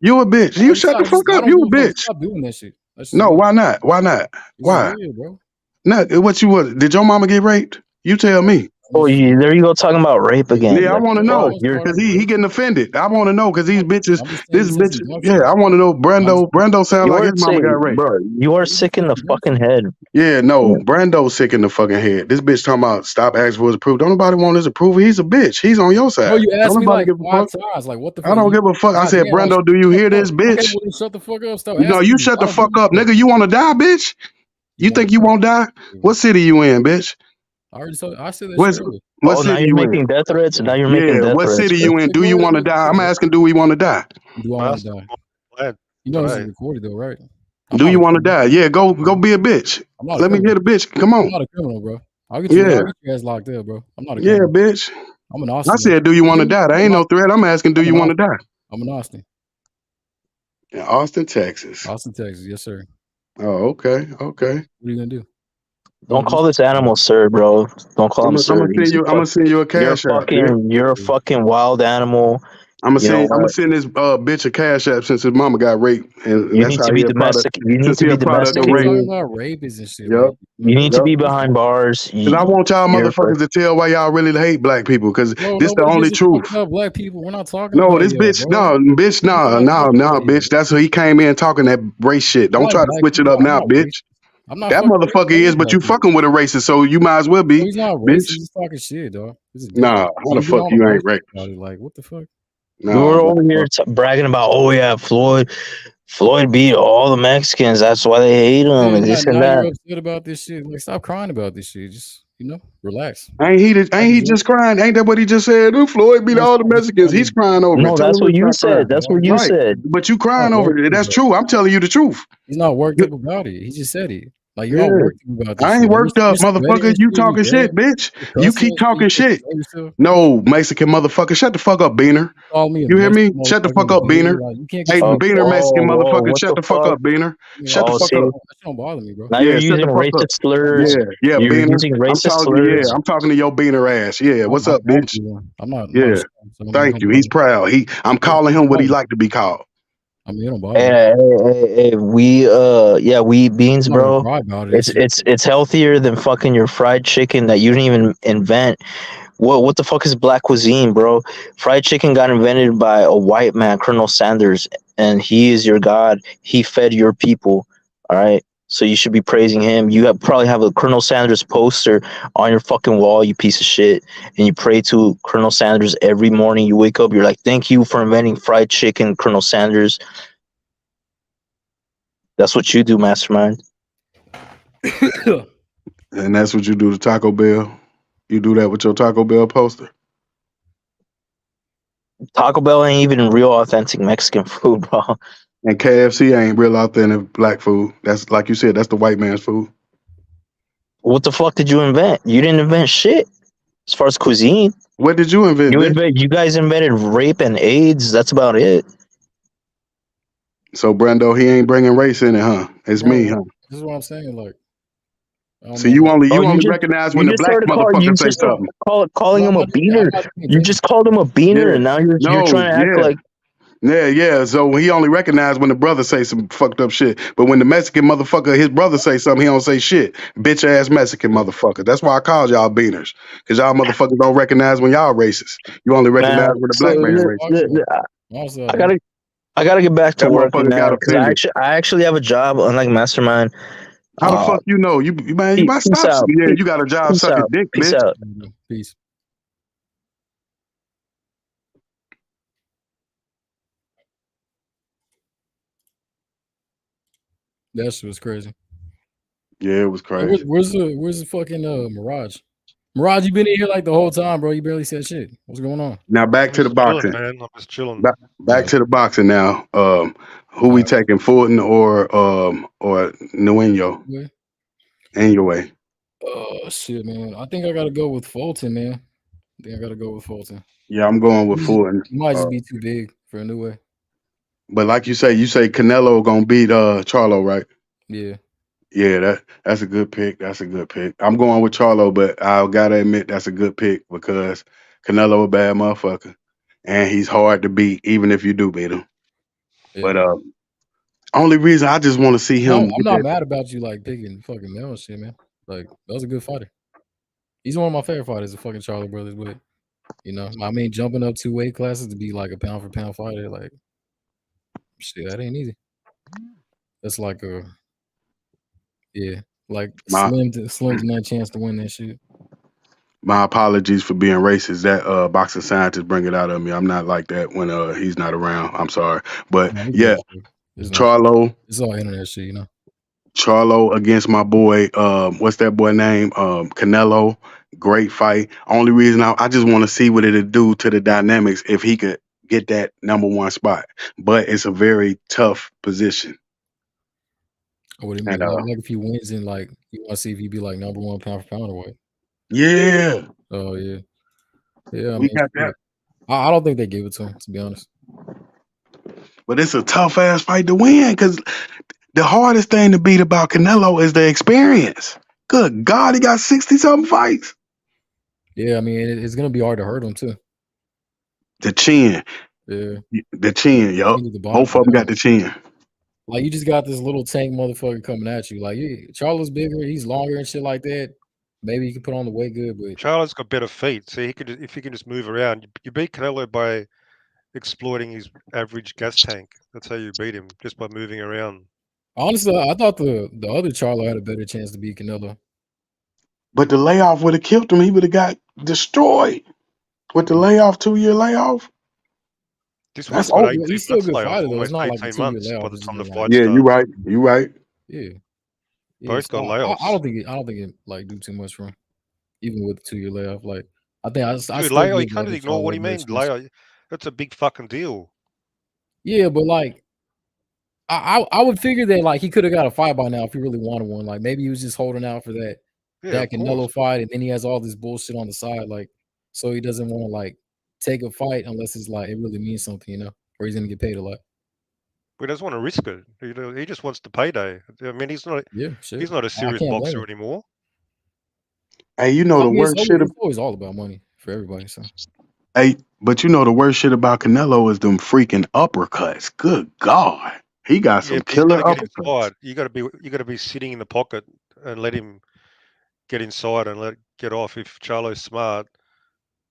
You a bitch. You shut the fuck up. You a bitch. Stop doing that shit. No, why not? Why not? Why? Weird, bro. Not what you was. Did your mama get raped? You tell me. Oh, there you go talking about rape again. Yeah, I Like, want to bro, know you're because he getting offended. I want to know because these bitches, I'm just saying this he said bitch. some dumb Yeah, shit. I want to know. Brando sounds you like are his mama sick, got raped. bro. You are sick in the fucking head. Yeah, no, Brando's sick in the fucking head. This bitch talking about stop asking for his approval. Don't nobody want his approval. He's a bitch. He's on your side. Bro, you Don't asked me nobody like give a 5 fuck. times. Like, what the I fuck? don't give a fuck. I said, Goddamn, like, Brando, do you hear this, okay, bitch? well, then shut the fuck up. Stop You know, asking you me. shut I the don't give fuck a up, fuck. nigga. You want to die, bitch? You think you won't die? What city you in, bitch? I already said that shit earlier. What Oh, now city you're you in? making death threats. Now you're making Yeah, death what threats. city Bro. you in? Do you want to die? I'm asking, do we want to die? Do I want to die? You know this is recorded though, right? I'm Do not you a want to criminal. die? Yeah, go be a bitch. I'm not a Let me criminal. get a bitch. Come I'm on. not a criminal, bro. I'll get Yeah, your ass locked up, bro. I'm not a yeah, criminal. bitch. I'm an I Austin. said, do you want to die? That ain't no threat. I'm asking, do you want to die? I'm an Austin. In Austin, Texas. Austin, Texas. Yes, sir. Oh, okay. What are you gonna do? Don't call this animal sir, bro. Don't call him I'm sir. gonna send you a cash app. You're a fucking wild animal. I'm You know gonna what? send this bitch a cash app since his mama got raped, and You that's need how to be he a product. domestic. You need Since to he be a product of Talking rape. domesticated. about rapists and shit. Yep. Like, You need to Yep. be behind bars. Cause I want y'all You're- motherfuckers to tell why y'all really hate black people. Cause no, this the nobody only gives a truth. fuck about black people. We're not talking No, about this y'all, bitch, bro. no, bitch, no, bitch. That's who he came in talking that race shit. I Don't like try to black switch it people. up I'm now, not bitch. racist. I'm not That fucking racist. motherfucker I is, love but black you people. fucking with a racist, so you might as well No, be, he's not bitch. racist. He's just talking shit, dog. This is Nah, different. how the You being fuck all you ain't emotional racist? about it. Like, what the fuck? We were over here bragging about, oh yeah, Floyd beat all the Mexicans. That's why they hate him Yeah, and this and now you're that. upset about this shit. Like, stop crying about this shit. Just, relax. Ain't he just crying? Ain't that what he just said? Ooh, Floyd beat all the Mexicans. He's crying over it. No, Tell that's him to what you stop crying. said. That's what you Right. said. But you crying Not over worked it. up That's about true. I'm telling you the truth. He's not worked up about it. He just said it. Like, you're Yeah. all worked up about this I shit. ain't Like, worked you're up, sweating motherfucker. and You shit. talking You're shit, bitch. You're You cussing keep and talking shit. shit. You yourself. No, Mexican motherfucker. Shut the fuck up, Beaner. Call me a You hear me? Mexican Shut the fuck motherfucking up, beaner. Beaner. Like, you can't Hey, control Beaner Mexican motherfucker. What Shut the the fuck fuck? up, Beaner. Shut the Oh, fuck see, up. That don't bother me, bro. now Yeah, you're shut the using fuck up. racist slurs. Yeah, You're Beaner. using I'm racist talking. slurs. Yeah, I'm talking to your Beaner ass. Yeah, what's up, bitch? I'm not Yeah, ashamed, so thank you. He's proud. I'm calling him what he like to be called. I mean, it don't bother me. Hey, we eat beans, I'm not gonna bro. cry about it and shit. It's healthier than fucking your fried chicken that you didn't even invent. What the fuck is black cuisine, bro? Fried chicken got invented by a white man, Colonel Sanders, and he is your god. He fed your people. All right. So you should be praising him. You probably have a Colonel Sanders poster on your fucking wall, you piece of shit. And you pray to Colonel Sanders every morning. You wake up, you're like, thank you for inventing fried chicken, Colonel Sanders. That's what you do, Mastermind. And that's what you do to Taco Bell. You do that with your Taco Bell poster. Taco Bell ain't even real authentic Mexican food, bro. And KFC ain't real authentic black food. That's like you said, that's the white man's food. What the fuck did you invent? You didn't invent shit. As far as cuisine. What did you invent, bitch? You guys invented rape and AIDS. That's about it. So Brando, he ain't bringing race in it, huh? It's Bro, me, huh? this is what I'm saying. Like, I don't So know, you man. only recognize when the black motherfucker say something. Calling him a beaner. You just called him a beaner, Yeah. and now you're trying to act like. Yeah. So he only recognized when the brother say some fucked up shit. But when the Mexican motherfucker, his brother say something, he don't say shit. Bitch ass Mexican motherfucker. That's why I called y'all beaners. Cause y'all motherfuckers don't recognize when y'all racist. You only recognize when the black man racist. I gotta get back to That work motherfucker now got because offended. I actually have a job, unlike Mastermind. How the fuck you know? You might Peace stop. out. Yeah, you got a job Peace sucking out. dick, Peace bitch. out. Peace. That shit was crazy. Yeah, it was crazy. Where's the fucking Mirage? Mirage, you been in here like the whole time, bro. You barely said shit. What's going on? Now back to the boxing. Man, I'm just chilling. Back to the boxing now. Who we taking, Fulton or Nueno? Yeah. In your way. Oh shit, man. I think I gotta go with Fulton, man. Yeah, I'm going with Fulton. He might just be too big for a new way. But like you say Canelo gonna beat Charlo, right? Yeah. Yeah, that's a good pick. That's a good pick. I'm going with Charlo, but I gotta admit that's a good pick because Canelo a bad motherfucker, and he's hard to beat, even if you do beat him. Yeah. But only reason I just want to see him. I'm not mad about you like picking fucking Mel and shit, man. Like that was a good fighter. He's one of my favorite fighters, the fucking Charlo brothers. But you know, I mean, jumping up 2 weight classes to be like a pound for pound fighter, like shit, that ain't easy. That's like like slim to none chance to win that shit. My apologies for being racist. That boxing scientist bring it out of me. I'm not like that when he's not around. I'm sorry. But yeah, Charlo. It's all internet shit, you know. Charlo against my boy, what's that boy name? Canelo. Great fight. Only reason I just want to see what it'd do to the dynamics if he could get that #1 spot. But it's a very tough position. What do you mean? Like if he wins and like you want to see if he'd be like #1 pound for pound or what? Yeah. Oh yeah. Yeah, I We mean, got that. I don't think they give it to him, to be honest. But it's a tough ass fight to win because the hardest thing to beat about Canelo is the experience. Good God, he got 60-something fights. Yeah, I mean, it's gonna be hard to hurt him too. The chin. Yeah. The chin, yo. Both of them got the chin. Like you just got this little tank motherfucker coming at you. Like Charlo's bigger, he's longer and shit like that. Maybe he can put on the weight good, but Charlo's got better feet, so if he can just move around, you beat Canelo by exploiting his average gas tank. That's how you beat him, just by moving around. Honestly, I thought the other Charlo had a better chance to beat Canelo. But the layoff would have killed him. He would have got destroyed with the layoff, 2-year layoff. That's over. He's still a good fighter though. It's not like a 2-year layoff. By the time the fight Yeah, starts. you're right. You're right. Yeah. Both got layoffs. I don't think it like do too much for him, even with the 2-year layoff. Like I think Dude, layoff. You can't ignore what he means. Layoff. That's a big fucking deal. Yeah, but like I would figure that like he could have got a fight by now if he really wanted one. Like maybe he was just holding out for that Canelo fight, and then he has all this bullshit on the side, like so he doesn't want to like take a fight unless it's like it really means something, you know, or he's gonna get paid a lot. He doesn't want to risk it. You know, he just wants the payday. I mean, he's not. He's not a serious boxer anymore. Hey, you know the worst shit. It's always all about money for everybody. So. Hey, but you know the worst shit about Canelo is them freaking uppercuts. Good God, he got some killer uppercuts. You got to be sitting in the pocket and let him get inside and get off. If Charlo's smart,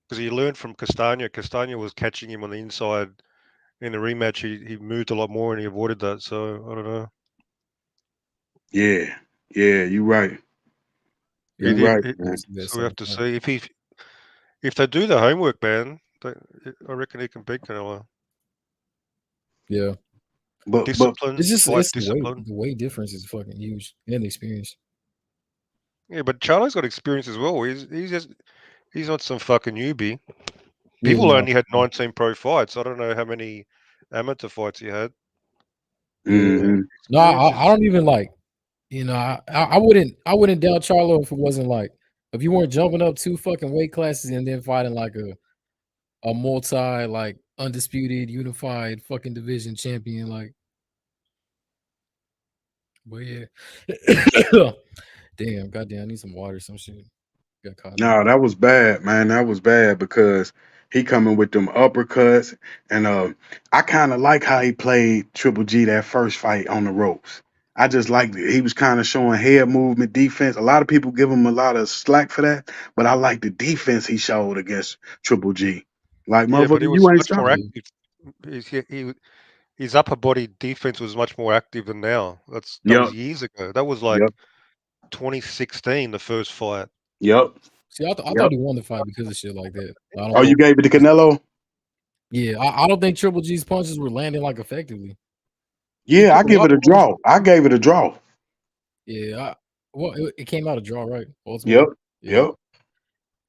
because he learned from Castagna. Castagna was catching him on the inside. In the rematch, he moved a lot more and he avoided that. So I don't know. Yeah, you're right. You're right, man. So we have to see if they do the homework, man. I reckon he can beat Canelo. Yeah, but discipline. It's just discipline. The weight difference is fucking huge and the experience. Yeah, but Charlo's got experience as well. He's not some fucking newbie. People only had 19 pro fights. I don't know how many amateur fights he had. Mm-hmm. No, I don't even like. You know, I wouldn't doubt Charlo if it wasn't like if you weren't jumping up 2 fucking weight classes and then fighting like a multi like undisputed unified fucking division champion like. But yeah, damn, goddamn, I need some water, some shit. Got caught. No, that was bad, man. That was bad because he coming with them uppercuts, and I kind of like how he played Triple G that first fight on the ropes. I just liked it. He was kind of showing head movement, defense. A lot of people give him a lot of slack for that, but I like the defense he showed against Triple G. Like, motherfucker, you ain't stopping. His upper body defense was much more active than now. That was years ago. That was like 2016, the first fight. Yep. See, I thought he won the fight because of shit like that. You gave it to Canelo? Yeah, I don't think Triple G's punches were landing like effectively. Yeah, I give it a draw. I gave it a draw. Yeah, it came out a draw, right? Ultimately. Yep.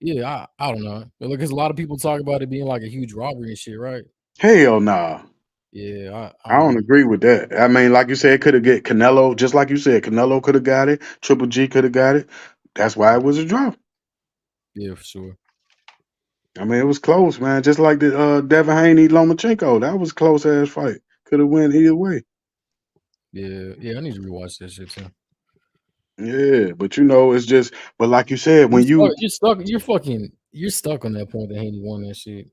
Yeah, I don't know. Because a lot of people talk about it being like a huge robbery and shit, right? Hell nah. Yeah, I don't agree with that. I mean, like you said, it could have get Canelo, just like you said, Canelo could have got it. Triple G could have got it. That's why it was a draw. Yeah, for sure. I mean, it was close, man. Just like the Devin Haney Lomachenko. That was a close ass fight. Could have went either way. Yeah, I need to rewatch that shit too. Yeah, but you know, it's just, but like you said, when you're stuck on that point that Haney won that shit.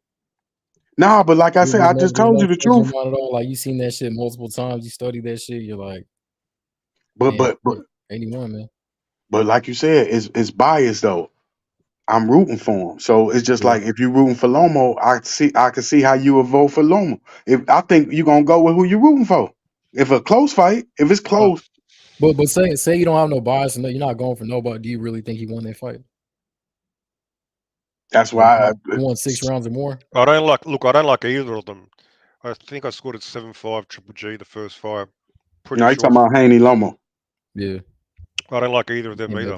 Nah, but like I said, I just told you the truth. Like you seen that shit multiple times, you studied that shit, you're like, but 81, man. But like you said, it's biased though. I'm rooting for him. So it's just Yeah. like if you're rooting for Lomo, I can see how you would vote for Lomo. If I think you're gonna go with who you're rooting for. If a close fight, if it's close, But say you don't have no bias and you're not going for nobody. Do you really think he won that fight? that's why. He won 6 rounds or more. I don't like either of them. I think I scored at 7-5 Triple G the first fight. Pretty No, you sure. talking about Haney Lomo. Yeah. I don't like either of them either.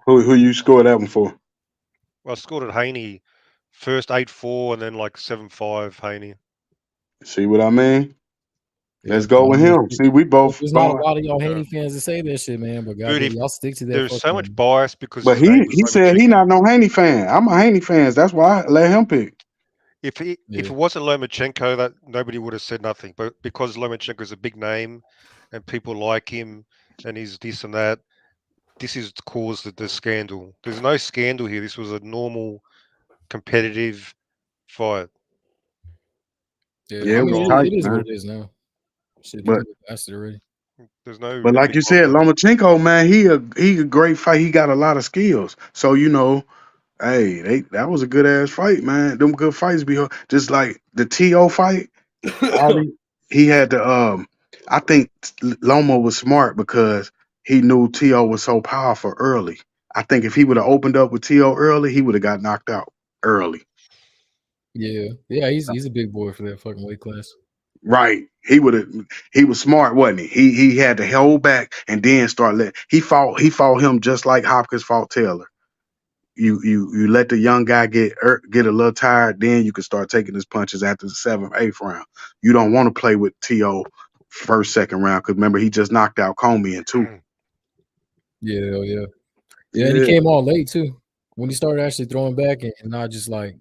Who you scored that one for? I scored at Haney first 8-4 and then like 7-5 Haney. See what I mean? Let's go with him. See, we both. There's not a lot of y'all Haney fans that say that shit, man. But goddamn, y'all stick to that. There's so much bias because But his name was he said he not no Haney fan. I'm a Haney fan. That's why I let him pick. If it wasn't Lomachenko, that nobody would have said nothing. But because Lomachenko is a big name and people like him and he's this and that, this is caused the scandal. There's no scandal here. This was a normal, competitive fight. Yeah, I mean, tight, it is man. what it is now. Shit, But- people passed it already. There's no. But like you said, Lomachenko, man, he a great fight. He got a lot of skills. So hey, that was a good ass fight, man. Them good fights be just like the T.O. fight. He had to. I think Lomo was smart because he knew T.O. was so powerful early. I think if he would have opened up with T.O. early, he would have got knocked out early. Yeah, he's a big boy for that fucking weight class. Right. He was smart, wasn't he? He had to hold back and then start he fought him just like Hopkins fought Taylor. You let the young guy get a little tired, then you can start taking his punches after the 7th, 8th round. You don't want to play with T.O. first, second round, because remember he just knocked out Comey in 2. Yeah, and he came on late too. When he started actually throwing back and not just like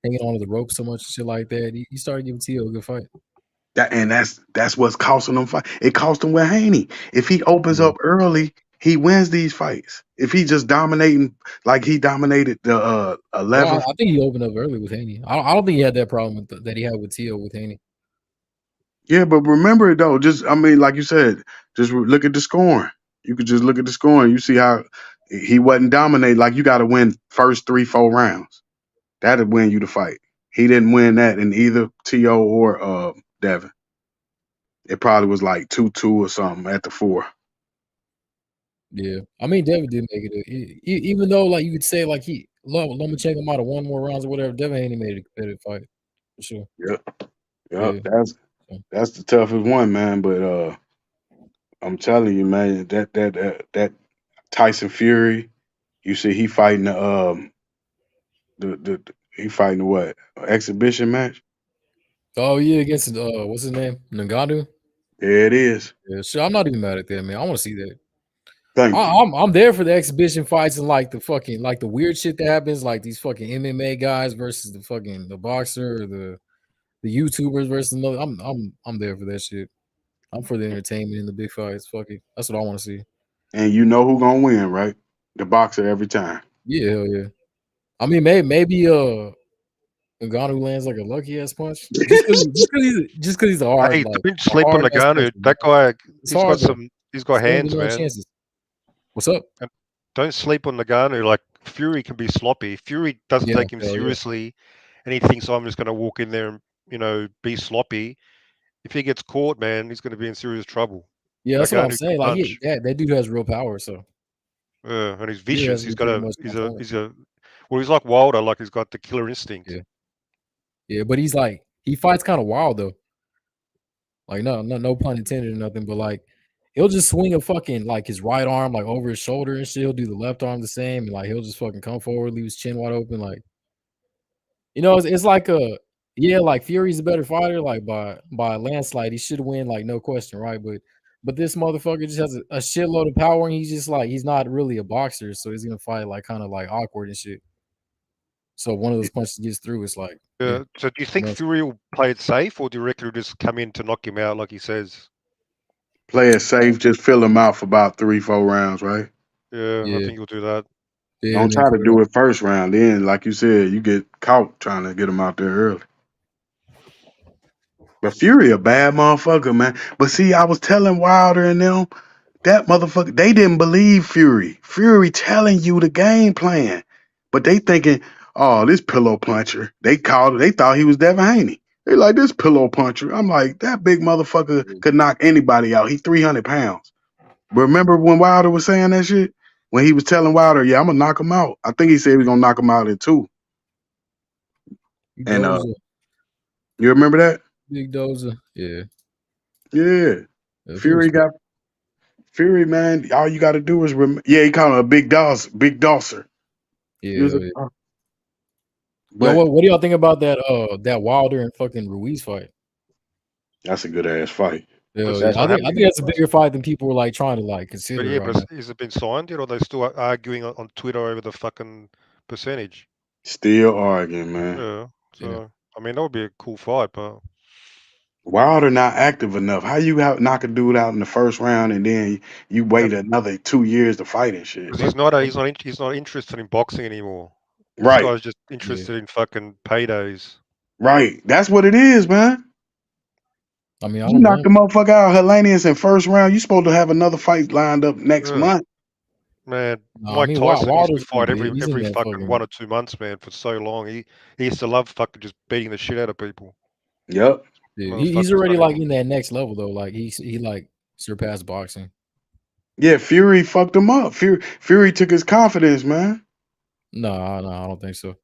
hanging onto the rope so much and shit like that, he started giving T.O. a good fight. That's what's costing him fight. It cost him with Haney. If he opens up early, he wins these fights. If he just dominating like he dominated the 11th. Well, I think he opened up early with Haney. I don't think he had that problem that he had with T.O. with Haney. Yeah, but remember though, like you said, just look at the scoring. You could just look at the scoring. You see how he wasn't dominating. Like you got to win first 3-4 rounds. That'd win you the fight. He didn't win that in either T.O. or Devin. It probably was like 2-2 or something at the 4. Yeah, I mean Devin did make it. Even though like you could say like Lomachenko might have won more rounds or whatever, Devin Haney made a competitive fight for sure. Yep. Yeah. That's the toughest one, man. But I'm telling you, man, that Tyson Fury, you see, he fighting he fighting what exhibition match? Oh yeah, against what's his name, Ngannou. Yeah, it is. Yeah, sure. I'm not even mad at that, man. I want to see that. Thank you. I'm there for the exhibition fights and like the weird shit that happens, like these fucking MMA guys versus the boxer or the YouTubers versus another. I'm there for that shit. I'm for the entertainment in the big fights. Fuck it. That's what I want to see. And you know who gonna win, right? The boxer every time. Yeah, hell yeah. I mean, maybe Ngannou lands like a lucky ass punch. Just because he's a hard. Hey, like, don't sleep on Ngannou. That guy, he's got hands, man. Chances. What's up? And don't sleep on Ngannou. Like Fury can be sloppy. Fury doesn't take him seriously, and he thinks I'm just going to walk in there and be sloppy. If he gets caught, man, he's going to be in serious trouble. Yeah, that's what I'm saying. Like, that dude has real power. So. And he's vicious. He's like Wilder. Like he's got the killer instinct. Yeah, but he fights kind of wild though. Like no pun intended or nothing, but like he'll just swing a fucking like his right arm like over his shoulder and shit. He'll do the left arm the same, and like he'll just fucking come forward, leave his chin wide open. Like, it's like like Fury's a better fighter, like by a landslide. He should win, like no question, right? But this motherfucker just has a shitload of power, and he's just like he's not really a boxer, so he's gonna fight like kind of like awkward and shit. So one of those punches gets through, it's like. So do you think Fury will play it safe, or do you reckon he'll just come in to knock him out like he says? Play it safe, just fill him out for about 3-4 rounds, right? Yeah, I think he'll do that. Yeah, Don't try to do it first round. Then, like you said, you get caught trying to get him out there early. But Fury a bad motherfucker, man. But see, I was telling Wilder and them, that motherfucker, they didn't believe Fury. Fury telling you the game plan. but they thinking, oh, this pillow puncher. They thought he was Devin Haney. They like this pillow puncher. I'm like, that big motherfucker could knock anybody out. He 300 pounds. Remember when Wilder was saying that shit? When he was telling Wilder, yeah, I'm gonna knock him out. I think he said he was gonna knock him out in 2. And Dozer. you remember that? Big Dozer. Yeah. Yeah. Fury, man. All you got to do is he called him a big dosser. Yeah. But what do y'all think about that Wilder and fucking Ruiz fight? That's a good ass fight. Yeah, I think that's a bigger fight than people were like trying to like consider. But yeah, right but has it been signed yet, or are they still arguing on Twitter over the fucking percentage? Still arguing, man. Yeah. So I mean, that would be a cool fight, but Wilder not active enough. How you knock a dude out in the first round and then you wait another 2 years to fight and shit? he's not interested in boxing anymore. Right. This guy's just interested in fucking paydays. Right. That's what it is, man. I mean, you knocked the motherfucker out, Hellenius, in first round. You supposed to have another fight lined up next month. Man, No, Mike I mean, Tyson used Wilder's to fight gonna be- he's in every that fucking fucking- 1 or 2 months, man, for so long. He used to love fucking just beating the shit out of people. Yep. Yeah, he's already like in that next level though. Like he like surpassed boxing. Yeah, Fury fucked him up. Fury took his confidence, man. No, I don't think so.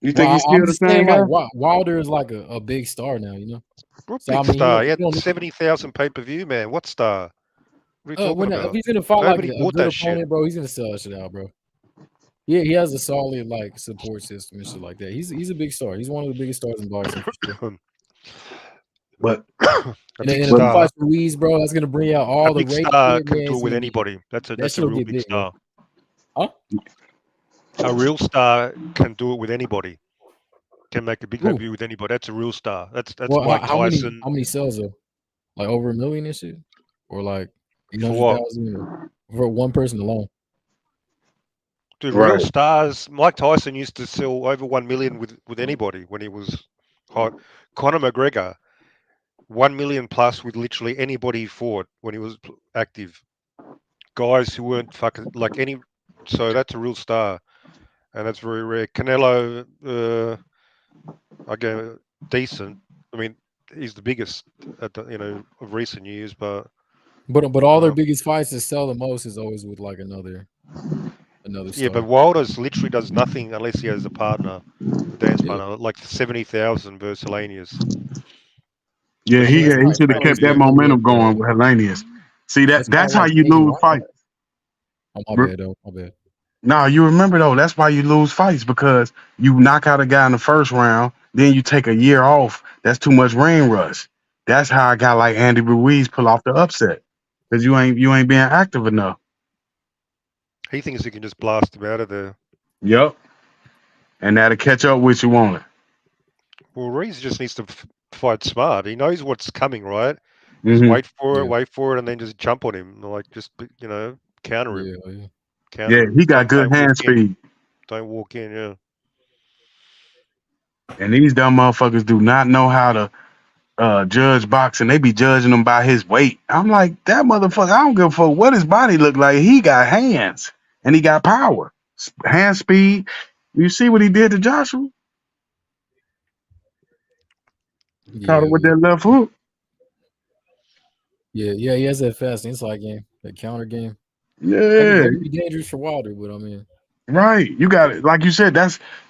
You think he's still I'm the just same saying, guy? like, Wilder is like a big star now, you know. What So, big I mean, star? He you had don't- 70,000 pay-per-view, man. What star? What are you talking if about? he's gonna fight Nobody like a bought good that shit. opponent, bro, he's gonna sell that shit out, bro. Yeah, he has a solid like support system and shit like that. He's a big star. He's one of the biggest stars in boxing for sure. But and then if he fights Ruiz, bro, that's gonna bring out all a the big race. star shit, can man. do it It's with gonna be- anybody. That's a shit'll real get big big, bro. star. A real star can do it with anybody. Can make a big debut with anybody. That's a real star. That's Well, Mike how Tyson. many sales though? Like over 1 million and shit, or like For what? 800,000 for one person alone. Dude, real stars. Mike Tyson used to sell over 1 million with anybody when he was hot. Conor McGregor, 1 million plus with literally anybody he fought when he was active. Guys who weren't fucking like any. So that's a real star, and that's very rare. Canelo, again, decent. I mean, he's the biggest at the of recent years, but But all their biggest fights that sell the most is always with like another yeah, star. but Wilder's literally does nothing unless he has a partner, a dance partner, like 70,000 versus Hellenius. Yeah, he should have kept that momentum going with Hellenius. See that's how you lose fights. Oh, my bad, though. My bad. No, you remember though, that's why you lose fights, because you knock out a guy in the first round, then you take a year off. That's too much ring rush. That's how a guy like Andy Ruiz pull off the upset, because you ain't being active enough. He thinks he can just blast him out of there. Yep. And that'll catch up with you on it. Well, Ruiz just needs to fight smart. He knows what's coming, right? Mhm. Just wait for it, and then just jump on him. Like just counter him. Yeah. Counter Yeah, him. he got good Don't hand walk in. speed. Don't walk in, yeah. And these dumb motherfuckers do not know how to judge boxing. They be judging him by his weight. I'm like, that motherfucker, I don't give a fuck what his body look like. He got hands and he got power. Hand speed. You see what he did to Joshua? Caught him with that left hook. Yeah, he has that fast inside game, that counter game. Yeah. That'd be dangerous for Wilder, but I mean, Right. You got it. Like you said,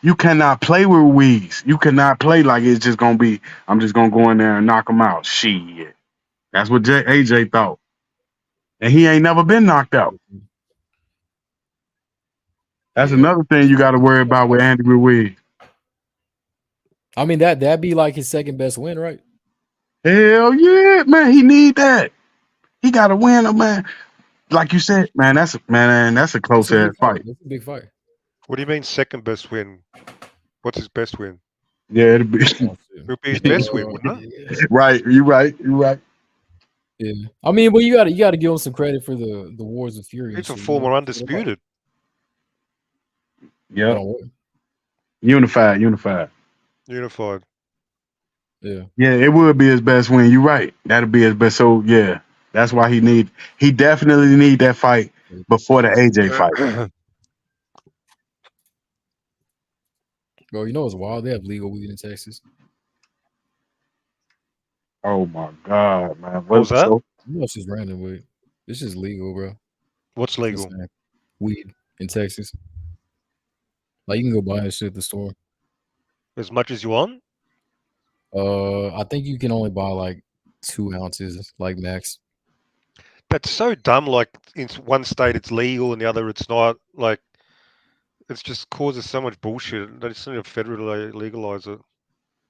you cannot play with Ruiz. You cannot play like it's just gonna be, I'm just gonna go in there and knock him out. Shit. That's what AJ thought. And he ain't never been knocked out. That's another thing you gotta worry about with Andy Ruiz. I mean that'd be like his second best win, right? Hell yeah, man. He need that. He gotta win, man. Like you said, man, that's a close ass fight. That's a big fight. What do you mean second best win? What's his best win? Yeah, it'll be It'll be his best win, wouldn't it? right. You're right. Yeah, I mean, but you gotta give him some credit for the Wars of Fury. He's a former undisputed. Yeah. Unified. Yeah. Yeah, it would be his best win. You're right. That'll be his best. So yeah, that's why he definitely need that fight before the AJ fight. Bro, you know it's wild. They have legal weed in Texas. Oh my God, man! What was that? So You know it's just random weed. It's just legal, bro. What's It's legal? insane. Weed in Texas. Like you can go buy that shit at the store. As much as you want? I think you can only buy like 2 ounces, like max. That's so dumb. Like in one state it's legal, and the other it's not. Like it just causes so much bullshit. They just need to federally legalize it.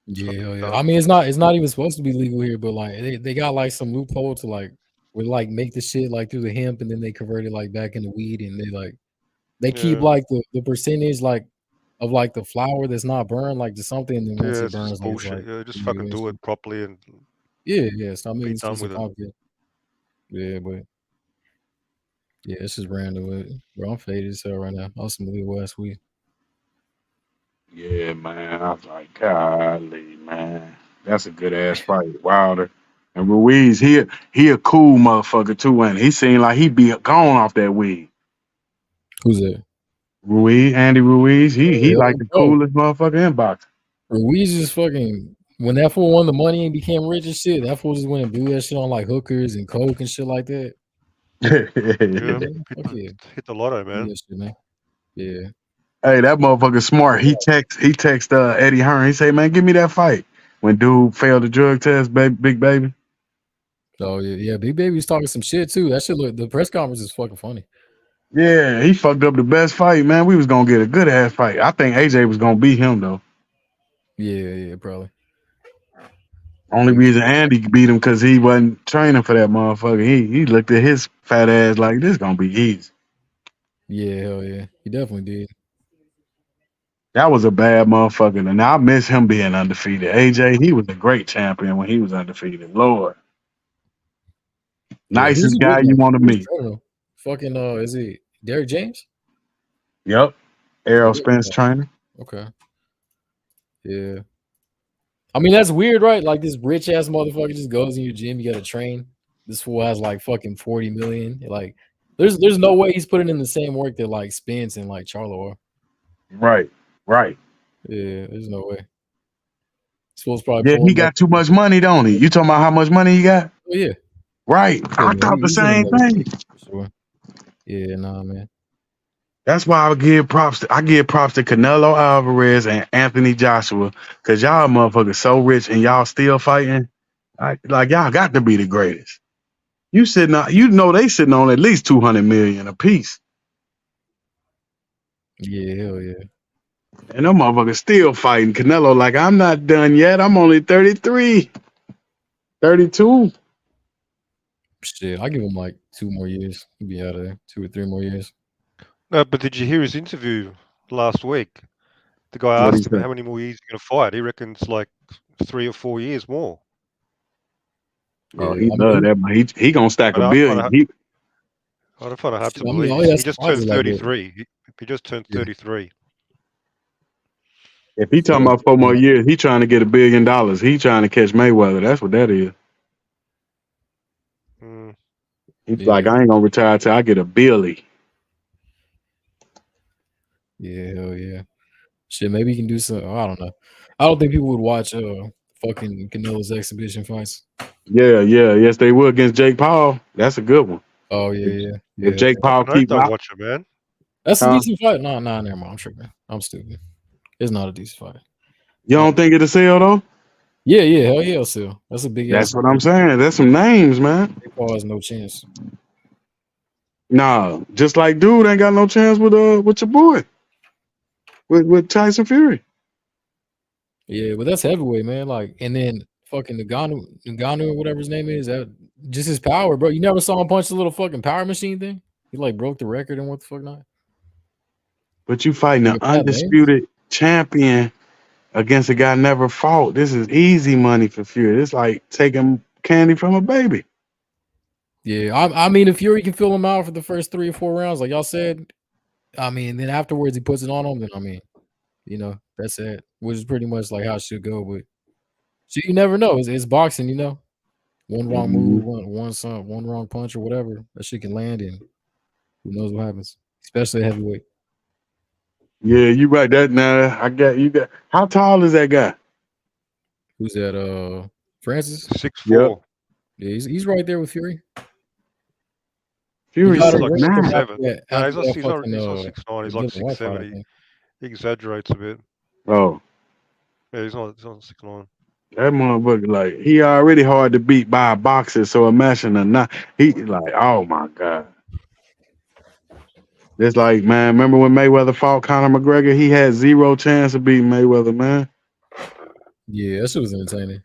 Yeah, yeah. Dumb. I mean, it's not even supposed to be legal here, but like they got like some loophole to like would like make the shit like through the hemp, and then they convert it like back into weed, and they keep Yeah. like the percentage like of like the flower that's not burned like to something, and then once Yeah, it it's just burns, like it's bullshit. like Yeah, just in fucking the do US. it properly and Yeah. So I mean, be it's done just a with it. complicated. Yeah, but yeah, it's just random. Bro, I'm faded as hell right now. Awesome Midwest weed. yeah, man. I was like, golly, man, that's a good ass fight, Wilder. And Ruiz, he a cool motherfucker too, and he seemed like he be gone off that weed. Who's that? Ruiz, Andy Ruiz, he like the Bro, coolest motherfucker in boxing. Ruiz is fucking when that fool won the money and became rich and shit. That fool just went and blew that shit on like hookers and coke and shit like that. Yeah, Man, fuck yeah. hit the lotto, Do man. that shit, man. Yeah. Hey, that motherfucker smart. He text Eddie Hearn. He say, man, give me that fight. When dude failed the drug test, big baby. Oh yeah. Big Baby was talking some shit too. That shit look. The press conference is fucking funny. Yeah, he fucked up the best fight, man. We was gonna get a good ass fight. I think AJ was gonna beat him though. Yeah, probably. Only reason Andy beat him because he wasn't training for that motherfucker. He looked at his fat ass like this gonna be easy. Yeah, hell yeah. He definitely did. That was a bad motherfucker. And I miss him being undefeated. AJ, he was a great champion when he was undefeated. Lord. Yeah, who's Nicest he guy with you now? want to Who's meet. training him? Fucking is he Derrick James? Yep. Errol Spence trainer. Okay. Yeah. I mean, that's weird, right? Like this rich ass motherfucker just goes in your gym, you gotta train. This fool has like fucking 40 million. Like, there's no way he's putting in the same work that like Spence and like Charlo are. Right. Yeah, there's no way. This fool's probably Yeah, he pulling up. got too much money, don't he? You talking about how much money he got? Oh, yeah. Right. Yeah, I man, thought the he's in same another thing. league, for sure. Yeah, nah, man. That's why I give props to Canelo Alvarez and Anthony Joshua, because y'all motherfuckers so rich and y'all still fighting. Like y'all got to be the greatest. You sitting on, they sitting on at least 200 million a piece. Yeah, hell yeah. And them motherfuckers still fighting. Canelo like, I'm not done yet. I'm only 33, 32. Shit, I give him like 2 more years. He'll be out of there. 2 or 3 more years. No, but did you hear his interview last week? The guy What'd he asked him say? how many more years he's going to fight. He reckons like 3 or 4 years more. Oh, Yeah, he I love mean, that man. He gonna stack But a I billion. find it hard to I mean, believe. all he has He to just watch turned is like 33. He just turned Yeah. 33. If he talking about 4 more years, he trying to get $1 billion. He trying to catch Mayweather. That's what that is. Mm. He's like, I ain't gonna retire till I get $1 billion. Yeah, hell yeah. Shit, maybe he can do some. I don't know. I don't think people would watch fucking Canelo's exhibition fights. Yes, they will against Jake Paul. That's a good one. Oh yeah. If Jake Paul Fucking hope keep they'll out, watch it, man. That's a decent fight. No, never mind. I'm tripping. I'm stupid. It's not a decent fight. you don't think it'll sell though? Yeah, hell yeah, still. That's a big ass. That's what I'm saying. That's some names, man. Jake Paul has no chance. Nah, just like dude ain't got no chance with your boy, with Tyson Fury. Yeah, but that's heavyweight, man. Like, and then fucking Ngannou or whatever his name is, that just his power, bro. You never saw him punch the little fucking power machine thing? He like broke the record and what the fuck not? But you fighting an Look at that, man. undisputed champion against a guy never fought. This is easy money for Fury. It's like taking candy from a baby. Yeah, I mean, if Fury can fill him out for the first 3 or 4 rounds, like y'all said, I mean, then afterwards he puts it on him, then I mean, that's it. Which is pretty much like how it should go. But so you never know. It's boxing, One wrong move, one wrong punch or whatever, that shit can land, and who knows what happens, especially at heavyweight. Yeah, you right. That now I got you. Got how tall is that guy? Who's that? Francis? 6'4". Yeah, he's right there with Fury. He Fury got He's him like ranked up 6'9". after after he's not that he's not fucking he's not 6'9", he's the like Dylan White fight, I 6'7". think. He exaggerates a bit. Oh, Yeah, he's not 6'9". that motherfucker like he already hard to beat by a boxer. So imagine a not he like oh my god. It's like man, remember when Mayweather fought Conor McGregor? He had zero chance of beating Mayweather, man. Yeah, that shit was entertaining.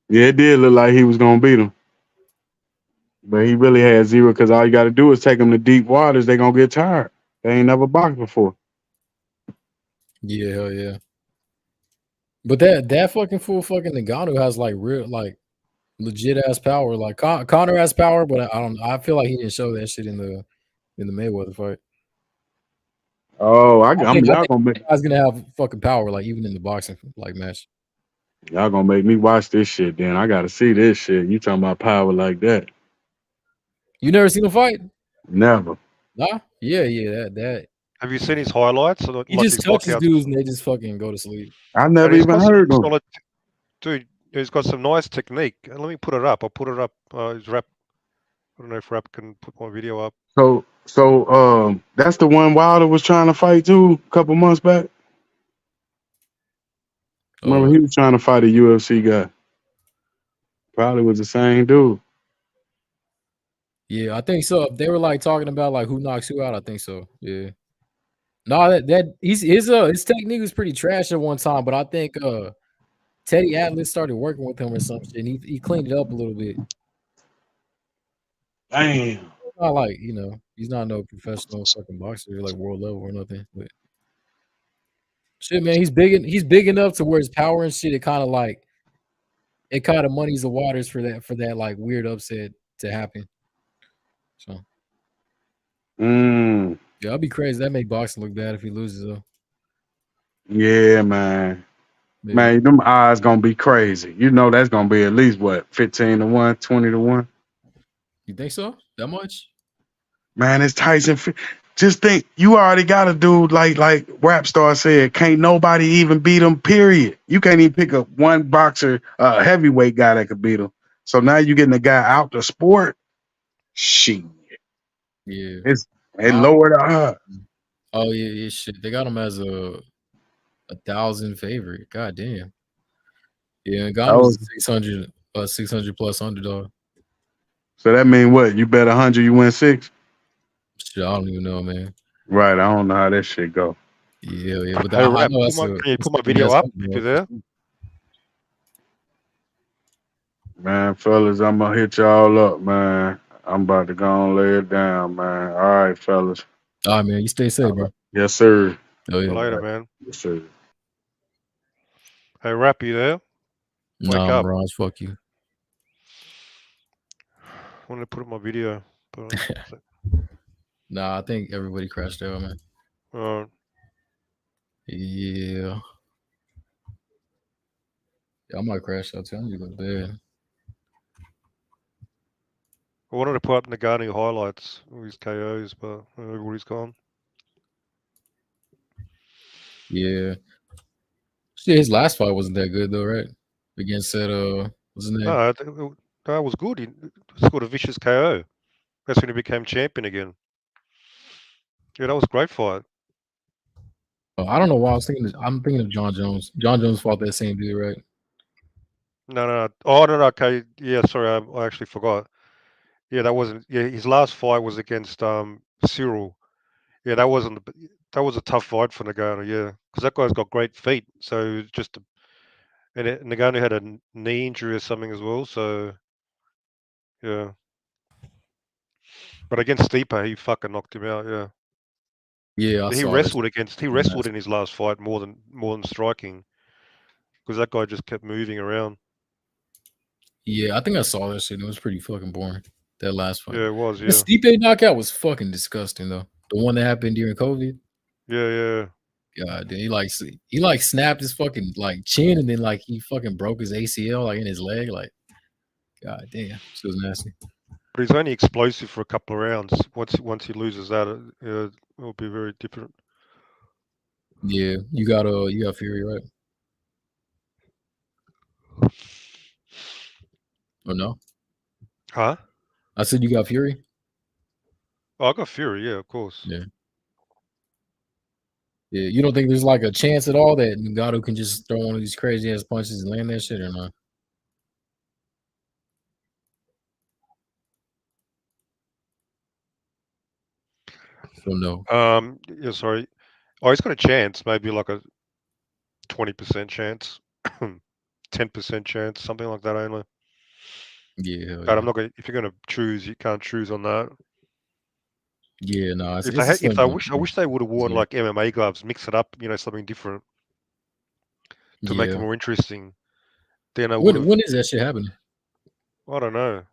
Yeah, it did look like he was gonna beat him. But he really had zero because all you got to do is take them to deep waters. They're going to get tired. They ain't never boxed before. Yeah, hell yeah. But that fucking fool fucking Ngannou has like real like legit ass power. Like Conor has power, but I feel like he didn't show that shit in the Mayweather fight. Oh, I think y'all gonna make guy's gonna have fucking power, like even in the boxing like match. y'all gonna make me watch this shit. Then I gotta see this shit. You talking about power like that? You never seen him fight? Never. Nah? Yeah, that. Have you seen his highlights? So He like just his touches knockouts, dudes and they just fucking go to sleep. I and never he's even got some heard them. solid. Dude, he's got some nice technique. Let me put it up. I'll put it up. His rap. I don't know if Rap can put my video up. So that's the one Wilder was trying to fight too a couple months back. Remember he was trying to fight a UFC guy. Probably was the same dude. Yeah, I think so. They were like talking about like who knocks who out. I think so. Yeah. No, that his technique was pretty trash at one time, but I think Teddy Atlas started working with him or some shit, and he cleaned it up a little bit. Damn. Not like he's not no professional fucking boxer like world level or nothing. But shit, man, he's big enough to where his power and shit. It kind of muddies the waters for that like weird upset to happen. So yeah, I'd be crazy. That make boxing look bad if he loses though. Yeah, man. Yeah. Man, them odds gonna be crazy. You know that's gonna be at least what 15-1, 20-1. You think so? That much? Man, it's Tyson. Just think, you already got a dude like Rap Star said. Can't nobody even beat him. Period. You can't even pick up one boxer, heavyweight guy that could beat him. So now you getting the guy out the sport. Shit. Yeah. It lowered the odds. Oh yeah, shit. They got him as a 1,000 favorite. God damn. Yeah, Ngannou was 600 plus underdog. So that mean what? You bet 100, you win 6? Shit, I don't even know, man. Right. I don't know how that shit go. Yeah. But Hey, I Rap, know that's can you put my video up if you're there? Man, fellas, I'm gonna hit y'all up, man. I'm about to go and lay it down, man. All right, fellas. All right, man. You stay safe, bro. Yes, sir. Oh, yeah. Later, man. Yes, sir. Hey, Rap, you there? Wake Nah, up. Mirage, fuck you. I want to put up my video. But Nah, I think everybody crashed out, man. Yeah. I might crash out too. I'm gonna go to bed. I wanted to put up Ngannou highlights of his KOs, but everybody's gone. Yeah. Shit, his last fight wasn't that good though, right? Against that what's his name? No, that was good. He scored a vicious KO. That's when he became champion again. Yeah, that was a great fight. I don't know why I'm thinking of John Jones. John Jones fought that same dude, right? No. Oh, no. Okay. Yeah, sorry. I actually forgot. Yeah, that wasn't. Yeah, his last fight was against Cyril. Yeah, that was a tough fight for Ngannou. Yeah, because that guy's got great feet. So just, Ngannou had a knee injury or something as well. So yeah, but against Stipe, he fucking knocked him out. Yeah. Yeah, He wrestled in his last fight more than striking, because that guy just kept moving around. Yeah, I think I saw that shit. It was pretty fucking boring. That last fight. Yeah, it was. Yeah. The Stipe knockout was fucking disgusting though. The one that happened during COVID. Yeah. God damn, he like snapped his fucking like chin and then like he fucking broke his ACL like in his leg. Like, god damn, it was nasty. But he's only explosive for a couple of rounds. Once he loses that, it'll be very different. Yeah, you got Fury, right? Or no? Huh? I said you got Fury. Oh, I got Fury. Yeah, of course. Yeah. Yeah, you don't think there's like a chance at all that Ngannou can just throw one of these crazy ass punches and land that shit or not? So no. Yeah, sorry. Oh, he's got a chance. Maybe like a 20% chance, 10% chance, something like that only. Yeah, But I'm not going. If you're going to choose, you can't choose on that. Yeah, no. If I wish they would have worn like MMA gloves, mix it up, something different to make it more interesting. Then I would have. When is that shit happening? I don't know.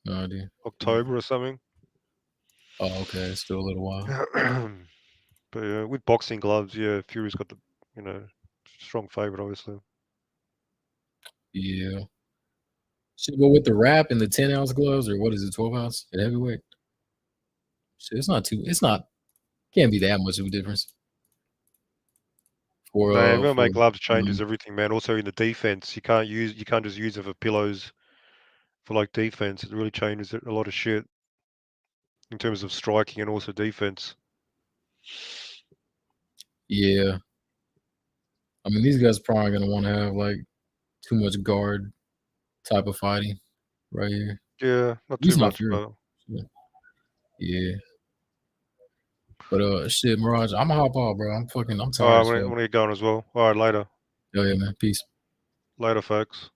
No idea. October or something. Oh, okay. It's still a little while. But yeah, with boxing gloves, yeah, Fury's got the strong favorite, obviously. Yeah. Should go with the wrap and the 10-ounce gloves, or what is it, 12 ounce at heavyweight? Shit, can't be that much of a difference. For MMA gloves changes everything, man. Also in the defense, you can't just use it for pillows for like defense. It really changes a lot of shit in terms of striking and also defense. Yeah. I mean, these guys probably gonna want to have like too much guard type of fighting right here. Yeah, not He's too not much, Fury. but Yeah. But shit, Mirage, I'm gonna hop off, bro. I'm tired. I'm gonna get going as well. All right, later. Oh yeah, man. Peace. Later, folks.